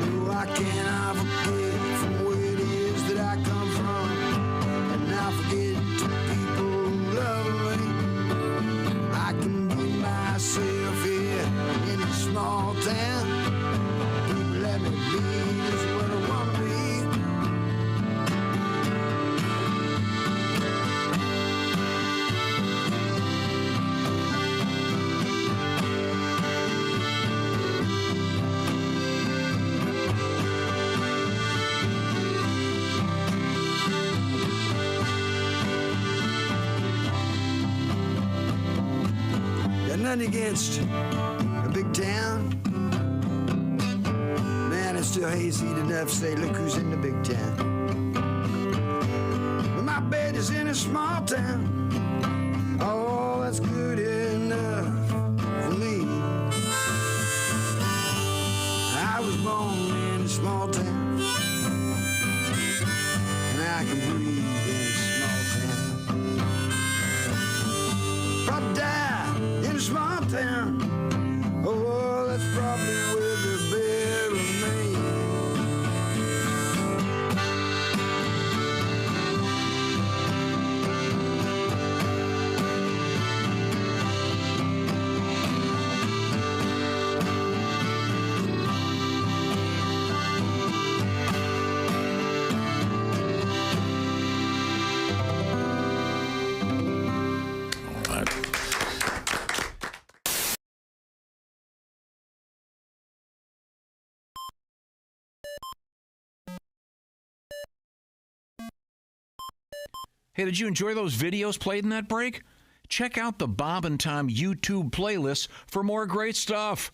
Speaker 8: No, I cannot forget from where it is that I come from, and I forget the people who love me. I can be myself here in a small town. People let me be just what I want to be. Got nothing against a big town. Man, it's still hazy enough to say, look who's in the big town. But my bed is in a small town. Oh, that's good enough for me. I was born in a small town, and I can breathe in a small town. Probably die in a small town. Oh, that's probably where they bury me.
Speaker 16: Hey, did you enjoy those videos played in that break? Check out the Bob and Tom YouTube playlist for more great stuff.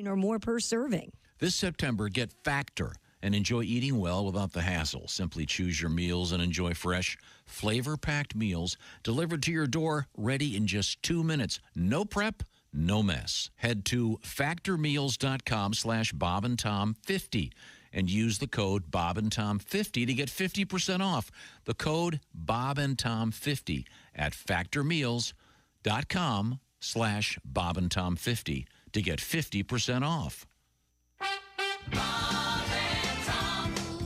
Speaker 5: Or more per serving.
Speaker 16: This September, get Factor and enjoy eating well without the hassle. Simply choose your meals and enjoy fresh, flavor-packed meals delivered to your door, ready in just 2 minutes. No prep, no mess. Head to factormeals.com/BobandTom50 and use the code BobandTom50 to get 50% off. The code BobandTom50 at factormeals.com/BobandTom50 to get 50% off.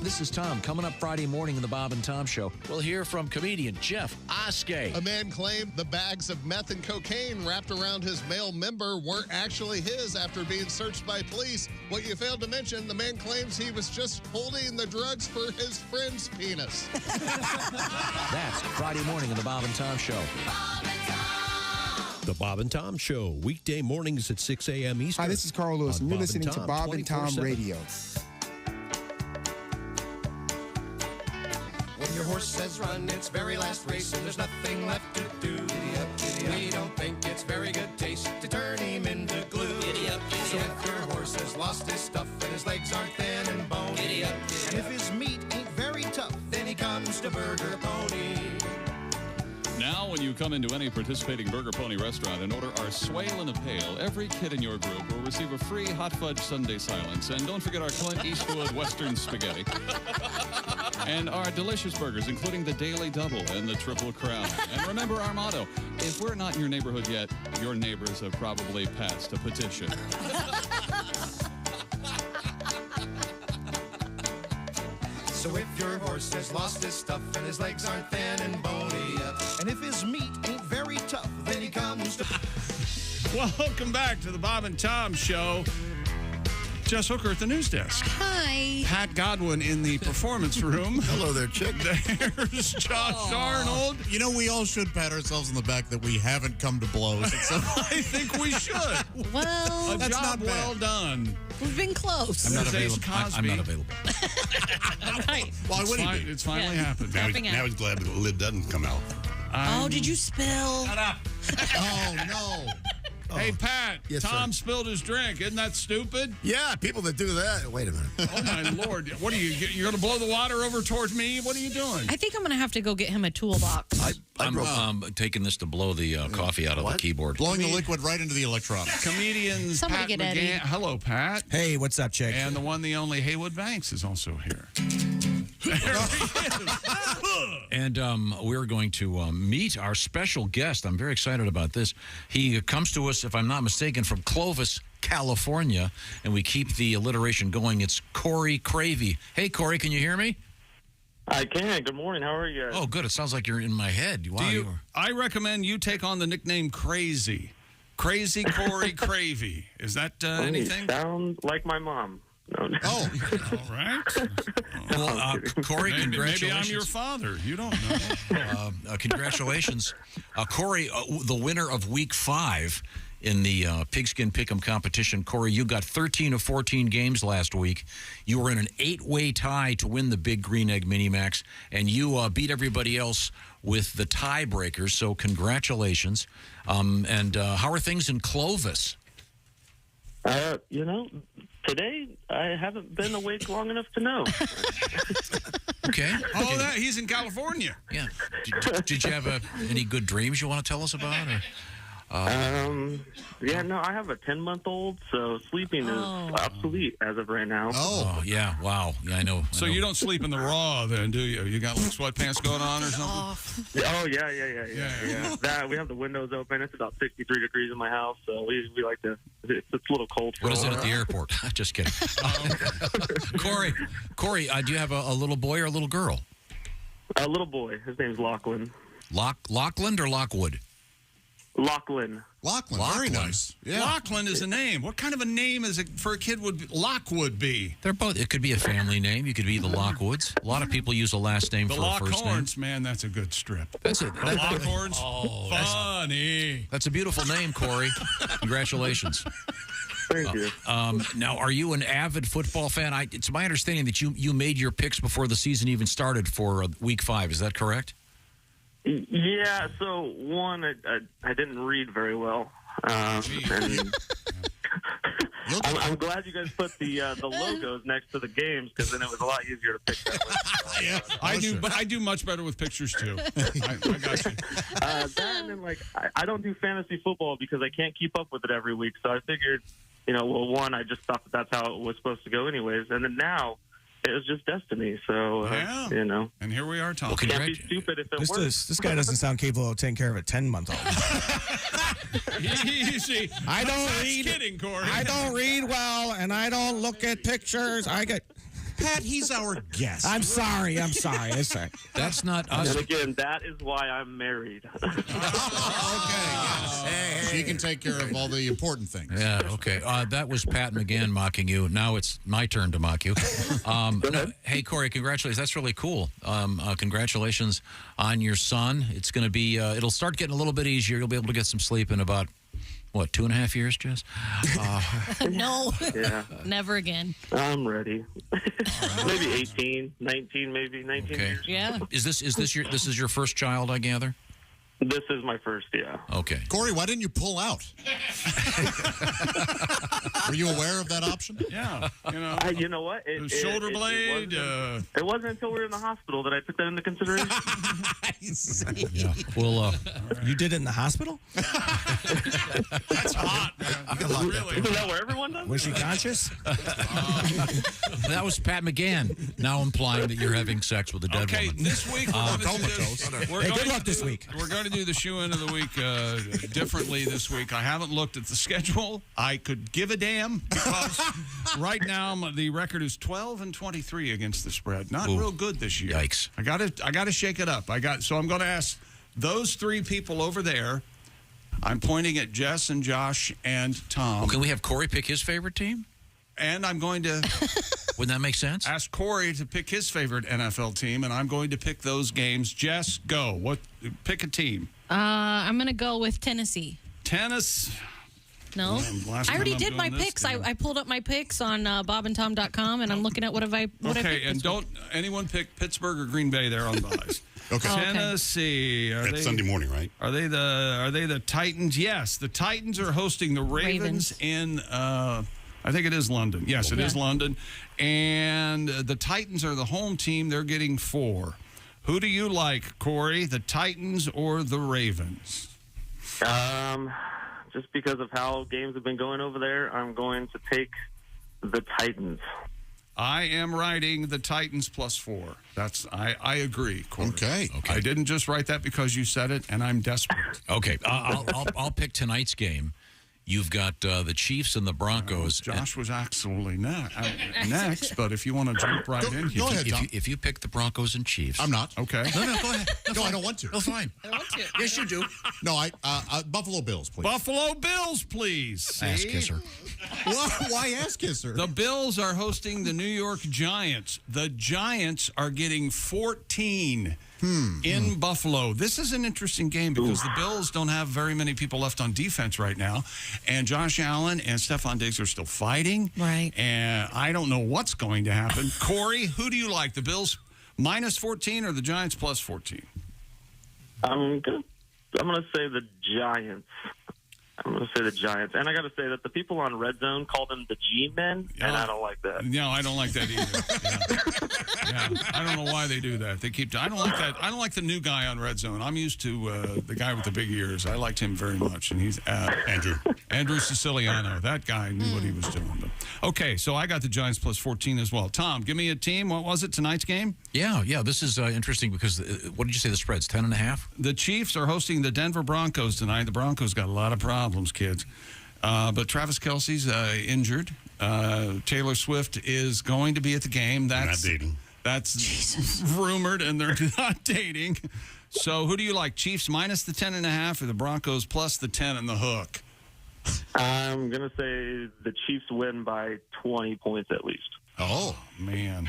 Speaker 16: This is Tom. Coming up Friday morning in the Bob and Tom Show, we'll hear from comedian Jeff Oskey.
Speaker 14: A man claimed the bags of meth and cocaine wrapped around his male member weren't actually his after being searched by police. What you failed to mention, the man claims he was just holding the drugs for his friend's penis.
Speaker 16: That's Friday morning in the Bob and Tom Show.
Speaker 17: The Bob and Tom Show, weekday mornings at 6 a.m. Eastern.
Speaker 18: Hi, this is Carl Lewis, and you're listening to Bob and Tom Radio.
Speaker 24: When your horse has run its very last race and there's nothing left to do, we don't think it's very good taste to turn him into glue. So if your horse has lost his stuff and his legs aren't thin and bony, and if his meat ain't very tough, then he comes to Burger Pony.
Speaker 25: Now, when you come into any participating Burger Pony restaurant and order our Swale in a Pail, every kid in your group will receive a free hot fudge sundae silence. And don't forget our Clint Eastwood Western spaghetti. And our delicious burgers, including the Daily Double and the Triple Crown. And remember our motto, if we're not in your neighborhood yet, your neighbors have probably passed a petition.
Speaker 24: So if your horse has lost his stuff and his legs aren't thin and bony, and if his meat ain't very tough, then he comes to...
Speaker 2: Welcome back to the Bob and Tom Show. Jess Hooker at the news desk.
Speaker 4: Hi.
Speaker 2: Pat Godwin in the performance room.
Speaker 22: Hello there, chick.
Speaker 2: There's Josh Arnold.
Speaker 10: You know, we all should pat ourselves on the back that we haven't come to blows.
Speaker 2: I think we should.
Speaker 4: Well,
Speaker 2: A job well done.
Speaker 4: We've been close.
Speaker 16: I'm not
Speaker 2: Ace
Speaker 16: available.
Speaker 2: Cosby.
Speaker 16: I'm not available.
Speaker 4: Right.
Speaker 2: Why would he be? It's finally happened.
Speaker 9: Now he's glad the lid doesn't come out.
Speaker 4: Oh, did you spill?
Speaker 2: Shut up.
Speaker 22: Oh, no.
Speaker 2: Hey, Pat,
Speaker 22: Yes,
Speaker 2: Tom
Speaker 22: sir.
Speaker 2: spilled his drink. Isn't that stupid?
Speaker 22: Yeah, people that do that. Wait a minute.
Speaker 2: Oh, my Lord. What are you, you're going to blow the water over towards me? What are you doing?
Speaker 4: I think I'm going to have to go get him a toolbox.
Speaker 16: I'm taking this to blow the coffee out of the keyboard.
Speaker 10: Blowing the liquid right into the electronics.
Speaker 2: Comedians
Speaker 4: Somebody
Speaker 2: Pat
Speaker 4: get
Speaker 2: McGann.
Speaker 4: Eddie.
Speaker 2: Hello, Pat.
Speaker 7: Hey, what's up, chick?
Speaker 2: And the one, the only Haywood Banks is also here. There he is.
Speaker 16: And we're going to meet our special guest. I'm very excited about this. He comes to us, if I'm not mistaken, from Clovis, California, and we keep the alliteration going. It's Corey Cravey. Hey, Corey, can you hear me?
Speaker 26: I can. Good morning. How are you guys?
Speaker 16: Oh, good. It sounds like you're in my head. Wow.
Speaker 2: I recommend you take on the nickname Crazy. Crazy Corey Cravey. Is that anything?
Speaker 26: Sounds like my mom. No.
Speaker 2: Oh, all right.
Speaker 16: Well, Corey, congratulations.
Speaker 2: Maybe I'm your father. You don't know.
Speaker 16: Congratulations. Corey, the winner of Week 5 in the Pigskin Pick'em competition. Corey, you got 13 of 14 games last week. You were in an 8-way tie to win the Big Green Egg Minimax, and you beat everybody else with the tiebreakers, so congratulations. And how are things in Clovis?
Speaker 26: Today I haven't been awake long enough to know.
Speaker 16: Okay.
Speaker 2: Oh, he's in California.
Speaker 16: Yeah. Did you have any good dreams you want to tell us about? Or?
Speaker 26: I have a 10-month-old, so sleeping is obsolete as of right now.
Speaker 16: Oh, yeah, wow. Yeah, I know.
Speaker 2: So you don't sleep in the raw then, do you? You got like sweatpants going on or something?
Speaker 26: Oh, yeah. That we have the windows open. It's about 63 degrees in my house, so we like to. It's a little cold.
Speaker 16: What is it at the airport? Just kidding. Corey, do you have a little boy or a little girl?
Speaker 26: A little boy. His name's Lachlan.
Speaker 16: Lachlan or Lockwood?
Speaker 26: Lachlan.
Speaker 10: Lachlan, very nice. Yeah.
Speaker 2: Lachlan is a name. What kind of a name is it for a kid would Lockwood be?
Speaker 3: They're both. It could be a family name. You could be the Lockwoods. A lot of people use a last name
Speaker 2: The
Speaker 3: for a first name.
Speaker 2: Lockhorns, man, that's a good strip.
Speaker 3: That's it.
Speaker 2: The Lockhorns, funny.
Speaker 3: That's a beautiful name, Corey. Congratulations.
Speaker 26: Thank you.
Speaker 3: Now, are you an avid football fan? It's my understanding that you made your picks before the season even started for Week 5. Is that correct?
Speaker 26: Yeah, so one, I didn't read very well. And I'm glad you guys put the logos next to the games, because then it was a lot easier to pick that way.
Speaker 2: Yeah, I do, but I do much better with pictures too. I got you.
Speaker 26: That, and then, like, I don't do fantasy football because I can't keep up with it every week. So I figured, one, I just thought that's how it was supposed to go anyways. And then now, it was just destiny. So,
Speaker 2: And here we are talking.
Speaker 26: Can't be stupid if it works.
Speaker 7: This guy doesn't sound capable of taking care of a 10-month-old.
Speaker 2: Easy.
Speaker 7: I don't read.
Speaker 2: Kidding, Corey.
Speaker 7: I don't read well, and I don't look at pictures.
Speaker 10: Pat, he's our guest.
Speaker 7: I'm sorry. It's all right.
Speaker 3: That's not us.
Speaker 26: And again, that is why I'm married.
Speaker 10: She can take care of all the important things.
Speaker 3: Yeah, okay. That was Pat McGann mocking you. Now it's my turn to mock you. Hey, Corey, congratulations. That's really cool. Congratulations on your son. It's going to be, it'll start getting a little bit easier. You'll be able to get some sleep in about, 2.5 years, Jess?
Speaker 4: No.
Speaker 26: Yeah.
Speaker 4: Never again.
Speaker 26: I'm ready. Maybe 18, 19, maybe 19 years.
Speaker 4: Yeah.
Speaker 3: Is this your first child, I gather?
Speaker 26: This is my first, yeah.
Speaker 3: Okay.
Speaker 10: Corey, why didn't you pull out? Were you aware of that option?
Speaker 2: Yeah.
Speaker 26: You know what?
Speaker 2: Shoulder blade.
Speaker 26: It wasn't until we were in the hospital that I took that into consideration.
Speaker 3: Yeah. Well,
Speaker 7: you did it in the hospital?
Speaker 2: That's hot, man. Really?
Speaker 26: Isn't that where everyone does?
Speaker 7: Was she conscious?
Speaker 3: That was Pat McGann, now implying that you're having sex with a dead
Speaker 2: Okay,
Speaker 3: woman.
Speaker 2: this week we're going to do this.
Speaker 7: Hey, good luck this week.
Speaker 2: We're going to do the shoe-in of the week differently this week. I haven't looked at the schedule. I could give a damn, because right now the record is 12-23 against the spread. Not real good this year.
Speaker 3: Yikes.
Speaker 2: I got to shake it up. So I'm going to ask those three people over there. I'm pointing at Jess and Josh and Tom.
Speaker 3: Well, can we have Corey pick his favorite team?
Speaker 2: And I'm going to
Speaker 3: Wouldn't that make sense?
Speaker 2: Ask Corey to pick his favorite NFL team, and I'm going to pick those games. Jess, go. Pick a team.
Speaker 4: I'm going to go with Tennessee.
Speaker 2: Tennis.
Speaker 4: No. I already did my picks. I pulled up my picks on bobandtom.com, and I'm looking at what I picked.
Speaker 2: And don't anyone pick Pittsburgh or Green Bay there on buys.
Speaker 9: Okay.
Speaker 2: Tennessee.
Speaker 9: That's Sunday morning, right?
Speaker 2: Are they the Titans? Yes, the Titans are hosting the Ravens. In I think it is London. Yes, it is London. And the Titans are the home team. They're getting 4. Who do you like, Corey? The Titans or the Ravens?
Speaker 26: Just because of how games have been going over there, I'm going to take the Titans.
Speaker 2: I am writing the Titans +4. I agree, Corey. Okay. I didn't just write that because you said it, and I'm desperate.
Speaker 3: Okay. I'll pick tonight's game. You've got the Chiefs and the Broncos.
Speaker 2: Josh was actually next, but if you want to jump right in here.
Speaker 10: Go ahead, Tom.
Speaker 3: If you pick the Broncos and Chiefs.
Speaker 10: I'm not.
Speaker 2: Okay.
Speaker 3: No, go ahead.
Speaker 10: No, I don't want to.
Speaker 3: Oh, fine.
Speaker 4: I want to.
Speaker 10: Yes, you do. No, Buffalo Bills, please.
Speaker 2: Buffalo Bills, please.
Speaker 3: Ass kisser.
Speaker 10: Why ass kisser?
Speaker 2: The Bills are hosting the New York Giants. The Giants are getting 14 in Buffalo. This is an interesting game because the Bills don't have very many people left on defense right now. And Josh Allen and Stephon Diggs are still fighting.
Speaker 4: Right.
Speaker 2: And I don't know what's going to happen. Corey, who do you like? The Bills -14 or the Giants +14?
Speaker 26: I'm gonna say the Giants. And I got to say that the people on Red Zone call them the G-Men, and I don't like that.
Speaker 2: No, I don't like that either. Yeah. I don't know why they do that. I don't like that. I don't like the new guy on Red Zone. I'm used to the guy with the big ears. I liked him very much, and he's Andrew Siciliano. That guy knew what he was doing. But, okay, so I got the Giants +14 as well. Tom, give me a team. What was it, tonight's game?
Speaker 3: Yeah. This is interesting because, what did you say the spread's, 10.5?
Speaker 2: The Chiefs are hosting the Denver Broncos tonight. The Broncos got a lot of problems, kids. But Travis Kelce's injured. Taylor Swift is going to be at the game.
Speaker 9: Not dating.
Speaker 2: That's rumored, and they're not dating. So who do you like, Chiefs minus the 10.5 or the Broncos plus the 10 and the hook?
Speaker 26: I'm going to say the Chiefs win by 20 points at least.
Speaker 2: Oh, man.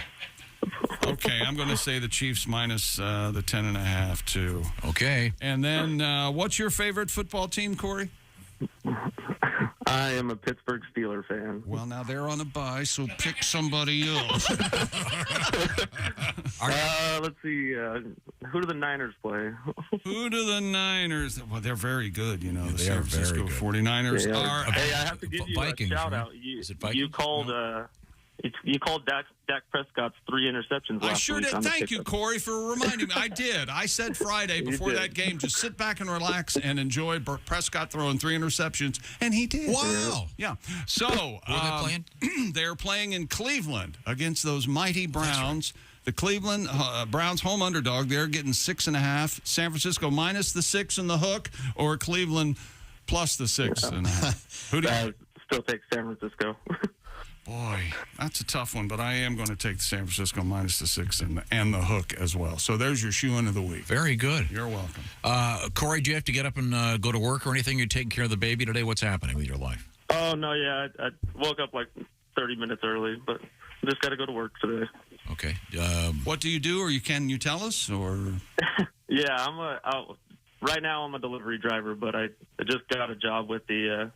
Speaker 2: Okay, I'm going to say the Chiefs minus the 10.5 too.
Speaker 3: Okay.
Speaker 2: And then what's your favorite football team, Corey?
Speaker 26: I am a Pittsburgh Steelers fan.
Speaker 2: Well, now they're on a bye, so pick somebody else.
Speaker 26: Let's see. Who do the Niners play?
Speaker 2: Who do the Niners? Well, they're very good. You know, the
Speaker 3: They
Speaker 2: San
Speaker 3: are very
Speaker 2: Francisco
Speaker 3: good.
Speaker 2: 49ers
Speaker 26: Yeah.
Speaker 2: are.
Speaker 26: Hey, I have to give you
Speaker 3: Vikings,
Speaker 26: a shout
Speaker 3: right?
Speaker 26: out.
Speaker 3: Is it Vikings?
Speaker 26: You called. You called Dak Prescott's 3 interceptions last
Speaker 2: I sure
Speaker 26: week
Speaker 2: did.
Speaker 26: on the
Speaker 2: Thank you,
Speaker 26: pickup.
Speaker 2: Corey, for reminding me. I did. I said Friday
Speaker 26: You
Speaker 2: before
Speaker 26: did.
Speaker 2: that game, just sit back and relax and enjoy Prescott throwing 3 interceptions, and he did.
Speaker 3: Wow.
Speaker 2: Yeah. So
Speaker 3: Where are they playing?
Speaker 2: they're playing in Cleveland against those mighty Browns. The Cleveland Browns home underdog. They're getting 6.5. San Francisco minus the 6 and the hook, or Cleveland plus the 6.5. Who do you?
Speaker 26: Still take San Francisco.
Speaker 2: Boy, that's a tough one, but I am going to take the San Francisco minus the 6 and the hook as well. So there's your shoe-in of the week.
Speaker 3: Very good.
Speaker 2: You're welcome.
Speaker 3: Corey, do you have to get up and go to work or anything? You're taking care of the baby today? What's happening with your life?
Speaker 26: Oh, no, yeah. I woke up like 30 minutes early, but just got to go to work today.
Speaker 3: Okay.
Speaker 2: What do you do, or can you tell us? Or
Speaker 26: Yeah, right now I'm a delivery driver, but I just got a job with the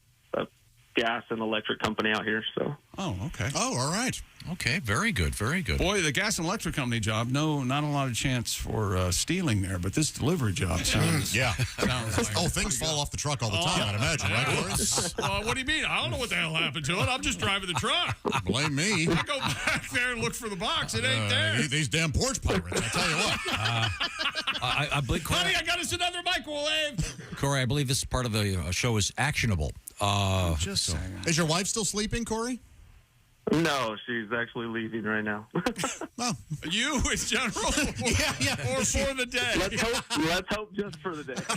Speaker 26: gas and electric company out here. So.
Speaker 2: Oh, okay.
Speaker 10: Oh, all right.
Speaker 3: Okay, very good, very good.
Speaker 2: Boy, the gas and electric company job, no, not a lot of chance for stealing there, but this delivery job sounds...
Speaker 10: Yeah.
Speaker 2: sounds like
Speaker 10: Oh, things fall off the truck all the time, I'd imagine, right, Corey?
Speaker 2: Well, what do you mean? I don't know what the hell happened to it. I'm just driving the truck.
Speaker 10: Blame me.
Speaker 2: I go back there and look for the box. It ain't there.
Speaker 10: These damn porch pirates, I tell you what.
Speaker 3: I believe, Corey,
Speaker 2: Honey, I got us another microwave.
Speaker 3: Corey, I believe this part of the show is actionable.
Speaker 2: Just saying.
Speaker 10: Is your wife still sleeping, Corey?
Speaker 26: No, she's actually leaving right now.
Speaker 10: Well,
Speaker 2: you in general?
Speaker 10: yeah.
Speaker 2: Or for the day?
Speaker 26: Let's hope just for the day. I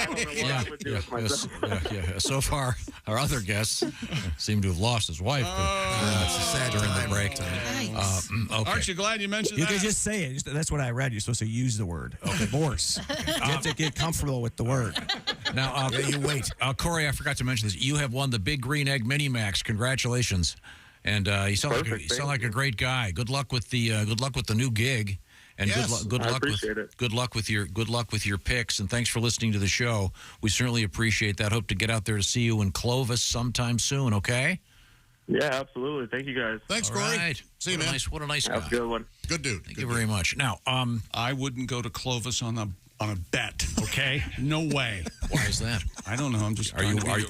Speaker 26: don't know what I would do with myself.
Speaker 3: So far, our other guests seem to have lost his wife.
Speaker 22: That's a sad
Speaker 3: during the
Speaker 22: time.
Speaker 3: break time. Okay.
Speaker 2: Aren't you glad you mentioned
Speaker 7: You
Speaker 2: that?
Speaker 7: can just say it. That's what I read. You're supposed to use the word. Divorce. You have to get comfortable with the word.
Speaker 3: Now,
Speaker 22: you wait.
Speaker 3: Corey, I forgot to mention this. You have won the Big Green Egg Mini Max. Congratulations. And you sound like a great guy. Good luck with the new gig, and
Speaker 10: Yes.
Speaker 3: good
Speaker 26: I
Speaker 3: luck
Speaker 26: appreciate it.
Speaker 3: good luck with your picks. And thanks for listening to the show. We certainly appreciate that. Hope to get out there to see you in Clovis sometime soon. Okay.
Speaker 26: Yeah, absolutely. Thank you guys.
Speaker 10: Thanks,
Speaker 3: All
Speaker 10: Corey.
Speaker 3: right.
Speaker 10: See you, man.
Speaker 3: What a nice guy.
Speaker 26: Have a good one.
Speaker 10: Good dude.
Speaker 3: Thank you very much. Now,
Speaker 2: I wouldn't go to Clovis on a bet. Okay, no way.
Speaker 3: why is that?
Speaker 2: I don't know. I'm just.
Speaker 3: Are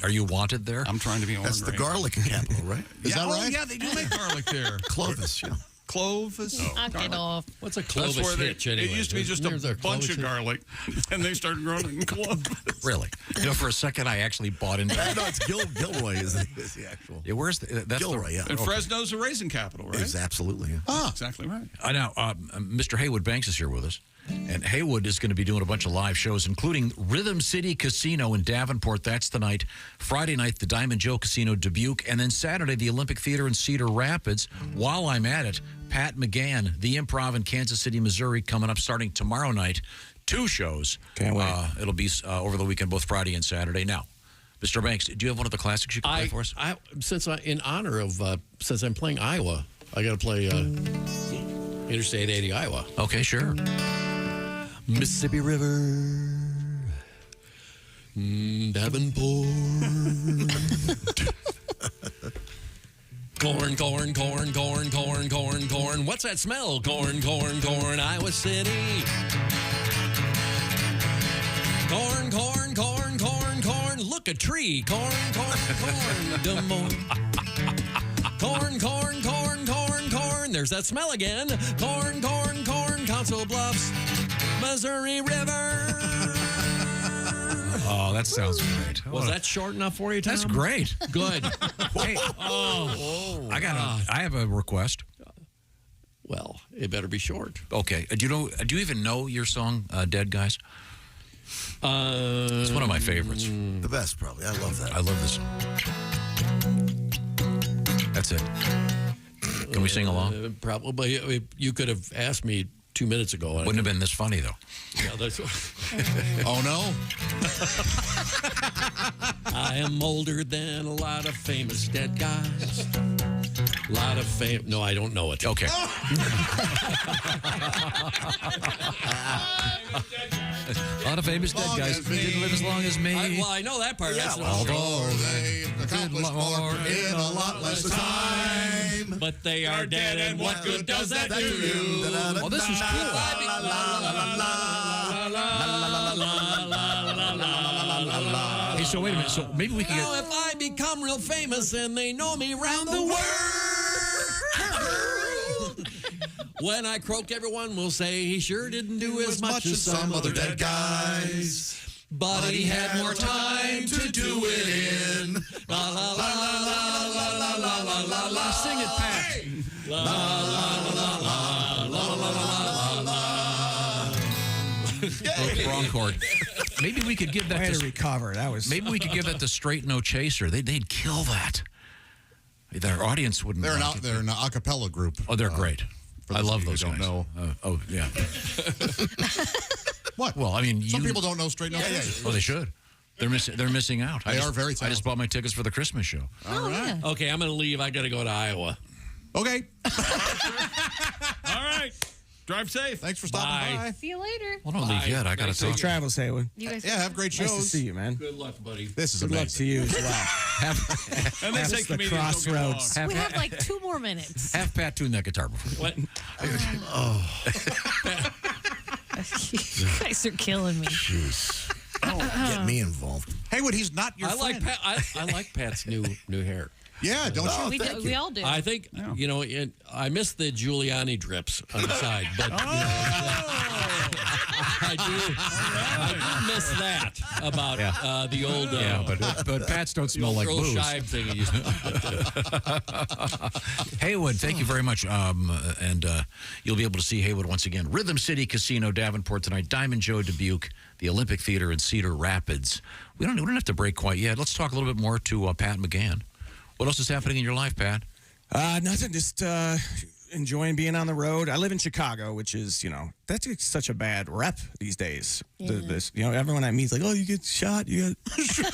Speaker 3: you wanted there?
Speaker 2: I'm trying to be.
Speaker 22: That's the
Speaker 2: ornery.
Speaker 22: garlic capital, right?
Speaker 10: Is that right?
Speaker 2: Yeah, they do make garlic there.
Speaker 22: Clovis, yeah.
Speaker 2: Clovis.
Speaker 4: Knock it off.
Speaker 17: What's a
Speaker 2: That's
Speaker 17: Clovis
Speaker 2: where
Speaker 17: hitch anyway?
Speaker 2: it used to be just
Speaker 17: There's
Speaker 2: a
Speaker 17: our
Speaker 2: bunch
Speaker 17: Clovis
Speaker 2: of
Speaker 17: hitch.
Speaker 2: garlic, and they started growing it in Clovis.
Speaker 3: Really? For a second, I actually bought into that.
Speaker 22: No, it's Gilroy is the actual.
Speaker 3: Yeah, where's that's
Speaker 22: Gilroy, yeah.
Speaker 2: And Fresno's a raisin capital, right?
Speaker 22: It's absolutely, yeah.
Speaker 2: Ah, exactly right.
Speaker 3: Now, Mr. Haywood Banks is here with us. And Haywood is going to be doing a bunch of live shows, including Rhythm City Casino in Davenport. That's tonight. Friday night, the Diamond Joe Casino Dubuque. And then Saturday, the Olympic Theater in Cedar Rapids. While I'm at it, Pat McGann, the Improv in Kansas City, Missouri, coming up starting tomorrow night. 2 shows.
Speaker 7: Can't wait.
Speaker 3: It'll be over the weekend, both Friday and Saturday. Now, Mr. Banks, do you have one of the classics you can play for us?
Speaker 17: In honor of since I'm playing Iowa, I got to play Interstate 80 Iowa.
Speaker 3: Okay, sure.
Speaker 17: Mississippi River, Davenport. Corn, corn, corn, corn, corn, corn, corn. What's that smell? Corn, corn, corn, Iowa City. Corn, corn, corn, corn, corn. Look, a tree. Corn, corn, corn, Des Moines. Corn, corn, corn, corn, corn. There's that smell again. Corn, corn, corn, Council Bluffs, Missouri River.
Speaker 3: Oh, that sounds great.
Speaker 17: Was that short enough for you, Tom?
Speaker 3: That's great.
Speaker 17: Good.
Speaker 3: Hey, I have a request.
Speaker 17: Well, it better be short.
Speaker 3: Okay. Do you even know your song, Dead Guys? It's one of my favorites.
Speaker 22: The best, probably. I love that.
Speaker 3: I love this. That's it.
Speaker 16: Can we sing along?
Speaker 1: Probably. You could have asked me 2 minutes ago.
Speaker 16: Wouldn't have been this funny, though.
Speaker 1: Yeah, that's
Speaker 10: Oh, no.
Speaker 1: I am older than a lot of famous dead guys. A lot of fame. No, I don't know it.
Speaker 16: Okay. A lot of famous dead guys didn't live as long as me.
Speaker 1: I know that part. That's
Speaker 10: Although they accomplished more in a lot less time.
Speaker 1: But they are dead, and what good does that do you?
Speaker 16: Oh, this is cool. Hey, so wait a minute. So maybe we can
Speaker 1: Now, if I become real famous and they know me round the world, when I croak, everyone will say he sure didn't do as much as some other dead guys. But he had more time to do it in. La la la la la la la la la la la.
Speaker 16: Sing it, Pat.
Speaker 1: La la la la la la la la.
Speaker 16: Wrong chord. Maybe we could give that
Speaker 7: to recover. That was.
Speaker 16: Maybe we could give that to Straight No Chaser. They'd kill that. Their audience wouldn't.
Speaker 10: They're an a cappella group.
Speaker 16: Oh, they're great. I love those guys.
Speaker 10: Don't know.
Speaker 16: Oh, yeah.
Speaker 10: What?
Speaker 16: Well, I mean,
Speaker 10: some people don't know Straight No Chaser.
Speaker 16: Oh, they should. They're missing out.
Speaker 10: They are very
Speaker 16: talented. I just bought my tickets for the Christmas show.
Speaker 10: All right.
Speaker 1: Yeah. Okay, I'm going to leave. I got to go to Iowa.
Speaker 10: Okay.
Speaker 2: All right. Drive safe.
Speaker 10: Thanks for stopping by.
Speaker 4: See you later.
Speaker 16: Well, don't leave yet. I got to
Speaker 7: Safe
Speaker 16: talk.
Speaker 7: travels, Haywood.
Speaker 4: You guys
Speaker 10: have great shows.
Speaker 7: Nice to see you, man.
Speaker 1: Good luck, buddy.
Speaker 10: This is
Speaker 7: Good luck to you as well.
Speaker 2: And they say
Speaker 7: That's the
Speaker 2: comedians don't get along.
Speaker 7: crossroads.
Speaker 4: We have like 2 more minutes.
Speaker 16: Have Pat tune that guitar before.
Speaker 1: What?
Speaker 4: You guys are killing me.
Speaker 22: Jeez. Get me involved.
Speaker 10: Haywood, he's not your
Speaker 1: I like
Speaker 10: friend.
Speaker 1: Pat. I like Pat's new hair.
Speaker 10: Yeah, don't you?
Speaker 4: We all do.
Speaker 1: I think I miss the Giuliani drips on the side, but I do miss that about the old.
Speaker 16: But Pats don't smell like
Speaker 1: Earl
Speaker 16: booze.
Speaker 1: Scheib thing he used to.
Speaker 16: Haywood, thank you very much. And you'll be able to see Haywood once again. Rhythm City Casino, Davenport tonight. Diamond Joe, Dubuque, the Olympic Theater in Cedar Rapids. We don't have to break quite yet. Let's talk a little bit more to Pat McGann. What else is happening in your life, Pat?
Speaker 7: Nothing. Just enjoying being on the road. I live in Chicago, which is, that's such a bad rep these days.
Speaker 4: Yeah.
Speaker 7: Everyone I meet is like, oh, you get shot. You get
Speaker 10: Sure.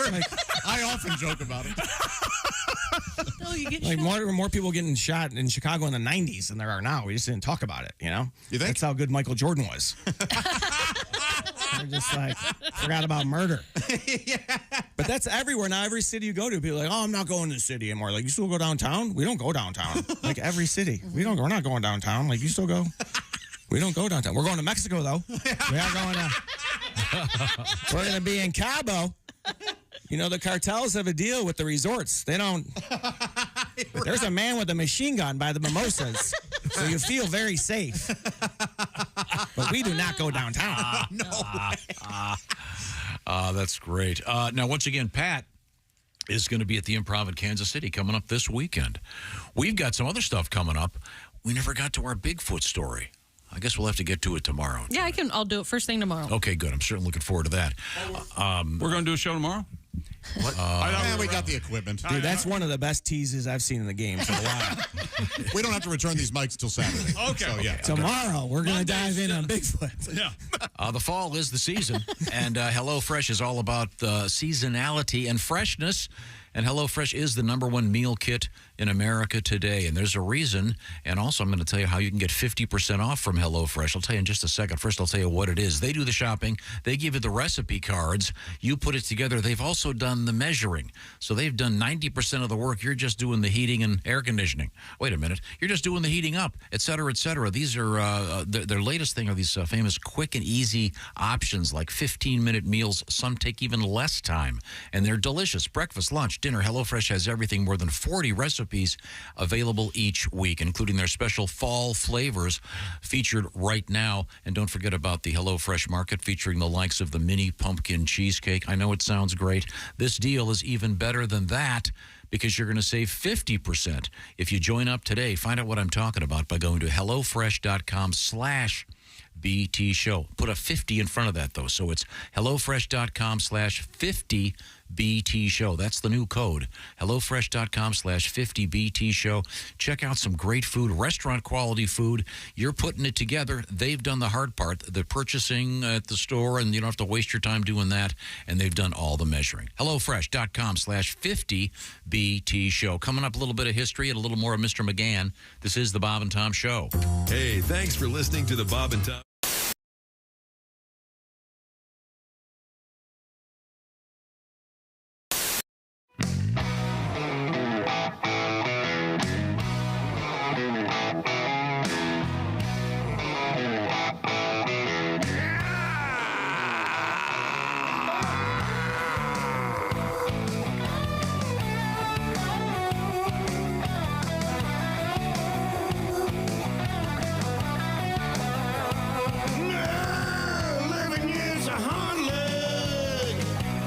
Speaker 10: I often joke about it.
Speaker 4: No, you get
Speaker 7: like
Speaker 4: shot.
Speaker 7: more people getting shot in Chicago in the 90s than there are now. We just didn't talk about it, You
Speaker 10: think?
Speaker 7: That's how good Michael Jordan was. They're just like, forgot about murder. But that's everywhere now. Every city you go to, people are like, oh, I'm not going to the city anymore. Like, you still go downtown? We don't go downtown. Like, every city. We're not going downtown. Like, you still go? We don't go downtown. We're going to Mexico, though. We are going to. We're going to be in Cabo. The cartels have a deal with the resorts. They don't. There's a man with a machine gun by the mimosas, so you feel very safe. But we do not go downtown.
Speaker 16: That's great. Now, once again, Pat is going to be at the Improv in Kansas City coming up this weekend. We've got some other stuff coming up. We never got to our Bigfoot story. I guess we'll have to get to it tomorrow.
Speaker 4: Yeah, I'll do it first thing tomorrow.
Speaker 16: Okay, good. I'm certainly looking forward to that.
Speaker 2: We're going to do a show tomorrow?
Speaker 16: What?
Speaker 10: We got the equipment.
Speaker 7: Dude, that's one of the best teases I've seen in the game for a while.
Speaker 10: We don't have to return these mics till Saturday.
Speaker 2: Okay.
Speaker 10: So, yeah.
Speaker 7: Tomorrow, we're going to dive in on Bigfoot.
Speaker 2: Yeah.
Speaker 16: The fall is the season, and HelloFresh is all about seasonality and freshness. And HelloFresh is the #1 meal kit in America today. And there's a reason. And also, I'm going to tell you how you can get 50% off from HelloFresh. I'll tell you in just a second. First, I'll tell you what it is. They do the shopping. They give you the recipe cards. You put it together. They've also done the measuring. So they've done 90% of the work. You're just doing the heating and air conditioning. Wait a minute. You're just doing the heating up, et cetera, et cetera. These are their latest thing are these famous quick and easy options like 15-minute meals. Some take even less time. And they're delicious. Breakfast, lunch, dinner. HelloFresh has everything. More than 40 recipes available each week, including their special fall flavors featured right now. And don't forget about the HelloFresh Market featuring the likes of the mini pumpkin cheesecake. I know it sounds great. This deal is even better than that because you're going to save 50% if you join up today. Find out what I'm talking about by going to HelloFresh.com/BT Show. Put a 50 in front of that, though. So it's HelloFresh.com/50
Speaker 3: 50BT Show. That's the new code. HelloFresh.com/50BT Show. Check out some great food, restaurant quality food. You're putting it together. They've done the hard part, the purchasing at the store, and you don't have to waste your time doing that. And they've done all the measuring. HelloFresh.com/50BT Show. Coming up, a little bit of history and a little more of Mr. McGann. This is the Bob and Tom Show.
Speaker 15: Hey, thanks for listening to the Bob and Tom.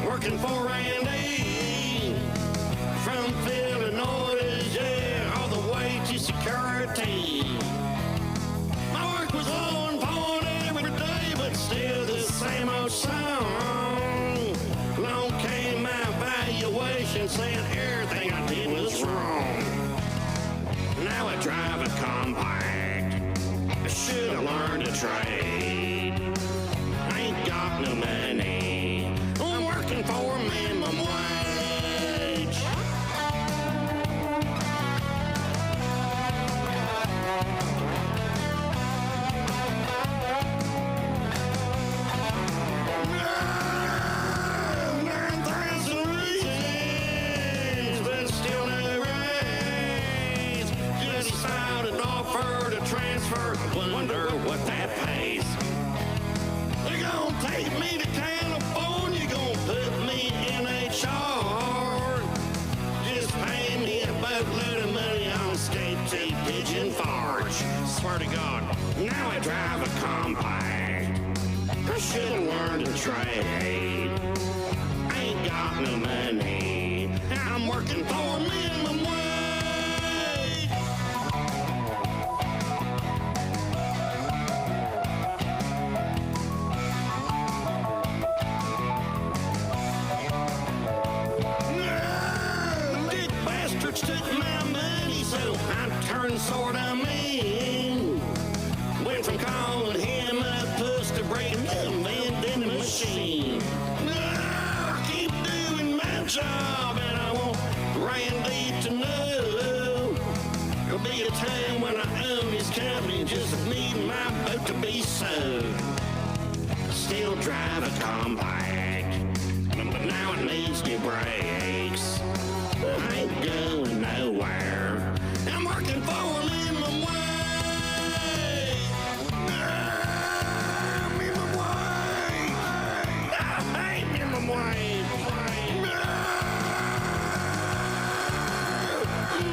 Speaker 24: Working for Randy from Illinois, yeah, all the way to security. My work was on point every day, but still the same old song. Long came my evaluation saying everything I did was wrong. Now I drive a compact. I should have learned a trade. I ain't got no money. I'm working for minimum wage. But still no raise. Just filed an offer to transfer. Wonder what that pays. They're gonna take me to California, gonna put me in HR. Just pay me a boatload of money on skate to pigeon forge. Swear to God, now I drive a compact. I should have learned a trade. I ain't got no money. I'm working for minimum wage. Dick bastards took my money, so I turned sort of mean. Went from calling him a puss to breaking the vending machine. I keep doing my job, and I want Randy to know. There'll be a time when I own his company, just need my boat to be sold. Still drive a compact, but now it needs new brakes. I ain't going nowhere. I'm working for minimum wage. Minimum wage. I hate minimum wage.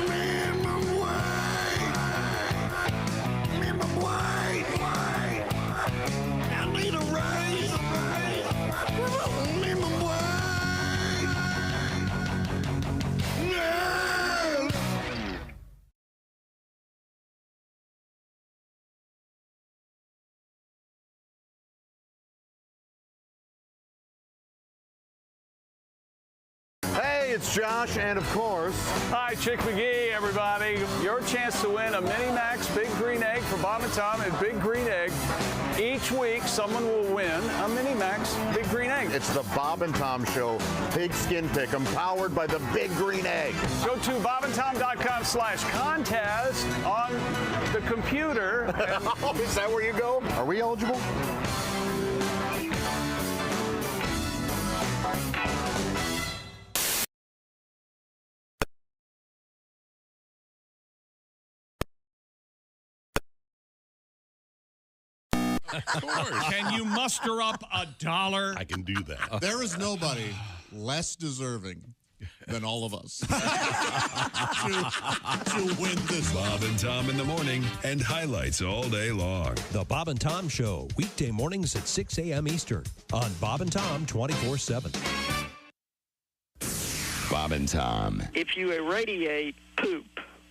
Speaker 24: Minimum wage. Minimum wage. I need a raise. Minimum wage. No!
Speaker 6: Hey, it's Josh, and of course,
Speaker 2: Hi, Chick McGee, everybody. Your chance to win a Mini Max Big Green Egg for Bob and Tom at Big Green Egg. Each week, someone will win a Mini Max Big Green Egg.
Speaker 6: it's the Bob and Tom Show Pigskin Pick'em, powered by the Big Green Egg.
Speaker 2: Go to bobandtom.com/contest on the computer.
Speaker 6: Is that where you go? Are we eligible?
Speaker 2: Can you muster up $1?
Speaker 9: I can do that.
Speaker 10: There is nobody less deserving than all of us to win this.
Speaker 15: Bob and Tom in the morning and highlights all day long.
Speaker 13: The Bob and Tom Show, weekday mornings at 6 a.m. Eastern on Bob and Tom 24/7.
Speaker 19: Bob and Tom.
Speaker 20: If you irradiate poop,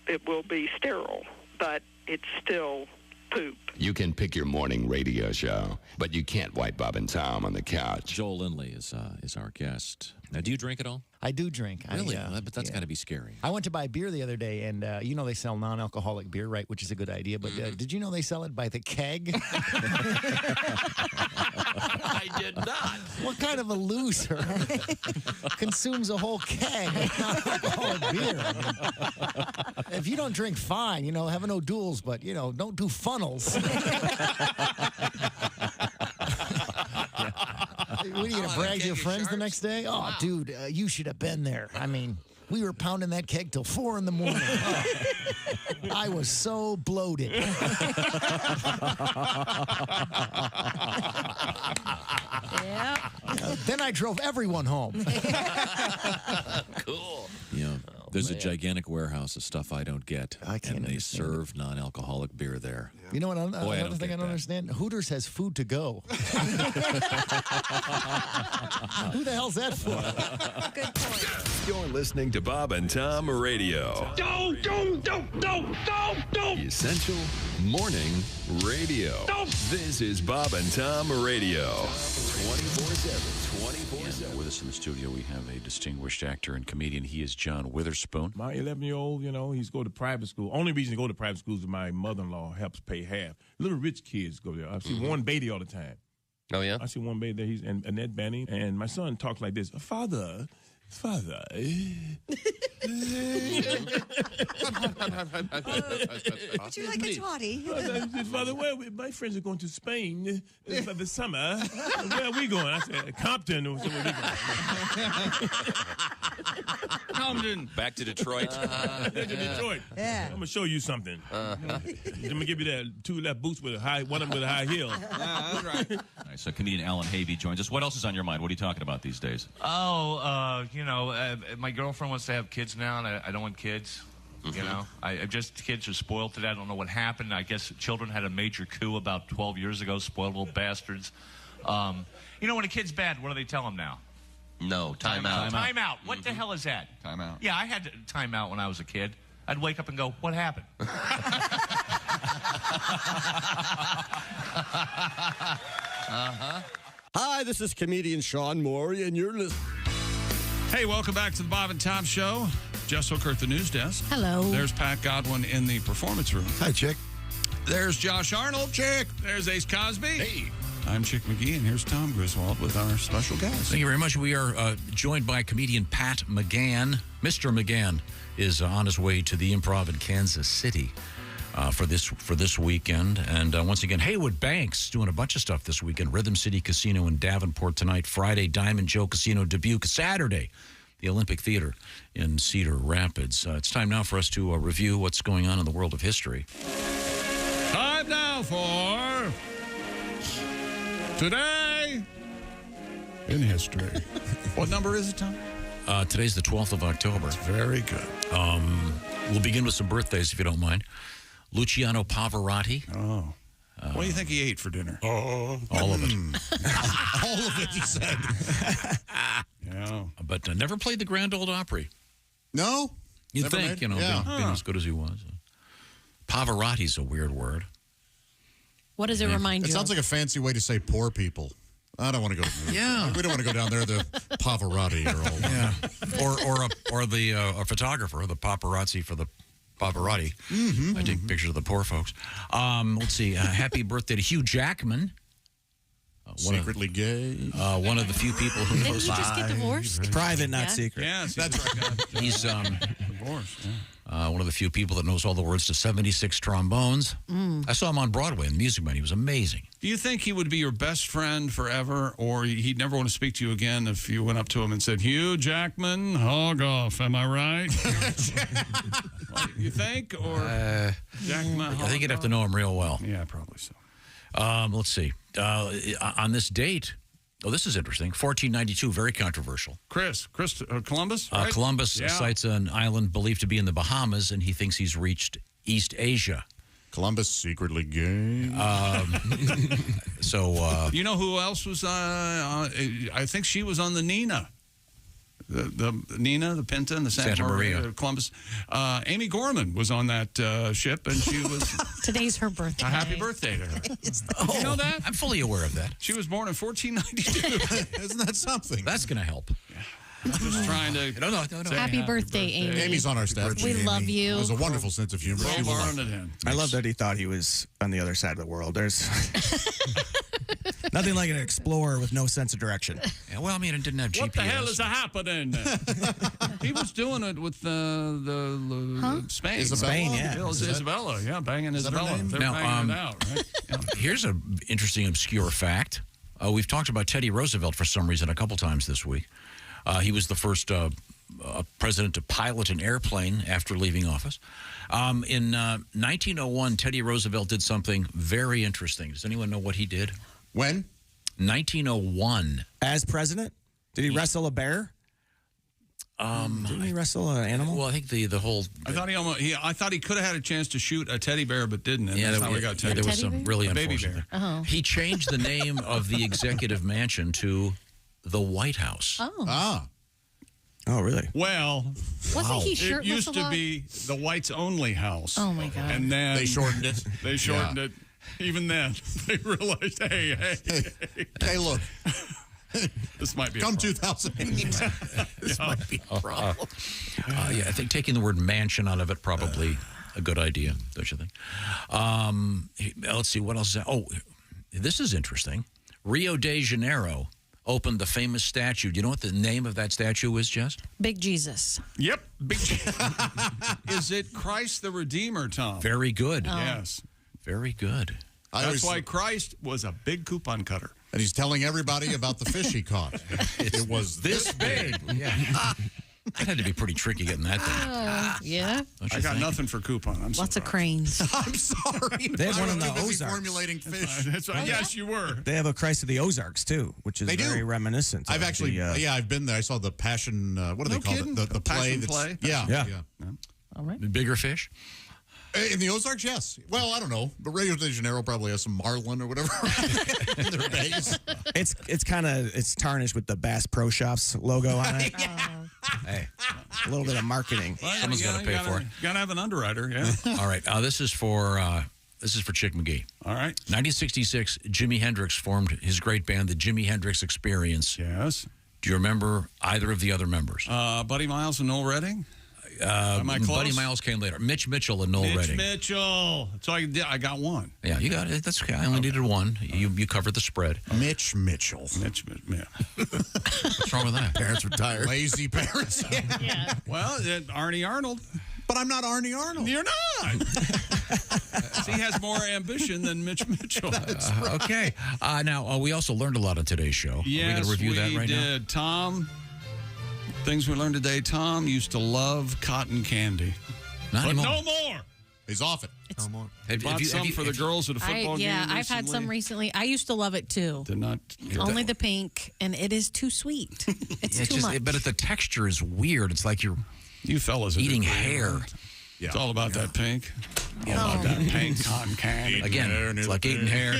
Speaker 20: it will be sterile, but it's still poop.
Speaker 19: You can pick your morning radio show, but you can't wipe Bob and Tom on the couch.
Speaker 3: Joel Lindley is our guest.
Speaker 16: Now, do you drink at all?
Speaker 5: I do drink.
Speaker 16: Really? But that's got to be scary.
Speaker 5: I went to buy beer the other day, and you know they sell non-alcoholic beer, right? Which is a good idea. But did you know they sell it by the keg?
Speaker 16: I did not.
Speaker 5: What kind of a loser consumes a whole keg of non-alcoholic beer? I mean, if you don't drink, fine. Have no duels, but don't do funnels. What are you going to brag to your friends the next day? Oh, dude, you should have been there. I mean, we were pounding that keg till 4 a.m. Oh, I was so bloated. Then I drove everyone home.
Speaker 16: Cool. Yeah. There's a gigantic warehouse of stuff I don't get.
Speaker 5: I can't
Speaker 16: And they
Speaker 5: understand
Speaker 16: serve non-alcoholic beer there.
Speaker 5: You know what? Another thing I
Speaker 16: get
Speaker 5: don't understand. Hooters has food to go. Who the hell's that for?
Speaker 15: Good point. You're listening to Bob and Tom Radio.
Speaker 24: Don't.
Speaker 15: Essential Morning Radio. This is Bob and Tom Radio. 24/7. 24/7.
Speaker 16: With us in the studio, we have a distinguished actor and comedian. He is John Witherspoon.
Speaker 8: My 11-year-old, he's go to private school. Only reason to go to private school is my mother-in-law helps pay half. Little rich kids go there. I see Warren Beatty all the time.
Speaker 16: Oh, yeah?
Speaker 8: I see Warren Beatty there. He's and Annette Bening. And my son talks like this. Father.
Speaker 24: Would you like a toddy?
Speaker 8: Father, my friends are going to Spain for the summer. Where are we going? I said, Compton. Or somewhere we going.
Speaker 16: Compton. Back to Detroit.
Speaker 8: Back to Detroit.
Speaker 24: Yeah.
Speaker 8: I'm going to show you something. I'm going to give you that 2 left boots with one of them with a high heel.
Speaker 24: That's right.
Speaker 11: All right, so comedian Alan Havey joins us. What else is on your mind? What are you talking about these days?
Speaker 12: My girlfriend wants to have kids now, and I don't want kids. Kids are spoiled today. I don't know what happened. I guess children had a major coup about 12 years ago. Spoiled little bastards. When a kid's bad, what do they tell them now?
Speaker 16: No, time out.
Speaker 12: Time out. What the hell is that?
Speaker 11: Time out.
Speaker 12: Yeah, I had time out when I was a kid. I'd wake up and go, what happened?
Speaker 21: Hi, this is comedian Sean Morey, and you're listening.
Speaker 2: Hey, welcome back to the Bob and Tom Show. Jess Hooker at the news desk.
Speaker 4: Hello.
Speaker 2: There's Pat Godwin in the performance room.
Speaker 22: Hi, Chick.
Speaker 2: There's Josh Arnold. Chick. There's Ace Cosby. Hey. I'm Chick McGee, and here's Tom Griswold with our special guest.
Speaker 3: Thank you very much. We are joined by comedian Pat McGann. Mr. McGann is on his way to the Improv in Kansas City for this weekend. And once again, Haywood Banks doing a bunch of stuff this weekend. Rhythm City Casino in Davenport tonight. Friday, Diamond Joe Casino Dubuque. Saturday, the Olympic Theater in Cedar Rapids. It's time now for us to review what's going on in the world of history.
Speaker 2: Time now for Today in History. What number is it, Tom?
Speaker 3: Today's the 12th of October.
Speaker 2: That's very good.
Speaker 3: We'll begin with some birthdays, if you don't mind. Luciano Pavarotti.
Speaker 2: Oh. What do you think he ate for dinner?
Speaker 3: All of it.
Speaker 10: All of it, he said.
Speaker 2: Yeah.
Speaker 3: But never played the Grand Ole Opry.
Speaker 10: No?
Speaker 3: You'd
Speaker 10: Never
Speaker 3: think,
Speaker 10: made-
Speaker 3: being as good as he was. Pavarotti's a weird word.
Speaker 4: What does it remind you
Speaker 10: It sounds
Speaker 4: of?
Speaker 10: like a fancy way to say poor people. I don't want to go.
Speaker 3: Yeah.
Speaker 10: We don't want to go down there, the Pavarotti or all.
Speaker 3: Yeah. or the a photographer, the paparazzi for the Pavarotti. I take pictures of the poor folks. Let's see. Happy birthday to Hugh Jackman.
Speaker 10: Secretly gay.
Speaker 3: One of the few people who
Speaker 4: Didn't
Speaker 3: knows.
Speaker 4: he just get divorced?
Speaker 7: Private, not
Speaker 4: Yeah.
Speaker 7: secret.
Speaker 2: Yes,
Speaker 10: That's right.
Speaker 3: He's
Speaker 2: divorced. Yeah.
Speaker 3: one of the few people that knows all the words to 76 trombones. I saw him on Broadway in Music Man. He was amazing.
Speaker 2: Do you think he would be your best friend forever, or he'd never want to speak to you again if you went up to him and said, Hugh Jackman, hog off, am I right? You think? Or Jackman,
Speaker 3: I think you'd have to know him real well.
Speaker 2: Yeah, probably so.
Speaker 3: Let's see. On this date, this is interesting. 1492, very controversial.
Speaker 2: Columbus? Right?
Speaker 3: Columbus sights an island believed to be in the Bahamas, and he thinks he's reached East Asia.
Speaker 10: Columbus secretly gay.
Speaker 2: You know who else was? I think she was on the Nina. The Nina, the Pinta, and the Santa Maria. Columbus. Amy Gorman was on that ship, and she was.
Speaker 4: Today's her birthday.
Speaker 2: A happy birthday to her. Did you know that?
Speaker 3: I'm fully aware of that.
Speaker 2: She was born in 1492.
Speaker 10: Isn't that something?
Speaker 3: That's going to help.
Speaker 2: Just trying to.
Speaker 3: No.
Speaker 4: Happy birthday, Amy.
Speaker 10: Amy's on our staff.
Speaker 4: We love you.
Speaker 10: It was a wonderful sense of humor. She will love it.
Speaker 7: I love that he thought he was on the other side of the world. There's nothing like an explorer with no sense of direction.
Speaker 3: Yeah, well, I mean, it didn't have GPS.
Speaker 2: What the hell is happening? He was doing it with Spain.
Speaker 7: Spain, yeah.
Speaker 2: Isabella, yeah, banging Isabella. They're
Speaker 3: Now,
Speaker 2: banging it out, right?
Speaker 3: Here's an interesting, obscure fact. We've talked about Teddy Roosevelt for some reason a couple times this week. He was the first president to pilot an airplane after leaving office. In 1901, Teddy Roosevelt did something very interesting. Does anyone know what he did?
Speaker 10: When?
Speaker 3: 1901.
Speaker 7: As president? Did he wrestle a bear? Didn't he wrestle an animal?
Speaker 3: Well, I think the whole.
Speaker 2: I thought he could have had a chance to shoot a teddy bear, but didn't. And that's how we got Teddy.
Speaker 3: There was some really
Speaker 2: baby
Speaker 3: unfortunate.
Speaker 2: bear.
Speaker 3: He changed the name of the executive mansion to the White House.
Speaker 7: Oh, really?
Speaker 2: Well,
Speaker 4: Wasn't he shirtless
Speaker 2: it used
Speaker 4: a
Speaker 2: to
Speaker 4: lot?
Speaker 2: be the whites only house.
Speaker 4: Oh, my God.
Speaker 2: And then
Speaker 10: They shortened it.
Speaker 2: They shortened it. Even then, they realized, hey.
Speaker 10: Hey, look.
Speaker 2: This might be
Speaker 10: Come
Speaker 2: a problem.
Speaker 10: 2008. This might be a problem.
Speaker 3: Yeah, I think taking the word mansion out of it probably a good idea, don't you think? Let's see, what else is that? Oh, this is interesting. Rio de Janeiro opened the famous statue. Do you know what the name of that statue is, Jess?
Speaker 4: Big Jesus.
Speaker 2: Yep. Is it Christ the Redeemer, Tom?
Speaker 3: Very good.
Speaker 2: Yes.
Speaker 3: Very good.
Speaker 2: That's why Christ was a big coupon cutter.
Speaker 10: And he's telling everybody about the fish he caught. It was this big.
Speaker 3: Yeah. That had to be pretty tricky getting that thing.
Speaker 4: Yeah.
Speaker 2: I got nothing for coupon. I'm
Speaker 4: Lots
Speaker 2: sorry.
Speaker 4: of cranes.
Speaker 10: I'm sorry.
Speaker 7: They have one in the
Speaker 10: I was too busy
Speaker 7: Ozarks.
Speaker 10: formulating fish.
Speaker 2: That's right. Yes, you were.
Speaker 7: They have a Christ of the Ozarks, too, which is
Speaker 10: They do.
Speaker 7: very reminiscent.
Speaker 10: I've
Speaker 7: of
Speaker 10: actually,
Speaker 7: the,
Speaker 10: I've been there. I saw the Passion, what do they call
Speaker 2: kidding?
Speaker 10: it? The play.
Speaker 2: Passion play?
Speaker 10: Yeah.
Speaker 4: All right.
Speaker 3: The bigger fish?
Speaker 10: In the Ozarks, yes. Well, I don't know. But Rio de Janeiro probably has some marlin or whatever in their bays.
Speaker 7: It's tarnished with the Bass Pro Shops logo on it. Hey, a little bit of marketing.
Speaker 2: Well,
Speaker 3: Someone's got to pay for it.
Speaker 2: Got to have an underwriter, yeah.
Speaker 3: All right. This is for Chick McGee.
Speaker 2: All right.
Speaker 3: 1966, Jimi Hendrix formed his great band, the Jimi Hendrix Experience.
Speaker 2: Yes.
Speaker 3: Do you remember either of the other members?
Speaker 2: Buddy Miles and Noel Redding? Am I close?
Speaker 3: Buddy Miles came later. Mitch Mitchell and Noel Redding.
Speaker 2: Mitchell. So I got one.
Speaker 3: Yeah, you got it. That's okay. I only needed one. You covered the spread.
Speaker 10: Mitch Mitchell.
Speaker 2: Yeah.
Speaker 3: What's wrong with that?
Speaker 10: Parents retired. Lazy parents.
Speaker 4: Yeah.
Speaker 2: Well, Arnie Arnold.
Speaker 10: But I'm not Arnie Arnold.
Speaker 2: You're not. He has more ambition than Mitch Mitchell.
Speaker 3: Okay. Now, we also learned a lot on today's show.
Speaker 2: Yes,
Speaker 3: Are we going to review that right now?
Speaker 2: Tom, things we learned today. Tom used to love cotton candy.
Speaker 3: Not
Speaker 2: but
Speaker 3: anymore.
Speaker 2: no more.
Speaker 10: He's off it.
Speaker 5: No more.
Speaker 2: Bought some for the girls at a football game
Speaker 4: I've had some recently. I used to love it too.
Speaker 2: Did not.
Speaker 4: Only the pink, and it is too sweet. It's too much.
Speaker 3: But the texture is weird. It's like you're
Speaker 2: fellas
Speaker 3: eating hair.
Speaker 2: Yeah. It's all about that pink. All about that pink cotton candy.
Speaker 3: Again, it's like eating hair.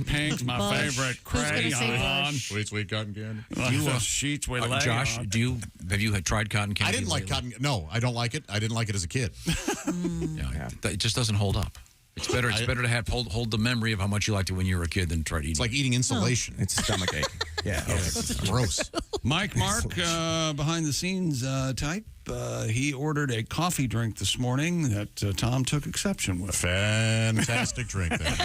Speaker 2: Pink's my favorite crayon.
Speaker 10: Sweet, sweet cotton candy.
Speaker 2: Sheets with lay
Speaker 3: Josh,
Speaker 2: on.
Speaker 3: have you tried cotton candy?
Speaker 10: I didn't like cotton. No, I don't like it. I didn't like it as a kid.
Speaker 3: It just doesn't hold up. It's better. It's better to have hold the memory of how much you liked it when you were a kid than try to eat.
Speaker 10: It's like eating insulation.
Speaker 7: It's stomach ache. Yeah,
Speaker 10: it's gross.
Speaker 2: Mike Mark, behind the scenes type. He ordered a coffee drink this morning that Tom took exception with.
Speaker 10: Fantastic drink there.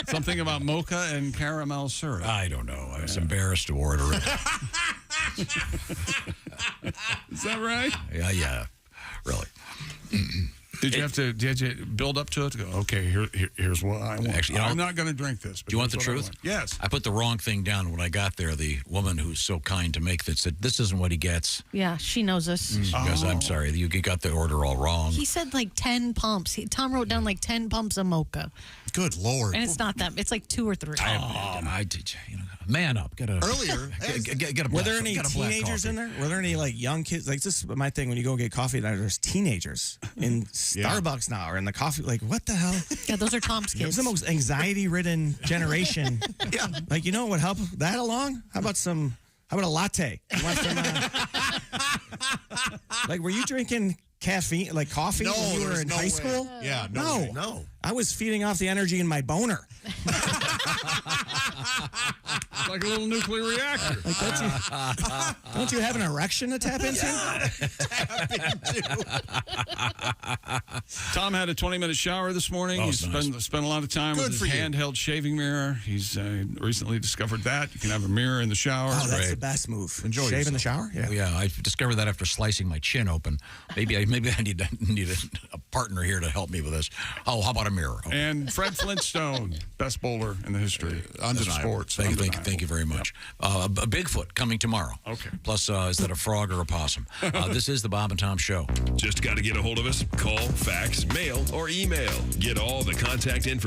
Speaker 2: Something about mocha and caramel syrup.
Speaker 3: I don't know. I was embarrassed to order it.
Speaker 2: Is that right?
Speaker 3: Yeah. Really.
Speaker 2: Did you build up to it? Go, okay, here's what I want.
Speaker 3: Actually,
Speaker 2: I'm not going to drink this. But
Speaker 3: do you want the
Speaker 2: here's what I
Speaker 3: truth?
Speaker 2: want. Yes.
Speaker 3: I put the wrong thing down when I got there. The woman who's so kind to make that said, "This isn't what he gets."
Speaker 4: Yeah, she knows us.
Speaker 3: She goes, "I'm sorry, you got the order all wrong."
Speaker 4: He said like 10 pumps. Tom wrote down like 10 pumps of mocha.
Speaker 10: Good Lord.
Speaker 4: And it's not that. It's like 2 or 3.
Speaker 3: I did. Man up.
Speaker 10: Earlier.
Speaker 3: Get a
Speaker 7: Were there
Speaker 3: black-
Speaker 7: any
Speaker 3: get a black
Speaker 7: teenagers
Speaker 3: coffee.
Speaker 7: in there? Were there any like young kids? Like this is my thing when you go get coffee. There's teenagers in Starbucks now or in the coffee. Like what the hell?
Speaker 4: Yeah, those are Tom's
Speaker 7: It
Speaker 4: kids.
Speaker 7: was the most anxiety-ridden generation. Yeah. Like, you know what would help that along? How about a latte? You want some, like, were you drinking caffeine, like coffee when you were in high school?
Speaker 10: Yeah,
Speaker 7: No. I was feeding off the energy in my boner.
Speaker 2: Like a little nuclear reactor.
Speaker 7: Don't you have an erection to tap into?
Speaker 2: Tom had a 20-minute shower this morning.
Speaker 16: Oh,
Speaker 2: He's spent a lot of time with his handheld shaving mirror. He's recently discovered that. You can have a mirror in the shower.
Speaker 7: Oh, that's the best move.
Speaker 10: Enjoy
Speaker 7: Shave
Speaker 10: yourself.
Speaker 7: in the shower? Yeah.
Speaker 3: Yeah, I discovered that after slicing my chin open. Maybe I need a partner here to help me with this. Oh, how about a mirror? Okay.
Speaker 2: And Fred Flintstone, best bowler in the history of sports.
Speaker 3: Thank you very much. A Bigfoot coming tomorrow.
Speaker 2: Okay.
Speaker 3: Plus, is that a frog or a possum? This is the Bob and Tom Show.
Speaker 15: Just got to get a hold of us. Call, fax, mail, or email. Get all the contact information